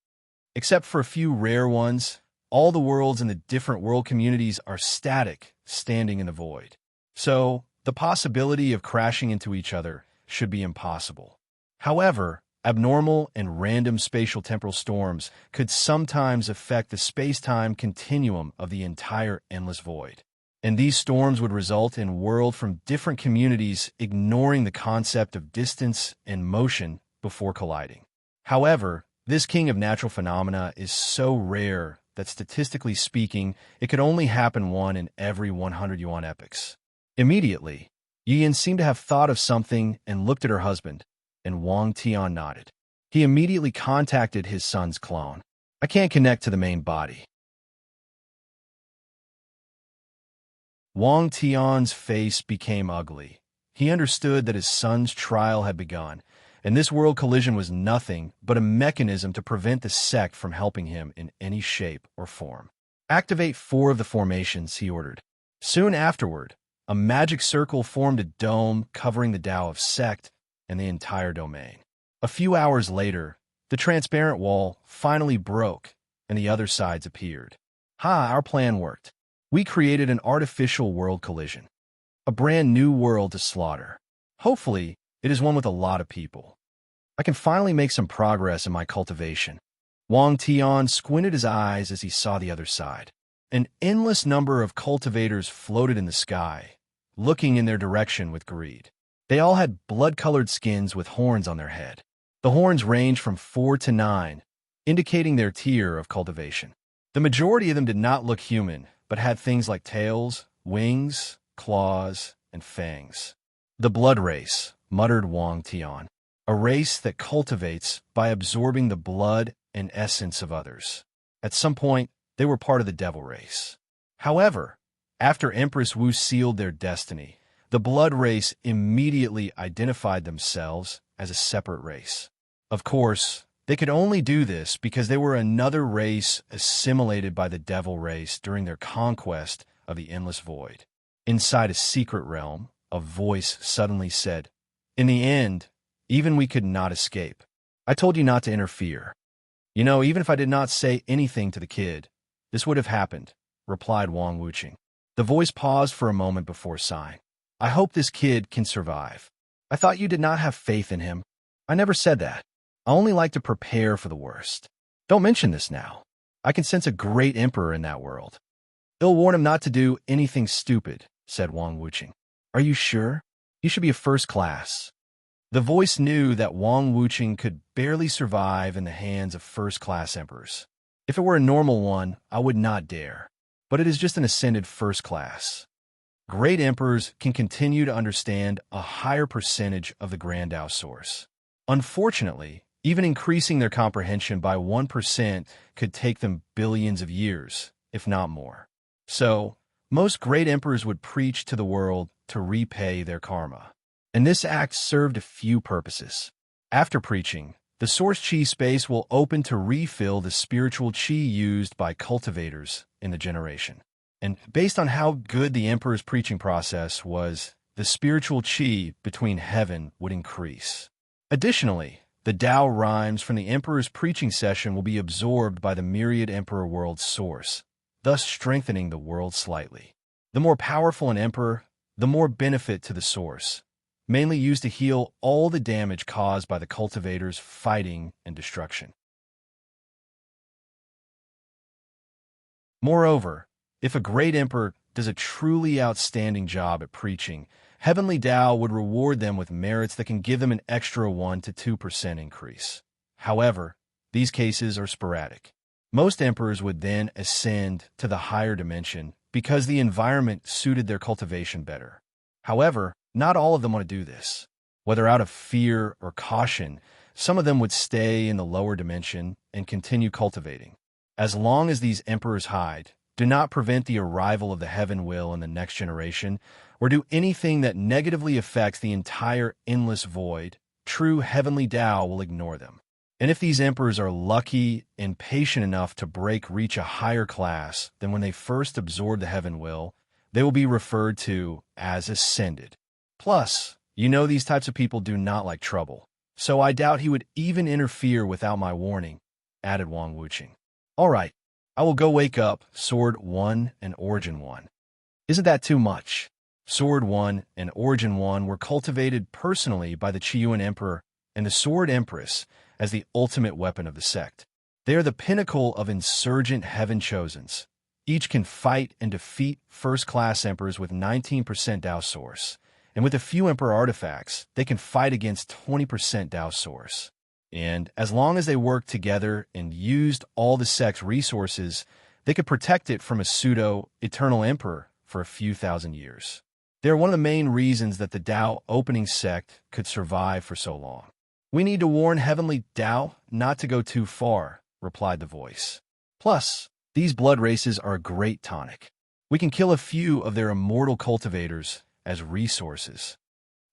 Except for a few rare ones, all the worlds in the different world communities are static, standing in the void. So, the possibility of crashing into each other should be impossible. However, abnormal and random spatial temporal storms could sometimes affect the space-time continuum of the entire endless void. And these storms would result in worlds from different communities ignoring the concept of distance and motion before colliding. However, this king of natural phenomena is so rare that statistically speaking, it could only happen one in every 100 yuan epochs. Immediately, Yin seemed to have thought of something and looked at her husband, and Wang Tian nodded. He immediately contacted his son's clone. "I can't connect to the main body." Wang Tian's face became ugly. He understood that his son's trial had begun, and this world collision was nothing but a mechanism to prevent the sect from helping him in any shape or form. Activate 4 of the formations, he ordered. Soon afterward, a magic circle formed a dome covering the Tao of sect and the entire domain. A few hours later, the transparent wall finally broke and the other sides appeared. Our plan worked. We created an artificial world collision. A brand new world to slaughter. Hopefully, it is one with a lot of people. I can finally make some progress in my cultivation. Wang Tian squinted his eyes as he saw the other side. An endless number of cultivators floated in the sky, looking in their direction with greed. They all had blood-colored skins with horns on their head. The horns ranged from 4 to 9, indicating their tier of cultivation. The majority of them did not look human, but had things like tails, wings, claws, and fangs. The blood race, muttered Wang Tian, a race that cultivates by absorbing the blood and essence of others. At some point, they were part of the devil race. However, after Empress Wu sealed their destiny, the blood race immediately identified themselves as a separate race. Of course, they could only do this because they were another race assimilated by the devil race during their conquest of the endless void. Inside a secret realm, a voice suddenly said, "In the end, even we could not escape. I told you not to interfere. You know, even if I did not say anything to the kid, this would have happened," replied Wang Wuqing. The voice paused for a moment before sighing. "I hope this kid can survive. I thought you did not have faith in him." "I never said that. I only like to prepare for the worst. Don't mention this now. I can sense a great emperor in that world." "I'll warn him not to do anything stupid," said Wang Wuqing. "Are you sure? You should be a first class." The voice knew that Wang Wuqing could barely survive in the hands of first-class emperors. If it were a normal one, I would not dare. But it is just an ascended first class. Great emperors can continue to understand a higher percentage of the Grand Tao source. Unfortunately, even increasing their comprehension by 1% could take them billions of years, if not more. So, most great emperors would preach to the world to repay their karma. And this act served a few purposes. After preaching, the source chi space will open to refill the spiritual chi used by cultivators in the generation. And based on how good the emperor's preaching process was, the spiritual chi between heaven would increase. Additionally, the Tao rhymes from the emperor's preaching session will be absorbed by the myriad emperor world source, thus strengthening the world slightly. The more powerful an emperor, the more benefit to the source, mainly used to heal all the damage caused by the cultivators' fighting and destruction. Moreover, if a great emperor does a truly outstanding job at preaching, Heavenly Tao would reward them with merits that can give them an extra 1 to 2% increase. However, these cases are sporadic. Most emperors would then ascend to the higher dimension because the environment suited their cultivation better. However, not all of them want to do this. Whether out of fear or caution, some of them would stay in the lower dimension and continue cultivating. As long as these emperors hide, do not prevent the arrival of the heaven will in the next generation, or do anything that negatively affects the entire endless void, true heavenly Tao will ignore them. And if these emperors are lucky and patient enough to reach a higher class than when they first absorbed the heaven will, they will be referred to as ascended. Plus, you know these types of people do not like trouble, so I doubt he would even interfere without my warning, added Wang Wuqing. All right, I will go wake up Sword 1 and Origin 1. Isn't that too much? Sword 1 and Origin 1 were cultivated personally by the Qiyuan Emperor and the Sword Empress as the ultimate weapon of the sect. They are the pinnacle of insurgent heaven chosens. Each can fight and defeat first-class emperors with 19% Tao source, and with a few emperor artifacts, they can fight against 20% Tao source. And as long as they worked together and used all the sect's resources, they could protect it from a pseudo-eternal emperor for a few thousand years. They are one of the main reasons that the Tao opening sect could survive for so long. We need to warn Heavenly Tao not to go too far, replied the voice. Plus, these blood races are a great tonic. We can kill a few of their immortal cultivators as resources.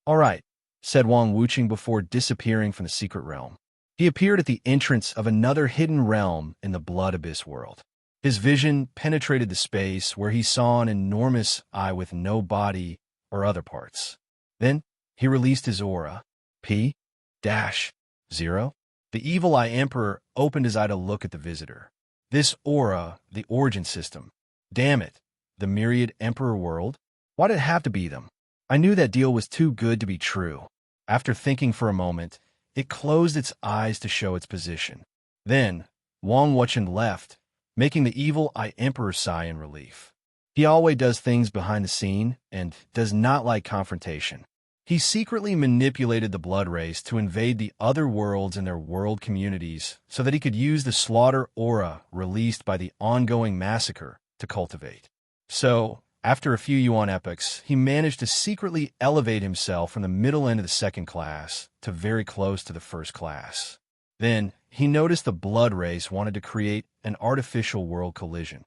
All right, said Wang Wuqing before disappearing from the secret realm. He appeared at the entrance of another hidden realm in the Blood Abyss world. His vision penetrated the space where he saw an enormous eye with no body or other parts. Then, he released his aura. P-0. The Evil Eye Emperor opened his eye to look at the visitor. This aura, the origin system. Damn it, the Myriad Emperor world? Why did it have to be them? I knew that deal was too good to be true. After thinking for a moment, it closed its eyes to show its position. Then, Wang Wuqing left, making the Evil Eye Emperor sigh in relief. He always does things behind the scene and does not like confrontation. He secretly manipulated the blood race to invade the other worlds and their world communities so that he could use the slaughter aura released by the ongoing massacre to cultivate. So, after a few Yuan epochs, he managed to secretly elevate himself from the middle end of the second class to very close to the first class. Then, he noticed the blood race wanted to create an artificial world collision.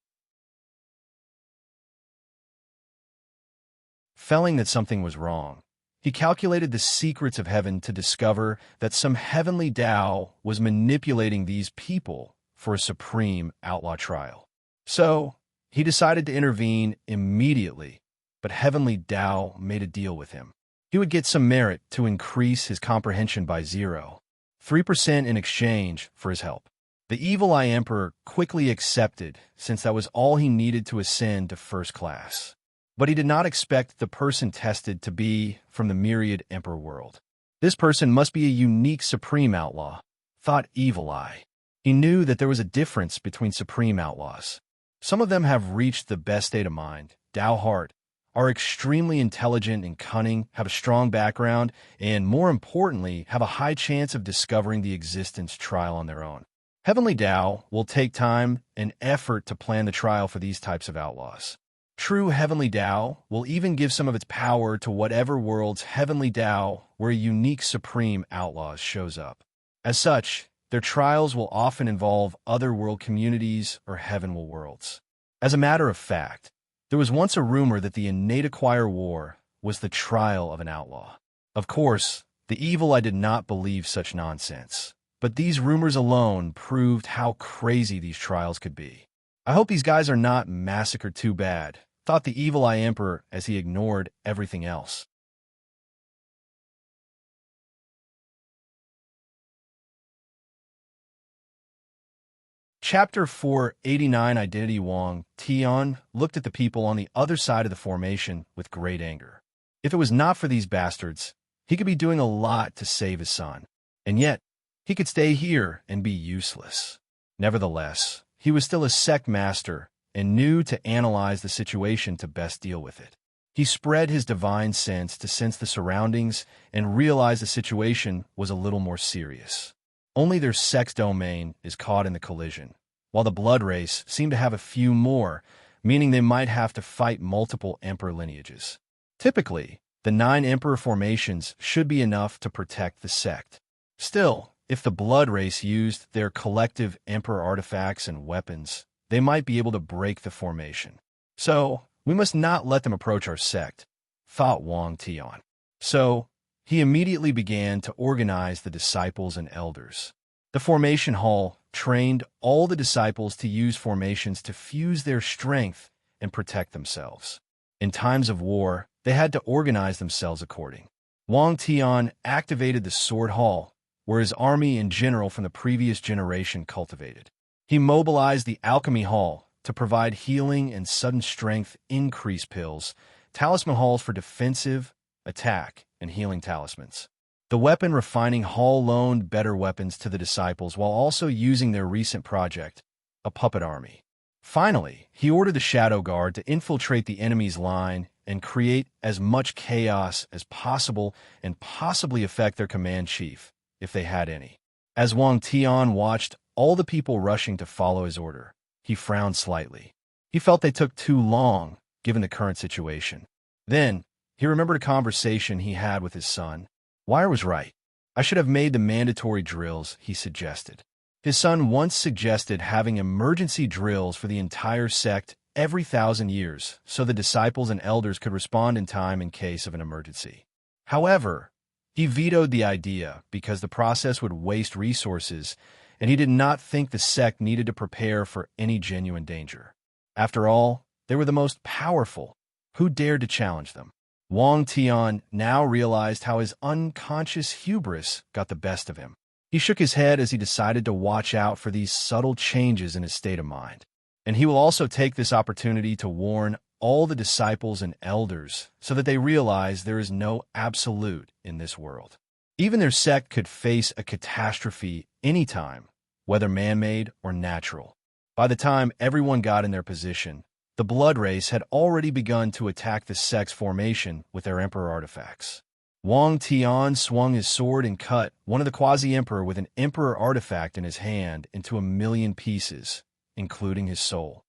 Feeling that something was wrong, he calculated the secrets of heaven to discover that some heavenly Tao was manipulating these people for a supreme outlaw trial. So, he decided to intervene immediately, but heavenly Tao made a deal with him. He would get some merit to increase his comprehension by 0.3% in exchange for his help. The Evil Eye Emperor quickly accepted, since that was all he needed to ascend to first class. But he did not expect the person tested to be from the Myriad Emperor world. This person must be a unique supreme outlaw, thought Evil Eye. He knew that there was a difference between supreme outlaws. Some of them have reached the best state of mind, Tao heart, are extremely intelligent and cunning, have a strong background, and more importantly, have a high chance of discovering the existence trial on their own. Heavenly Tao will take time and effort to plan the trial for these types of outlaws. True Heavenly Tao will even give some of its power to whatever world's Heavenly Tao where a unique supreme outlaw shows up. As such, their trials will often involve other world communities or heavenly worlds. As a matter of fact, there was once a rumor that the innate acquire war was the trial of an outlaw. Of course, the Evil Eye did not believe such nonsense, but these rumors alone proved how crazy these trials could be. I hope these guys are not massacred too bad, thought the Evil Eye Emperor as he ignored everything else. Chapter 489 Identity. Wang Tian looked at the people on the other side of the formation with great anger. If it was not for these bastards, he could be doing a lot to save his son. And yet, he could stay here and be useless. Nevertheless, he was still a sect master and knew to analyze the situation to best deal with it. He spread his divine sense to sense the surroundings and realize the situation was a little more serious. Only their sex domain is caught in the collision, while the blood race seemed to have a few more, meaning they might have to fight multiple emperor lineages. Typically, the 9 emperor formations should be enough to protect the sect. Still, if the blood race used their collective emperor artifacts and weapons, they might be able to break the formation. So, we must not let them approach our sect, thought Wang Tian. So, he immediately began to organize the disciples and elders. The formation hall trained all the disciples to use formations to fuse their strength and protect themselves. In times of war, they had to organize themselves according. Wang Tian activated the sword hall, where his army in general from the previous generation cultivated. He mobilized the alchemy hall to provide healing and sudden strength increase pills, talisman halls for defensive, attack, and healing talismans. The weapon refining hall loaned better weapons to the disciples while also using their recent project, a puppet army. Finally, he ordered the Shadow Guard to infiltrate the enemy's line and create as much chaos as possible and possibly affect their command chief, if they had any. As Wang Tian watched all the people rushing to follow his order, he frowned slightly. He felt they took too long, given the current situation. Then, he remembered a conversation he had with his son. Wire was right. I should have made the mandatory drills, he suggested. His son once suggested having emergency drills for the entire sect every 1,000 years so the disciples and elders could respond in time in case of an emergency. However, He vetoed the idea because the process would waste resources, and he did not think the sect needed to prepare for any genuine danger. After all, they were the most powerful. Who dared to challenge them? Wang Tian now realized how his unconscious hubris got the best of him. He shook his head as he decided to watch out for these subtle changes in his state of mind. And he will also take this opportunity to warn all the disciples and elders so that they realize there is no absolute in this world. Even their sect could face a catastrophe anytime, whether man-made or natural. By the time everyone got in their position, the blood race had already begun to attack the sect's formation with their emperor artifacts. Wang Tian swung his sword and cut one of the quasi-emperor with an emperor artifact in his hand into 1,000,000 pieces, including his soul.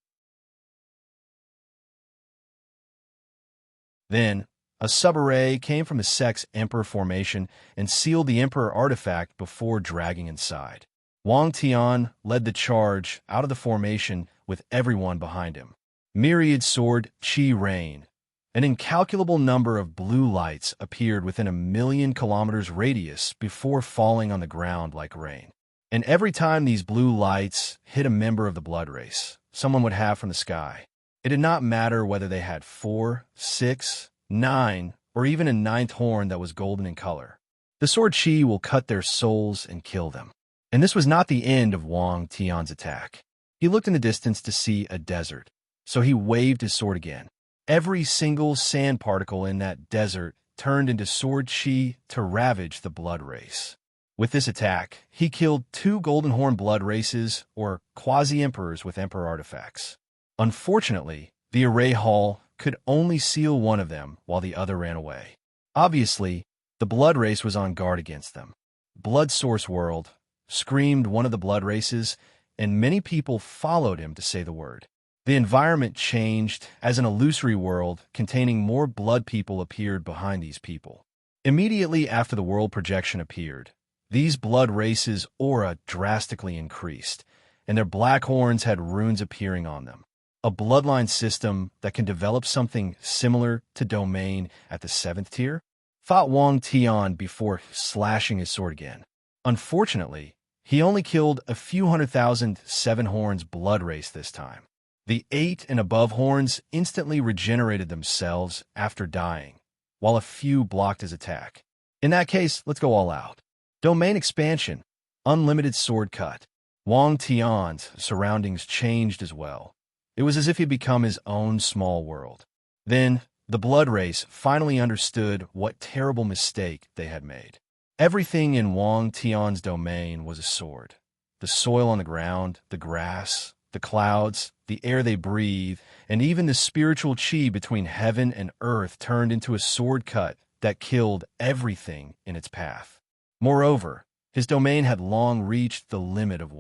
Then, a sub-array came from the sect's emperor formation and sealed the emperor artifact before dragging inside. Wang Tian led the charge out of the formation with everyone behind him. Myriad sword chi rain. An incalculable number of blue lights appeared within 1,000,000 kilometers radius before falling on the ground like rain. And every time these blue lights hit a member of the blood race, someone would have from the sky. It did not matter whether they had 4, 6, 9, or even a 9th horn that was golden in color. The sword chi will cut their souls and kill them. And this was not the end of Wang Tian's attack. He looked in the distance to see a desert, so he waved his sword again. Every single sand particle in that desert turned into sword chi to ravage the blood race. With this attack, he killed 2 golden horn blood races, or quasi-emperors with emperor artifacts. Unfortunately, the array hall could only seal one of them while the other ran away. Obviously, the blood race was on guard against them. Blood Source World, screamed one of the blood races, and many people followed him to say the word. The environment changed as an illusory world containing more blood people appeared behind these people. Immediately after the world projection appeared, these blood races' aura drastically increased, and their black horns had runes appearing on them. A bloodline system that can develop something similar to domain at the 7th tier? Thought Wang Tian before slashing his sword again. Unfortunately, he only killed a few 100,000 7 horns blood race this time. The 8 and above horns instantly regenerated themselves after dying, while a few blocked his attack. In that case, let's go all out. Domain expansion, unlimited sword cut. Wang Tian's surroundings changed as well. It was as if he'd become his own small world. Then, the blood race finally understood what terrible mistake they had made. Everything in Wang Tian's domain was a sword. The soil on the ground, the grass, the clouds, the air they breathe, and even the spiritual chi between heaven and earth turned into a sword cut that killed everything in its path. Moreover, his domain had long reached the limit of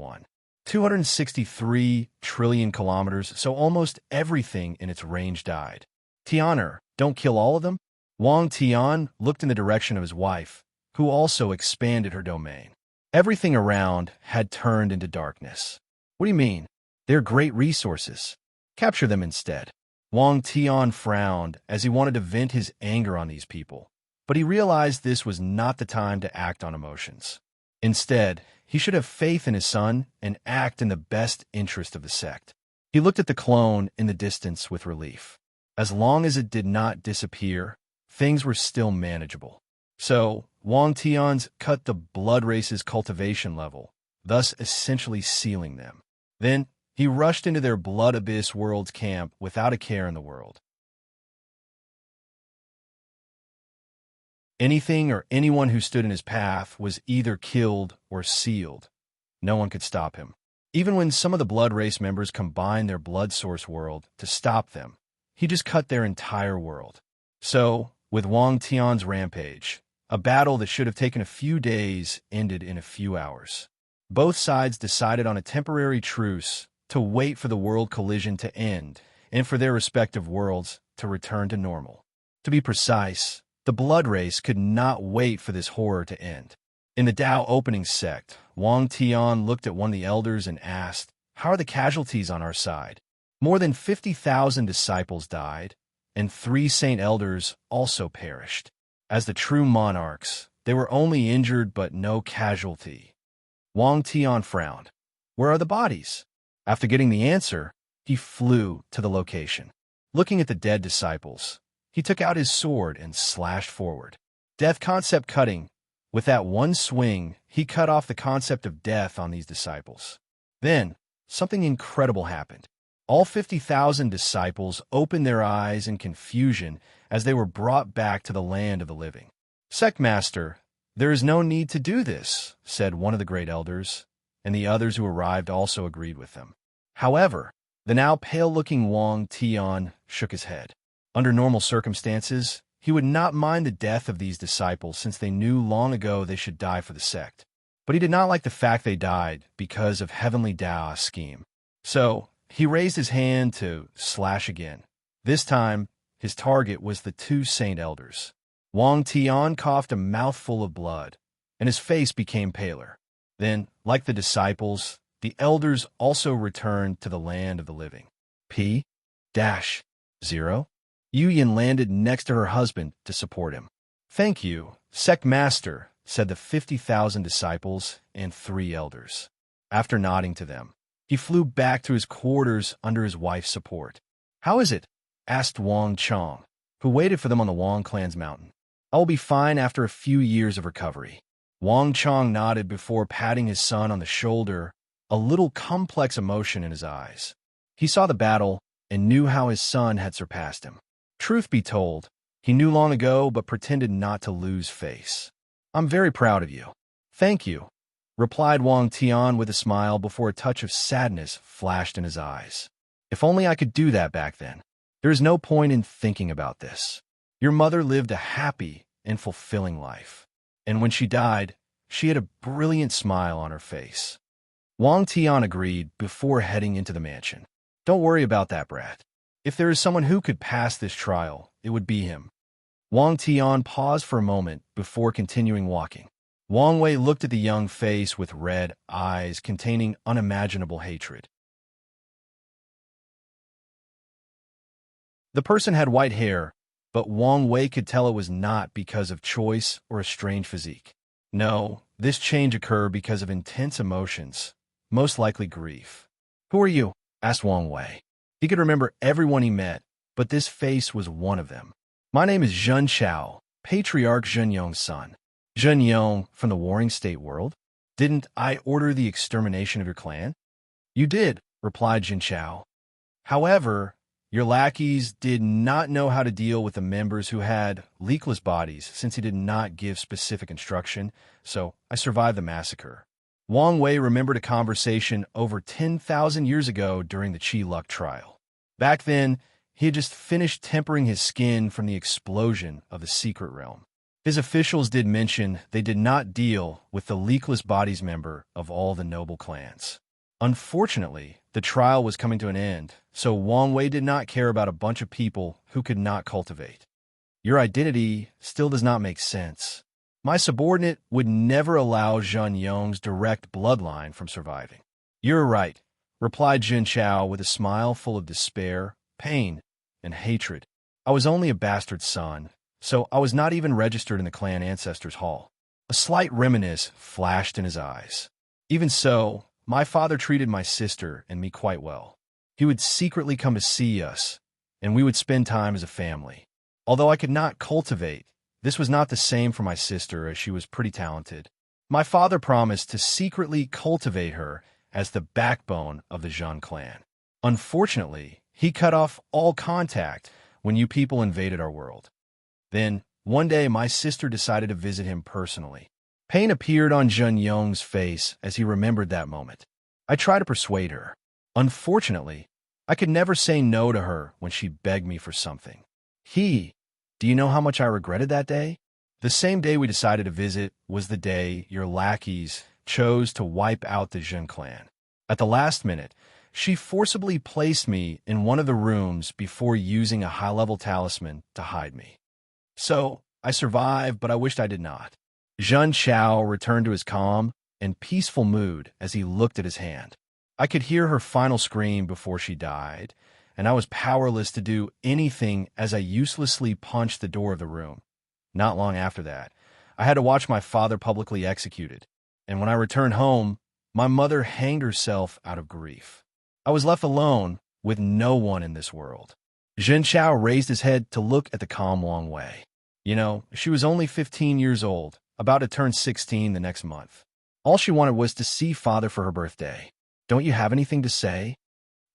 263 trillion kilometers, so almost everything in its range died. Tianer, don't kill all of them? Wang Tian looked in the direction of his wife, who also expanded her domain. Everything around had turned into darkness. What do you mean? They're great resources. Capture them instead. Wang Tian frowned as he wanted to vent his anger on these people, but he realized this was not the time to act on emotions. Instead, he should have faith in his son and act in the best interest of the sect. He looked at the clone in the distance with relief. As long as it did not disappear, things were still manageable. So, Wang Tian's cut the blood race's cultivation level, thus essentially sealing them. Then, he rushed into their Blood Abyss World's camp without a care in the world. Anything or anyone who stood in his path was either killed or sealed. No one could stop him. Even when some of the blood race members combined their blood source world to stop them, he just cut their entire world. So, with Wang Tian's rampage, a battle that should have taken a few days ended in a few hours. Both sides decided on a temporary truce to wait for the world collision to end and for their respective worlds to return to normal. To be precise, the blood race could not wait for this horror to end. In the Tao opening sect, Wang Tian looked at one of the elders and asked, "How are the casualties on our side?" More than 50,000 disciples died, and 3 saint elders also perished. As the true monarchs, They were only injured but no casualty. Wang Tian frowned. Where are the bodies? After getting the answer, he flew to the location. Looking at the dead disciples, he took out his sword and slashed forward. Death concept cutting. With that one swing, he cut off the concept of death on these disciples. Then, something incredible happened. All 50,000 disciples opened their eyes in confusion as they were brought back to the land of the living. "Sectmaster, there is no need to do this," said one of the great elders, and the others who arrived also agreed with them. However, the now pale-looking Wang Tian shook his head. Under normal circumstances, he would not mind the death of these disciples since they knew long ago they should die for the sect. But he did not like the fact they died because of Heavenly Tao's scheme. So, he raised his hand to slash again. This time, his target was the two saint elders. Wang Tian coughed a mouthful of blood, and his face became paler. Then, like the disciples, the elders also returned to the land of the living. P-0. Yuyan landed next to her husband to support him. "Thank you, Sect Master," said the 50,000 disciples and 3 elders. After nodding to them, he flew back to his quarters under his wife's support. "How is it?" asked Wang Chong, who waited for them on the Wang clan's mountain. "I will be fine after a few years of recovery." Wang Chong nodded before patting his son on the shoulder, a little complex emotion in his eyes. He saw the battle and knew how his son had surpassed him. Truth be told, he knew long ago but pretended not to lose face. "I'm very proud of you." "Thank you," replied Wang Tian with a smile before a touch of sadness flashed in his eyes. "If only I could do that back then. There is no point in thinking about this. Your mother lived a happy and fulfilling life. And when she died, she had a brilliant smile on her face." Wang Tian agreed before heading into the mansion. "Don't worry about that brat. If there is someone who could pass this trial, it would be him." Wang Tian paused for a moment before continuing walking. Wang Wei looked at the young face with red eyes containing unimaginable hatred. The person had white hair, but Wang Wei could tell it was not because of choice or a strange physique. No, this change occurred because of intense emotions, most likely grief. "Who are you?" asked Wang Wei. He could remember everyone he met, but this face was one of them. "My name is Zhen Chao, Patriarch Zhen Yong's son." "Zhen Yong from the Warring State world? Didn't I order the extermination of your clan?" "You did," replied Zhen Chao. "However, your lackeys did not know how to deal with the members who had leakless bodies since he did not give specific instruction, so I survived the massacre." Wang Wei remembered a conversation over 10,000 years ago during the Qi Luck trial. Back then, he had just finished tempering his skin from the explosion of the secret realm. His officials did mention they did not deal with the leakless bodies member of all the noble clans. Unfortunately, the trial was coming to an end, so Wang Wei did not care about a bunch of people who could not cultivate. "Your identity still does not make sense. My subordinate would never allow Zhen Yong's direct bloodline from surviving." "You're right," replied Zhen Chao with a smile full of despair, pain, and hatred. "I was only a bastard son, so I was not even registered in the clan Ancestors Hall." A slight reminiscence flashed in his eyes. "Even so, my father treated my sister and me quite well. He would secretly come to see us, and we would spend time as a family. Although I could not cultivate, this was not the same for my sister as she was pretty talented. My father promised to secretly cultivate her as the backbone of the Zhen clan. Unfortunately, he cut off all contact when you people invaded our world. Then, one day my sister decided to visit him personally. Pain appeared on Zhen Yong's face as he remembered that moment. I tried to persuade her. Unfortunately, I could never say no to her when she begged me for something. Do you know how much I regretted that day? The same day we decided to visit was the day your lackeys chose to wipe out the Zhen clan. At the last minute, she forcibly placed me in one of the rooms before using a high-level talisman to hide me. So, I survived, but I wished I did not." Zhen Chao returned to his calm and peaceful mood as he looked at his hand. "I could hear her final scream before she died, and I was powerless to do anything as I uselessly punched the door of the room. Not long after that, I had to watch my father publicly executed, and when I returned home, my mother hanged herself out of grief. I was left alone with no one in this world. Zhen Chao raised his head to look at the calm Wang Wei. You know, she was only 15 years old, about to turn 16 the next month. All she wanted was to see father for her birthday. Don't you have anything to say?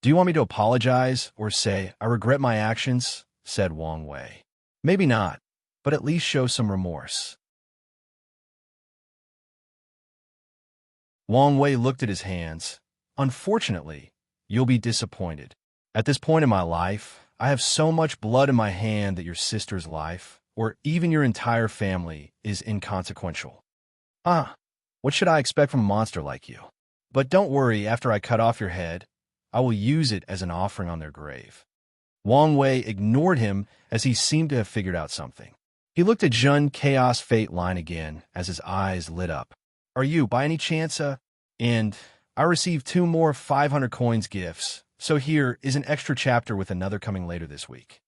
Do you want me to apologize or say, I regret my actions? Said Wang Wei. Maybe not, but at least show some remorse. Wang Wei looked at his hands. Unfortunately, you'll be disappointed. At this point in my life, I have so much blood in my hand that your sister's life, or even your entire family, is inconsequential. What should I expect from a monster like you? But don't worry, after I cut off your head, I will use it as an offering on their grave. Wang Wei ignored him as he seemed to have figured out something. He looked at Zhun Chaos Fate line again as his eyes lit up. Are you, by any chance, And I received 2 more 500 coins gifts, so here is an extra chapter with another coming later this week.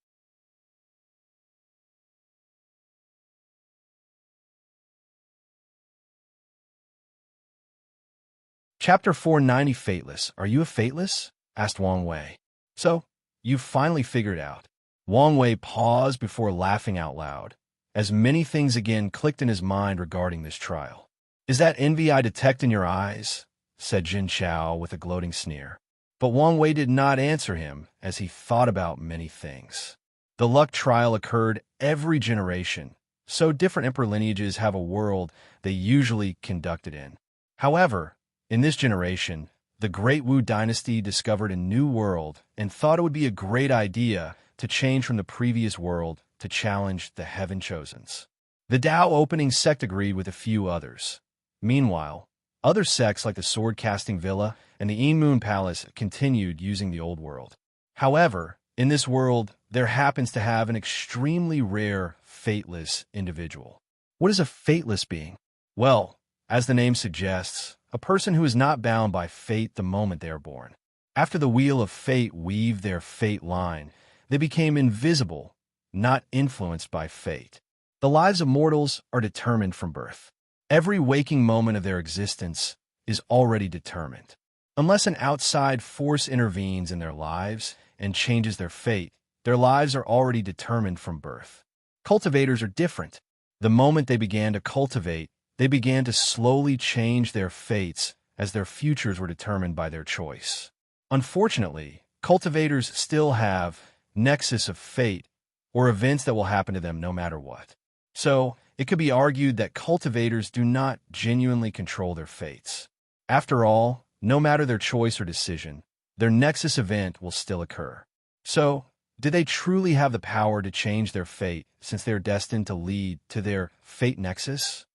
Chapter 490 Fateless. Are you a Fateless? Asked Wang Wei. So, you've finally figured out. Wang Wei paused before laughing out loud, as many things again clicked in his mind regarding this trial. Is that envy I detect in your eyes? Said Jin Chao with a gloating sneer. But Wang Wei did not answer him as he thought about many things. The luck trial occurred every generation, so different emperor lineages have a world they usually conducted in. However, in this generation, the Great Wu dynasty discovered a new world and thought it would be a great idea to change from the previous world to challenge the Heaven Chosens. The Dao opening sect agreed with a few others. Meanwhile, other sects like the Sword-Casting Villa and the Moon Palace continued using the old world. However, in this world, there happens to have an extremely rare fateless individual. What is a fateless being? Well, as the name suggests, a person who is not bound by fate the moment they are born. After the wheel of fate weaved their fate line, they became invisible, not influenced by fate. The lives of mortals are determined from birth. Every waking moment of their existence is already determined. Unless an outside force intervenes in their lives and changes their fate, their lives are already determined from birth. Cultivators are different. The moment they began to cultivate, they began to slowly change their fates as their futures were determined by their choice. Unfortunately, cultivators still have nexus of fate or events that will happen to them no matter what. So, it could be argued that cultivators do not genuinely control their fates. After all, no matter their choice or decision, their nexus event will still occur. So, do they truly have the power to change their fate since they are destined to lead to their fate nexus?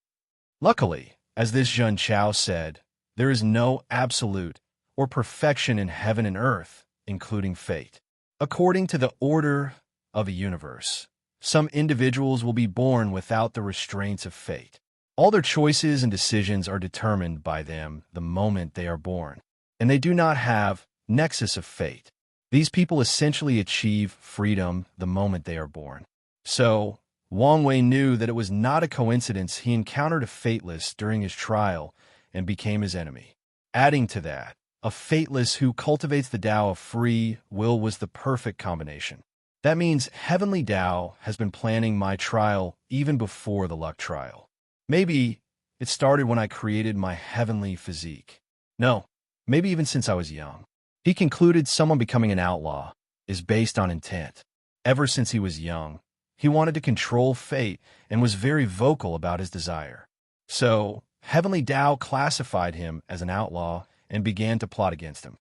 Luckily, as this Zhen Chao said, there is no absolute or perfection in heaven and earth, including fate. According to the order of a universe, some individuals will be born without the restraints of fate. All their choices and decisions are determined by them the moment they are born, and they do not have nexus of fate. These people essentially achieve freedom the moment they are born. So, Wang Wei knew that it was not a coincidence he encountered a fateless during his trial and became his enemy. Adding to that, a fateless who cultivates the Tao of free will was the perfect combination. That means Heavenly Tao has been planning my trial even before the luck trial. Maybe it started when I created my heavenly physique. No, maybe even since I was young. He concluded someone becoming an outlaw is based on intent. Ever since he was young, he wanted to control fate and was very vocal about his desire. So, Heavenly Tao classified him as an outlaw and began to plot against him.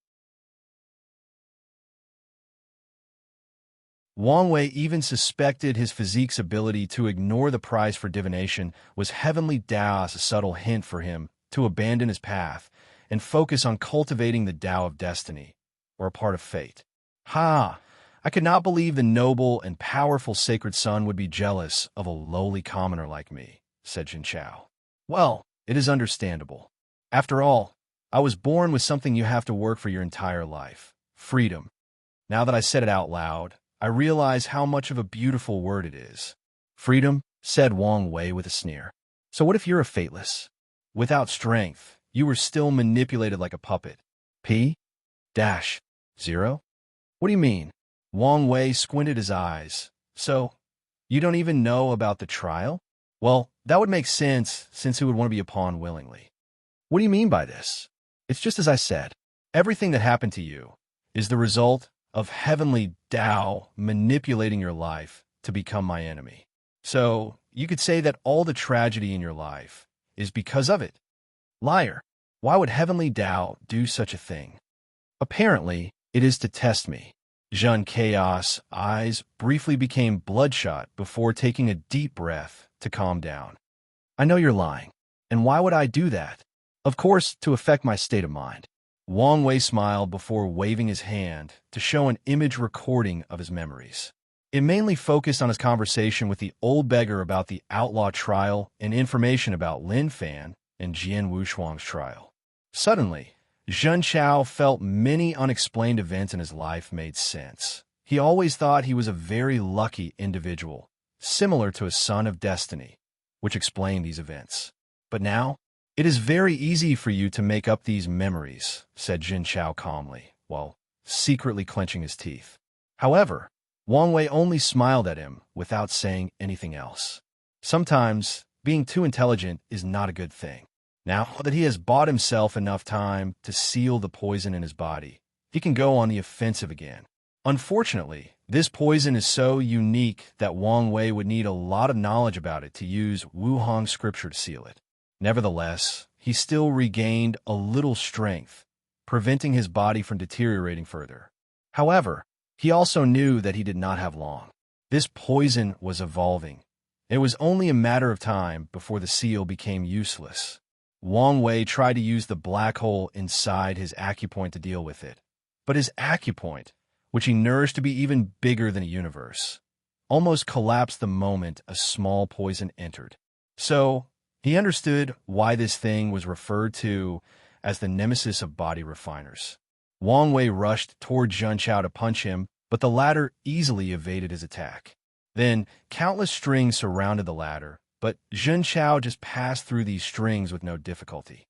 Wang Wei even suspected his physique's ability to ignore the prize for divination was Heavenly Tao's subtle hint for him to abandon his path and focus on cultivating the Tao of destiny, or a part of fate. I could not believe the noble and powerful sacred son would be jealous of a lowly commoner like me, said Jin Chao. Well, it is understandable. After all, I was born with something you have to work for your entire life, freedom. Now that I said it out loud, I realize how much of a beautiful word it is. Freedom, said Wang Wei with a sneer. So what if you're a fateless? Without strength, you were still manipulated like a puppet. P? Dash. 0? What do you mean? Wang Wei squinted his eyes. So, you don't even know about the trial? Well, that would make sense since he would want to be a pawn willingly. What do you mean by this? It's just as I said. Everything that happened to you is the result of heavenly Tao manipulating your life to become my enemy. So, you could say that all the tragedy in your life is because of it. Liar. Why would heavenly Tao do such a thing? Apparently, it is to test me. Zhun Chaos' eyes briefly became bloodshot before taking a deep breath to calm down. I know you're lying. And why would I do that? Of course, to affect my state of mind. Wang Wei smiled before waving his hand to show an image recording of his memories. It mainly focused on his conversation with the old beggar about the outlaw trial and information about Lin Fan and Jian Wushuang's trial. Suddenly, Zhun Chao felt many unexplained events in his life made sense. He always thought he was a very lucky individual, similar to a son of destiny, which explained these events. But now, it is very easy for you to make up these memories, said Zhun Chao calmly, while secretly clenching his teeth. However, Wang Wei only smiled at him without saying anything else. Sometimes, being too intelligent is not a good thing. Now that he has bought himself enough time to seal the poison in his body, he can go on the offensive again. Unfortunately, this poison is so unique that Wang Wei would need a lot of knowledge about it to use Wuhong scripture to seal it. Nevertheless, he still regained a little strength, preventing his body from deteriorating further. However, he also knew that he did not have long. This poison was evolving. It was only a matter of time before the seal became useless. Wang Wei tried to use the black hole inside his acupoint to deal with it. But his acupoint, which he nourished to be even bigger than a universe, almost collapsed the moment a small poison entered. So, he understood why this thing was referred to as the nemesis of body refiners. Wang Wei rushed toward Zhun Chao to punch him, but the latter easily evaded his attack. Then, countless strings surrounded the latter, but Zhun Chao just passed through these strings with no difficulty.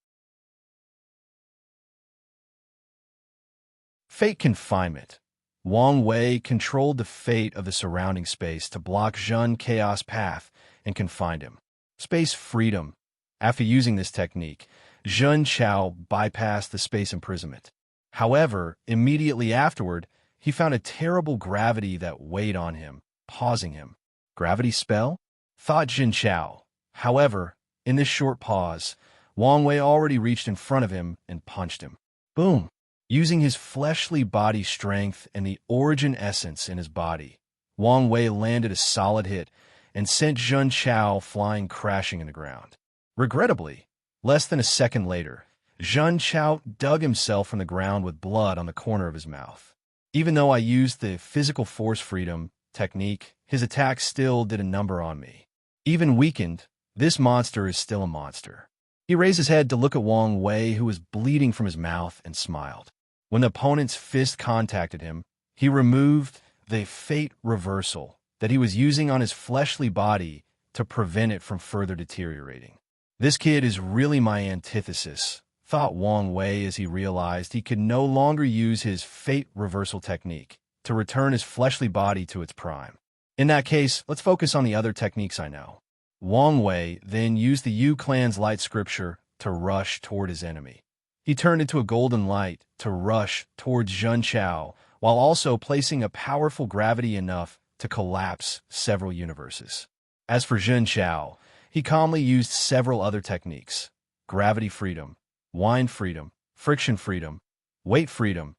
Fate confinement. Wang Wei controlled the fate of the surrounding space to block Zhun Chaos' path and confine him. Space freedom. After using this technique, Zhun Chao bypassed the space imprisonment. However, immediately afterward, he found a terrible gravity that weighed on him, pausing him. Gravity spell? Thought Zhun Chao. However, in this short pause, Wang Wei already reached in front of him and punched him. Boom! Using his fleshly body strength and the origin essence in his body, Wang Wei landed a solid hit and sent Zhun Chao flying crashing in the ground. Regrettably, less than a second later, Zhun Chao dug himself from the ground with blood on the corner of his mouth. Even though I used the physical force freedom technique, his attack still did a number on me. Even weakened, this monster is still a monster. He raised his head to look at Wang Wei, who was bleeding from his mouth, and smiled. When the opponent's fist contacted him, he removed the fate reversal that he was using on his fleshly body to prevent it from further deteriorating. This kid is really my antithesis, thought Wang Wei as he realized he could no longer use his fate reversal technique to return his fleshly body to its prime. In that case, let's focus on the other techniques I know. Wang Wei then used the Yu clan's light scripture to rush toward his enemy. He turned into a golden light to rush towards Zhun Chao, while also placing a powerful gravity enough to collapse several universes. As for Zhun Chao, he calmly used several other techniques: gravity freedom, wind freedom, friction freedom, weight freedom.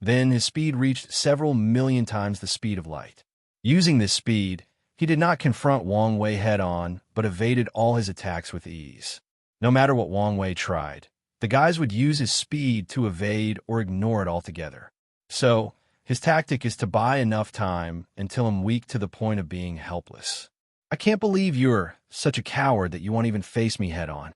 Then his speed reached several million times the speed of light. Using this speed, he did not confront Wang Wei head-on, but evaded all his attacks with ease. No matter what Wang Wei tried, the guys would use his speed to evade or ignore it altogether. So, his tactic is to buy enough time until I'm weak to the point of being helpless. I can't believe you're such a coward that you won't even face me head-on.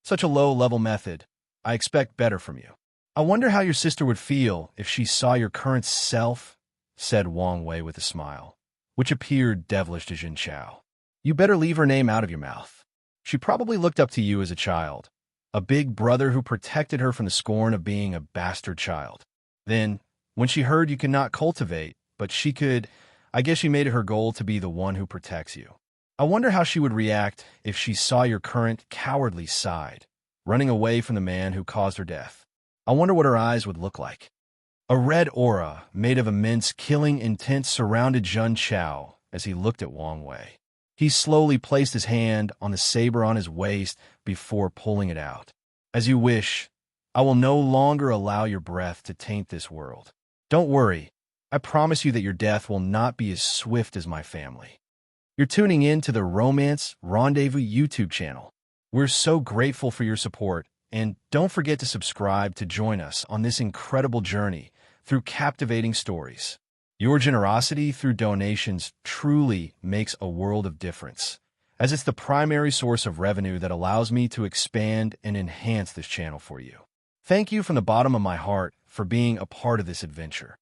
Such a low-level method. I expect better from you. I wonder how your sister would feel if she saw your current self, said Wang Wei with a smile, which appeared devilish to Zhun Chao. You better leave her name out of your mouth. She probably looked up to you as a child, a big brother who protected her from the scorn of being a bastard child. Then, when she heard you could not cultivate, but she could, I guess she made it her goal to be the one who protects you. I wonder how she would react if she saw your current cowardly side, running away from the man who caused her death. I wonder what her eyes would look like. A red aura, made of immense killing intent, surrounded Jun Chao as he looked at Wang Wei. He slowly placed his hand on the saber on his waist before pulling it out. As you wish, I will no longer allow your breath to taint this world. Don't worry, I promise you that your death will not be as swift as my family. You're tuning in to the Romance Rendezvous YouTube channel. We're so grateful for your support, and don't forget to subscribe to join us on this incredible journey through captivating stories. Your generosity through donations truly makes a world of difference, as it's the primary source of revenue that allows me to expand and enhance this channel for you. Thank you from the bottom of my heart for being a part of this adventure.